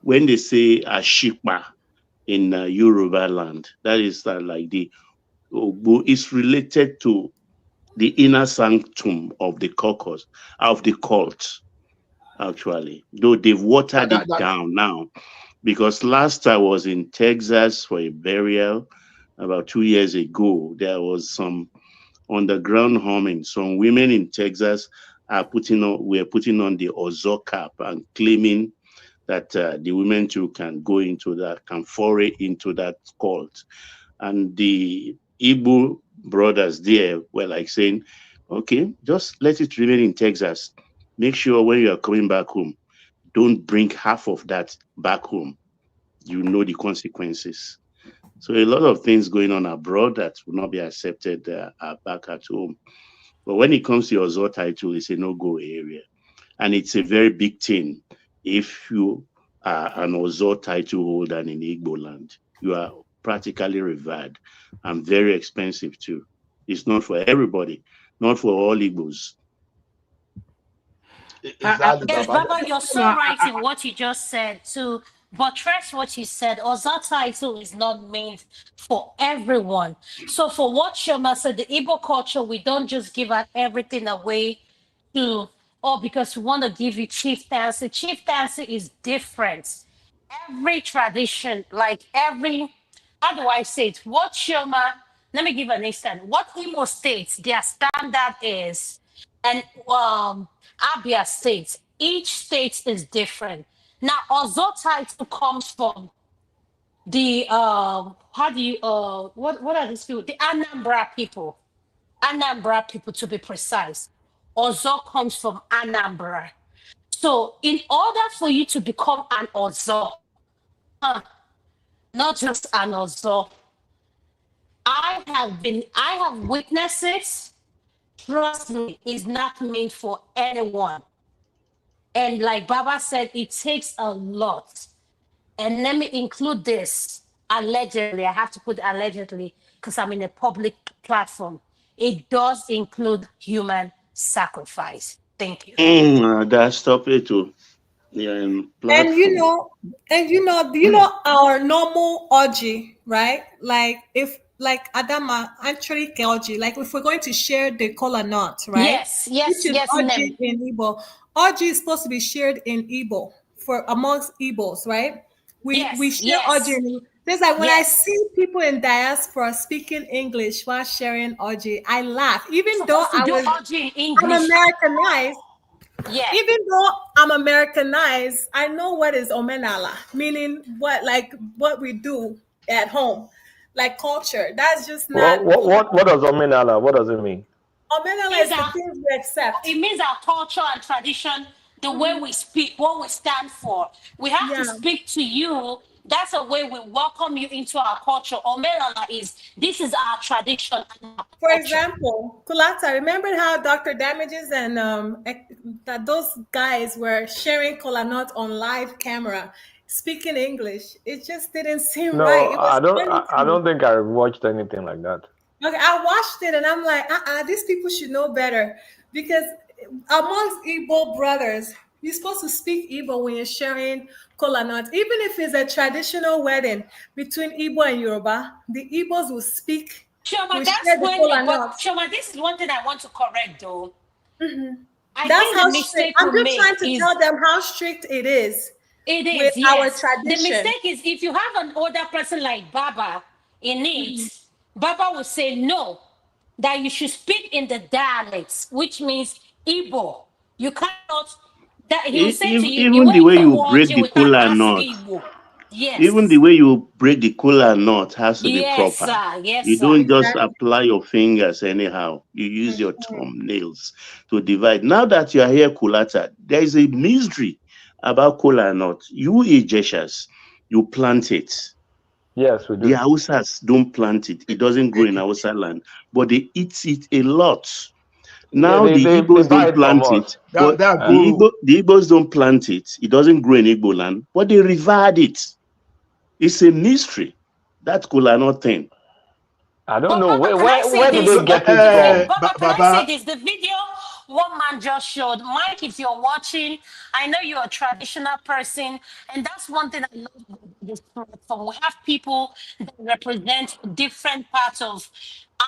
when they say Ashikpa in Yoruba land. That is like it's related to the inner sanctum of the caucus, of the cult, actually. Though they've watered it down now. Because last I was in Texas for a burial about 2 years ago, there was some underground humming. Some women in Texas were putting on the Ozo cap and claiming that the women too can go into that, can foray into that cult. And the Igbo brothers there were like saying, okay, just let it remain in Texas. Make sure when you are coming back home, don't bring half of that back home. You know the consequences. So a lot of things going on abroad that will not be accepted back at home. But when it comes to your Ozo title, it's a no-go area. And it's a very big thing. If you are an Ozo title holder in Igbo land, you are practically revered and very expensive too. It's not for everybody, not for all Igbos. Yes, Baba, you're so right in what you just said. To buttress what you said, Ozo title is not meant for everyone. So for what Shoma said, the Igbo culture, we don't just give out everything away to, because we want to give you chieftaincy. Chieftaincy is different. Every tradition, how do I say it? What Shoma, let me give an instance. What Imo states, their standard is, and Abia State, each state is different. Now, Ozo title comes from the what are these people? The Anambra people. Anambra people, to be precise. Ozo comes from Anambra. So, in order for you to become an Ozo, not just an Ozo, I have witnessed it. Trust me, it's not meant for anyone. And like Baba said, it takes a lot. And let me include this, allegedly. I have to put allegedly because I'm in a public platform. It does include human sacrifice. Thank you. That's stop it too. Yeah, and you know our normal orgy, right? If Adama actually orgy, like if we're going to share the kola nut, right? Yes. Orgy in Igbo. Orgy is supposed to be shared in Igbo for amongst Igbos, right? We share orgy. There's like when I see people in diaspora speaking English while sharing orgy, I laugh. Even though I'm Americanized. Yeah. Even though I'm Americanized, I know what is Omenala, meaning what we do at home. like culture. That's just What not. what what what does Omenala? What does it mean? Omenala is the things we accept. It means our culture and tradition, the way we speak, what we stand for. We have to speak to you. That's a way we welcome you into our culture. Omelala is, this is our tradition. And our For culture. example, Kulata, remember how Dr. Damages and that those guys were sharing kola nut on live camera, speaking English? It just didn't seem No, right. It was I don't. funny I to me. don't think I watched anything like that. Okay, I watched it and I'm like, these people should know better, because amongst Igbo brothers, you're supposed to speak Igbo when you're sharing kola nut. Even if it's a traditional wedding between Igbo and Yoruba, the Igbos will speak. Shoma, will that's share the when, kola but nut. Shoma, this is one thing I want to correct though. I That's think how the mistake strict. I'm we just trying to make tell is, them how strict it is. it with is, our yes. The tradition. mistake is if you have an older person like Baba in it, Baba will say no, that you should speak in the dialects, which means Igbo. You cannot, that he will say to you, Even the way you break the kola nut, Igbo. Yes. even the way you break the kola nut has to be Yes, proper. sir. Yes, You sir. don't just apply your fingers anyhow. You use your thumbnails to divide. Now that you are here, Kulata, there is a mystery about kola nut. You Ijeshas, you plant it. Yes, we do. The Hausas don't plant it. It doesn't grow in Hausa land, but they eat it a lot. Now they Igbos buy don't it from plant us. it. But That the Igbos don't plant it. It doesn't grow in Igbo land, but they revered it. It's a mystery. That kola nut thing. I don't know Baba, where do they get it from? Baba, can I say this? The video one man just showed. Mike, if you're watching, I know you're a traditional person, and that's one thing I love about this platform. We have people that represent different parts of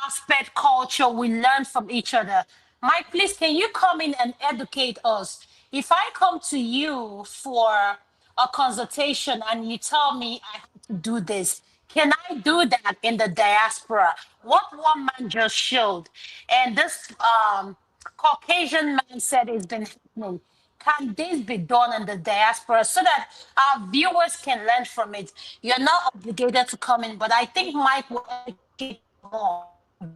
aspect culture. We learn from each other. Mike, please, can you come in and educate us? If I come to you for a consultation and you tell me I have to do this, can I do that in the diaspora? What one man just showed, and this Caucasian man said it's been happening. Can this be done in the diaspora so that our viewers can learn from it? You're not obligated to come in, but I think Mike will educate more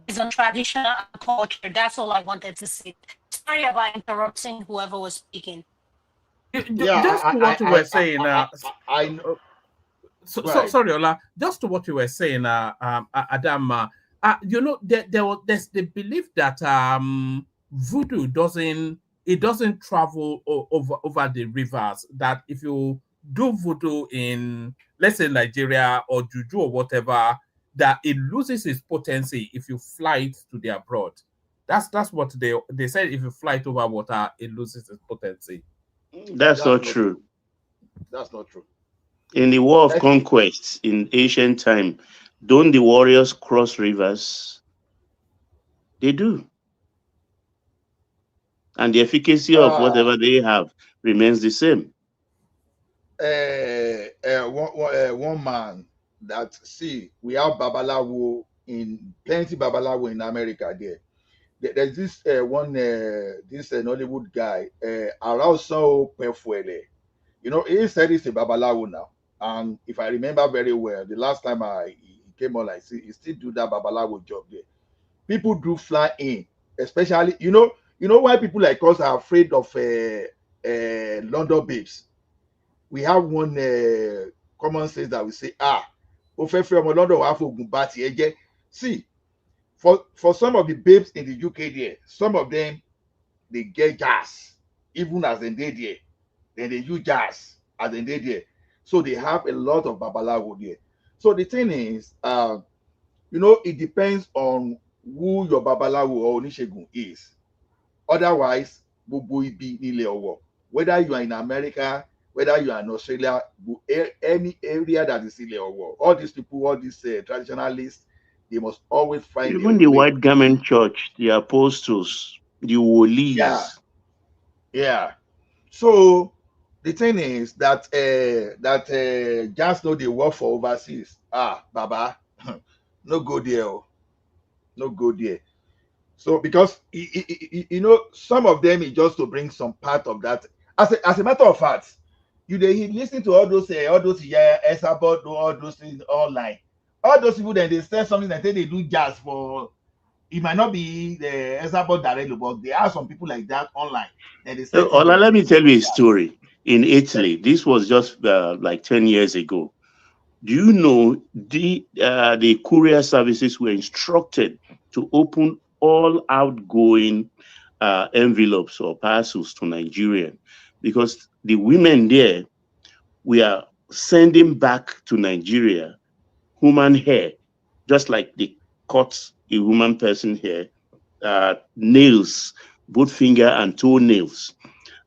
based on traditional culture. That's all I wanted to say. Sorry about interrupting whoever was speaking. Just to what you were saying, I know. Sorry, Ola. Just to what you were saying, Adam. There's the belief that voodoo doesn't travel over the rivers. That if you do voodoo in, let's say, Nigeria or juju or whatever, that it loses its potency if you fly it to the abroad. That's what they said. If you fly it over water, it loses its potency. That's not true. That's not true. In the war of conquest in ancient time, don't the warriors cross rivers? They do. And the efficacy of whatever they have remains the same. One man that, see, we have Babalawo plenty Babalawo in America there. There's this this Nollywood guy, Arauso Pefuele. You know, he said he's a Babalawo now. And if I remember very well, the last time he came on, he still do that Babalawo job there. People do fly in, especially, you know why people like us are afraid of London babes. We have one common sense that we say, London. See, for some of the babes in the UK there, some of them, they get gas, even as they did there. Then they use gas as they did there. So they have a lot of Babalawo there. So the thing is, it depends on who your Babalawo or Onishegun is. Otherwise, whether you are in America, whether you are in Australia, any area that is in all these people, all these traditionalists, they must always find even the white garment church, the apostles, the wolis. Yeah. So the thing is that just know they work for overseas. Baba, no go there. No go there. So because some of them is just to bring some part of that. As a matter of fact, you listen to all those Esabod, all those things online. all those people then they sell something that they do jazz for. It might not be the Ezabo directly, but there are some people like that online. And they sell Ola, let me tell you a story. In Italy, this was just like 10 years ago. Do you know the courier services were instructed to open all outgoing envelopes or parcels to Nigeria, because the women there were sending back to Nigeria human hair, just like they cut a human person hair, nails, both finger and toenails.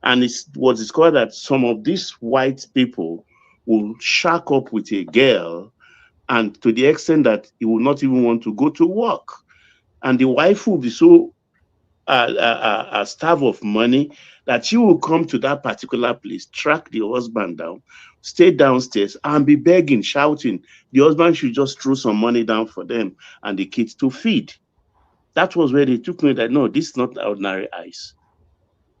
And it was discovered that some of these white people will shack up with a girl, and to the extent that he will not even want to go to work. And the wife will be so starved of money that she will come to that particular place, track the husband down, stay downstairs, and be begging, shouting. The husband should just throw some money down for them and the kids to feed. That was where they took me that, no, this is not ordinary ice.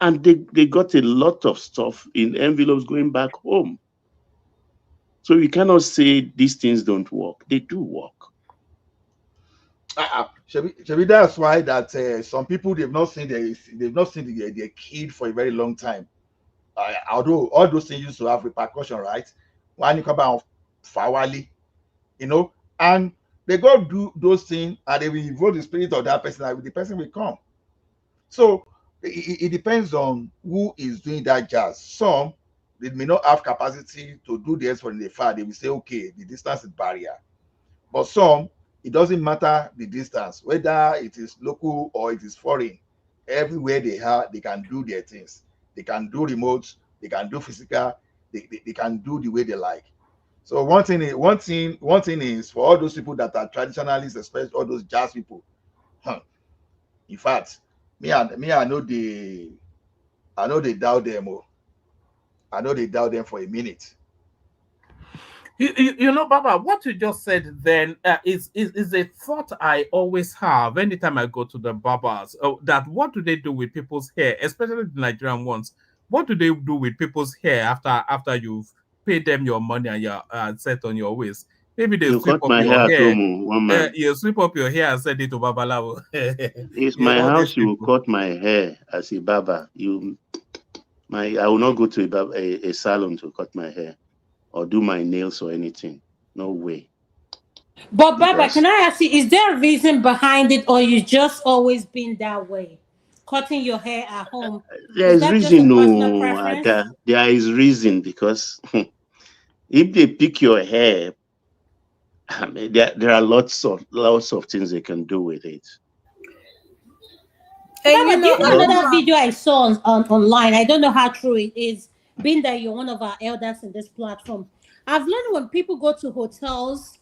And they got a lot of stuff in envelopes going back home. So you cannot say these things don't work. They do work. Shabi, that's why that some people they've not seen their kid for a very long time. Although all those things used to have repercussion, right? When you come out Fawali, you know, and they go do those things and they will invoke the spirit of that person, and the person will come. So it depends on who is doing that jazz. Some they may not have capacity to do this from the far. They will say, okay, the distance is barrier. But some, it doesn't matter the distance, whether it is local or it is foreign. Everywhere they are, they can do their things. They can do remote, they can do physical, they can do the way they like. So one thing is for all those people that are traditionalists, especially all those jazz people. In fact, I know they doubt them. I know they doubt them for a minute. You know, Baba, what you just said then is a thought I always have anytime I go to the barbers. That what do they do with people's hair, especially the Nigerian ones? What do they do with people's hair after you've paid them your money and you're set on your waist? Maybe they sweep up your hair. You sweep up your hair and send it to Babalawo. It's my house. You will cut my hair as a barber. I will not go to a salon to cut my hair or do my nails or anything. No way. But Baba, can I ask you, is there a reason behind it, or you just always been that way, cutting your hair at home? There is reason, no, Ada. There is reason, because if they pick your hair, I mean, there are lots of things they can do with it. Baba, do you know another video I saw online? I don't know how true it is, being that you're one of our elders in this platform. I've learned when people go to hotels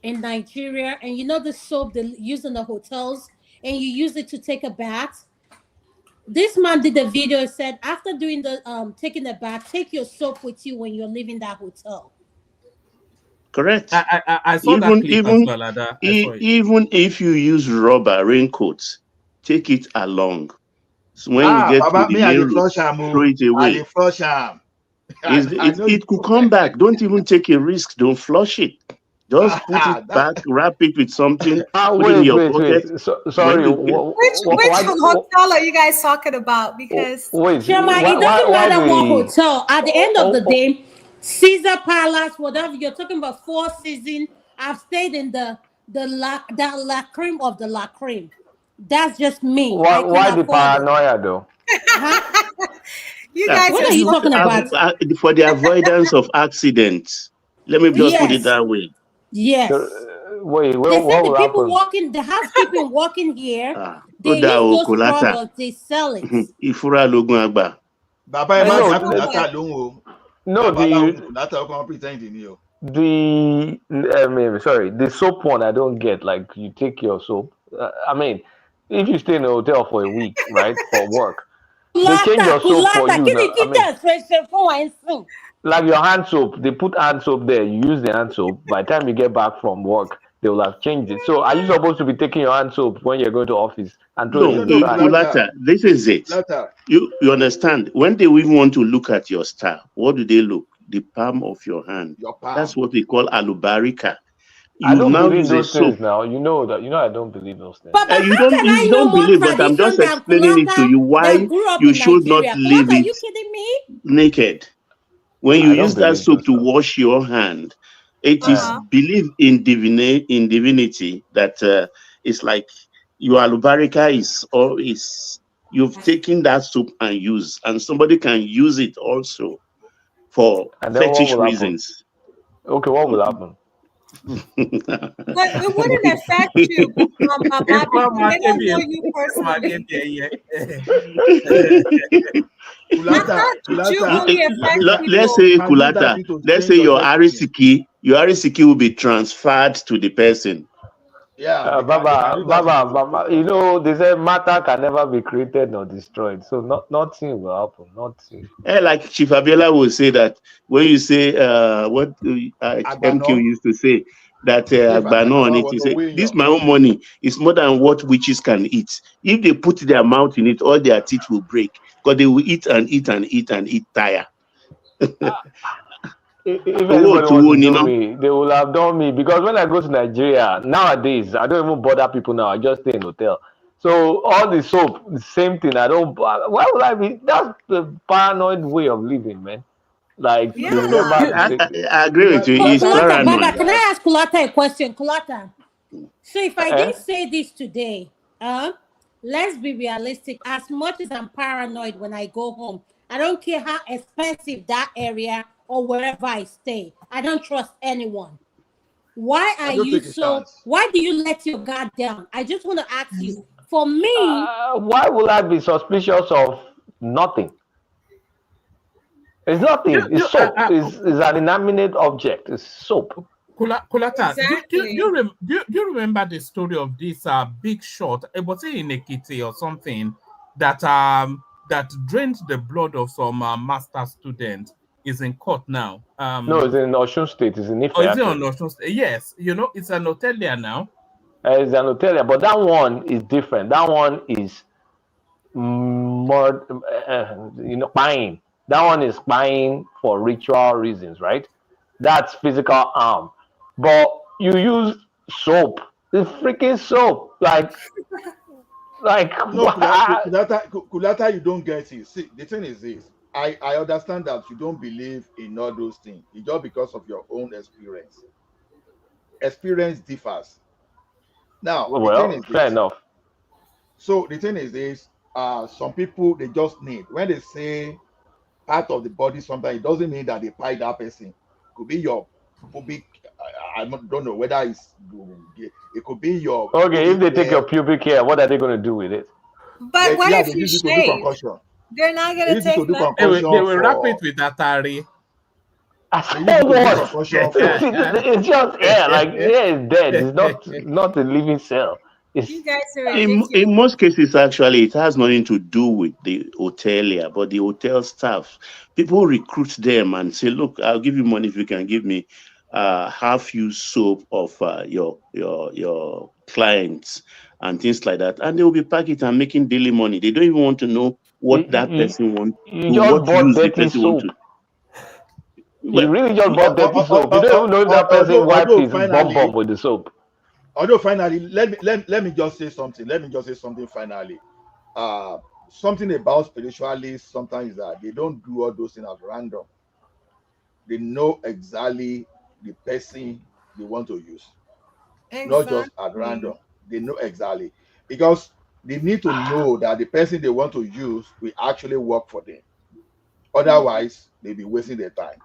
in Nigeria, and you know the soap they use in the hotels, and you use it to take a bath. This man did a video, said after doing the taking a bath, take your soap with you when you're leaving that hotel. Correct. I saw that clip as well, Ada. Even if you use rubber raincoats, take it along. So when you get to the main road, throw it away. It could come back. Don't even take a risk. Don't flush it. Just put it back, wrap it with something, put it in your pocket. Sorry. Which hotel are you guys talking about? Because Chema, it doesn't matter what hotel. At the end of the day, Caesar Palace, whatever you're talking about, Four Seasons. I've stayed in the La Creme of the La Creme. That's just me. Why the paranoia though? You guys, what are you talking about? For the avoidance of accidents. Let me just put it that way. Yes. Wait, they said the people walking, the housekeeping walking here, they use those products, they sell it. The soap one I don't get. Like, you take your soap. I mean, if you stay in a hotel for a week, right, for work, they change your soap for you. Like your hand soap, they put hand soap there. You use the hand soap. By the time you get back from work, they will have changed it. So, are you supposed to be taking your hand soap when you're going to office and throwing it in the this is it. You understand? When they even want to look at your star, what do they look? The palm of your hand. That's what we call alubarika. I you don't now believe use a those soap. things now. You know that. You know I don't believe those things. But You how can I you know don't more believe, but I'm tradition just than explaining it to Kulata you why that grew up you in should not Nigeria? leave Kulata, are it you kidding me? naked. When you I don't use that believe soap those to stuff. wash your hand, it is Uh-huh. believed in divinity that it's like your alubarika is you've taken that soap and use, and somebody can use it also for And then what fetish will happen? reasons. Okay, what will happen? But it wouldn't affect you, Baba, because they don't know you personally. How could you only affect Let's people? say can use that Kulata. thing to Let's change say your destiny. your arisiki will be transferred to the person. Yeah, they can use that thing to Baba, you know, they say matter can never be created nor destroyed. So nothing will happen. Nothing. Like Chief Abiola will say that when you say what MK Agbano. used to say that If Agbano on Agbano it, was he a said, winner. "This my own money is more than what witches can eat. If they put their mouth in it, all their teeth will break because they will eat and eat and eat and eat tire." If Owó anybody wants òtúwó to do níná. me, they will have done me because when I go to Nigeria nowadays, I don't even bother people now. I just stay in hotel. So all the soap, the same thing. I don't. Why would I be? That's the paranoid way of living, man. Like Yeah. they will No, never I take it. agree with you. It's Kulata, Baba, paranoid. can I ask Kulata a question? Kulata. So if I Eh? didn't say this today, let's be realistic. As much as I'm paranoid when I go home, I don't care how expensive that area or wherever I stay. I don't trust anyone. Why are I don't you take a so? chance. Why do you let your guard down? I just want to ask you. For me, Why would I be suspicious of nothing? It's nothing. It's soap. It's an inanimate object. It's soap. Kulata, Exactly. do you remember the story of this big shot? It was in Ekiti or something that drained the blood of some master student. Is in court now. No, it's in Osun State. It's in Ife, Or is it on actually. Osun State? Yes, you know, it's an hotelier now. It's an hotel, but that one is different. That one is more, buying. That one is buying for ritual reasons, right? That's physical harm. But you use soap. It's freaking soap. Like No, what? Kulata, you don't get it. See, the thing is this. I understand that you don't believe in all those things. It's just because of your own experience. Experience differs. Now, the thing Well, is fair this. enough. So the thing is this. Some people they just need when they say part of the body. Sometimes it doesn't mean that they buy that person. Could be your pubic. I don't know whether it could be your. Okay, if they take your hair. pubic hair, what are they going to do with it? But what Yeah, if they you use it to do shave? concussion. They're not They gonna use it to take do nothing. concussion They will wrap for. it with Atari. They use it to do What? concussion for. It's just air. Like air is dead. It's not a living cell. It's You guys are In ridiculous. most cases, actually, it has nothing to do with the hotelier, but the hotel staff. People recruit them and say, "Look, I'll give you money if you can give me half use soap of your clients and things like that." And they will be packing it and making daily money. They don't even want to know you, what that you, person wants, you just what bought use the dirty person want soap. to. You Well, really just bought dirty soap. You don't even know if that person wiped although his bum finally, with the soap. let me just say something. Let me just say something finally. Something about spiritualists sometimes is that they don't do all those things at random. They know exactly the person they want to use, not just at Exactly. random. They know exactly because they need to know that the person they want to use will actually work for them. Otherwise, they'll be wasting their time.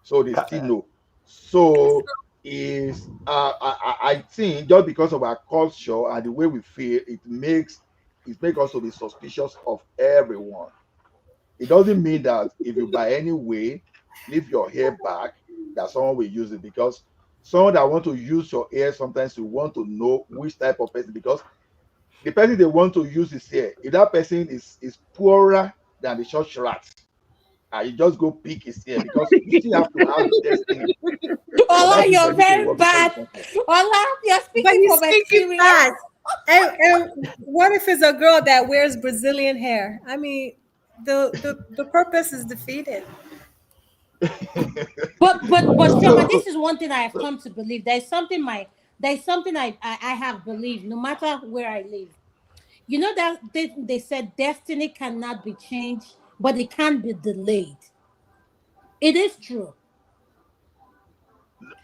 So they still know. So is I think just because of our culture and the way we feel, it makes us to be suspicious of everyone. It doesn't mean that if you by any way leave your hair back, that someone will use it, because someone that want to use your hair sometimes you want to know which type of person, because the person they want to use his hair, if that person is poorer than the church rat, you just go pick his hair, because you still have to have destiny for Ola, that thing for you're you to very work before you bad. come here. Ola, you're But speaking you're from speaking experience. fast. And what if it's a girl that wears Brazilian hair? I mean, the purpose is defeated. But Shema, this is one thing I have come to believe. There's something I have believed, no matter where I live. You know that they said destiny cannot be changed, but it can be delayed. It is true.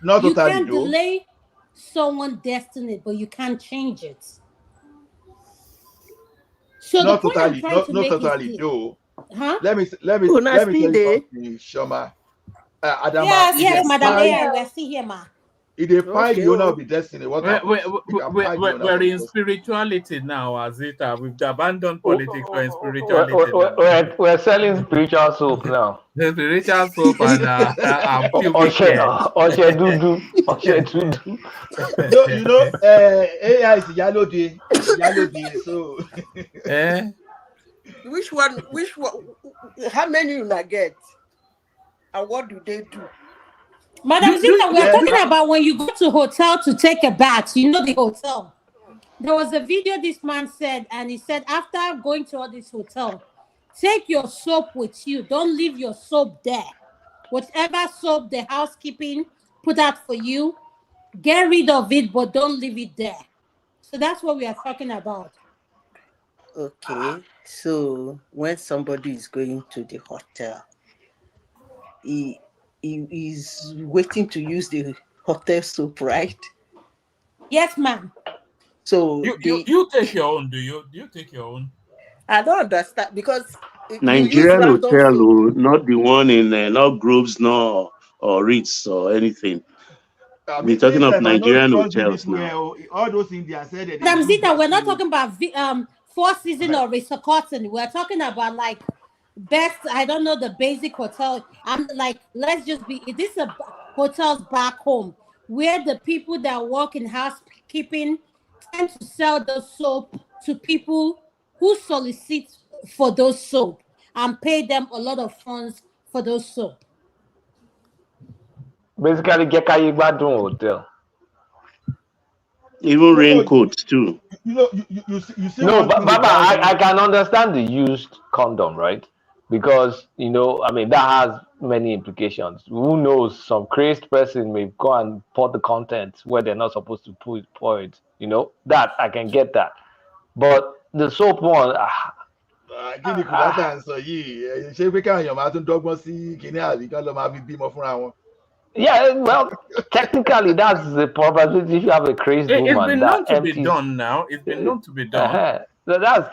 Not You totally, can though. delay someone's destiny, but you can't change it. So Not the point I'm totally, trying not, to not make totally, is this. though. Huh? Let me tell you something, Shoma. Adama, Yes, Madam AI, we're still here, ma. If they find the owner of the destiny, what happens? They can find the owner We're of the in destiny. spirituality now, Azita. We've abandoned politics. We're in spirituality now. We're selling spiritual soap now. The spiritual soap and pubic hair. Oshe dudu. No, you know, AI is yellow day, so. Which one? How many you not get? And what do they do? Madam Zita, we're talking about when you go to hotel to take a bath. You know the hotel. There was a video this man said, and he said after going to all this hotel, take your soap with you. Don't leave your soap there. Whatever soap the housekeeping put out for you, get rid of it, but don't leave it there. So that's what we are talking about. Okay, so when somebody is going to the hotel, he is waiting to use the hotel soap, right? Yes, ma'am. So you take your own, do you? Do you take your own? I don't understand because Nigerian hotel, not the one in not Groves, nor or Ritz or anything. We're talking of Nigerian hotels now. All those Indians said that. Madam Zita, we're not talking about Four Seasons or Ritz Carlton. We're talking about like best, I don't know, the basic hotel. I'm like, let's just be, this is a hotels back home where the people that work in housekeeping tend to sell those soap to people who solicit for those soap and pay them a lot of funds for those soap. Basically, Gekayi Gbadun Hotel. Even raincoats too. You see. No, but Baba, I can understand the used condom, right? Because, you know, I mean, that has many implications. Who knows? Some crazed person may go and pour the content where they're not supposed to pour it. You know, that I can get that. But the soap one, Kini Kulata and so ye, she we can your mountain dog see Kini Ali can be bimo for one. Yeah, well, technically that's the probability if you have a crazy woman. It's been known to be done now. It's been known to be done. So that's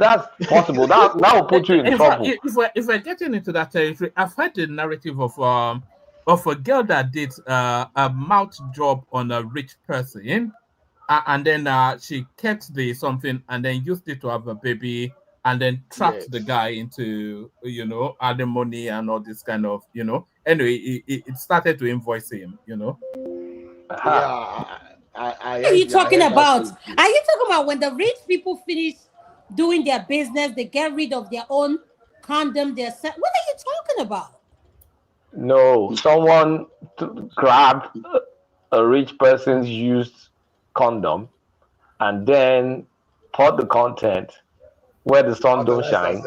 possible. that will put you in trouble. If we're getting into that territory, I've heard the narrative of a girl that did a mouth job on a rich person, and then she kept the something and then used it to have a baby, and then trapped the guy into, you know, alimony and all this kind of, you know. Anyway, it started to invoice him, you know. Yeah, what are you talking about? Are you talking about when the rich people finish doing their business, they get rid of their own condom? What are you talking about? No, someone grabbed a rich person's used condom and then poured the content where the sun don't shine.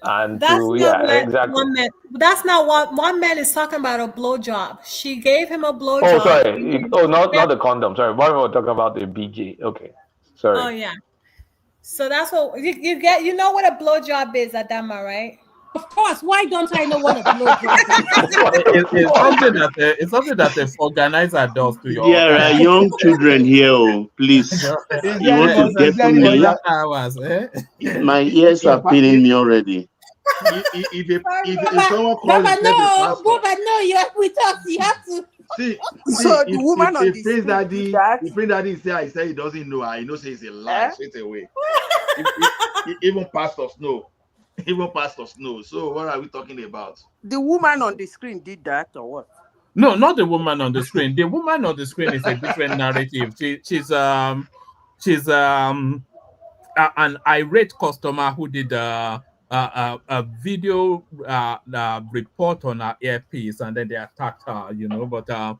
And that's to, not yeah, exactly. One man. That's not what one man is talking about. A blowjob. She gave him a blowjob. Oh, sorry. Not the condom. Sorry, why were we talking about the BJ? Okay, sorry. Oh yeah. So that's what you get. You know what a blowjob is, Adama, right? Of course. Why don't I know what a blowjob is? It's something that the organizer does to your. There are young children here. Please, you want to get me? My ears are paining me already. If someone calls Baba, no, we talk. You have to. See, so the woman on the Prince Daddy say he doesn't know. I know say it's a lie straight away. Even pastors know. Even pastors know. So what are we talking about? The woman on the screen did that or what? No, not the woman on the screen. The woman on the screen is a different narrative. She's an irate customer who did a video report on her earpiece, and then they attacked her. You know, but there are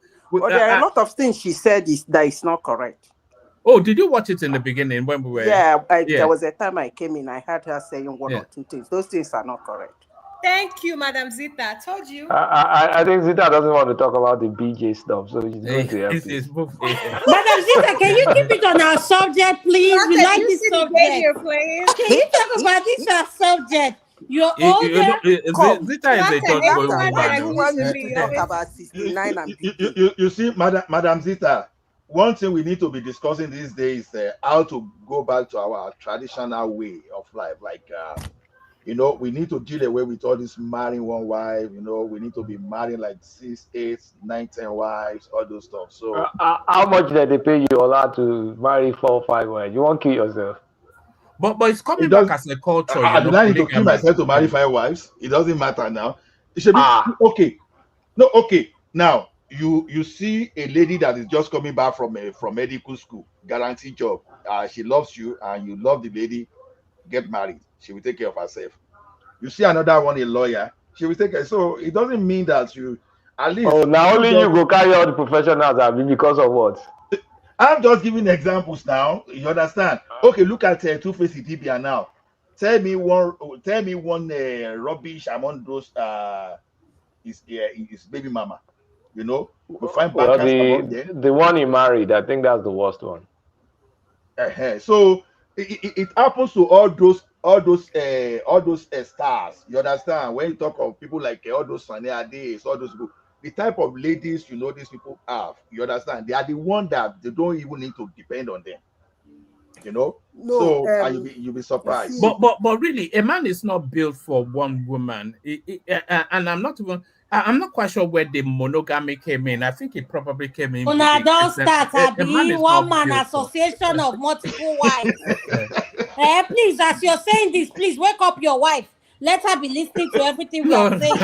a lot of things she said that is not correct. Oh, did you watch it in the beginning when we were? Yeah, there was a time I came in, I heard her saying one or two things. Those things are not correct. Thank you, Madam Zita. I told you. I think Zita doesn't want to talk about the BJ stuff, so she's going to help you. Madam Zita, can you keep it on our subject, please? We like this subject. You're playing. Can you talk about this our subject? You're older. Zita is a judge for talk about 69 and you see, Madam Zita, one thing we need to be discussing these days is how to go back to our traditional way of life. Like, we need to deal away with all this marrying one wife. We need to be marrying like 6, 8, 9, 10 wives, all those stuff. So, how much did they pay you allowed to marry 4 or 5 wives? You won't kill yourself. But it's coming back as a culture. I need to kill myself to marry 5 wives. It doesn't matter now. It should be okay. No, okay. Now you see a lady that is just coming back from medical school, guaranteed job. She loves you and you love the lady. Get married. She will take care of herself. You see another one, a lawyer. She will take care. So it doesn't mean that you at least. Oh, now only you go carry all the professionals. I mean, because of what? I'm just giving examples now. You understand? Okay, look at Two-Face Idibia now. Tell me one rubbish among those his baby mama. We find well, among them. The one he married, I think that's the worst one. So it happens to all those stars. You understand? When you talk of people like all those Sunny Ades, all those people, the type of ladies these people have, you understand? They are the one that they don't even need to depend on them. No, so you'll be surprised. But really, a man is not built for one woman. And I'm not quite sure where the monogamy came in. I think it probably came in. Una don't start one man association of multiple wives. Please, as you're saying this, please wake up your wife. Let her be listening to everything we are saying.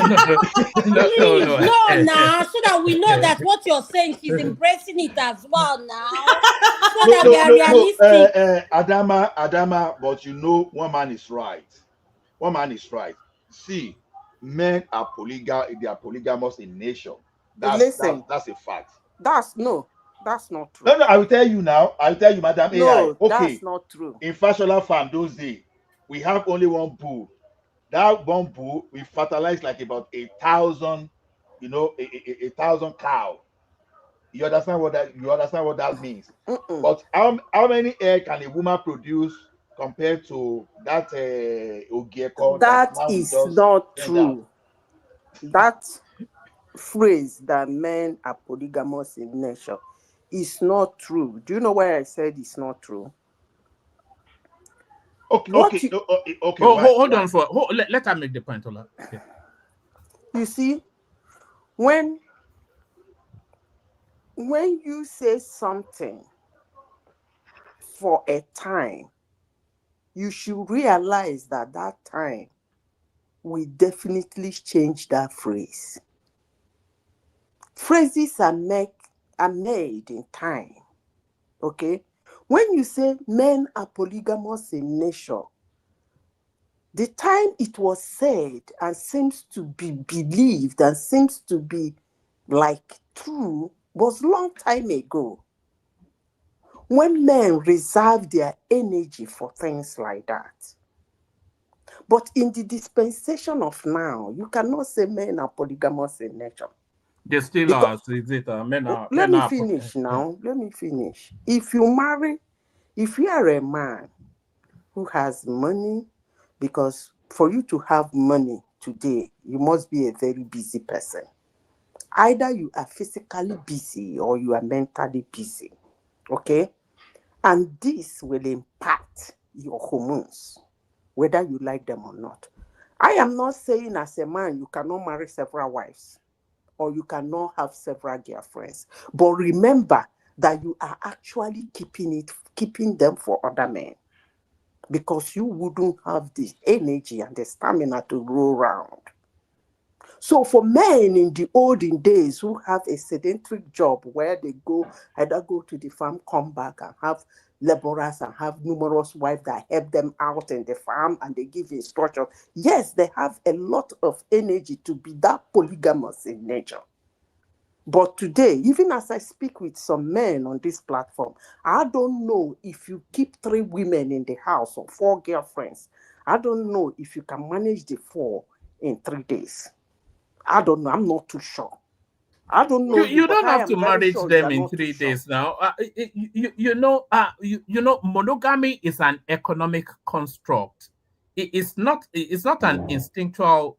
Now, so that we know that what you're saying, she's embracing it as well now. So that we are realistic. Adama, but one man is right. One man is right. See, men are they are polygamous in nature. That's a fact. That's not true. No, I will tell you now. I will tell you, Madam AI. Okay, that's not true. In Fashola farm those days, we have only one bull. That one bull, we fertilize like about 1,000, 1,000 cow. You understand what that means? But how many egg can a woman produce compared to that Ogieko? That is not true. That phrase that men are polygamous in nature is not true. Do you know why I said it's not true? Okay. Hold on let her make the point, Ola. Okay. You see, when you say something for a time, you should realize that time will definitely change that phrase. Phrases are made in time. Okay? When you say men are polygamous in nature, the time it was said and seems to be believed and seems to be like true was long time ago. When men reserve their energy for things like that. But in the dispensation of now, you cannot say men are polygamous in nature. They still are. Men are. Let me finish now. Let me finish. If you are a man who has money, because for you to have money today, you must be a very busy person. Either you are physically busy or you are mentally busy. Okay? And this will impact your hormones, whether you like them or not. I am not saying as a man you cannot marry several wives or you cannot have several girlfriends. But remember that you are actually keeping them for other men because you wouldn't have the energy and the stamina to go around. So for men in the olden days who have a sedentary job where they either go to the farm, come back and have laborers and have numerous wives that help them out in the farm and they give instructions. Yes, they have a lot of energy to be that polygamous in nature. But today, even as I speak with some men on this platform, I don't know if you keep 3 women in the house or 4 girlfriends. I don't know if you can manage the 4 in 3 days. I don't know. I'm not too sure. I don't know You but don't I have am to very marry sure you them are in not too 3 sure. days now. You know, monogamy is an economic construct. It's not an instinctual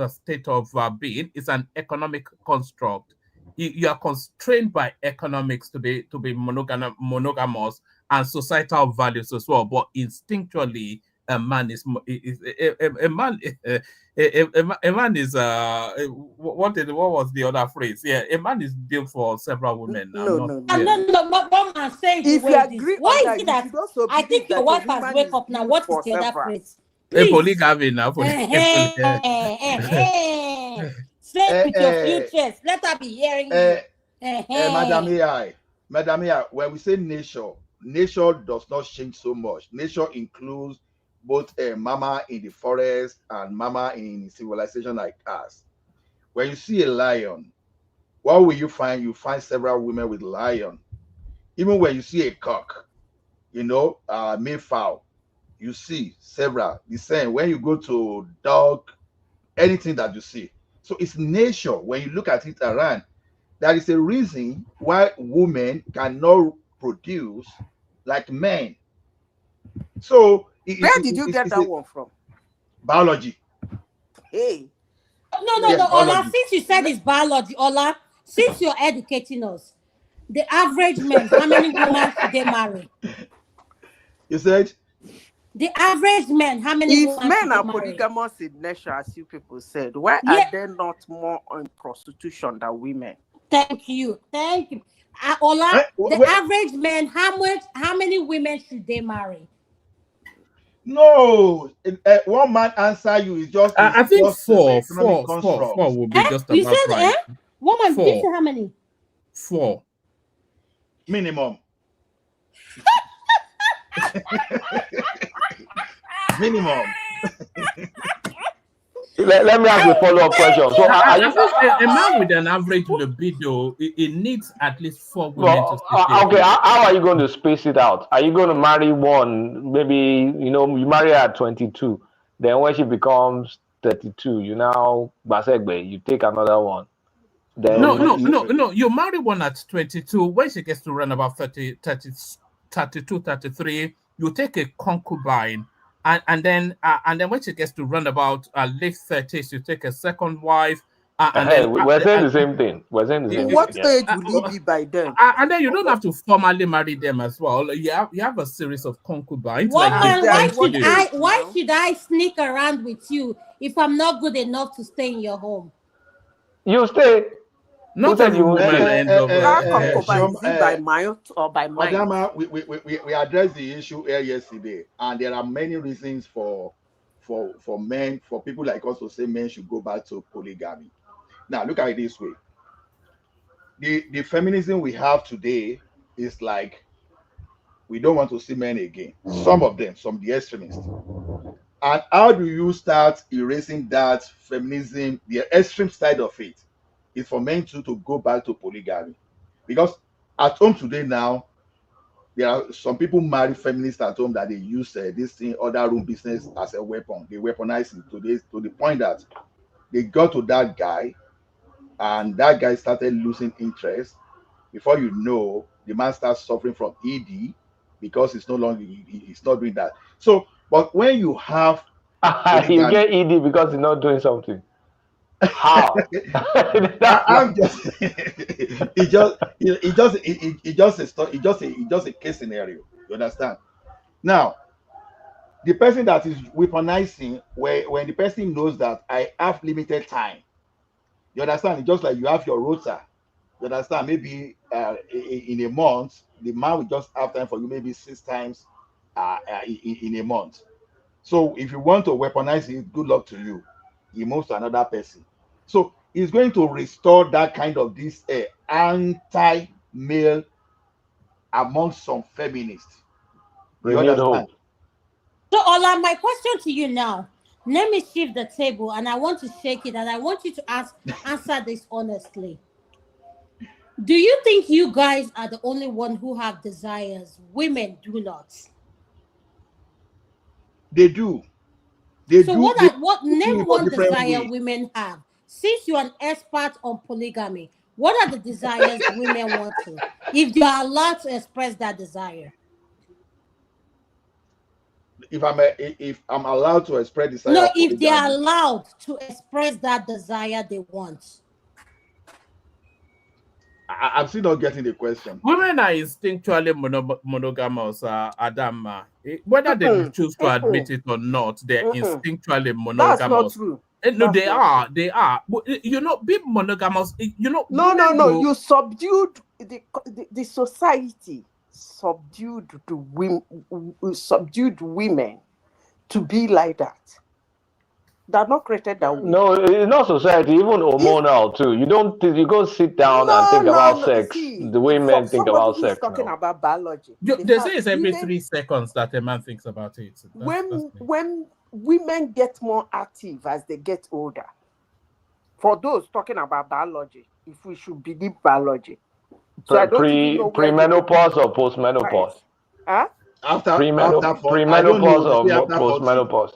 state of being. It's an economic construct. You are constrained by economics to be monogamous and societal values as well. But instinctually, a man is a man. A man is what was the other phrase? Yeah, a man is built for several women. No, I'm not. no, No, Yeah. no, no. One man say it the If way you it is. agree Why on is that, it you that should also I think believe your that a wife has woman wake is up now? built What is for the other several. phrase? A Please. polygamy now. Say it with your Eh, few chest. Let her be hearing eh, you. Madam AI, when we say nature does not change so much. Nature includes both mama in the forest and mama in civilization like us. When you see a lion, what will you find? You find several women with lion. Even when you see a cock, mayfowl, you see several. The same when you go to dog, anything that you see. So it's nature. When you look at it around, there is a reason why women cannot produce like men. So Where did you get that one from? biology. Hey. No, Yes, Ola, biology. since you said it's biology, Ola, since you're educating us, the average men, how many women should they marry? You said? The average men, how many If women men should they are marry? polygamous in nature, as you people said, why Yeah. are they not more on prostitution than women? Thank you. Ola, the average men, how many women should they marry? No, one man answer you is just I think just economic four construct. will be just You about said right. Woman, did you say Four. how many? 4 minimum. Minimum. Let me ask a follow-up question. So I think a man with an average libido, it needs at least 4 women to stay okay, how are you going to space it out? Are you going to marry one? Maybe you marry her at 22. Then when she becomes 32, you take another one. Then No. You marry one at 22. When she gets to run about 32, 33, you take a concubine. And then when she gets to run about late 30s, you take a second wife. And then we're saying the same thing. We're saying the same thing. What age will he be by then? And then you don't have to formally marry them as well. You have a series of concubines. Woman, like why should I sneak around with you if I'm not good enough to stay in your home? You stay. Not every woman ends up. Is it by mild or by mind? Adama, we addressed the issue here yesterday, and there are many reasons for men, for people like us to say men should go back to polygamy. Now, look at it this way. The feminism we have today is like we don't want to see men again. Some of them, some of the extremists. And how do you start erasing that feminism, the extreme side of it? Is for men to go back to polygamy. Because at home today now, there are some people marry feminists at home that they use this thing, other room business as a weapon. They weaponize it to the point that they got to that guy, and that guy started losing interest. Before you know, the man starts suffering from ED because it's no longer he's not doing that. So, but when you have you get ED because he's not doing something. How? I'm just it's just a case scenario. You understand? Now, the person that is weaponizing, when the person knows that I have limited time, you understand? It's just like you have your rota. You understand? Maybe in a month, the man will just have time for you maybe 6 times in a month. So if you want to weaponize it, good luck to you. He moves to another person. So it's going to restore that kind of this anti-male amongst some feminists. You understand? So, Ola, my question to you now, let me shift the table and I want to shake it and I want you to answer this honestly. Do you think you guys are the only one who have desires? Women do not. They do. They So do what they are what do name it for one different desire ways. women have? Since you're an expert on polygamy, what are the desires women want to, if they are allowed to express that desire? If I'm allowed to express desire No, of if they are polygamy, allowed to express that desire they want. I'm still not getting the question. Women are instinctually monogamous, Adama. Whether they choose to admit it or not, they're instinctually That's not monogamous. true. No, That's they not are. true. They are. You know, being monogamous. You know, No, no, women no. will. You subdued the society subdued women to be like that. They're not created that way. No, it's not society, even hormonal too. You go sit down and think about No. sex See, the way for men think somebody about who is sex talking now. about biology, They say it's every 3 seconds that a man thinks about it. when women get more active as they get older. For those talking about biology, if we should believe biology, so I don't even know where you Premenopause or postmenopause? Huh? After I don't Premenopause know. or Say after 40. postmenopause?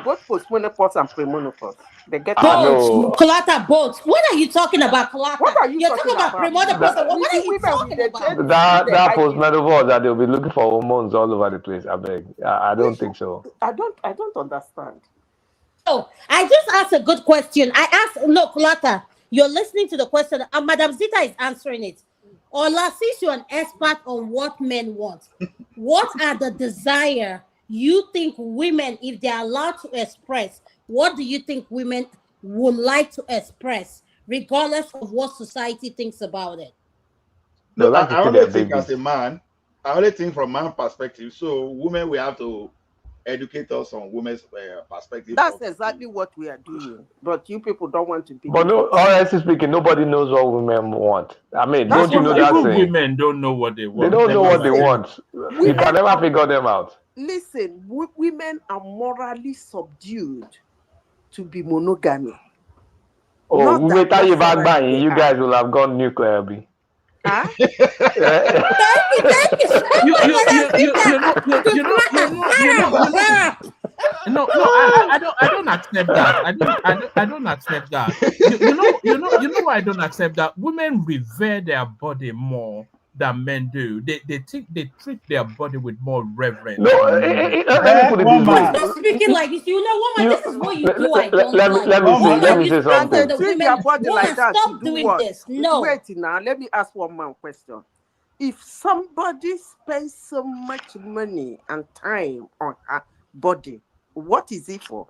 Both postmenopause and premenopause. They get Both, no. Colata, both. What are you talking about, Colata? What are you You're talking talking about premenopause. That- What are you talking about? That postmenopause that they'll be looking for hormones all over the place. I beg. I don't think so. I don't understand. Oh, I just asked a good question. I asked, no, Colata, you're listening to the question, and Madam Zita is answering it. Ola, since you're an expert on what men want, what are the desire you think women, if they're allowed to express, what do you think women would like to express, regardless of what society thinks about it? No, like to I see only their think babies. as a man. I only think from man perspective. So women, we have to educate us on women's perspective. That's exactly what we are doing. But you people don't want to believe But no, it. honestly speaking, nobody knows what women want. I mean, That's don't you know what that even saying? women don't know what they They want. don't know what they Listen, want. You women can never are- figure them out. Listen, women are morally subdued to be monogamy. Oh, Not we that wait you back whatsoever by they you are. guys will have gone nuclear. B. Huh? No, I don't accept that. I don't accept that. You know why I don't accept that? Women revere their body more than men do. They treat their body with more reverence. No, let me put it this way. Stop speaking like this. You know, woman, this is what you do. I don't let like. me You say stand on something. the Treat their women. body Woman, like that to stop do doing what? this. No. Wait now, let me ask one more question. If somebody spends so much money and time on her body, what is it for?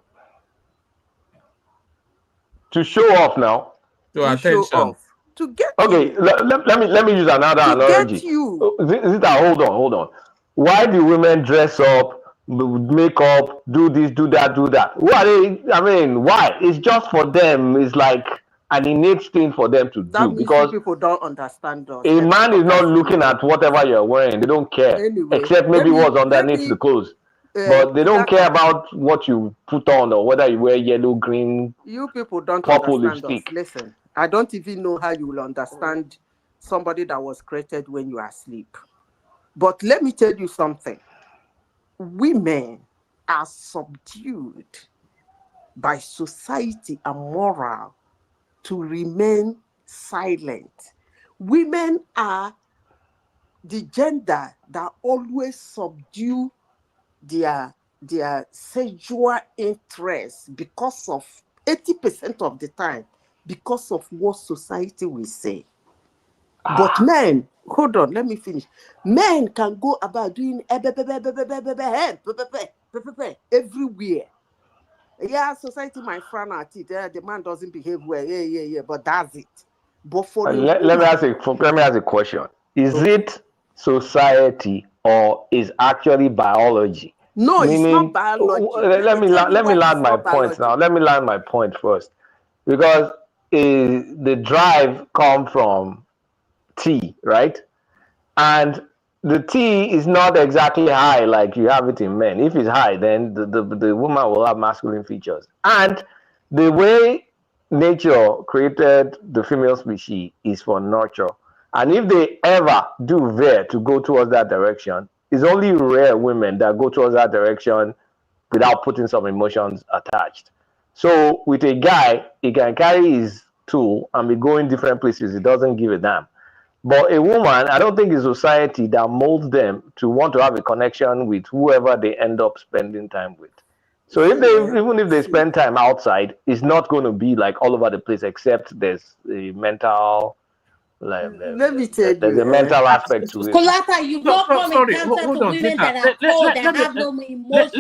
To show off now. To show attention. off. To get Okay, you. let me use another To analogy. get you. Zita, hold on. Why do women dress up, make up, do this, do that, do that? Who are they? I mean, why? It's just for them. It's like an innate thing for them to That do means you because people don't understand us. a Let me man is talk not as looking women. at whatever you're wearing. They don't care, Anyway, except maybe what's underneath the clothes. But they don't care about what you put on or whether you wear yellow, green, You people don't purple understand lipstick. us. Listen, I don't even know how you will understand somebody that was created when you are asleep. But let me tell you something. Women are subdued by society and moral to remain silent. Women are the gender that always subdue their sexual interest because of 80% of the time, because of what society will say. But men, hold on, let me finish. Men can go about doing everywhere. Yeah, society might frown at it. The man doesn't behave well. Yeah, but that's it. But for a Let me ask a question. Is it society or is actually biology? No, it's Meaning, not biology. let me why land it's my not point biology. now. Let me land my point first, because the drive come from T, right? And the T is not exactly high like you have it in men. If it's high, then the woman will have masculine features. And the way nature created the female species is for nurture. And if they ever do veer to go towards that direction, it's only rare women that go towards that direction without putting some emotions attached. So with a guy, he can carry his tool and be going different places. He doesn't give a damn. But a woman, I don't think it's society that molds them to want to have a connection with whoever they end up spending time with. So if they, even if they spend time outside, it's not going to be like all over the place, except there's a mental, Let me tell there's you, a mental aspect to it. Kolata, you go from a Sorry, cancer to hold on, women Zita. that are cold, that have no emotions.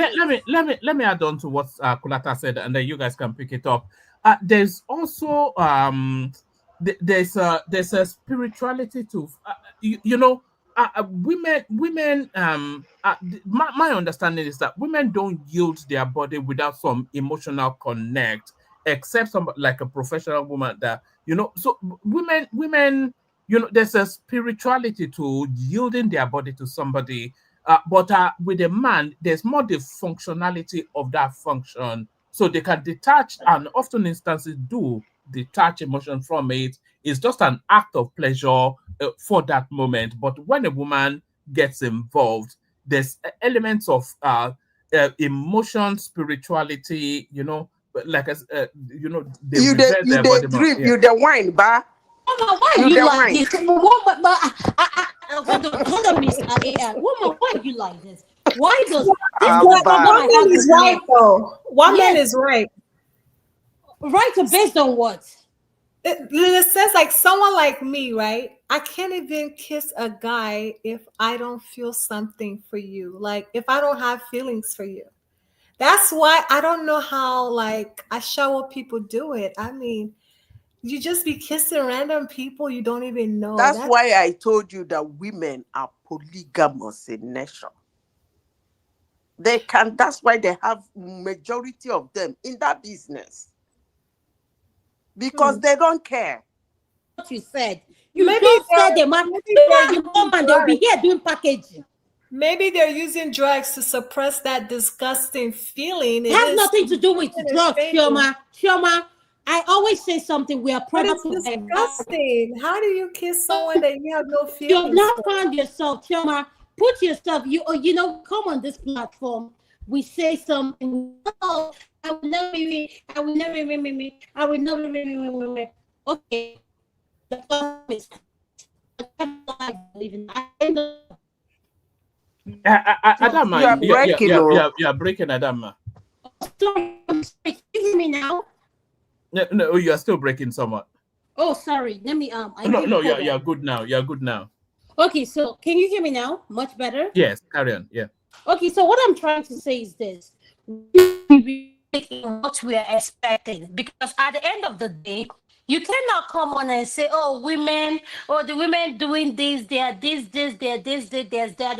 Let me add on to what Kulata said, and then you guys can pick it up. There's also there's a spirituality to women my understanding is that women don't yield their body without some emotional connect, except some like a professional woman that so women there's a spirituality to yielding their body to somebody, but with a man there's more the functionality of that function, so they can detach, and often instances do detach emotion from it. It's just an act of pleasure for that moment. But when a woman gets involved, there's elements of emotion, spirituality, like they you revere the their body more. drip, Yeah. you the wine, ba. Mama, why You you the like wine. this? Hold on, Miss Woman, why you like this? Why does this I'm girl bad. One man is right, though. One man is right. Right, based on what? It says like someone like me, right? I can't even kiss a guy if I don't feel something for you. Like if I don't have feelings for you. That's why I don't know how like I shower people do it. I mean, you just be kissing random people you don't even know. That's why I told you that women are polygamous in nature. They can, that's why they have majority of them in that business. Because they don't care. What you said. You Maybe don't they're- say the man, maybe you they're woman, they'll be here doing packaging. Maybe they're using drugs to suppress that disgusting feeling. It has nothing to do with drugs, Chioma. Chioma, I always say something. We are But products it's of disgusting. How do you kiss someone that you have no You've feelings not for? found yourself, Chioma. Put yourself, come on this platform. We say something. Oh, I will never be, I will never be, I will never be. Okay. The problem is, I believe in. I know. Adama, You are breaking, you are breaking, Adama. Sorry, can you hear me now? No, you are still breaking somewhat. Oh, sorry. Let me No, you're good now. You're good now. Okay, so can you hear me now? Much better? Yes, carry on. Yeah. Okay, so what I'm trying to say is this. What we are expecting, because at the end of the day, you cannot come on and say, oh, women, or the women doing this, they are this, they are this, there's that.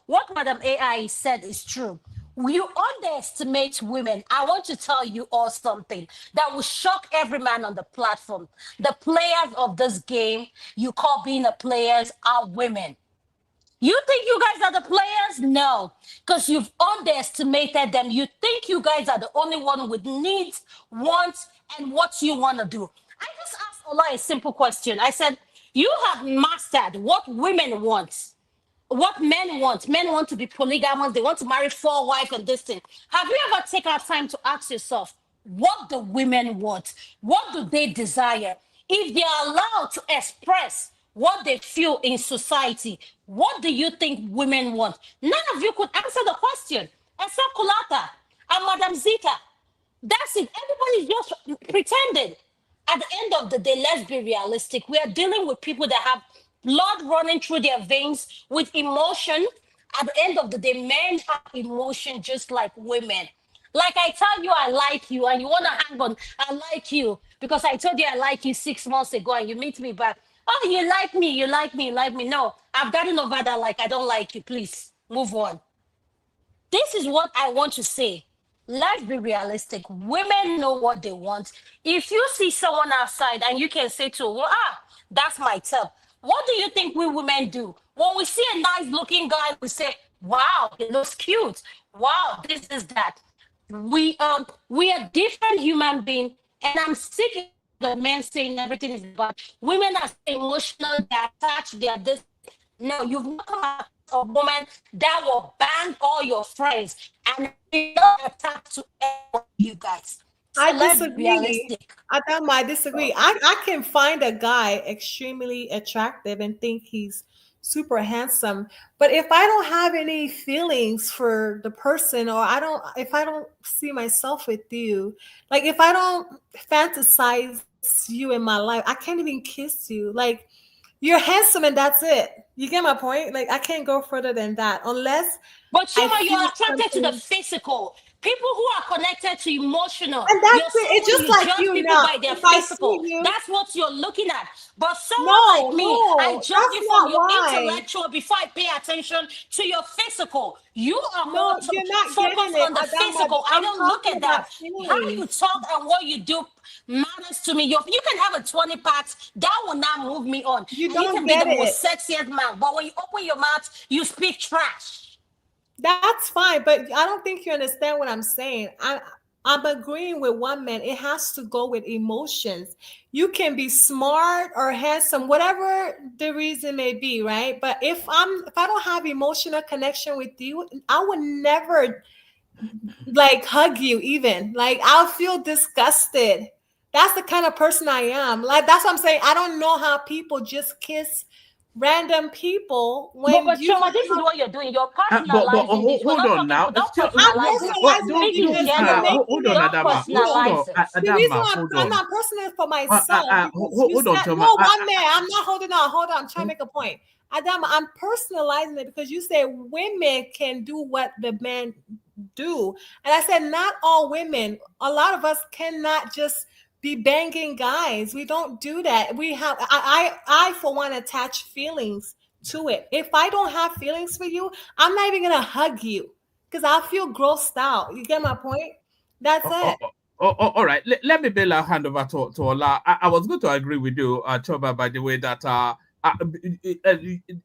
What Madam AI said is true. You underestimate women. I want to tell you all something that will shock every man on the platform. The players of this game you call being a players are women. You think you guys are the players? No, because you've underestimated them. You think you guys are the only one with needs, wants, and what you want to do. I just asked Allah a simple question. I said, you have mastered what women want, what men want. Men want to be polygamous. They want to marry 4 wives and this thing. Have you ever taken our time to ask yourself, what do women want? What do they desire? If they are allowed to express what they feel in society, what do you think women want? None of you could answer the question except Kulata and Madam Zita. That's it. Everybody's just pretending. At the end of the day, let's be realistic. We are dealing with people that have blood running through their veins with emotion. At the end of the day, men have emotion just like women. Like I tell you I like you and you want to hang on, I like you because I told you I like you 6 months ago and you meet me back. Oh, you like me, you like me, you like me. No, I've gotten over that. Like, I don't like you. Please move on. This is what I want to say. Let's be realistic. Women know what they want. If you see someone outside and you can say to her, well, that's my type. What do you think we women do? When we see a nice looking guy, we say, wow, he looks cute. Wow, this is that. We are different human beings, and I'm sick of the men saying everything is bad. Women are emotional, they're attached, they're this. No, you've not come out a woman that will bang all your friends and not attack to you guys. So I let's be disagree. realistic. Adama, I disagree. I can find a guy extremely attractive and think he's super handsome, but if I don't have any feelings for the person, or if I don't see myself with you, like if I don't fantasize you in my life, I can't even kiss you. Like, you're handsome and that's it. You get my point? Like, I can't go further than that unless. But I Chima, you're feel attracted to the something. Physical. People who are connected to emotional. And that's You're it. It's someone, just you like judge you people now. by their If I see physical. you, That's what you're looking at. But someone no, like me, I no, judge that's you from not your why. intellectual before I pay attention to your physical. You are No, more you're not focused getting it, on the Adama. physical. I I'm don't look talking at that. about How you feelings. talk and what you do matters to me. You can have a 20 packs, that will not move me on. You And you don't can be get the it. most sexiest man, but when you open your mouth, you speak trash. That's fine, but I don't think you understand what I'm saying. I'm agreeing with one man. It has to go with emotions. You can be smart or handsome, whatever the reason may be, right? But if I don't have emotional connection with you, I would never like hug you even. Like, I'll feel disgusted. That's the kind of person I am. Like, that's what I'm saying. I don't know how people just kiss random people when But you Choma, don't this is have. what you're doing. You're But personalizing this. We're hold not on talking. now. Don't Still, I'm personalize it. don't personalizing Speak it in because I'm general. making hold it. on, Don't Adama. Hold personalize on, it. The reason Adama. why Hold I'm on. not personal for myself because you Hold on, said no. Choma. One man, I'm not holding on. Hold on, I'm trying to make a point. Adama, I'm personalizing it because you say women can do what the men do, and I said not all women. A lot of us cannot just be banging guys. We don't do that. We have. I for one attach feelings to it. If I don't have feelings for you, I'm not even gonna hug you because I feel grossed out. You get my point? That's it. All right. Let me bail our hand over to Ola. I was going to agree with you, Choba, by the way, that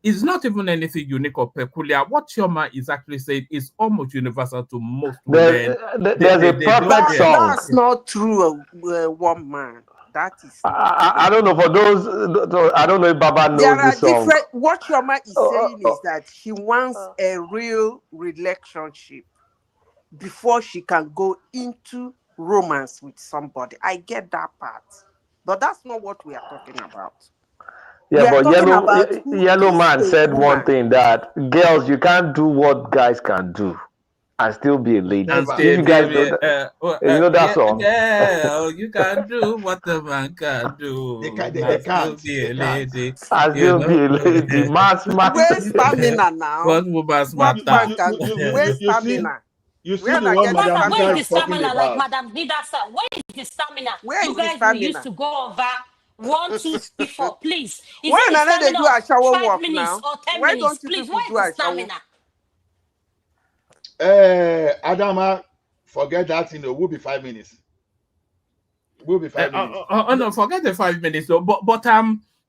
it's not even anything unique or peculiar. What Choma is actually saying is almost universal to most women. There's a perfect song. That's not true, one man. That is not I don't know for those. I don't know if Baba There knows are this song. different. What Yoma is saying is that she wants a real relationship before she can go into romance with somebody. I get that part, but that's not what we are talking about. Yeah, We are but talking about who Yellow is Man a said one woman. thing that girls, you can't do what guys can do and still be a lady. And If stay, you guys baby. know you know that Yeah, song. girl, you can do what a man can do. They can't. Be a lady. And You still be a know, lady. Mass. Where's stamina now? what woman's What man matter? can do? Where's stamina? You see Where the I one get the Madam Where Zita is the is talking stamina? Like about. Madam Nida said, where is the stamina? Where You is the guys, we used stamina? to go over 1, 2, 3, 4. Please, is Why it the not they stamina do a of shower 5 walk minutes now? or 10 Why minutes? don't you Please, people where do is the a shower? stamina? Adama, forget that. We'll be 5 minutes. We'll be 5 minutes. No, forget the 5 minutes though. But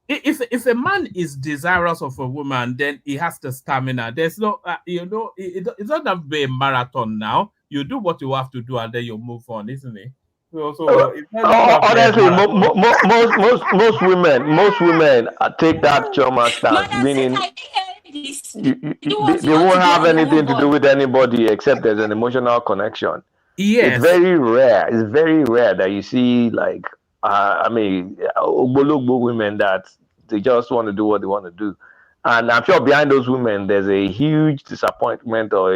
if a man is desirous of a woman, then he has the stamina. There's no, it's not that be a marathon now. You do what you have to do, and then you move on, isn't it? So it's not Honestly, most women take that Choma stance, Madam meaning Zita, do what you they have to won't do have and you anything move to do on. with anybody except there's an emotional connection. Yes. It's very rare. It's very rare that you see like ogbologbo women that they just want to do what they want to do. And I'm sure behind those women there's a huge disappointment or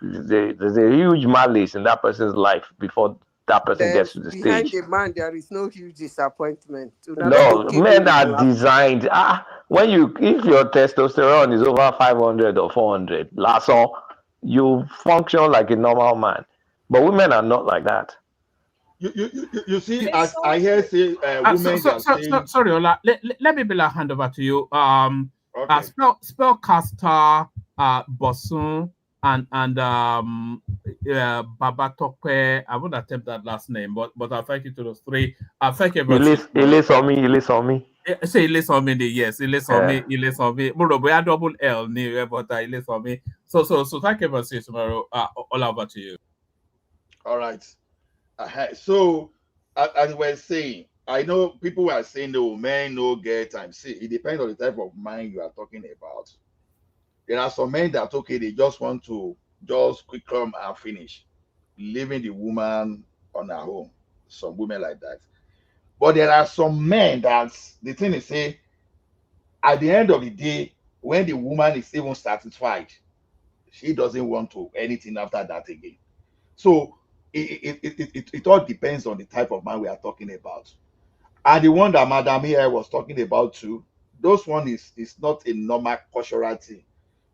there's a huge malice in that person's life before that person gets to the Behind stage. the man, there is no huge disappointment. No, men are designed. If your testosterone is over 500 or 400, last all, you function like a normal man. But women are not like that. You see, as I hear say, women are saying. Sorry, Ola. Let me be hand over to you. Okay. Spellcaster, Bosun, and Baba Tokwe. I won't attempt that last name, but I'll thank you to those three. Thank you very much. He lists on me. Say he lists on me. Yes, he lists on me. He lists on me. Murobo, double L, but he lists on me. So thank you very much, tomorrow. All over to you. All right. So, as we're saying, I know people are saying, no, men no get time. See, it depends on the type of mind you are talking about. There are some men that, okay, they just want to just quick come and finish, leaving the woman on her own. Some women like that. But there are some men that the thing is, say, at the end of the day, when the woman is even satisfied, she doesn't want to anything after that again. So it all depends on the type of man we are talking about. And the one that Madam here was talking about too, those one is not a normal cultural thing.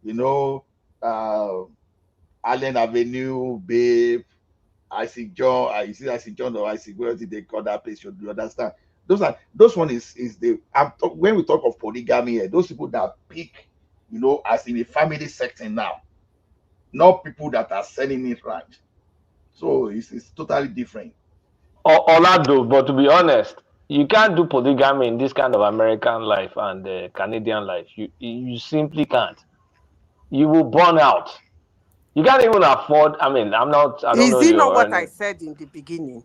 You know, Allen Avenue, Babe, Isaac John, Isaac John or Isaac, where did they call that place? You understand? Those one is the when we talk of polygamy here, those people that pick, you know, as in a family setting now, not people that are selling it right. So it's totally different. Orlando, but to be honest, you can't do polygamy in this kind of American life and Canadian life. You simply can't. You will burn out. You can't even afford. I mean, I don't know. Is it not what I said in the beginning?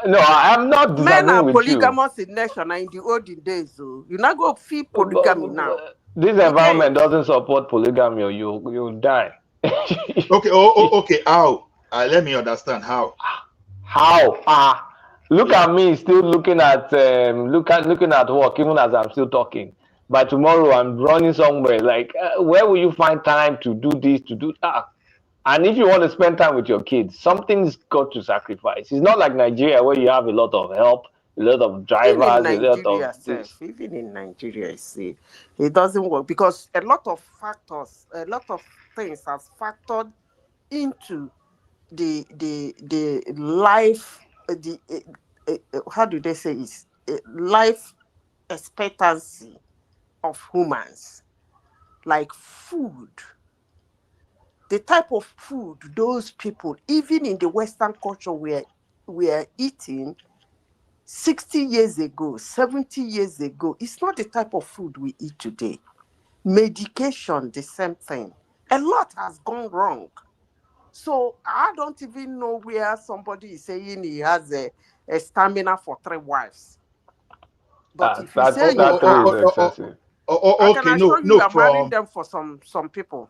No, I'm not disagreeing Men are with polygamous in nation in the olden days. So you not go feel polygamy now. This environment doesn't support polygamy, or you'll die. Okay. Okay. How? Let me understand how. How? Look at me, still looking at looking at work, even as I'm still talking. By tomorrow, I'm running somewhere. Like, where will you find time to do this, to do that? And if you want to spend time with your kids, something's got to sacrifice. It's not like Nigeria where you have a lot of help, a lot of drivers, a lot of this. Even in Nigeria, see, it doesn't work because a lot of factors, a lot of things has factored into the life, how do they say it? Life expectancy of humans, like food. The type of food those people, even in the Western culture, were eating 60 years ago, 70 years ago, it's not the type of food we eat today. Medication, the same thing. A lot has gone wrong. So I don't even know where somebody is saying he has a stamina for 3 wives. But if you say you have, I can assure you are marrying them for some people.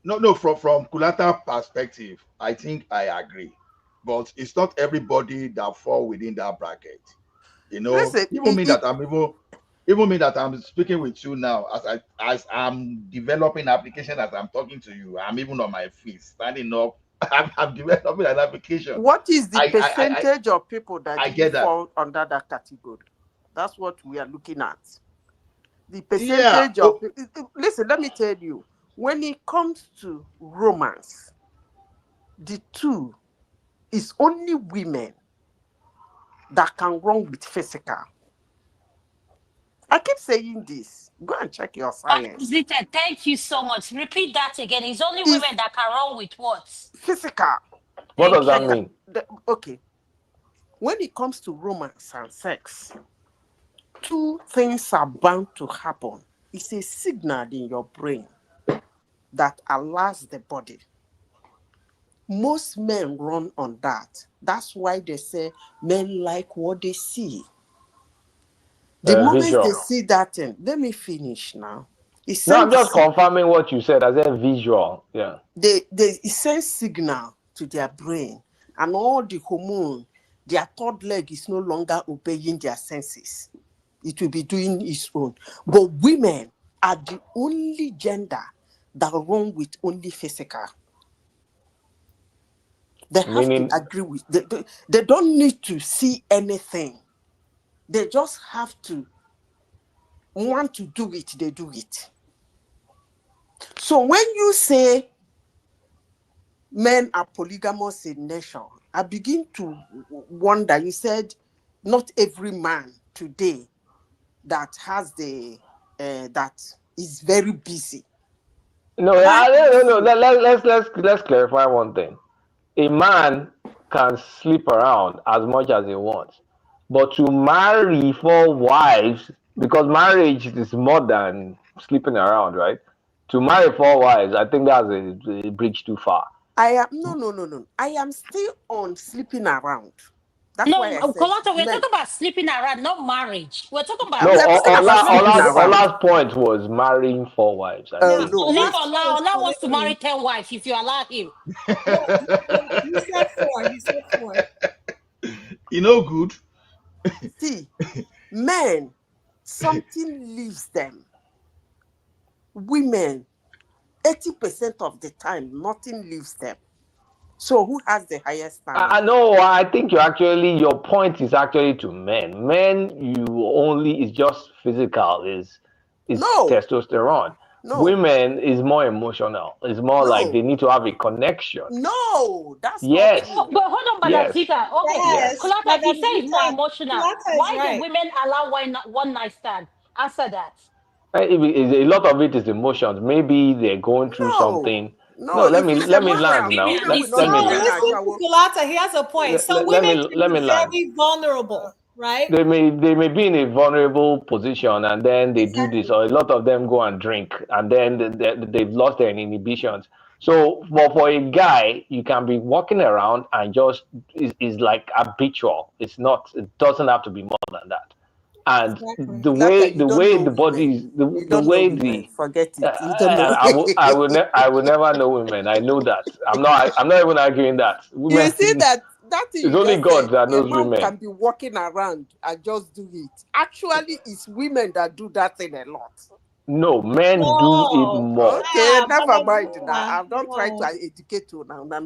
No, from Kulata perspective, I think I agree. But it's not everybody that fall within that bracket. You know, Listen, even me that I'm speaking with you now, as I'm developing application, as I'm talking to you, I'm even on my feet, standing up. I'm developing an application. What is the percentage of people that fall that. under that category? That's what we are looking at. The percentage of listen, let me tell you, when it comes to romance, the two is only women that can run with physical. I keep saying this. Go and check your science. Zita, thank you so much. Repeat that again. It's only women that can run with what? Physical. What does that mean? Okay. When it comes to romance and sex, 2 things are bound to happen. It's a signal in your brain that alerts the body. Most men run on that. That's why they say men like what they see. The moment they see that thing, let me finish now. No, I'm just confirming what you said. I said visual. Yeah. It sends signal to their brain, and all the hormone, their third leg is no longer obeying their senses. It will be doing its own. But women are the only gender that run with only physical. They have to agree with. They don't need to see anything. They just have to want to do it. They do it. So when you say men are polygamous in nature, I begin to wonder. You said not every man today that has that is very busy. No. Let's clarify one thing. A man can sleep around as much as he wants, but to marry 4 wives, because marriage is more than sleeping around, right? To marry 4 wives, I think that's a bridge too far. No. I am still on sleeping around. That's No, why I said Kolata, we're men. talking about sleeping around, not marriage. We're talking about No, We are talking about sleeping around. Ola's point was marrying 4 wives. I Oh think. no, leave wait. Ola. Ola wants to marry 10 wives if you allow him. You said 4. You said 4. You know, good. See, men, something leaves them. Women, 80% of the time, nothing leaves them. So who has the highest I standard? know. I think your point is actually to men. Men, it's just physical. Is No. testosterone. No. Women is more emotional. It's more like No. they need to have a connection. No, that's Yes. not true. But hold on, Madam Yes. Zita. Okay, Yes, Kolata, Madam if you say it's more Zita, emotional, Kolata is why right. do women allow one night stand? Answer that. A lot of it is emotions. Maybe they're going through No. something. No, let if me it's land emotional, now. women will Let not me do No, land. listen to Kolata. He has a point. Some Let women me can be land. very vulnerable, right? They may be in a vulnerable position, and then they do this, or a lot of them go and drink, and then they've lost their inhibitions. So for a guy, you can be walking around and just is like habitual. It doesn't have to be more than that. And Exactly. the way the body is, the way the forget it. You don't know. I will never know women. I know that. I'm not even arguing that. Women, You see that thing it's you only just God said, that a knows man women. can be walking around and just do it. Actually, it's women that do that thing a lot. No, men do it more. Okay, never mind now. I'm not trying to educate you now. Men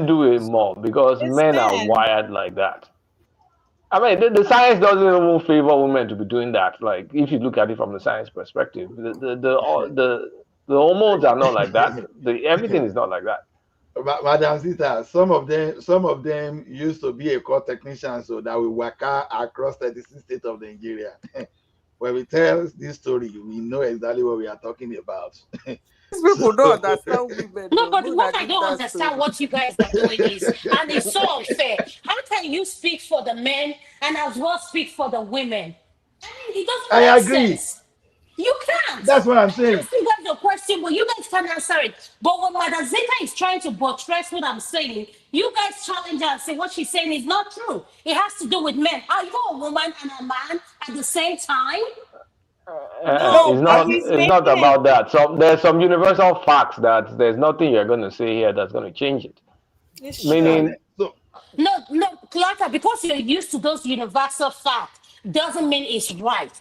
do it more because men are men. wired like that. I mean, the science doesn't even favor women to be doing that. Like, if you look at it from the science perspective, the hormones are not like that. Everything is not like that. Madam Zita, some of them used to be a core technician, so that we work across 36 states of Nigeria. When we tell this story, we know exactly what we are talking about. These people don't understand women. No, but what I don't understand what you guys are doing is, and it's so unfair. How can you speak for the men and as well speak for the women? I mean, it doesn't I make agree. sense. You can't. That's what I'm saying. I ask you guys a question, but you guys can't answer it. But when Madam Zeta is trying to buttress what I'm saying, you guys challenge her and say what she's saying is not true. It has to do with men. Are you a woman and a man at the same time? It's not about that. So there's some universal facts that there's nothing you're going to say here that's going to change it. Meaning, No, Clarka, because you're used to those universal facts doesn't mean it's right.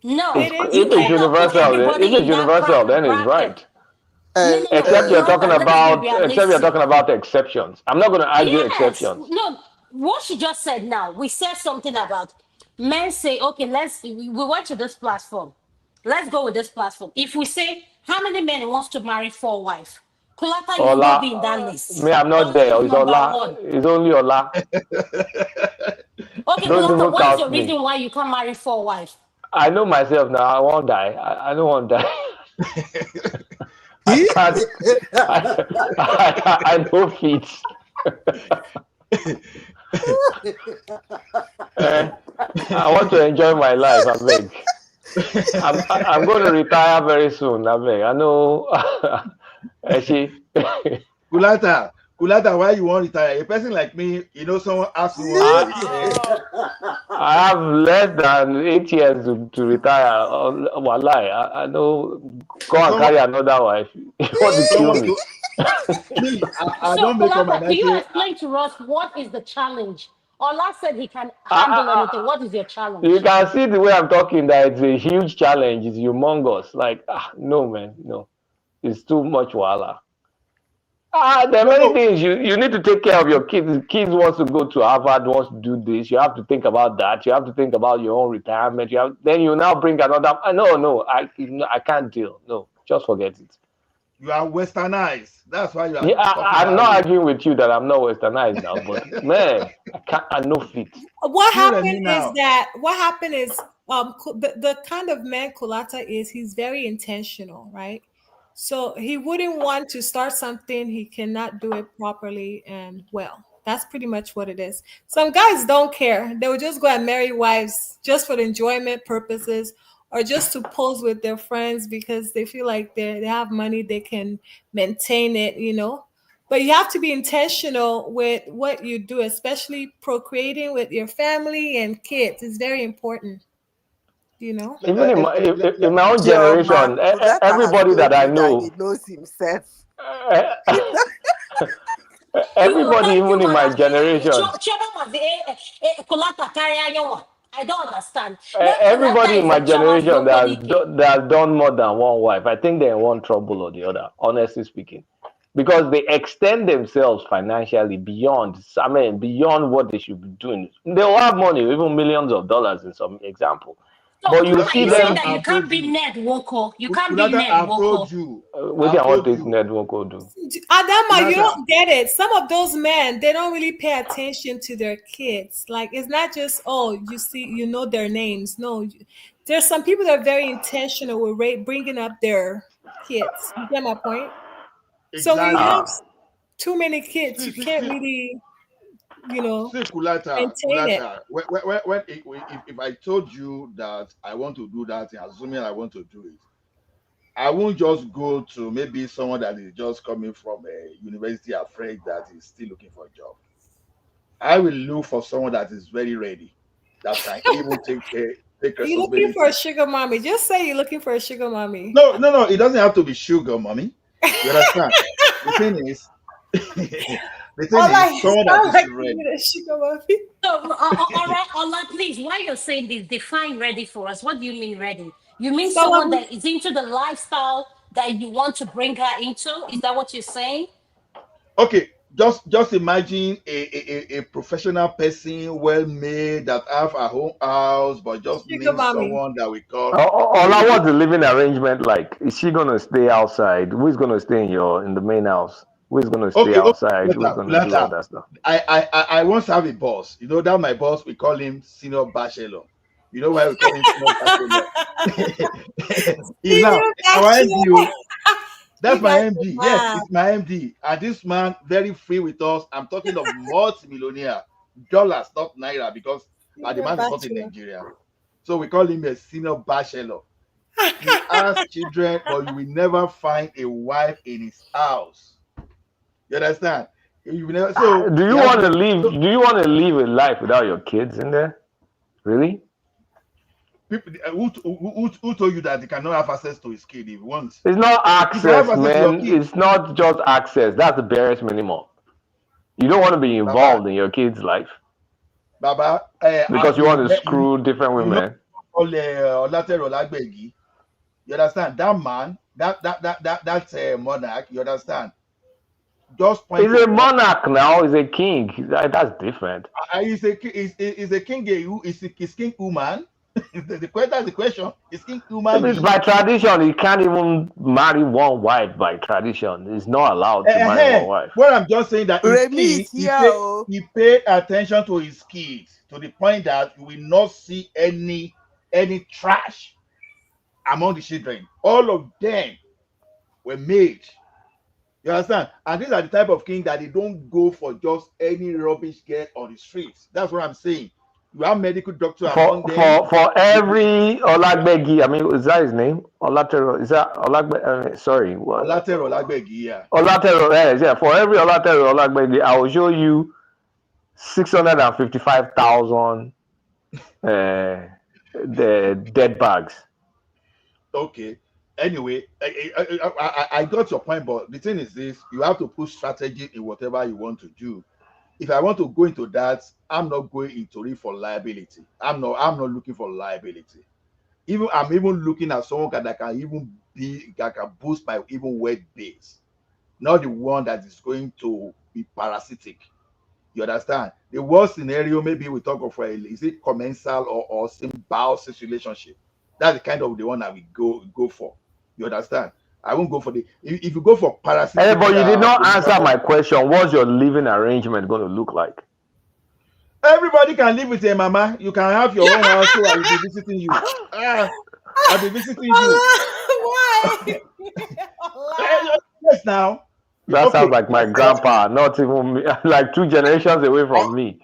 No, if it's universal, then it's right. Except you're talking about exceptions. I'm not going to argue exceptions. No, what she just said now, we said something about men say, okay, we went to this platform. Let's go with this platform. If we say, how many men wants to marry 4 wives? Kulata, you will be in that list. Me, I'm not there. It's Ola. It's only Ola. Okay, Kulata, what is your reason why you can't marry 4 wives? I know myself now. I won't die. I don't want to die. I can't. I know feet. I want to enjoy my life. I beg. I'm going to retire very soon. I beg. I know. Kulata, why you want to retire? A person like me, someone asks me. I have less than 8 years to retire. Wallahi, I know. Go and carry another wife. You want to kill me? I don't make up my mind. Can you explain to us what is the challenge? Ola said he can handle anything. What is your challenge? You can see the way I'm talking that it's a huge challenge. It's humongous. Like, no, man, no. It's too much wahala. There are many things. You need to take care of your kids. The kids wants to go to Harvard, wants to do this. You have to think about that. You have to think about your own retirement. Then you now bring another. No, I can't deal. No, just forget it. You are westernized. That's why you are. Yeah, I'm not arguing with you that I'm not westernized now, but man, I know fit. What happened is the kind of man Kulata is, he's very intentional, right? So he wouldn't want to start something he cannot do it properly and well. That's pretty much what it is. Some guys don't care. They will just go and marry wives just for the enjoyment purposes, or just to pose with their friends because they feel like they have money, they can maintain it, But you have to be intentional with what you do, especially procreating with your family and kids. It's very important. You know? Even in my own Chioma, generation, Kuleta has everybody told that I me that know, he knows himself. everybody, even in my generation, I don't understand. everybody in my generation Nobody that has done more than one wife, I think they're in one trouble or the other, honestly speaking. Because they extend themselves financially beyond what they should be doing. They'll have money, even millions of dollars in some example. So But you see you them. saying that you can't be Ned Woko. You can't be Kuleta, Ned I've Woko. told you. We can what this Ned Woko do. Adama, you don't get it. Some of those men, they don't really pay attention to their kids. Like, it's not just, oh, you see, you know their names. No, there's some people that are very intentional with bringing up their kids. You get my point? So when you have too many kids, you can't really, See, Kuleta, maintain it. if I told you that I want to do that, assuming I want to do it, I won't just go to maybe someone that is just coming from a university afraid that is still looking for a job. I will look for someone that is very ready, that can even take responsibility. You're looking for a sugar mommy. Just say you're looking for a sugar mommy. No, it doesn't have to be sugar mommy. You understand? The thing is, someone that is ready. So, all right, Ola, please, while you're saying this, define ready for us. What do you mean ready? You mean someone that is into the lifestyle that you want to bring her into? Is that what you're saying? Okay, just imagine a professional person, well made, that have a home house, but just needs someone that we call. Ola, what's the living arrangement like? Is she gonna stay outside? Who's gonna stay in the main house? Who's gonna stay outside? Who's gonna do all that stuff? I once have a boss. You know that my boss, we call him Senior Bachelor. You know why we call him Senior Bachelor? He's now our MD. That's my MD. Yes, it's my MD. And this man, very free with us. I'm talking of multi-millionaire dollars, not naira, because the man is not in Nigeria. So we call him a Senior Bachelor. He has children, but you will never find a wife in his house. You understand? You never, so do you want to live? Do you want to live a life without your kids in there? Really? People who told you that they cannot have access to his kid if he wants? It's not access, man. It's not just access. That's the barest minimum. You don't want to be involved in your kid's life. Baba, because you want to screw different women. You understand? That man, that monarch, you understand? Just point. He's a monarch now. He's a king. That's different. He's a king. Is king woman? That's the question. Is king woman? By tradition, he can't even marry one wife. By tradition, he's not allowed to marry one wife. Well, I'm just saying that he paid attention to his kids to the point that you will not see any trash among the children. All of them were made. You understand? And these are the type of king that they don't go for just any rubbish girl on the streets. That's what I'm saying. You have medical doctors among them. For every Olagbegi, I mean, is that his name? Olatero, is that Olagbegi? Sorry. Olatero Olagbegi, yeah. Olatero, yeah. For every Olatero Olagbegi, I will show you 655,000 the dead bags. Okay. Anyway, I got your point, but the thing is this: you have to put strategy in whatever you want to do. If I want to go into that, I'm not going into it for liability. I'm not looking for liability. I'm even looking at someone that can boost my even weight base, not the one that is going to be parasitic. You understand? The worst scenario, maybe we talk of is it commensal or symbiosis relationship. That's the kind of the one that we go for. You understand? I won't go for if you go for parasitic. Hey, but you did not answer my question. What's your living arrangement going to look like? Everybody can live with a mama. You can have your own house, so I will be visiting you. I'll be visiting you. Why? Yes, now. That sounds like my grandpa, not even me, like 2 generations away from me.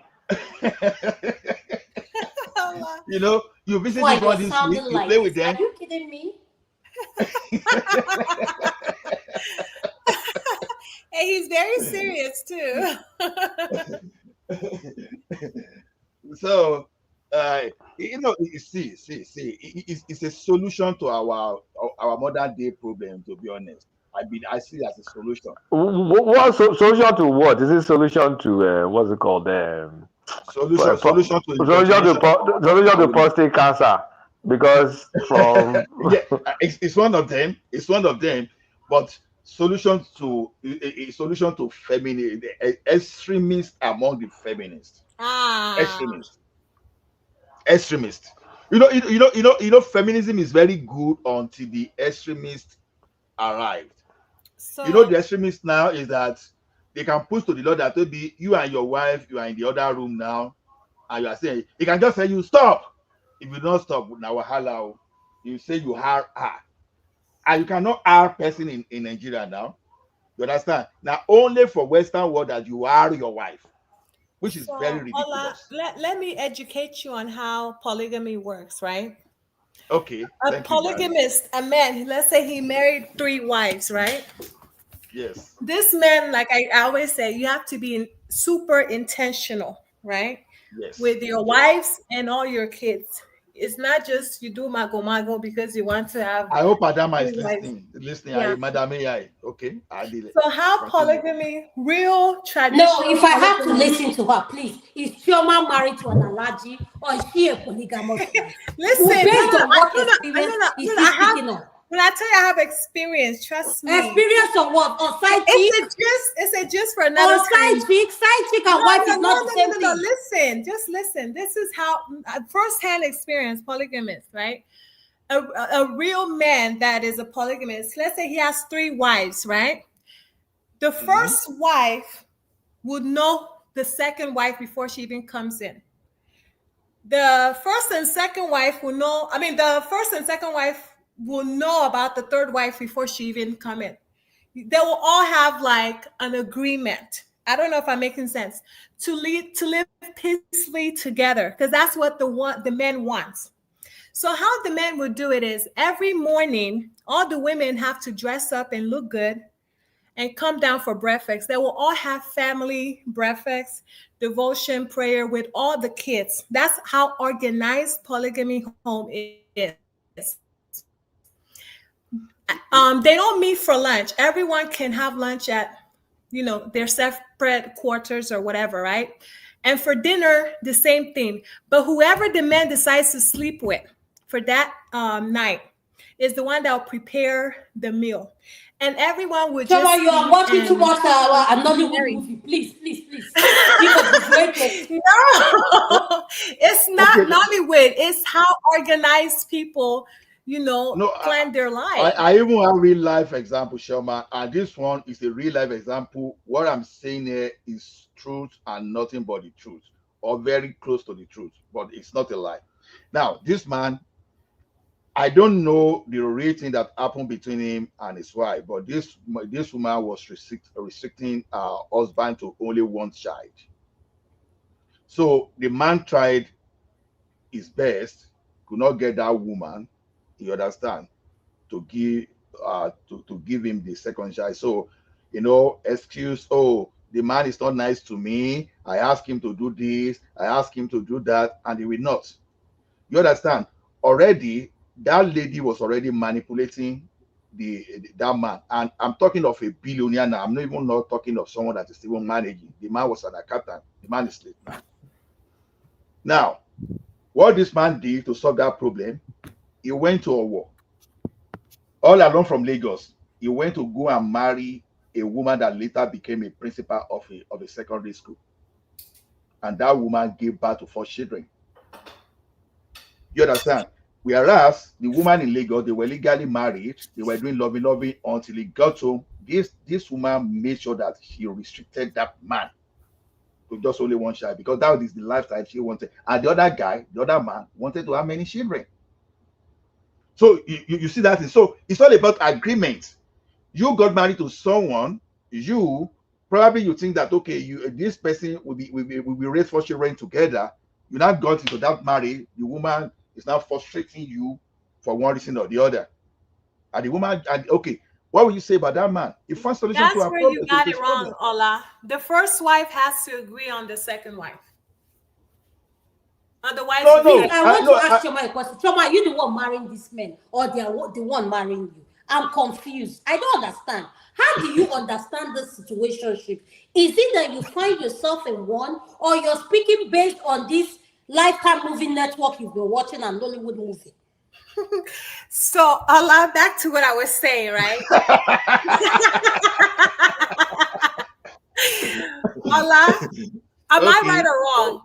You know, you visit people this week, you play with them. Are you kidding me? he's very serious too. So, you see, it's a solution to our modern day problem. To be honest, I see it as a solution. What solution to what? Is it solution to what's it called? Solution to solution to prostate cancer, because from yeah, it's one of them. It's one of them, but solution to a solution to feminist extremists among the feminists. Extremists. Feminism is very good until the extremists arrived. So, The extremists now is that they can push to the Lord that maybe you and your wife, you are in the other room now, and you are saying, he can just say you stop. If you don't stop, now hello, you say you are and you cannot are person in Nigeria now. You understand? Now only for Western world that you are your wife, which is very ridiculous. Let me educate you on how polygamy works, right? Okay. A polygamist, a man, let's say he married 3 wives, right? Yes. This man, like I always say, you have to be super intentional, right? Yes. With your wives and all your kids. It's not just you do mago because you want to have. I hope Adama is listening. Yeah. Madam AI. Okay, I did it. So how polygamy, real tradition? No, if I have to listen to her, please. Is Chioma married to an allergy or is she a polygamous? Listen, when I tell you I have experience, trust me. Experience of what? On side chick? It's a just for another side chick and wife is not the same thing. No, listen, just listen. This is how first-hand experience polygamist, right? A real man that is a polygamist, let's say he has 3 wives, right? The first wife would know the second wife before she even comes in. The first and second wife will know, the first and second wife will know about the third wife before she even come in. They will all have like an agreement. I don't know if I'm making sense. To live peacefully together, because that's what the men wants. So how the men would do it is every morning, all the women have to dress up and look good and come down for breakfast. They will all have family breakfast, devotion, prayer with all the kids. That's how organized polygamy home is. They don't meet for lunch. Everyone can have lunch at, their separate quarters or whatever, right? And for dinner, the same thing. But whoever the man decides to sleep with for that night is the one that will prepare the meal. And everyone would just. You are watching too much another movie. Please. No, it's not Nollywood. It's how organized people, plan their life. I even have real life example, Shelma, and this one is a real life example. What I'm saying here is truth and nothing but the truth, or very close to the truth, but it's not a lie. Now, this man, I don't know the rating that happened between him and his wife, but this woman was restricting her husband to only 1 child. So the man tried his best, could not get that woman, you understand, to give him the second child. So, excuse, the man is not nice to me. I asked him to do this, I asked him to do that, and he will not. You understand? Already, that lady was already manipulating that man. And I'm talking of a billionaire now. I'm not talking of someone that is even managing. The man was an accountant. The man is late now. Now, what this man did to solve that problem, he went to a war. All along from Lagos, he went to go and marry a woman that later became a principal of a secondary school. And that woman gave birth to 4 children. You understand? Whereas the woman in Lagos, they were legally married, they were doing loving until he got home. This woman made sure that she restricted that man to just only 1 child, because that was the lifestyle she wanted. And the other man wanted to have many children. So you see that. So it's all about agreement. You got married to someone, you think that, okay, this person will be raised 4 children together. You now got into that marriage, the woman is now frustrating you for one reason or the other. And the woman, What would you say about that man? He found solution That's to our where problem. you got it wrong, Ola. The first wife has to agree on the second wife. Otherwise, I want to ask Choma a question. Choma, are you the one marrying this man, or they are the one marrying you? I'm confused. I don't understand. How do you understand this situationship? Is it that you find yourself in one, or you're speaking based on this Lifetime movie network you've been watching and Nollywood movie? So, Ola, back to what I was saying, right? Ola, am I right or wrong?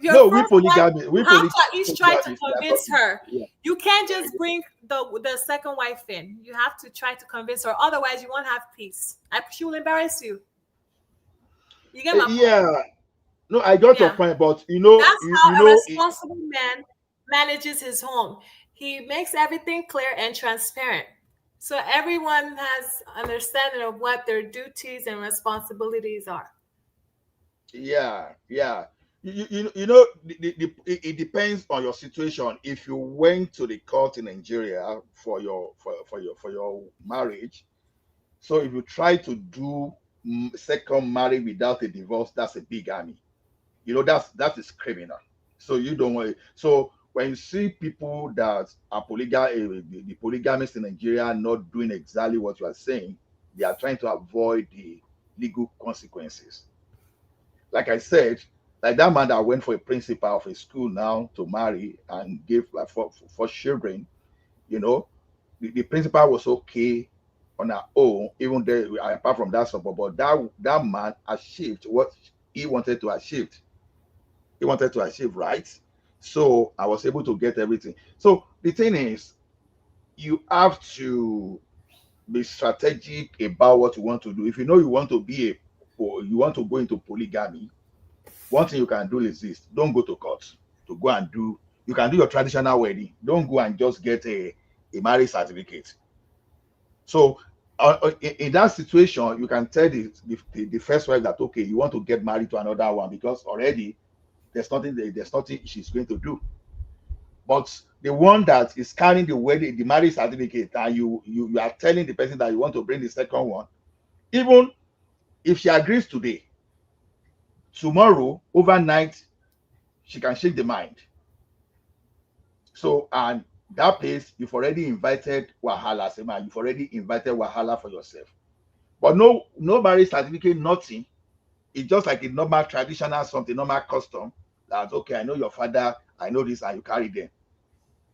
No, we polygamy. We have to polygamy. at least try to convince her. Yeah. You can't just bring the second wife in. You have to try to convince her. Otherwise, you won't have peace. She will embarrass you. You get my point? Yeah. No, I got your point, but that's how a responsible man manages his home. He makes everything clear and transparent, so everyone has understanding of what their duties and responsibilities are. Yeah. You know, it depends on your situation. If you went to the court in Nigeria for your marriage, so if you try to do second marriage without a divorce, that's a bigamy. You know, that is criminal. So you don't want it. So when you see people that are the polygamists in Nigeria not doing exactly what you are saying, they are trying to avoid the legal consequences. Like I said, like that man that went for a principal of a school now to marry and give like for children, you know, the principal was okay on her own, even though apart from that support, but that man achieved what he wanted to achieve. He wanted to achieve, right? So I was able to get everything. So the thing is, you have to be strategic about what you want to do. If you know you want to go into polygamy, one thing you can do is this: don't go to court to go and do. You can do your traditional wedding. Don't go and just get a marriage certificate. So in that situation, you can tell the first wife that, okay, you want to get married to another one because already there's nothing she's going to do. But the one that is carrying the marriage certificate, and you are telling the person that you want to bring the second one, even if she agrees today, tomorrow, overnight, she can change the mind. So, and that place, you've already invited Wahala, Sema. You've already invited Wahala for yourself. But no marriage certificate, nothing. It's just like a normal traditional something, normal custom. That's okay, I know your father, I know this, and you carry them.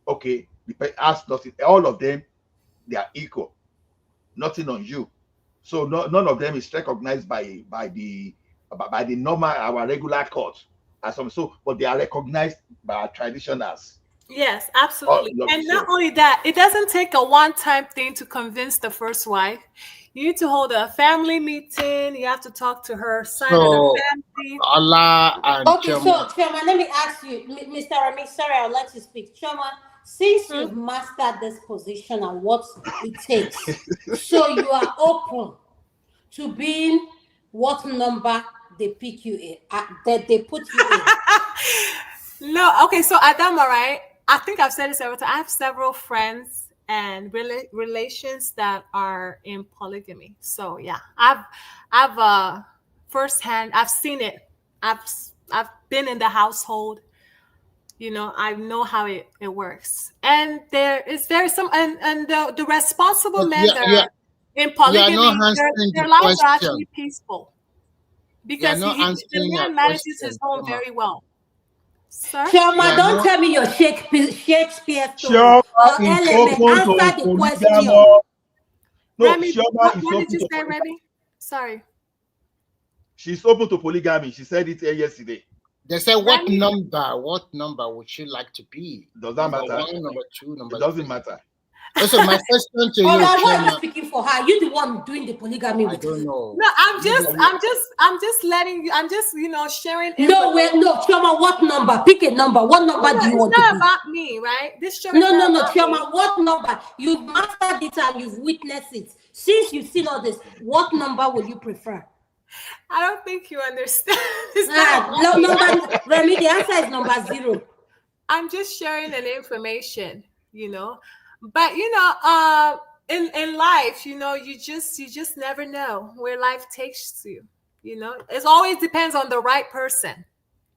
Okay, ask nothing. All of them, they are equal. Nothing on you. So none of them is recognized by the normal, our regular court. But they are recognized by our traditionals. Yes, absolutely. And not only that, it doesn't take a one-time thing to convince the first wife. You need to hold a family meeting. You have to talk to her side of the family. Allah and okay, so Choma, let me ask you, Mr. Rami, sorry, I would like to speak. Choma, since you've mastered this position and what it takes, so you are open to being what number they pick you in, that they put you in? No, okay, so Adama, right? I think I've said it several times. I have several friends and relations that are in polygamy. So yeah, I've firsthand, I've seen it. I've been in the household. You know, I know how it works. And there is and the responsible men that are in polygamy, their lives are actually peaceful. Because the man manages his home very well. Sir? Choma, don't tell me your Shakespeare story. Choma is open answer to the question. No, Remy, Choma what did you say, Remy? Sorry. She's open to polygamy. She said it yesterday. They say what number would she like to be? Does that matter? Number 1, number 2, number It doesn't 3. matter. So my question to you, Why are Choma, you speaking for her? You the one doing the polygamy with her. know. No, I'm just letting you. I'm just sharing. No, Choma, what number? Pick a number. What number do you want to be? It's not about me, right? This show. No, Choma, what number? You've mastered it and you've witnessed it. Since you've seen all this, what number would you prefer? I don't think you understand. No, number. Remy, the answer is number 0. I'm just sharing an information, But in life, you just never know where life takes you. It always depends on the right person.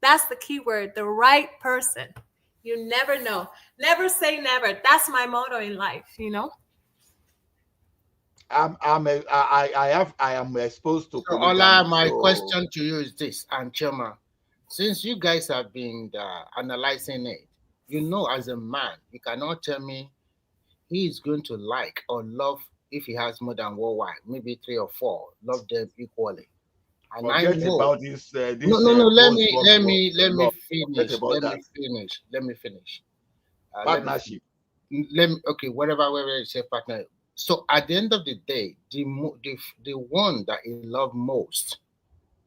That's the key word, the right person. You never know. Never say never. That's my motto in life. I am exposed to So, polygamy. Ola, my So question to you is this, and Choma, since you guys have been analyzing it, as a man, you cannot tell me he is going to like or love if he has more than one wife, maybe 3 or 4, love them equally. And I forget know. about this. No. Let me finish. Forget about Let me finish. partnership. Okay, whatever you say partner. So at the end of the day, the one that you love most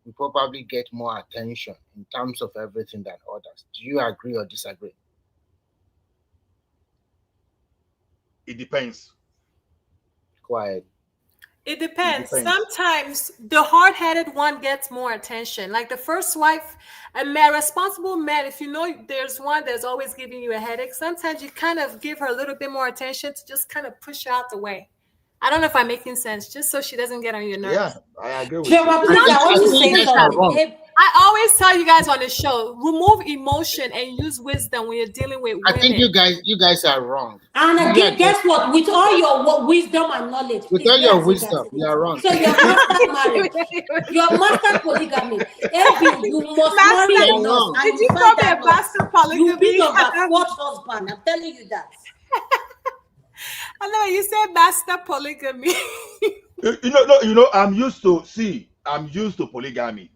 will probably get more attention in terms of everything than others. Do you agree or disagree? It depends. Quiet. It depends. Sometimes the hard-headed one gets more attention. Like the first wife, a responsible man, if there's one that's always giving you a headache, sometimes you kind of give her a little bit more attention to just kind of push her out the way. I don't know if I'm making sense, just so she doesn't get on your nerves. Yeah, I agree with Please, I want to say something. I always tell you guys on the show, remove emotion and use wisdom when you're dealing with women. I think you guys are wrong. And again, guess what? With all your wisdom and knowledge, with all your wisdom, you are wrong. So you're master marriage. You're master polygamy. Every you must marry enough. Did you call me a master polygamy? You be your fourth husband. I'm telling you that. I know you said master polygamy. I'm used to polygamy,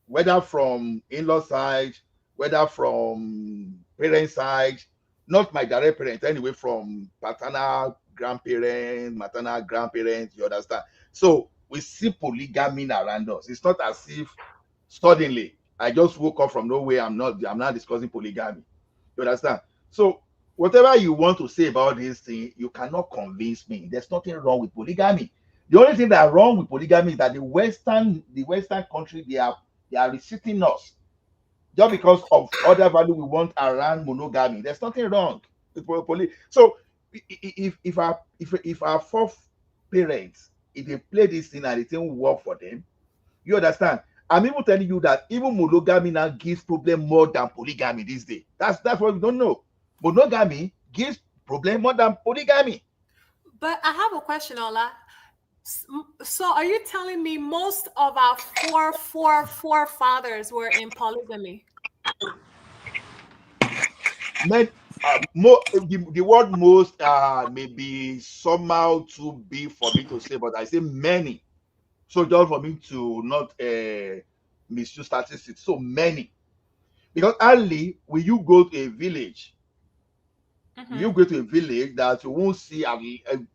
whether from in-law side, whether from parent side, not my direct parent, anyway, from paternal grandparents, maternal grandparents, you understand? So we see polygamy around us. It's not as if suddenly I just woke up from nowhere, I'm not discussing polygamy. You understand? So whatever you want to say about this thing, you cannot convince me. There's nothing wrong with polygamy. The only thing that is wrong with polygamy is that the Western country, they are restricting us just because of other value we want around monogamy. There's nothing wrong with polygamy. So if our fourth parents, if they play this thing and it didn't work for them, you understand? I'm even telling you that even monogamy now gives problem more than polygamy these days. That's what we don't know. Monogamy gives problem more than polygamy. But I have a question, Ola. So are you telling me most of our forefathers were in polygamy? The word most may be somehow too big for me to say, but I say many. So just for me to not misuse statistics, so many. Because early, when you go to a village, you go to a village that you won't see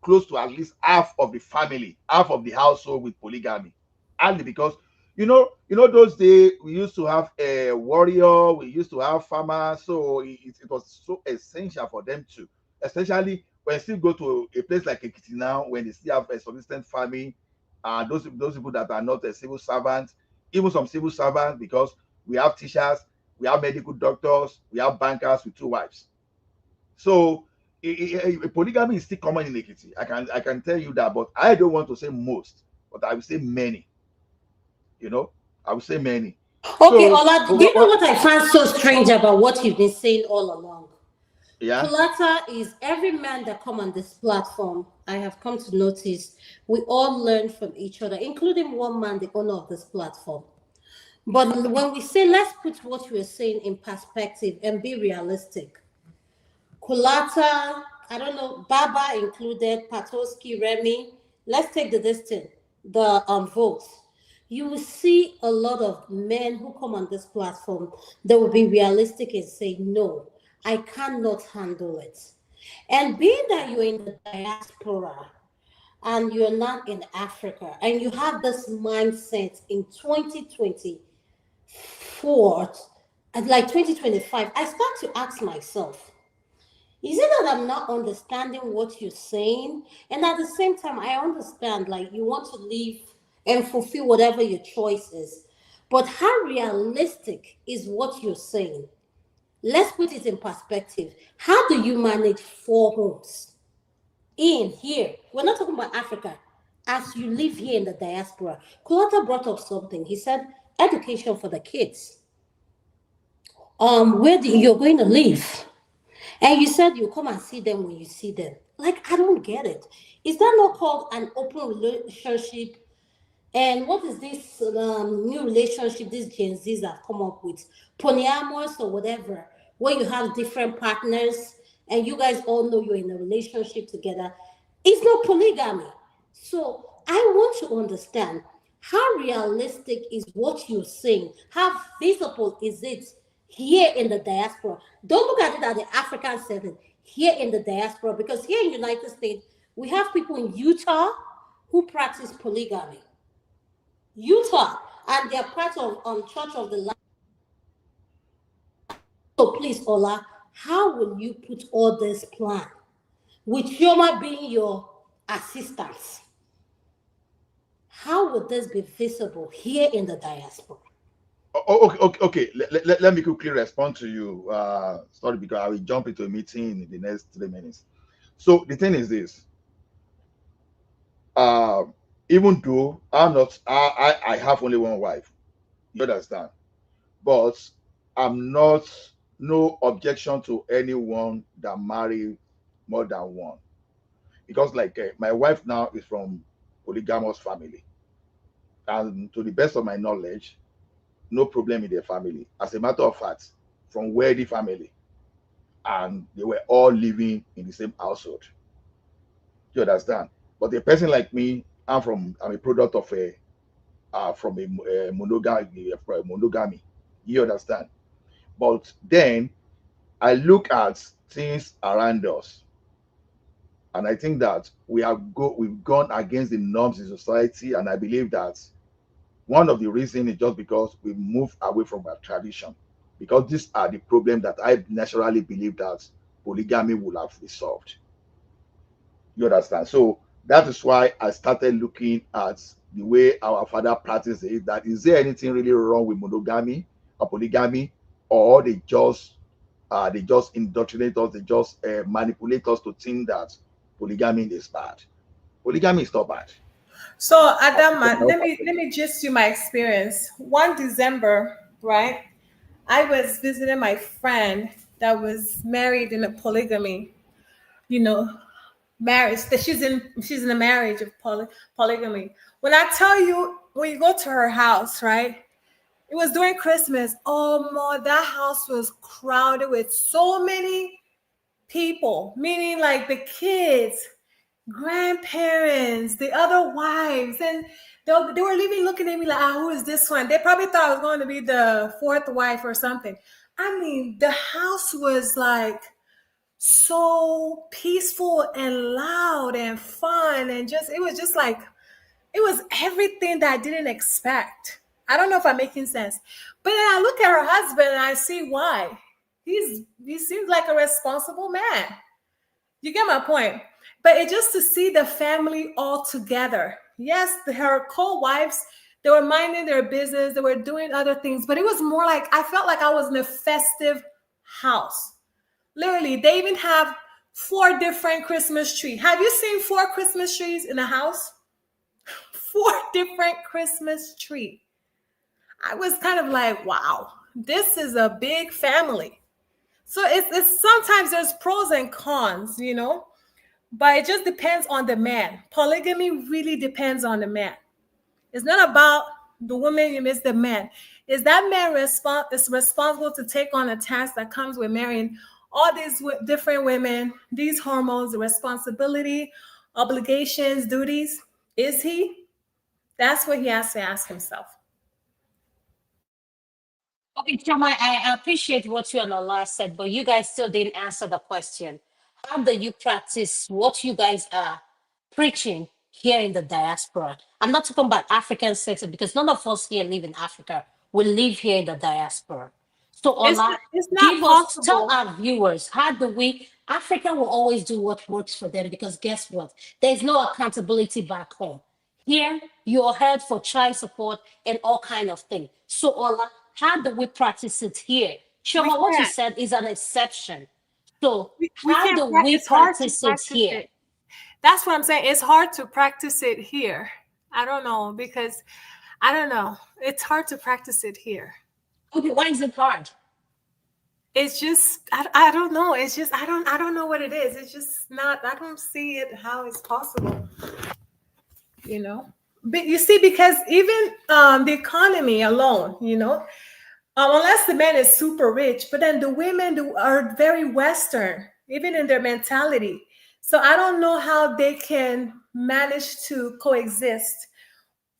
close to at least half of the family, half of the household with polygamy. Only because those days we used to have a warrior, we used to have farmers, so it was so essential for them to, especially when you still go to a place like Ekiti now, when they still have a subsistence farming, those people that are not a civil servant, even some civil servants, because we have teachers, we have medical doctors, we have bankers with 2 wives. So polygamy is still common in Ekiti. I can tell you that, but I don't want to say most, but I will say many. I will say many. Okay, Ola, do you know what I find so strange about what you've been saying all along? Yeah. Kulata is every man that come on this platform, I have come to notice, we all learn from each other, including one man, the owner of this platform. But when we say, let's put what we're saying in perspective and be realistic. Kulata, I don't know, Baba included, Patoski, Remy, let's take the votes. You will see a lot of men who come on this platform that will be realistic and say, no, I cannot handle it. And being that you're in the diaspora and you're not in Africa and you have this mindset in 2024, like 2025, I start to ask myself, is it that I'm not understanding what you're saying? And at the same time, I understand, like, you want to live and fulfill whatever your choice is. But how realistic is what you're saying? Let's put it in perspective. How do you manage 4 homes in here. We're not talking about Africa. As you live here in the diaspora, Kulata brought up something. He said education for the kids. You're going to live. And you said you come and see them when you see them. Like, I don't get it. Is that not called an open relationship? And what is this new relationship these Gen Zs have come up with? Polyamorous or whatever, where you have different partners and you guys all know you're in a relationship together. It's not polygamy. So I want to understand, how realistic is what you're saying? How visible is it here in the diaspora? Don't look at it at the African setting, here in the diaspora, because here in the United States, we have people in Utah who practice polygamy. Utah, and they're part of Church of the Light. So please, Ola, how will you put all this plan with Chioma being your assistant? How would this be visible here in the diaspora? Okay. Let me quickly respond to you. Sorry, because I will jump into a meeting in the next 3 minutes. So the thing is this. Even though I have only one wife, you understand, but I'm not, no objection to anyone that marry more than one, because like my wife now is from polygamous family, and to the best of my knowledge, no problem in their family. As a matter of fact, from wealthy family, and they were all living in the same household. You understand? But a person like me, I'm a product of monogamy. You understand? But then I look at things around us, and I think that we've gone against the norms in society, and I believe that one of the reasons is just because we moved away from our tradition, because these are the problems that I naturally believe that polygamy will have resolved. You understand? So that is why I started looking at the way our father practiced it, that is there anything really wrong with monogamy or polygamy, or they just indoctrinate us, they just manipulate us to think that polygamy is bad. Polygamy is not bad. So Adama, let me just do my experience. One December, right? I was visiting my friend that was married in a polygamy, marriage. That she's in a marriage of polygamy. When I tell you, when you go to her house, right? It was during Christmas. Oh my, that house was crowded with so many people, meaning like the kids, grandparents, the other wives, and they were leaving looking at me like, who is this one? They probably thought I was going to be the fourth wife or something. I mean, the house was like so peaceful and loud and fun, and it was everything that I didn't expect. I don't know if I'm making sense, but then I look at her husband and I see why. He seems like a responsible man. You get my point? But it's just to see the family all together. Yes, her co-wives, they were minding their business, they were doing other things, but it was more like I felt like I was in a festive house. Literally, they even have 4 different Christmas trees. Have you seen 4 Christmas trees in a house? 4 different Christmas trees. I was kind of like, wow, this is a big family. So it's sometimes there's pros and cons, but it just depends on the man. Polygamy really depends on the man. It's not about the woman, it's the man. Is that man responsible to take on a task that comes with marrying all these different women, these hormones, the responsibility, obligations, duties? Is he? That's what he has to ask himself. Okay, Chioma, I appreciate what you and Allah said, but you guys still didn't answer the question. How do you practice what you guys are preaching here in the diaspora? I'm not talking about African sex because none of us here live in Africa. We live here in the diaspora. So Allah, tell our viewers, how do we, Africa will always do what works for them, because guess what? There's no accountability back home. Here, you're held for child support and all kind of things. So Allah, how do we practice it here? Chioma, what you said is an exception. So how do we practice it here? That's what I'm saying. It's hard to practice it here. I don't know, because I don't know. It's hard to practice it here. Okay, why is it hard? It's just I don't know. It's just I don't know what it is. It's just not. I don't see it how it's possible. You know, but you see, because even the economy alone, you know, unless the man is super rich, but then the women are very Western, even in their mentality. So I don't know how they can manage to coexist,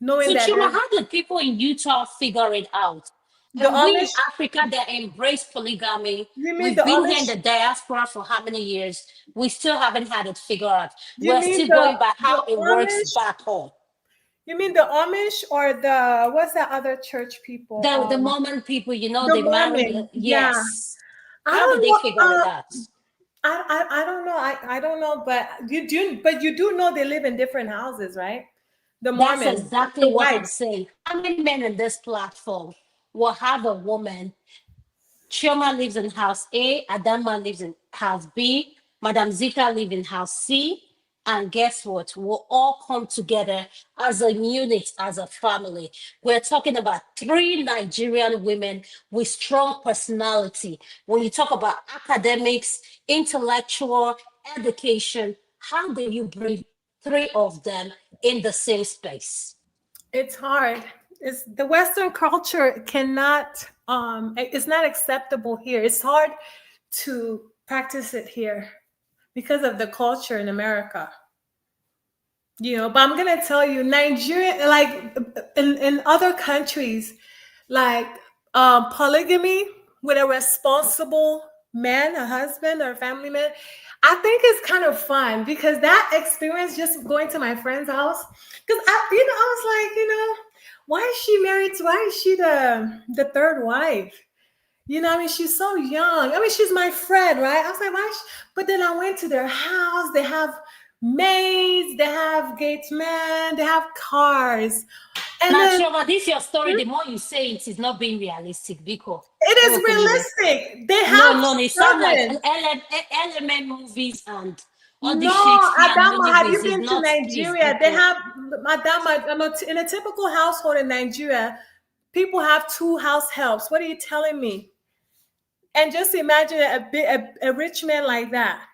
knowing So, that Chuma, how did people in Utah figure it out? the And we in Amish. Africa that embrace polygamy, You mean we've the been here in Amish? the diaspora for how many years? We still haven't had it figured out. You We're mean still going by the how it works Amish? back home. You mean the Amish or the what's that other church people? The Mormon people, you know, The they marry. Mormon. Yeah. Yes. I How did don't they know. figure it out? I don't know. I don't know, but you do know they live in different houses, right? The That's Mormons, exactly the what I'm wives. saying. How many men in this platform will have a woman? Chioma lives in house A, Adama lives in house B, Madam Zita lives in house C, and guess what? We'll all come together as a unit, as a family. We're talking about 3 Nigerian women with strong personality. When you talk about academics, intellectual, education, how do you bring 3 of them in the same space? It's hard. It's the Western culture cannot. It's not acceptable here. It's hard to practice it here because of the culture in America. You know, but I'm gonna tell you, Nigeria, like in other countries, like polygamy with a responsible man, a husband or a family man, I think it's kind of fun because that experience, just going to my friend's house, because I was like, why is she married to? Why is she the third wife? You know, I mean, she's so young. I mean, she's my friend, right? I was like, why? But then I went to their house. They have maids, they have gate men, they have cars. And now, then, Chioma, this your story. The more you say it is not being realistic, because it is realistic. They have no, it sounds like servants. element movies and all No, these Shakespeare Adama, have you movies is been to not Nigeria? They have, Adama, in a typical household in Nigeria, people have 2 house helps. What are you telling me? And just imagine a rich man like that.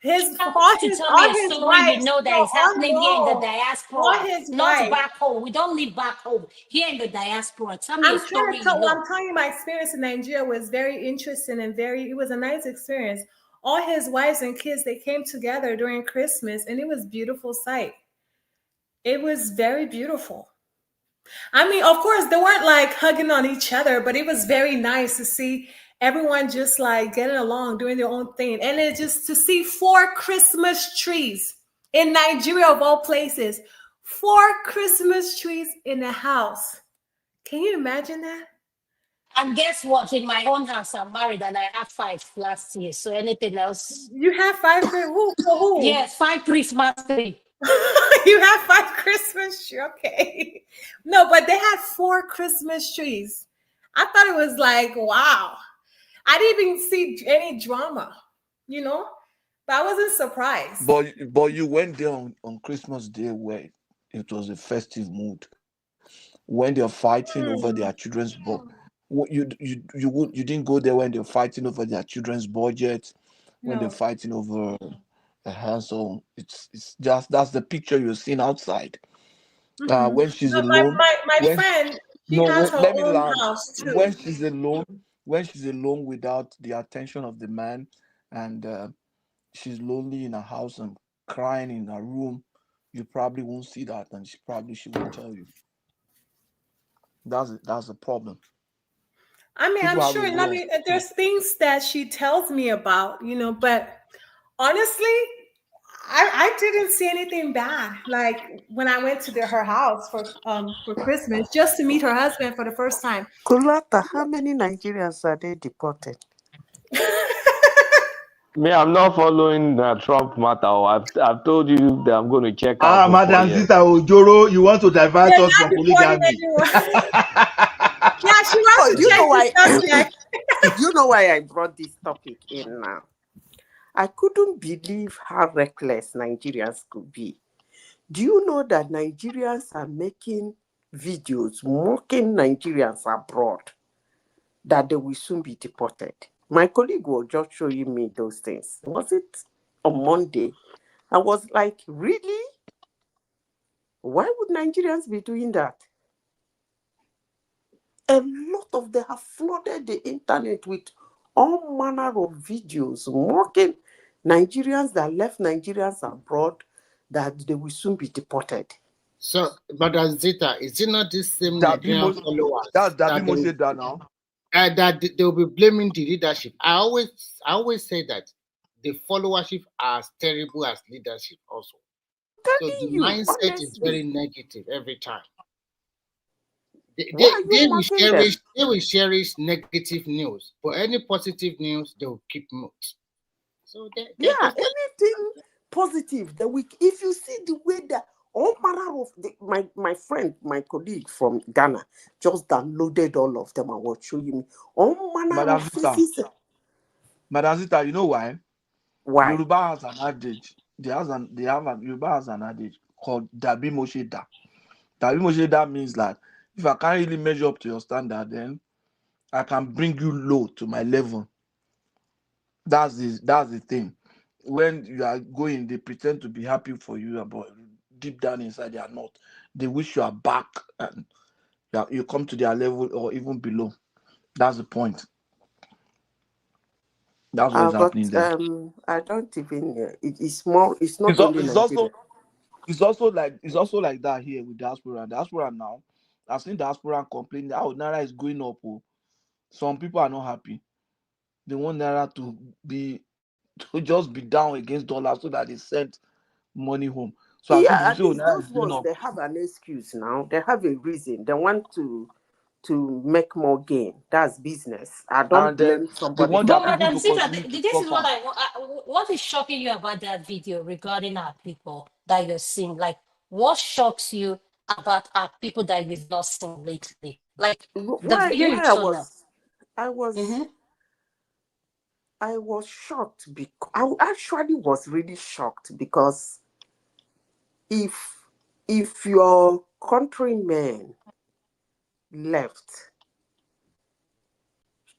His all to his tell me all a his story wives, you know that no, is happening here in the all diaspora, his not wives. back home. We don't live back home. Here in the diaspora. Tell me a story you know. I'm telling you, my experience in Nigeria was very interesting and it was a nice experience. All his wives and kids, they came together during Christmas, and it was a beautiful sight. It was very beautiful. I mean, of course, they weren't like hugging on each other, but it was very nice to see everyone just like getting along, doing their own thing. And it just to see 4 Christmas trees in Nigeria, of all places, 4 Christmas trees in a house. Can you imagine that? And guess what? In my own house, I'm married and I had 5 last year. So anything else? You have 5 who? For who? Yes, 5 Christmas tree. You have 5 Christmas trees. Okay. No, but they had 4 Christmas trees. I thought it was like, wow. I didn't even see any drama, but I wasn't surprised. But you went there on Christmas Day where it was a festive mood. When they're fighting over their children's you didn't go there when they're fighting over their children's budget, when they're fighting over a house. So it's just that's the picture you're seeing outside. When she's alone, my friend, she has her own house too. When she's alone without the attention of the man, and she's lonely in her house and crying in her room, you probably won't see that, and she won't tell you. That's the problem. I mean, I'm sure. I mean, there's things that she tells me about, but honestly, I didn't see anything bad. Like when I went to her house for Christmas, just to meet her husband for the first time. Kulata, how many Nigerians are they deported? Me, I'm not following the Trump matter. I've told you that I'm going to check out. Madam Zita Ojoro, you want to divert us from polygamy? Yeah, she wants to check the subject. You know why I brought this topic in now? I couldn't believe how reckless Nigerians could be. Do you know that Nigerians are making videos mocking Nigerians abroad that they will soon be deported? My colleague was just showing me those things. Was it on Monday? I was like, really? Why would Nigerians be doing that? A lot of them have flooded the internet with all manner of videos mocking Nigerians that left Nigerians abroad that they will soon be deported. So, but Zita, is it not this same Dabi Nigerian Moshe, followers that's that Dabi Moshe that now. that they will be blaming the leadership? I always say that the followership are as terrible as leadership also. So the mindset is very negative every time. They will cherish negative news, but any positive news they will keep mute. So anything positive that we, if you see the way that all manner of my friend, my colleague from Ghana just downloaded all of them and was showing me all manner of faces. Madam Zita, you know why? Why? Yoruba has an adage. Yoruba has an adage called Dabi Moshe Da. Dabi Moshe Da means that if I can't really measure up to your standard, then I can bring you low to my level. That's the thing. When you are going, they pretend to be happy for you, but deep down inside they are not. They wish you are back and you come to their level or even below. That's the point. That's what's happening there. I don't even. It's more. It's not only Nigeria. It's also like that here with diaspora. Diaspora now, I've seen diaspora complaining that Naira is going up. Some people are not happy. They want Naira to just be down against dollars so that they send money home. So at least those ones, they have an excuse now. They have a reason. They want to make more gain. That's business. I don't blame somebody. But Madam Zita, this is what what is shocking you about that video regarding our people that you're seeing? Like, what shocks you about our people that you've not seen lately? Like the video you showed us. I was shocked because I actually was really shocked because if your countrymen left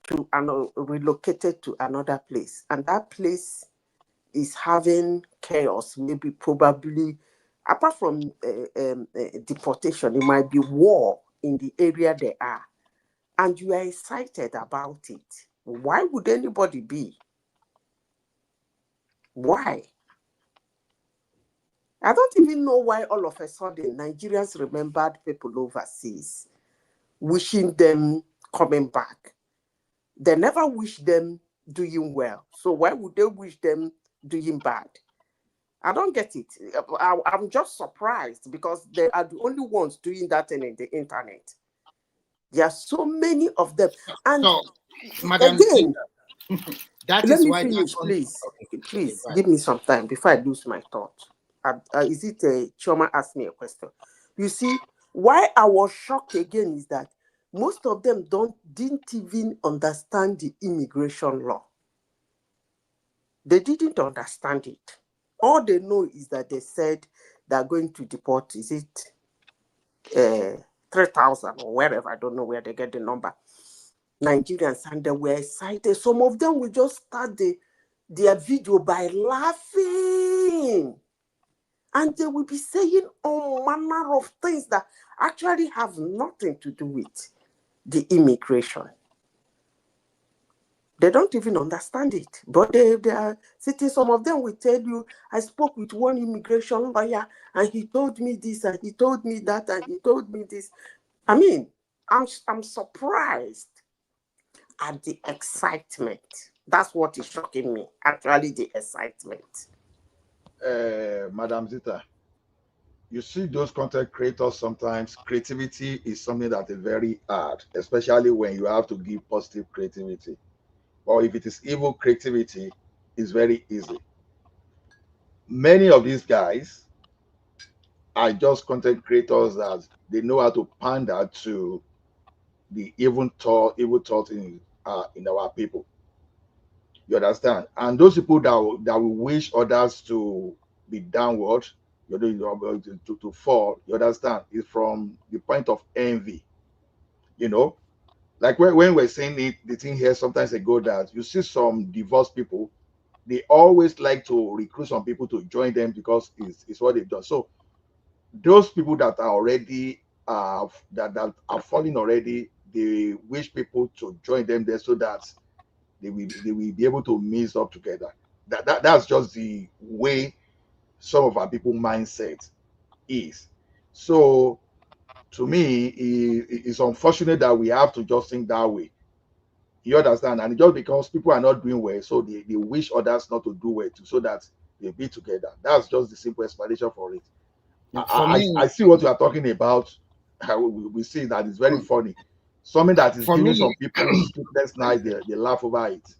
to relocated to another place, and that place is having chaos, maybe probably apart from deportation, it might be war in the area they are, and you are excited about it. Why would anybody be? Why? I don't even know why all of a sudden Nigerians remembered people overseas, wishing them coming back. They never wish them doing well. So why would they wish them doing bad? I don't get it. I'm just surprised because they are the only ones doing that thing in the internet. There are so many of them. And Madam again, that let is me why finish, please. Please give me some time before I lose my thought. Is it Chioma asked me a question? You see, why I was shocked again is that most of them didn't even understand the immigration law. They didn't understand it. All they know is that they said they're going to deport, is it 3,000 or wherever, I don't know where they get the number, Nigerians, and they were excited. Some of them will just start their video by laughing. And they will be saying all manner of things that actually have nothing to do with the immigration. They don't even understand it. But they are sitting, some of them will tell you, I spoke with one immigration lawyer and he told me this and he told me that and he told me this. I mean, I'm surprised at the excitement. That's what is shocking me, actually, the excitement. Madam Zita, you see those content creators, sometimes creativity is something that is very hard, especially when you have to give positive creativity. Or if it is evil creativity, it's very easy. Many of these guys are just content creators that they know how to pander to the evil thought in our people. You understand? And those people that will wish others to be downward, to fall, you understand, is from the point of envy. You know, like when we're saying the thing here sometimes ago that you see some divorced people, they always like to recruit some people to join them because it's what they've done. So those people that are already that are falling already, they wish people to join them there so that they will be able to mix up together. That's just the way some of our people mindset is. So to me, it's unfortunate that we have to just think that way. You understand? And just because people are not doing well, so they wish others not to do well too, so that they be together. That's just the simple explanation for it. For me, I see what you are talking about. We see that it's very funny. Something that is for giving me, some people sleepless night, they laugh over it.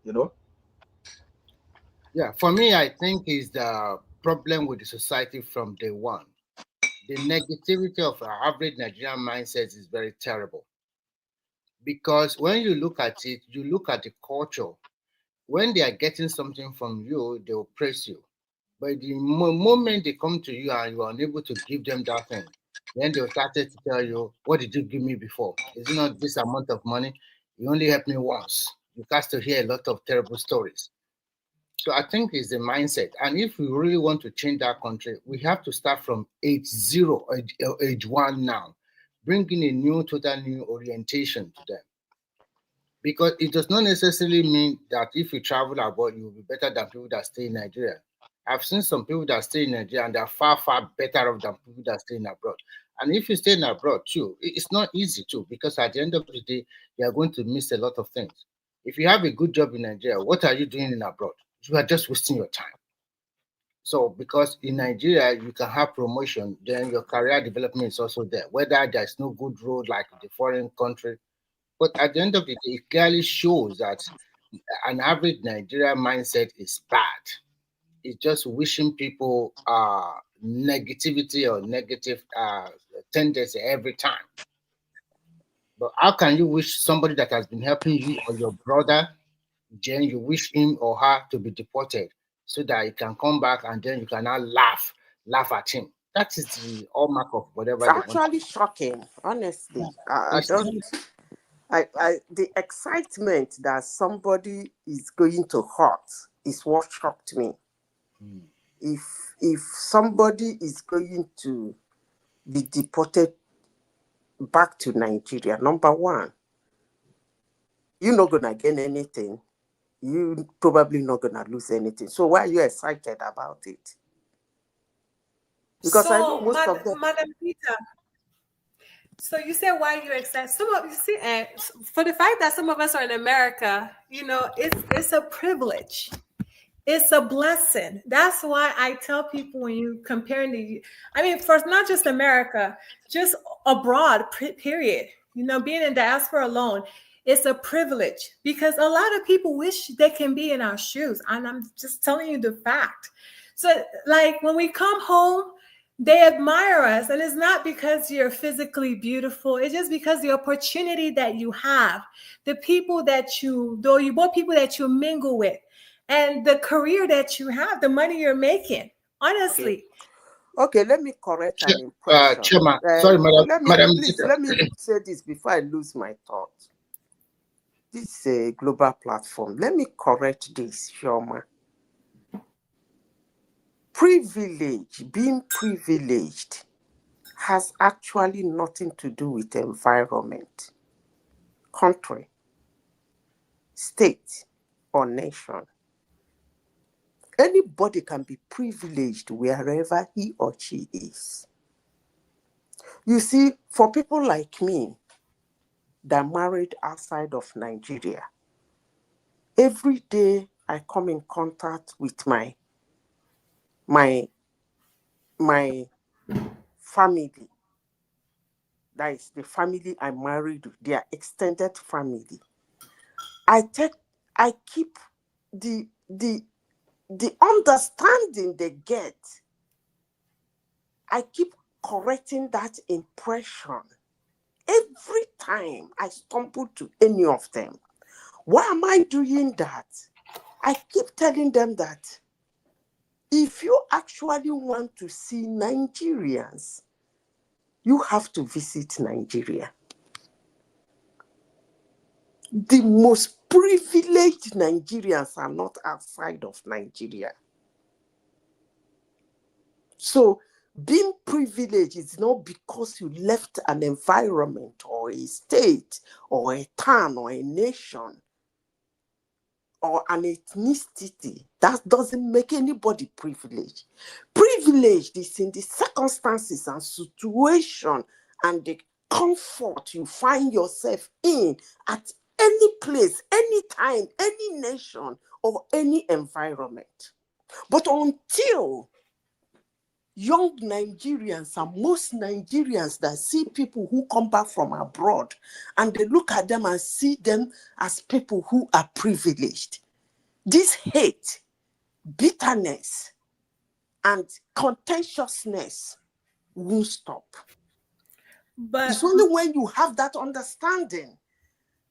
You know? yeah, for me, I think is the problem with the society from day one. The negativity of our average Nigerian mindset is very terrible. Because when you look at it, you look at the culture. When they are getting something from you, they will praise you. But the moment they come to you and you are unable to give them that thing, then they'll start to tell you, what did you give me before? Is it not this amount of money? You only helped me once. You got to hear a lot of terrible stories. So I think it's the mindset. And if we really want to change that country, we have to start from age zero, age one now, bringing a new, total new orientation to them. Because it does not necessarily mean that if you travel abroad, you will be better than people that stay in Nigeria. I've seen some people that stay in Nigeria and they're far, far better off than people that stay in abroad. And if you stay in abroad too, it's not easy too, because at the end of the day, you are going to miss a lot of things. If you have a good job in Nigeria, what are you doing in abroad? You are just wasting your time. So because in Nigeria, you can have promotion, then your career development is also there, whether there's no good road like the foreign country. But at the end of the day, it clearly shows that an average Nigerian mindset is bad. It's just wishing people negativity or negative tendency every time. But how can you wish somebody that has been helping you or your brother, then you wish him or her to be deported so that he can come back and then you can now laugh at him? That is the hallmark of whatever It's they want. actually shocking, honestly. I It's don't. The excitement that somebody is going to hurt is what shocked me. If somebody is going to be deported back to Nigeria, number one, you're not gonna gain anything. You probably not gonna lose anything. So why are you excited about it? Because I know most of them. Madam Peter, so you said why you're excited. For the fact that some of us are in America, it's a privilege. It's a blessing. That's why I tell people when you comparing first, not just America, just abroad, period. Being in diaspora alone, it's a privilege because a lot of people wish they can be in our shoes. And I'm just telling you the fact. So like when we come home, they admire us, and it's not because you're physically beautiful. It's just because the opportunity that you have, the people that you mingle with, and the career that you have, the money you're making. Honestly. Okay, let me correct an impression. Chema, sorry, Madam. Let me say this before I lose my thought. This is a global platform. Let me correct this, Shoma. Being privileged has actually nothing to do with environment, country, state, or nation. Anybody can be privileged wherever he or she is. You see, for people like me that married outside of Nigeria, every day I come in contact with my family. That is the family I married, their extended family. I keep the understanding they get. I keep correcting that impression every time I stumble to any of them. Why am I doing that? I keep telling them that if you actually want to see Nigerians, you have to visit Nigeria. The most privileged Nigerians are not outside of Nigeria. So being privileged is not because you left an environment or a state or a town or a nation or an ethnicity. That doesn't make anybody privileged. Privileged is in the circumstances and situation and the comfort you find yourself in at any place, any time, any nation, or any environment. But until young Nigerians and most Nigerians that see people who come back from abroad and they look at them and see them as people who are privileged, this hate, bitterness, and contentiousness won't stop. But it's only when you have that understanding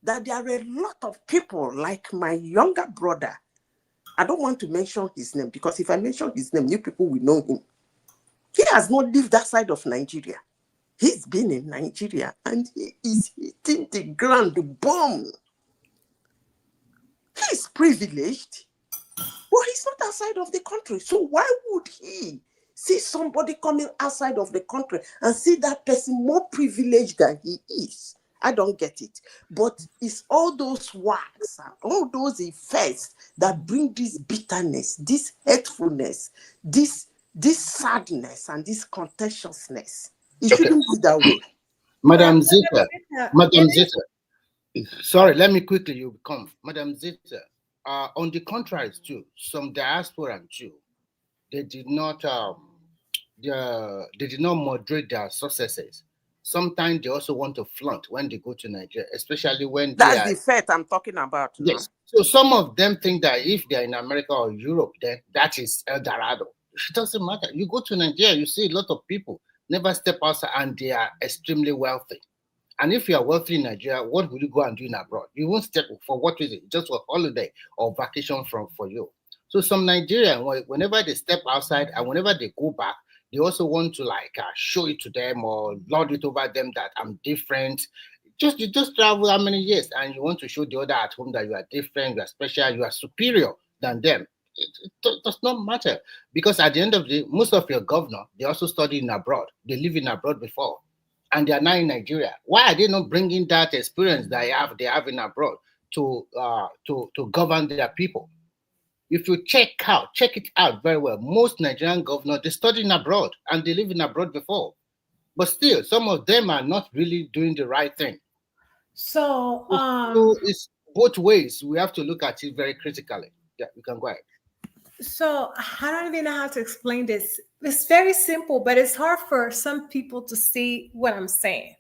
that there are a lot of people like my younger brother. I don't want to mention his name because if I mention his name, you people will know him. He has not lived that side of Nigeria. He's been in Nigeria and he is hitting the ground, the bomb. He's privileged, but he's not outside of the country. So why would he see somebody coming outside of the country and see that person more privileged than he is? I don't get it. But it's all those works, all those effects that bring this bitterness, this hatefulness, this sadness, and this contentiousness. It shouldn't be that way. Madam Zita, sorry, let me quickly, you come. Madam Zita, on the contrary too, some diaspora too, they did not moderate their successes. Sometimes they also want to flaunt when they go to Nigeria, especially when that's the fact I'm talking about. Yes. So some of them think that if they're in America or Europe, then that is El Dorado. It doesn't matter. You go to Nigeria, you see a lot of people never step outside and they are extremely wealthy. And if you are wealthy in Nigeria, what will you go and do in abroad? You won't step for what reason? Just for holiday or vacation for you. So some Nigerians, whenever they step outside and whenever they go back, they also want to show it to them or lord it over them that I'm different. You just travel how many years and you want to show the other at home that you are different, you are special, you are superior than them. It does not matter because at the end of the day, most of your governor, they also studied in abroad. They live in abroad before and they are now in Nigeria. Why are they not bringing that experience that they have in abroad to govern their people? If you check it out very well, most Nigerian governors, they studied in abroad and they live in abroad before. But still, some of them are not really doing the right thing. So it's both ways. We have to look at it very critically. Yeah, you can go ahead. So I don't even know how to explain this. It's very simple, but it's hard for some people to see what I'm saying.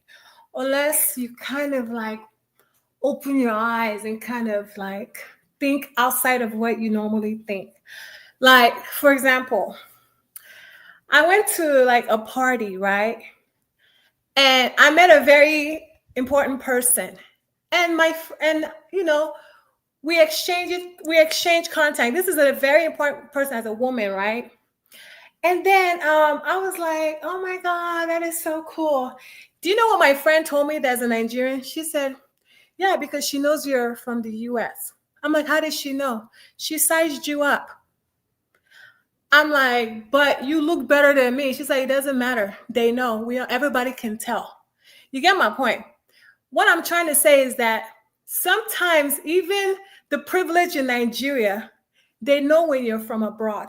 Unless you kind of open your eyes and kind of think outside of what you normally think. For example, I went to a party, right? And I met a very important person. And we exchange contact. This is a very important person as a woman, right? And then I was like, oh my God, that is so cool. Do you know what my friend told me that's a Nigerian? She said, yeah, because she knows you're from the US. I'm like, how did she know? She sized you up. I'm like, but you look better than me. She's like, it doesn't matter. They know. Everybody can tell. You get my point. What I'm trying to say is that sometimes even the privilege in Nigeria, they know when you're from abroad.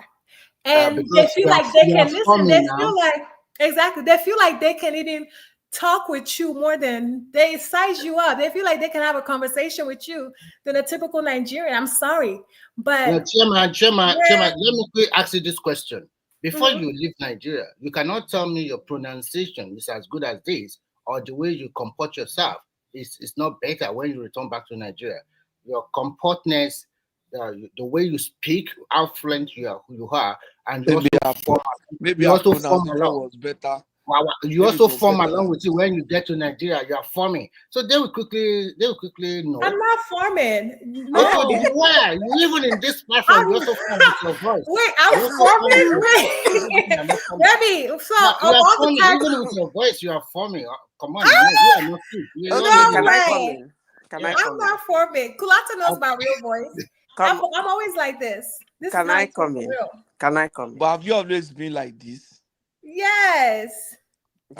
And they feel like they can listen. They feel like, exactly. They feel like they can even talk with you more than they size you up. They feel like they can have a conversation with you than a typical Nigerian. I'm sorry, but Chairman, let me quickly ask you this question. Before you leave Nigeria, you cannot tell me your pronunciation is as good as this, or the way you comport yourself is not better when you return back to Nigeria. Your comportness, the way you speak, how fluent you are, and you maybe our pronunciation was better Wow, you Maybe also it was form better along like with you when you get to Nigeria. You are forming, so they will quickly know. I'm not forming. Okay, No. you were. Even in this platform, you also form with your voice. Wait, I'm You also form with forming. your voice. You are not forming. Let me. So But of you are all the forming, time. even with your voice, you are forming. Come on, no, we are not two. We are Okay, not can I come way. in? Can I Yeah. come I'm in? not forming. Kulata knows my real voice. I'm Come, always like this. This is can not I come for in? real. Can I come in? But have you always been like this? Yes.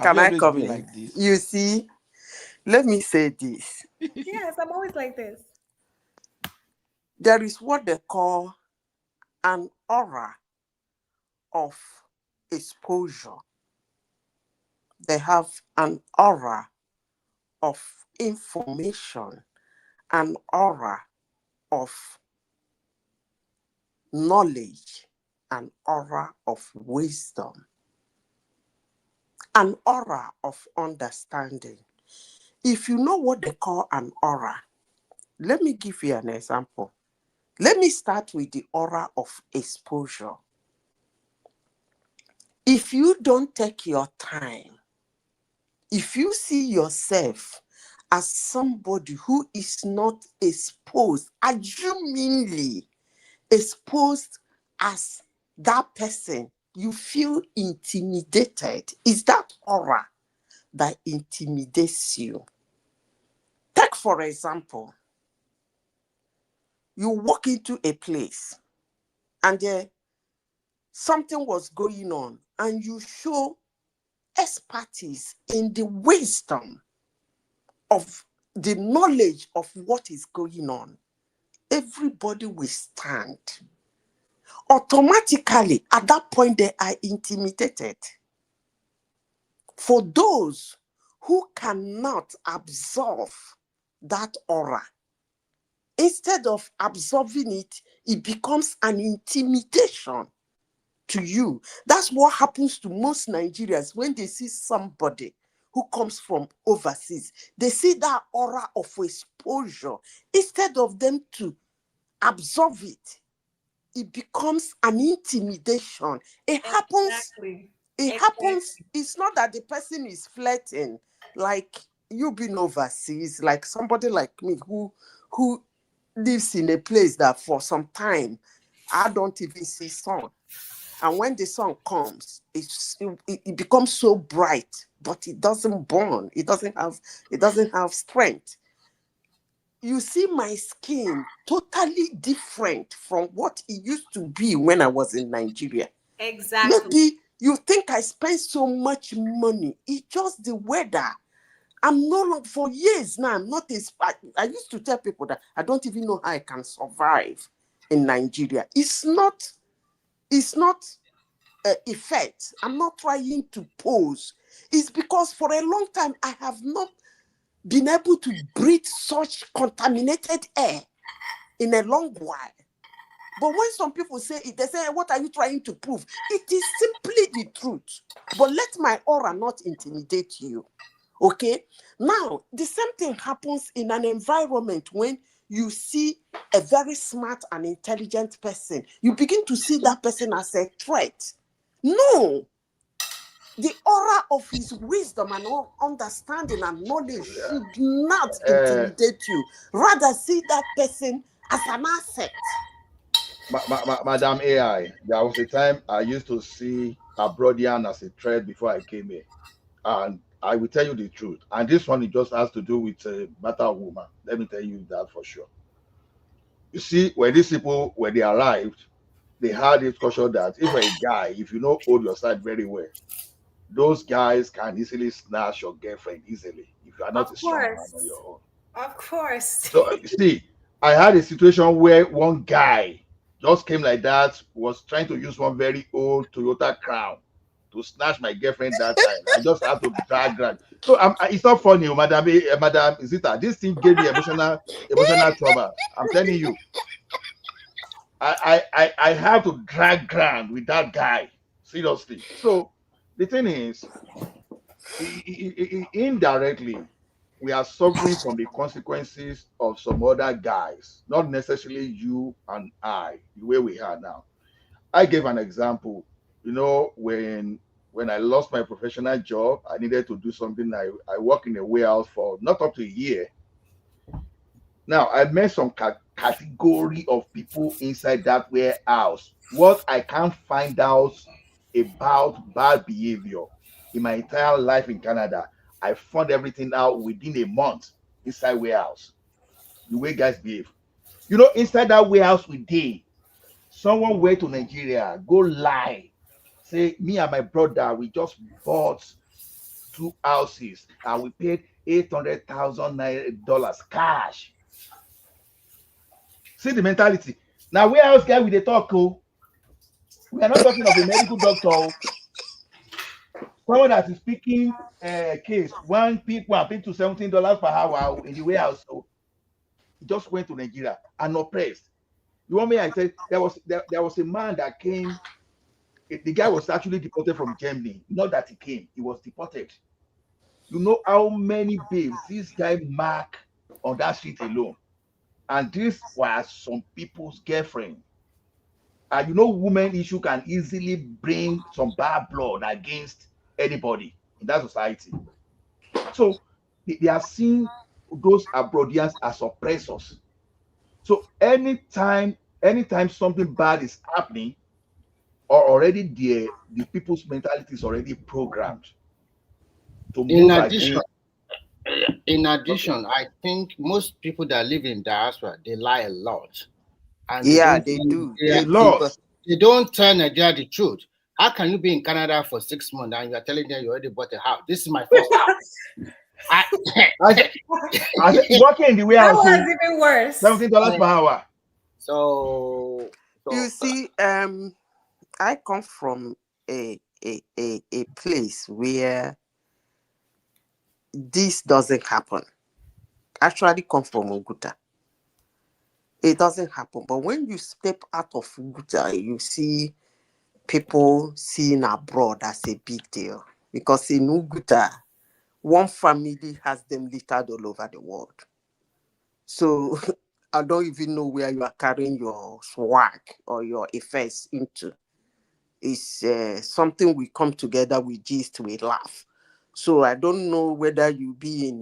Can I come been in? like this? You see, let me say this. Yes, I'm always like this. There is what they call an aura of exposure. They have an aura of information, an aura of knowledge, an aura of wisdom, an aura of understanding. If you know what they call an aura, let me give you an example. Let me start with the aura of exposure. If you don't take your time, if you see yourself as somebody who is not exposed, assumingly exposed as that person, you feel intimidated. Is that aura that intimidates you? Take, for example, you walk into a place and there something was going on and you show expertise in the wisdom of the knowledge of what is going on. Everybody will stand. Automatically, at that point, they are intimidated. For those who cannot absorb that aura, instead of absorbing it, it becomes an intimidation to you. That's what happens to most Nigerians when they see somebody who comes from overseas. They see that aura of exposure. Instead of them to absorb it, it becomes an intimidation. It happens. Exactly. It happens. It's not that the person is flirting, like you being overseas, like somebody like me who lives in a place that for some time I don't even see sun. And when the sun comes, it becomes so bright, but it doesn't burn. It doesn't have strength. You see my skin totally different from what it used to be when I was in Nigeria. Exactly. Maybe you think I spend so much money. It's just the weather. I'm no longer, for years now, I'm not I used to tell people that I don't even know how I can survive in Nigeria. It's not effect. I'm not trying to pose. It's because for a long time, I have not been able to breathe such contaminated air in a long while. But when some people say it, they say, what are you trying to prove? It is simply the truth. But let my aura not intimidate you. Okay? Now, the same thing happens in an environment when you see a very smart and intelligent person. You begin to see that person as a threat. No. The aura of his wisdom and understanding and knowledge should not intimidate you. Rather, see that person as an asset. Madam AI, there was a time I used to see Abrodian as a threat before I came here. And I will tell you the truth. And this one, it just has to do with a matter of woman. Let me tell you that for sure. You see, when these people, when they arrived, they had this caution that if you're a guy, if you don't hold your side very well, those guys can easily snatch your girlfriend easily if you are not a strong man on your own. Of course. So you see, I had a situation where one guy just came like that, was trying to use one very old Toyota Crown to snatch my girlfriend that time. I just had to drag her. So it's not funny, Madam Zita. This thing gave me emotional trauma. I'm telling you. I have to drag ground with that guy. Seriously. So the thing is, indirectly, we are suffering from the consequences of some other guys, not necessarily you and I, the way we are now. I gave an example, when when I lost my professional job, I needed to do something. I work in a warehouse for not up to a year. Now, I met some category of people inside that warehouse. What I can't find out about bad behavior in my entire life in Canada, I found everything out within a month inside warehouse. The way guys behave. You know, inside that warehouse we did, someone went to Nigeria, go lie, say, me and my brother, we just bought 2 houses and we paid $800,000 cash. See the mentality. Now, warehouse guy with the talk, oh, we are not talking of a medical doctor. Someone that is speaking case, one people are paid to $17 per hour in the warehouse. So he just went to Nigeria and oppressed. You want me? I said there was a man that came. The guy was actually deported from Germany. Not that he came, he was deported. You know how many babes this guy marked on that street alone? And this was some people's girlfriend. And you know, women issue can easily bring some bad blood against anybody in that society. So they are seeing those abroadians as oppressors. So anytime something bad is happening, or already there, the people's mentality is already programmed to move in addition, I think most people that live in diaspora, they lie a lot. And they do. They don't tell Nigeria the truth. How can you be in Canada for 6 months and you are telling them you already bought a house? This is my first house. I working in the warehouse. That was even worse. $17 per hour. So you see, I come from a place where this doesn't happen. Actually, come from Oguta. It doesn't happen. But when you step out of Oguta, you see people seeing abroad as a big deal. Because in Oguta, one family has them littered all over the world. So I don't even know where you are carrying your swag or your effects into. It's something we come together, we gist, we laugh. So I don't know whether you be in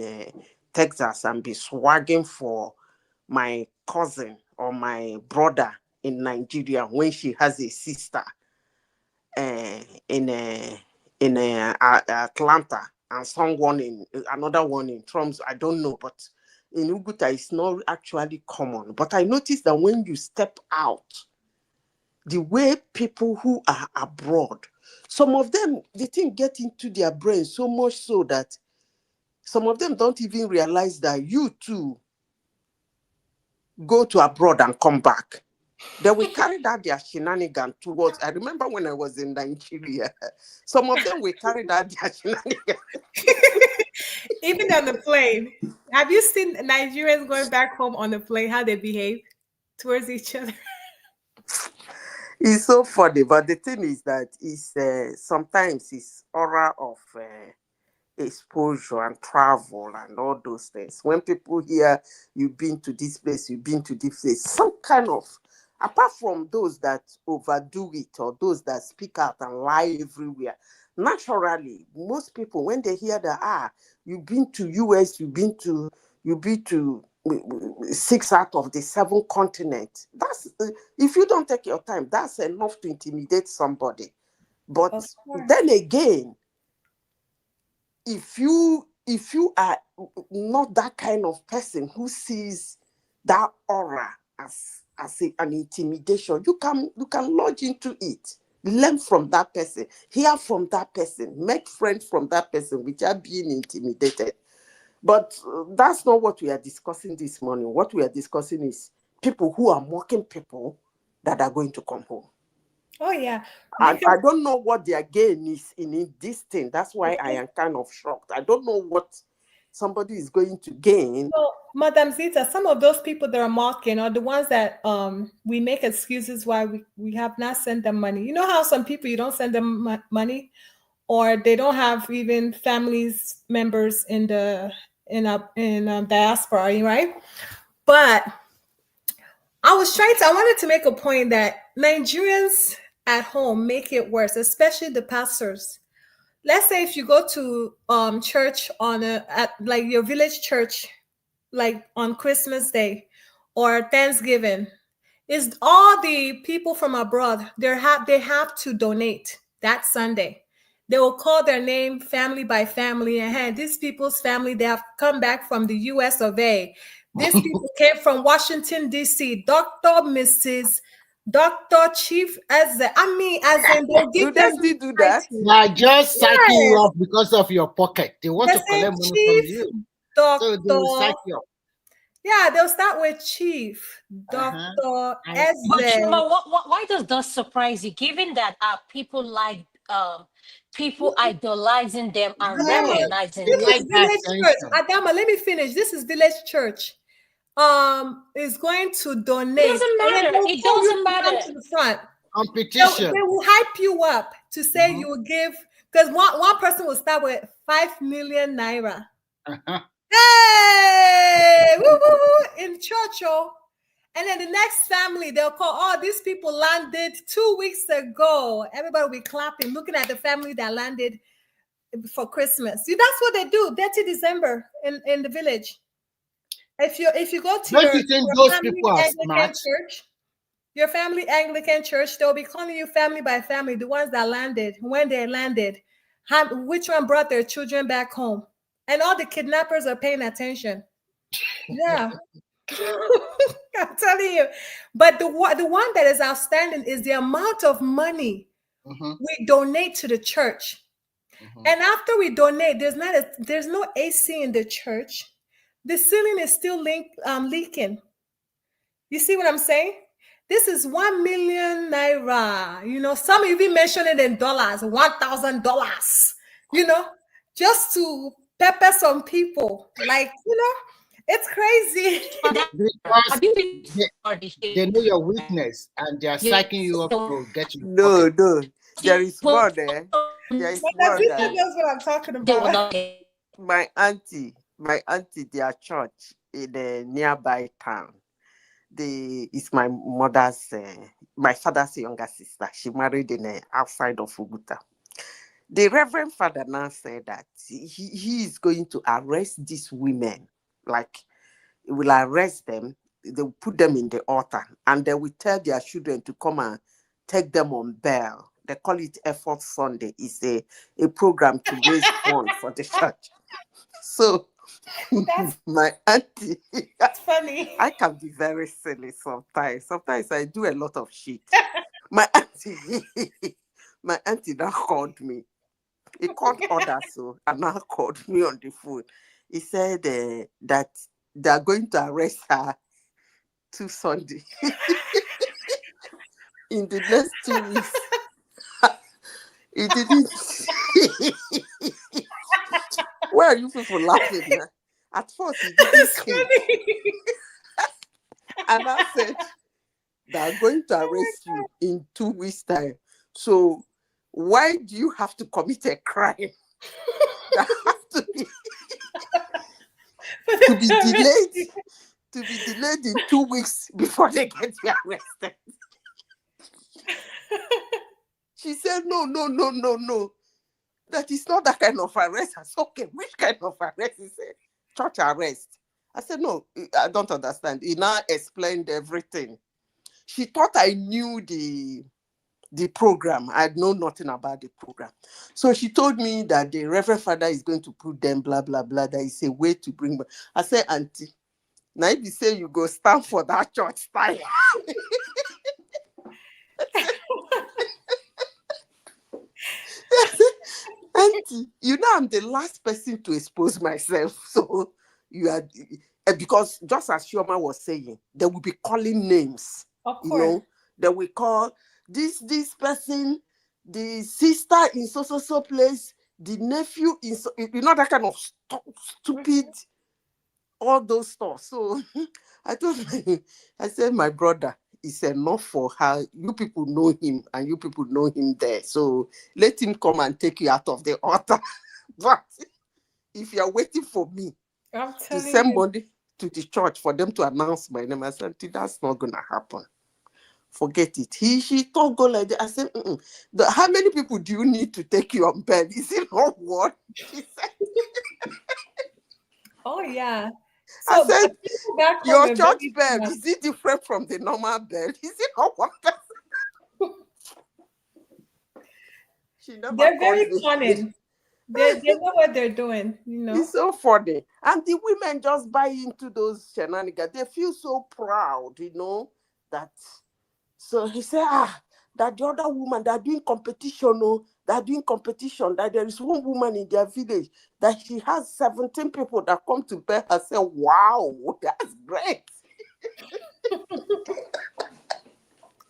Texas and be swagging for my cousin or my brother in Nigeria when she has a sister in Atlanta and someone in another one in Trumps. I don't know, but in Oguta it's not actually common. But I noticed that when you step out, the way people who are abroad, some of them, the thing get into their brain so much so that some of them don't even realize that you too go to abroad and come back. They will carry that their shenanigan towards. I remember when I was in Nigeria, some of them will carry that their shenanigan. Even on the plane. Have you seen Nigerians going back home on the plane, how they behave towards each other? It's so funny, but the thing is that it's sometimes it's aura of exposure and travel and all those things. When people hear you've been to this place, you've been to this place, some kind of, apart from those that overdo it or those that speak out and lie everywhere, naturally, most people, when they hear that, you've been to US, you've been to 6 out of the 7 continents. That's if you don't take your time, that's enough to intimidate somebody. But then again, if you are not that kind of person who sees that aura as an intimidation, you can lodge into it, learn from that person, hear from that person, make friends from that person without being intimidated. But that's not what we are discussing this morning. What we are discussing is people who are mocking people that are going to come home. Oh, yeah. I don't know what their gain is in this thing. That's why I am kind of shocked. I don't know what somebody is going to gain. So, Madam Zita, some of those people that are mocking are the ones that we make excuses why we have not sent them money. You know how some people, you don't send them money, or they don't have even families members in diaspora, right? But I wanted to make a point that Nigerians at home make it worse, especially the pastors. let's say if you go to church at like your village church, like on Christmas Day or Thanksgiving, is all the people from abroad, they have to donate that Sunday. They will call their name family by family, and hey, these people's family, they have come back from the US of A. These people came from Washington, D.C. Dr. Mrs. Dr. Chief, as in they'll give them still do that? They are just psyching you up because of your pocket. They want They to say collect money Chief, from you. Doctor. So they will psych you up. Yeah, they'll start with Chief, Dr. But Eze. Shima, why does that surprise you? Given that people like people idolizing them and recognizing This them. is Village Church. Adama, let me finish. This is Village Church. Is going to donate. It doesn't matter. It doesn't matter. To the front. Competition. They will hype you up to say you will give, because one person will start with 5 million naira. Hey, woo, woo, woo, in church, oh. And then the next family, they'll call, oh, these people landed 2 weeks ago. Everybody will be clapping, looking at the family that landed for Christmas. See, that's what they do, 30 December in the village. If you go to your family Anglican church, your family Anglican church, they'll be calling you family by family, the ones that landed, when they landed, which one brought their children back home. And all the kidnappers are paying attention. Yeah. I'm telling you. But the one that is outstanding is the amount of money we donate to the church. And after we donate, there's no AC in the church. The ceiling is still leaking. You see what I'm saying? This is 1 million naira. You know, some even mention it in dollars, $1,000. You know, just to pepper some people. Like, you know, it's crazy. Because they know your weakness and they are psyching you up to get you. No, there is more there. There is more there. That's what I'm talking about. My auntie, their church in a nearby town. It's my mother's, my father's younger sister. She married in outside of Uguta. The Reverend Father now said that he is going to arrest these women. Like, he will arrest them, they will put them in the altar, and they will tell their children to come and take them on bail. They call it Effort Sunday. It's a program to raise funds for the church. So, my auntie, that's funny. I can be very silly sometimes. Sometimes I do a lot of shit. My auntie now called me. He called others, so and now called me on the phone. He said that they are going to arrest her to Sunday. In the next 2 weeks. He didn't. Why are you people laughing? Man? At first, he didn't say. And I said, they are going to arrest you in 2 weeks' time. So why do you have to commit a crime that has to be delayed in 2 weeks before they get you arrested? She said, no. That is not that kind of arrest. I said, okay, which kind of arrest? He said, church arrest. I said, no, I don't understand. He now explained everything. She thought I knew the program. I know nothing about the program. So she told me that the Reverend Father is going to put them, blah, blah, blah. That is a way to bring back. I said, auntie, now if you say you go stand for that church style. Auntie, you know I'm the last person to expose myself. So you are, because just as Chioma was saying, they will be calling names. Of course. You know, they will call this person, the sister in so place, the nephew in so, you know, that kind of stupid, all those stuff. So I said, my brother, it's enough for her. You people know him and you people know him there. So let him come and take you out of the altar. But if you're waiting for me to send money to the church for them to announce my name, I said, that's not going to happen. Forget it. She thought go like that. I said, how many people do you need to take you on bed? Is it not one? She said, Oh yeah. I So said, people back home your are church very bed, smart. is it different from the normal bed? Is it not one person? She never They're called very me. cunning. They know what they're doing, you know. It's so funny. And the women just buy into those shenanigans. They feel so proud, that. So he said, that the other woman, they're doing competition, they're doing competition, that there is one woman in their village, that she has 17 people that come to bed. I said, wow, that's great.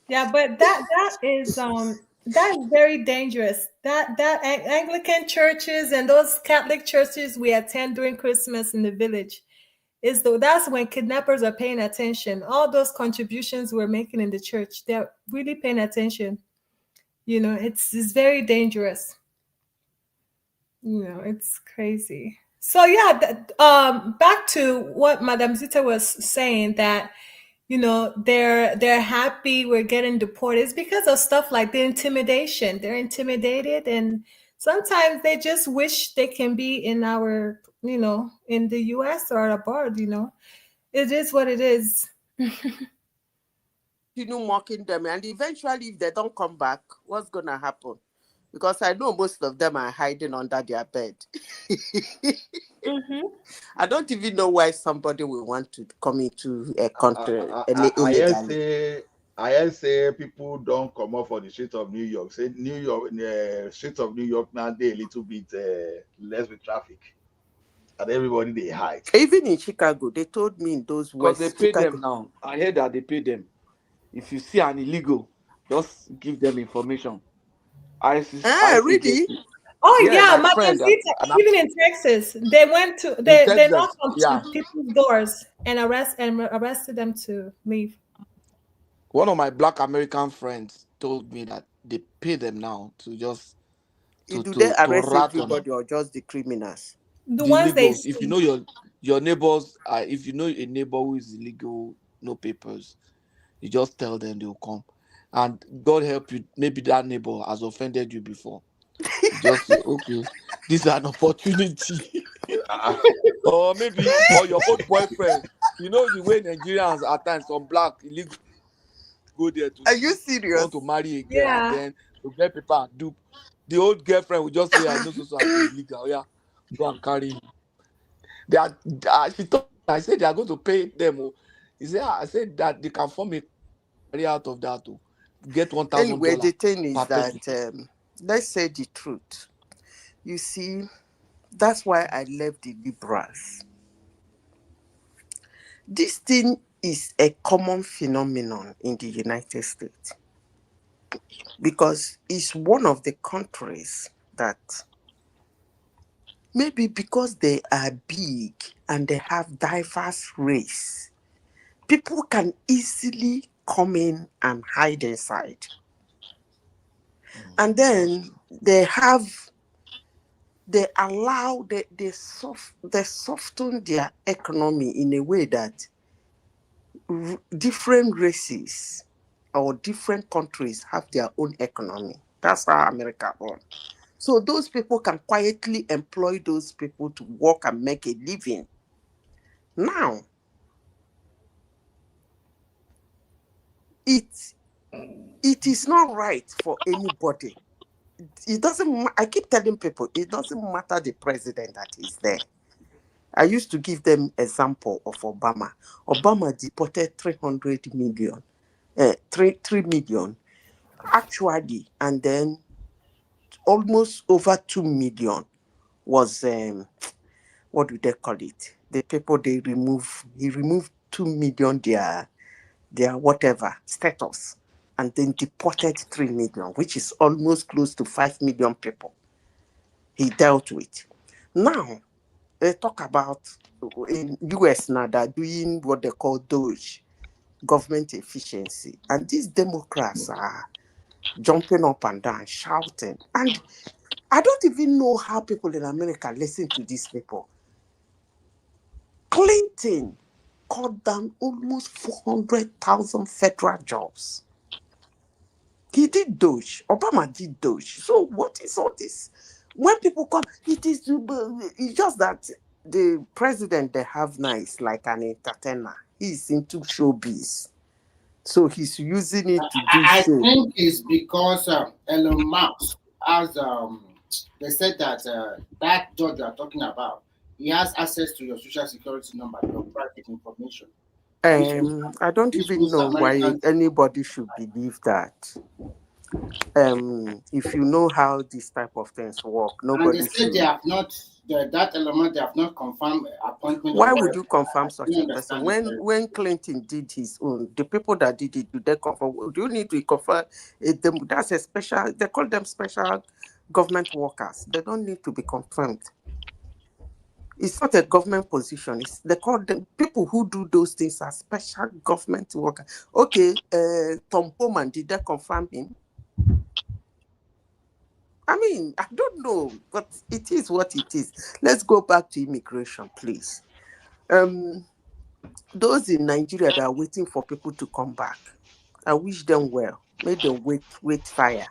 Yeah, but that is very dangerous. That Anglican churches and those Catholic churches we attend during Christmas in the village that's when kidnappers are paying attention. All those contributions we're making in the church, they're really paying attention. It's very dangerous. It's crazy. So yeah, back to what Madame Zita was saying, that they're happy we're getting deported. It's because of stuff like the intimidation. They're intimidated, and sometimes they just wish they can be in our, in the US or abroad. It is what it is. Mocking them, and eventually, if they don't come back, what's gonna happen? Because I know most of them are hiding under their bed. I don't even know why somebody will want to come into a country illegally. I say people don't come up for the streets of New York. Say New York, streets of New York now they a little bit less with traffic, and everybody they hide. Even in Chicago, they told me in those Because West they pay Chicago. them now. I heard that they pay them. If you see an illegal, just give them information. Really? Oh yeah, my friend, Zita, even in Texas, they went to they knocked on people's doors and arrested them to leave. One of my Black American friends told me that they pay them now to just do they arrest everybody or just the criminals? The ones illegals. If you know your neighbors, if you know a neighbor who is illegal, no papers, you just tell them they'll come. And God help you, maybe that neighbor has offended you before. You just say, okay, this is an opportunity. Or maybe your old boyfriend. You know the way Nigerians at times, some black illegal go there to are you serious? Want to marry again, and then to get people and dupe. The old girlfriend will just say, I know so illegal. Yeah, go and carry him. They are, she told me, I said they are going to pay them. He said, I said that they can form a career out of that to get $1,000. Anyway, the thing is that let's say the truth. You see, that's why I left the liberals. This thing is a common phenomenon in the United States because it's one of the countries that maybe because they are big and they have diverse race, people can easily come in and hide inside. And then they soften their economy in a way that different races or different countries have their own economy. That's how America runs. So those people can quietly employ those people to work and make a living. Now, it is not right for anybody. It doesn't. I keep telling people it doesn't matter the president that is there. I used to give them example of Obama. Obama deported 300 million, 3 million actually, and then almost over 2 million was what do they call it? The people he removed 2 million their whatever status, and then deported 3 million, which is almost close to 5 million people he dealt with. Now, they talk about in US now, they're doing what they call DOGE, government efficiency. And these Democrats are jumping up and down, shouting. And I don't even know how people in America listen to these people. Clinton cut down almost 400,000 federal jobs. He did Doge. Obama did Doge. So what is all this? When people come, it's just that the president they have now is like an entertainer. He's into showbiz. So he's using it to do I show. think it's because Elon Musk has, they said that that judge you are talking about, he has access to your social security number, your private information. I don't even know why anybody should believe that. If you know how this type of things work, And nobody they said should. they have not, that element, they have not confirmed appointment. Why would you confirm such a person? When Clinton did his own, the people that did it, do they confirm? Do you need to confirm them? That's a special, they call them special government workers. They don't need to be confirmed. It's not a government position. They call them people who do those things as special government workers. Okay, Tom Homan, did they confirm him? I mean, I don't know, but it is what it is. Let's go back to immigration, please. Those in Nigeria that are waiting for people to come back, I wish them well. May them wait fire.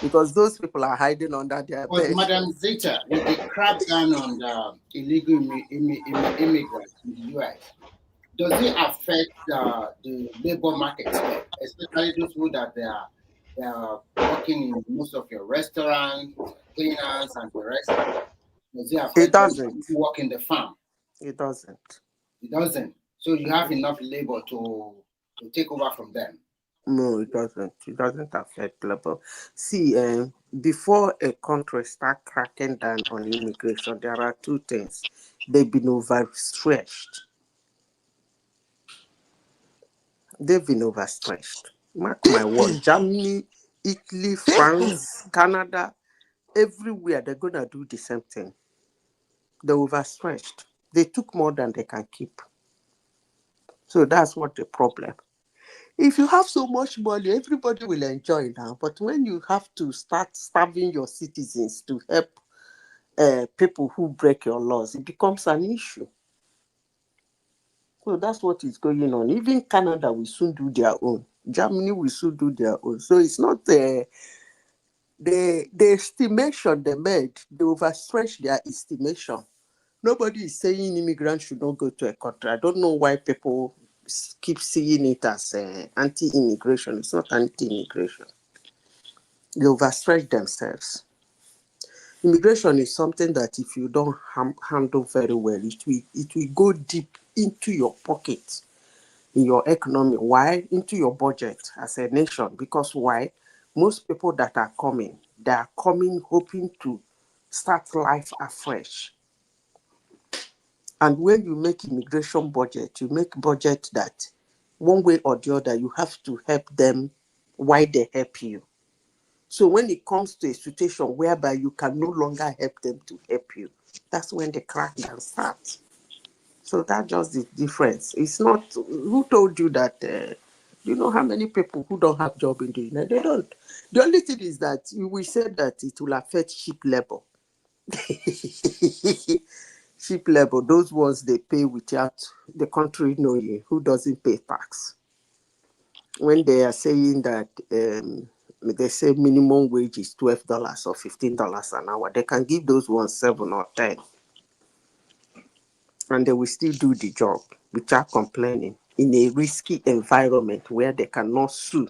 Because those people are hiding under their But bed. Madam Zeta, with the crackdown on the illegal immigrants in the US, does it affect the labor market, especially those who that they are working in most of your restaurants, cleaners, and the rest? Does it affect those who work in the farm? It doesn't. It doesn't. So you have enough labor to take over from them. No, it doesn't. It doesn't affect labor. See, before a country start cracking down on immigration, there are two things. They've been overstretched. They've been overstretched. Mark my word. Germany, Italy, France, Canada, everywhere they're gonna do the same thing. They're overstretched. They took more than they can keep. So that's what the problem. If you have so much money, everybody will enjoy now. But when you have to start starving your citizens to help people who break your laws, it becomes an issue. So that's what is going on. Even Canada will soon do their own. Germany will soon do their own. So it's not the estimation they made. They overstretched their estimation. Nobody is saying immigrants should not go to a country. I don't know why people keep seeing it as anti-immigration. It's not anti-immigration. They overstretch themselves. Immigration is something that if you don't handle very well, it will go deep into your pocket, in your economy. Why? Into your budget as a nation. Because why? Most people that are coming, they are coming hoping to start life afresh. And when you make immigration budget, you make budget that one way or the other, you have to help them while they help you. So when it comes to a situation whereby you can no longer help them to help you, that's when the crackdown starts. So that's just the difference. It's not, who told you that, you know how many people who don't have job in the United? They don't. The only thing is that we said that it will affect cheap labor. Cheap labor, those ones they pay without the country knowing, who doesn't pay tax. When they are saying that they say minimum wage is $12 or $15 an hour, they can give those ones 7 or 10. And they will still do the job without complaining in a risky environment where they cannot sue.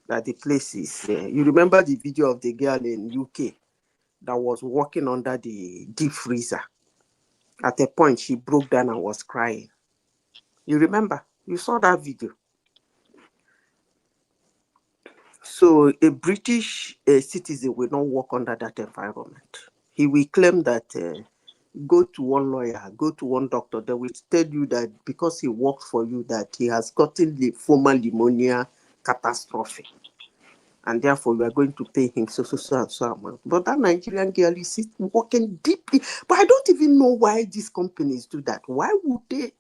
That the place is, you remember the video of the girl in UK that was walking under the deep freezer? At a point, she broke down and was crying. You remember? You saw that video. So a British citizen will not work under that environment. He will claim that go to one lawyer, go to one doctor. They will tell you that because he works for you, that he has gotten lymphoma pneumonia catastrophe. And therefore, you are going to pay him so amount. But that Nigerian girl is working deeply. But I don't even know why these companies do that. Why would they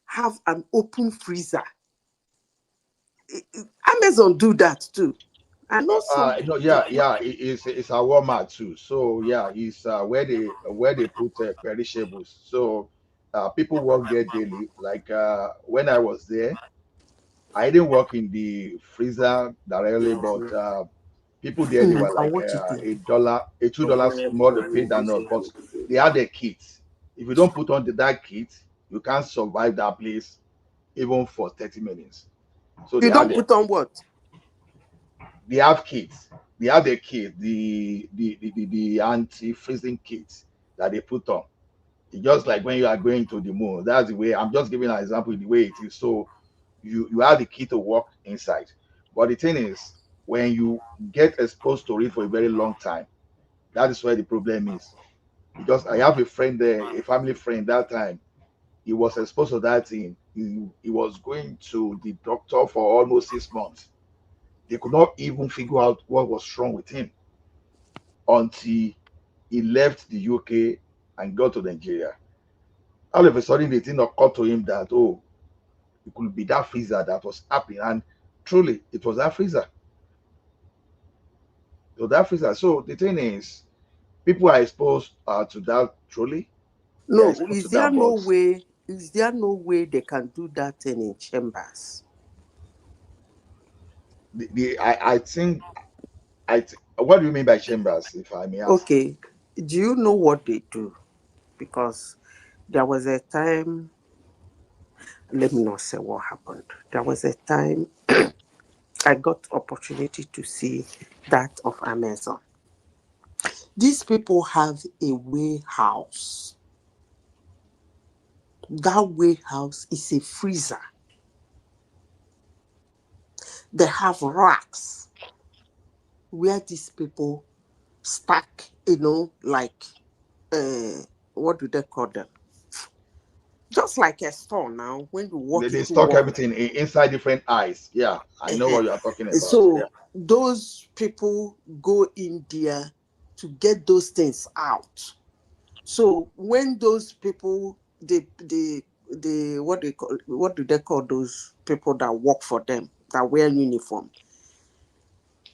have an open freezer? Amazon do that too. And also, it's a Walmart too. So yeah, it's where they put perishables. So people work there daily. Like when I was there, I didn't work in the freezer directly, but people there, they were I like watch it. $2 more to pay than us, but they had their kits. If you don't put on that kit, you can't survive that place even for 30 minutes. So they You have don't their put on what? they have kits. They have their kit, the anti-freezing kits that they put on. It's just like when you are going to the moon. That's the way. I'm just giving an example of the way it is. So you have the key to walk inside. But the thing is, when you get exposed to it for a very long time, that is where the problem is. Because I have a friend there, a family friend that time, he was exposed to that thing. He was going to the doctor for almost 6 months. They could not even figure out what was wrong with him until he left the UK and got to Nigeria. All of a sudden, the thing occurred to him that, oh, it could be that freezer that was happening. And truly, it was that freezer. So that freezer. So the thing is, people are exposed to that truly. No, is there no way? Is there no way they can do that thing in chambers? I think what do you mean by chambers, if I may ask? Okay, do you know what they do? Because there was a time, let me not say what happened. There was a time I got opportunity to see that of Amazon. These people have a warehouse. That warehouse is a freezer. They have racks where these people stack, like, what do they call them? Just like a store now, when you walk They into stock one, everything inside different eyes. Yeah, I know what you are talking about. so Yeah. those people go in there to get those things out. So when those people, what do they call those people that work for them, that wear uniform?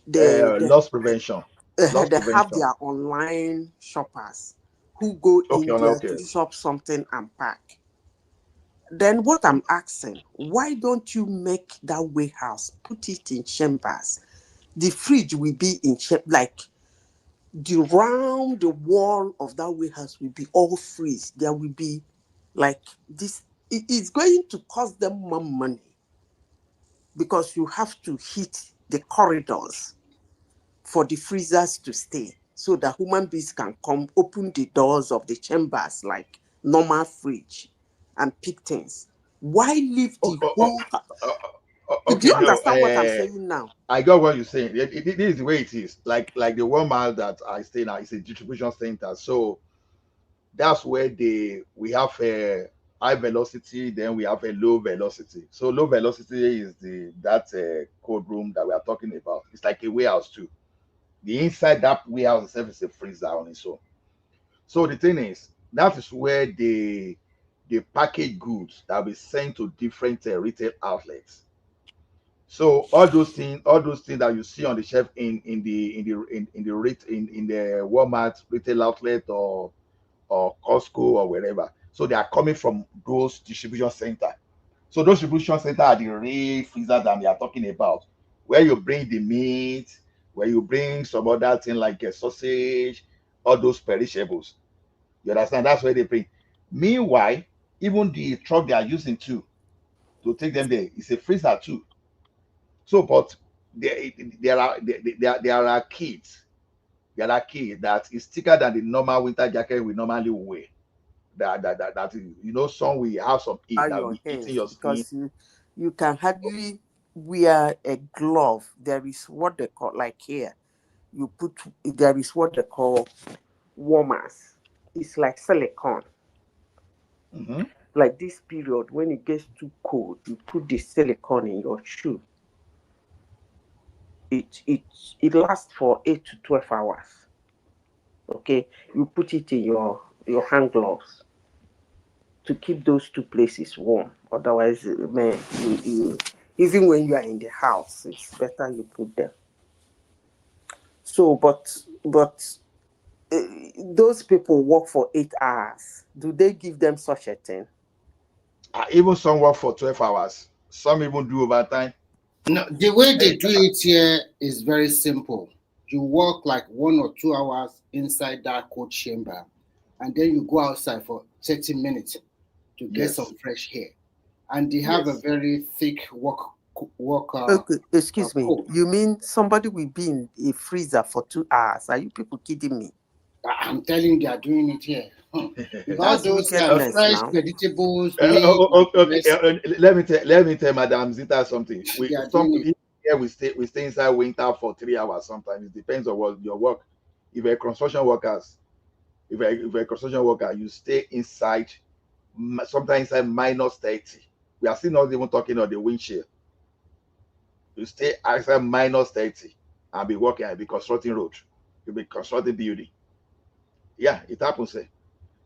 Loss prevention. Loss They have prevention. their online shoppers who go in there to shop something and pack. Then what I'm asking, why don't you make that warehouse, put it in chambers? The fridge will be in like round the wall of that warehouse will be all freeze. There will be like this. It's going to cost them more money because you have to heat the corridors for the freezers to stay so that human beings can come open the doors of the chambers like normal fridge and pick things. Why leave the whole... Okay, Do you understand what I'm saying now? I got what you're saying. This is the way it is. Like the Walmart that I stay now is a distribution center. So that's where we have a high velocity, then we have a low velocity. So low velocity is that cold room that we are talking about. It's like a warehouse too. The inside that warehouse itself is a freezer on its own. So the thing is, that is where the package goods that will be sent to different retail outlets. So all those things that you see on the shelf in the Walmart retail outlet or Costco or wherever, so they are coming from those distribution center. So those distribution center are the real freezer that we are talking about, where you bring the meat, where you bring some other thing like a sausage, all those perishables. You understand? That's where they bring. Meanwhile, even the truck they are using to take them there is a freezer too. So, but there are kits. There are kits that is thicker than the normal winter jacket we normally wear. That some will have some heat that will be eating your skin. Because you can hardly wear a glove. There is what they call, like here, there is what they call warmers. It's like silicone. Mm-hmm. Like this period, when it gets too cold, you put the silicone in your shoe. It lasts for 8 to 12 hours. Okay, you put it in your hand gloves to keep those two places warm. Otherwise, man, you even when you are in the house, it's better you put them. So, but those people work for 8 hours. Do they give them such a thing? Even some work for 12 hours. Some even do overtime. No, the way they do it here is very simple. You work like 1 or 2 hours inside that cold chamber, and then you go outside for 30 minutes to get Yes. some fresh air. And they have a Yes. very thick work. Okay, excuse me. Coat. You mean somebody will be in a freezer for 2 hours? Are you people kidding me? I'm telling you, they are doing it here. With all That's those wickedness fresh now. vegetables. Okay. Let me tell Madam Zita something. They are doing Here we stay inside winter for 3 hours sometimes. It depends on what your work. If you're a construction worker, you stay inside sometimes inside minus 30. We are still not even talking on the wind chill. You stay outside minus 30 and be working and be constructing road. You'll be constructing building. Yeah, it happens.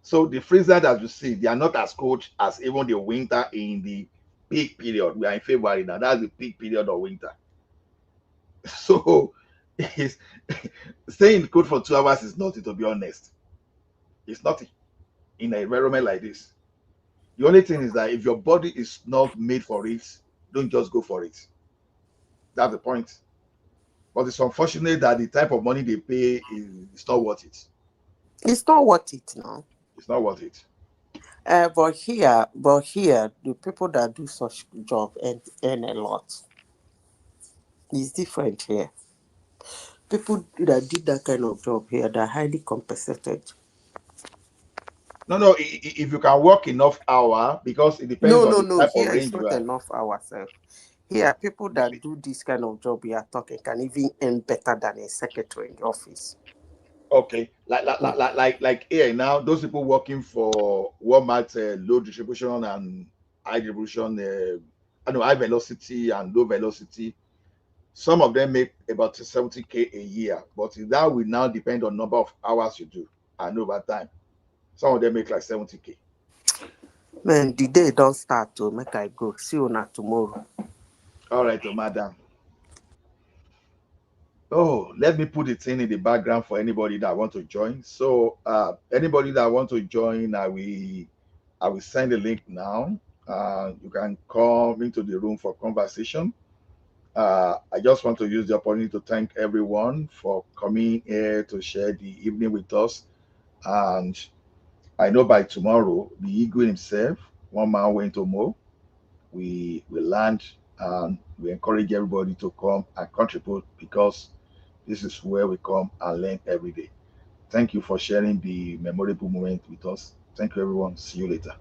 So the freezer that you see, they are not as cold as even the winter in the peak period. We are in February now. That's the peak period of winter. So staying cold for 2 hours is nothing, to be honest. It's nothing in an environment like this. The only thing is that if your body is not made for it, don't just go for it. That's the point. But it's unfortunate that the type of money they pay is not worth it. It's not worth it now. It's not worth it. But here, the people that do such job earn a lot. It's different here. People that did that kind of job here, they're highly compensated. No. If you can work enough hour, because it depends on the type Here of it's range you not have. enough hours. Here, people that do this kind of job we are talking can even earn better than a secretary in the office. Okay, like here now, those people working for Walmart, low distribution and high distribution, high velocity and low velocity. Some of them make about 70K a year, but that will now depend on number of hours you do and over time. Some of them make like 70K. Man, the day don't start to make I go. See you now tomorrow. All right, madam. Oh, let me put it in the background for anybody that want to join. So anybody that want to join, I will send the link now. You can come into the room for conversation. I just want to use the opportunity to thank everyone for coming here to share the evening with us. And I know by tomorrow, the Eagle himself, one man went to Mo. We land and we encourage everybody to come and contribute, because this is where we come and learn every day. Thank you for sharing the memorable moment with us. Thank you, everyone. See you later.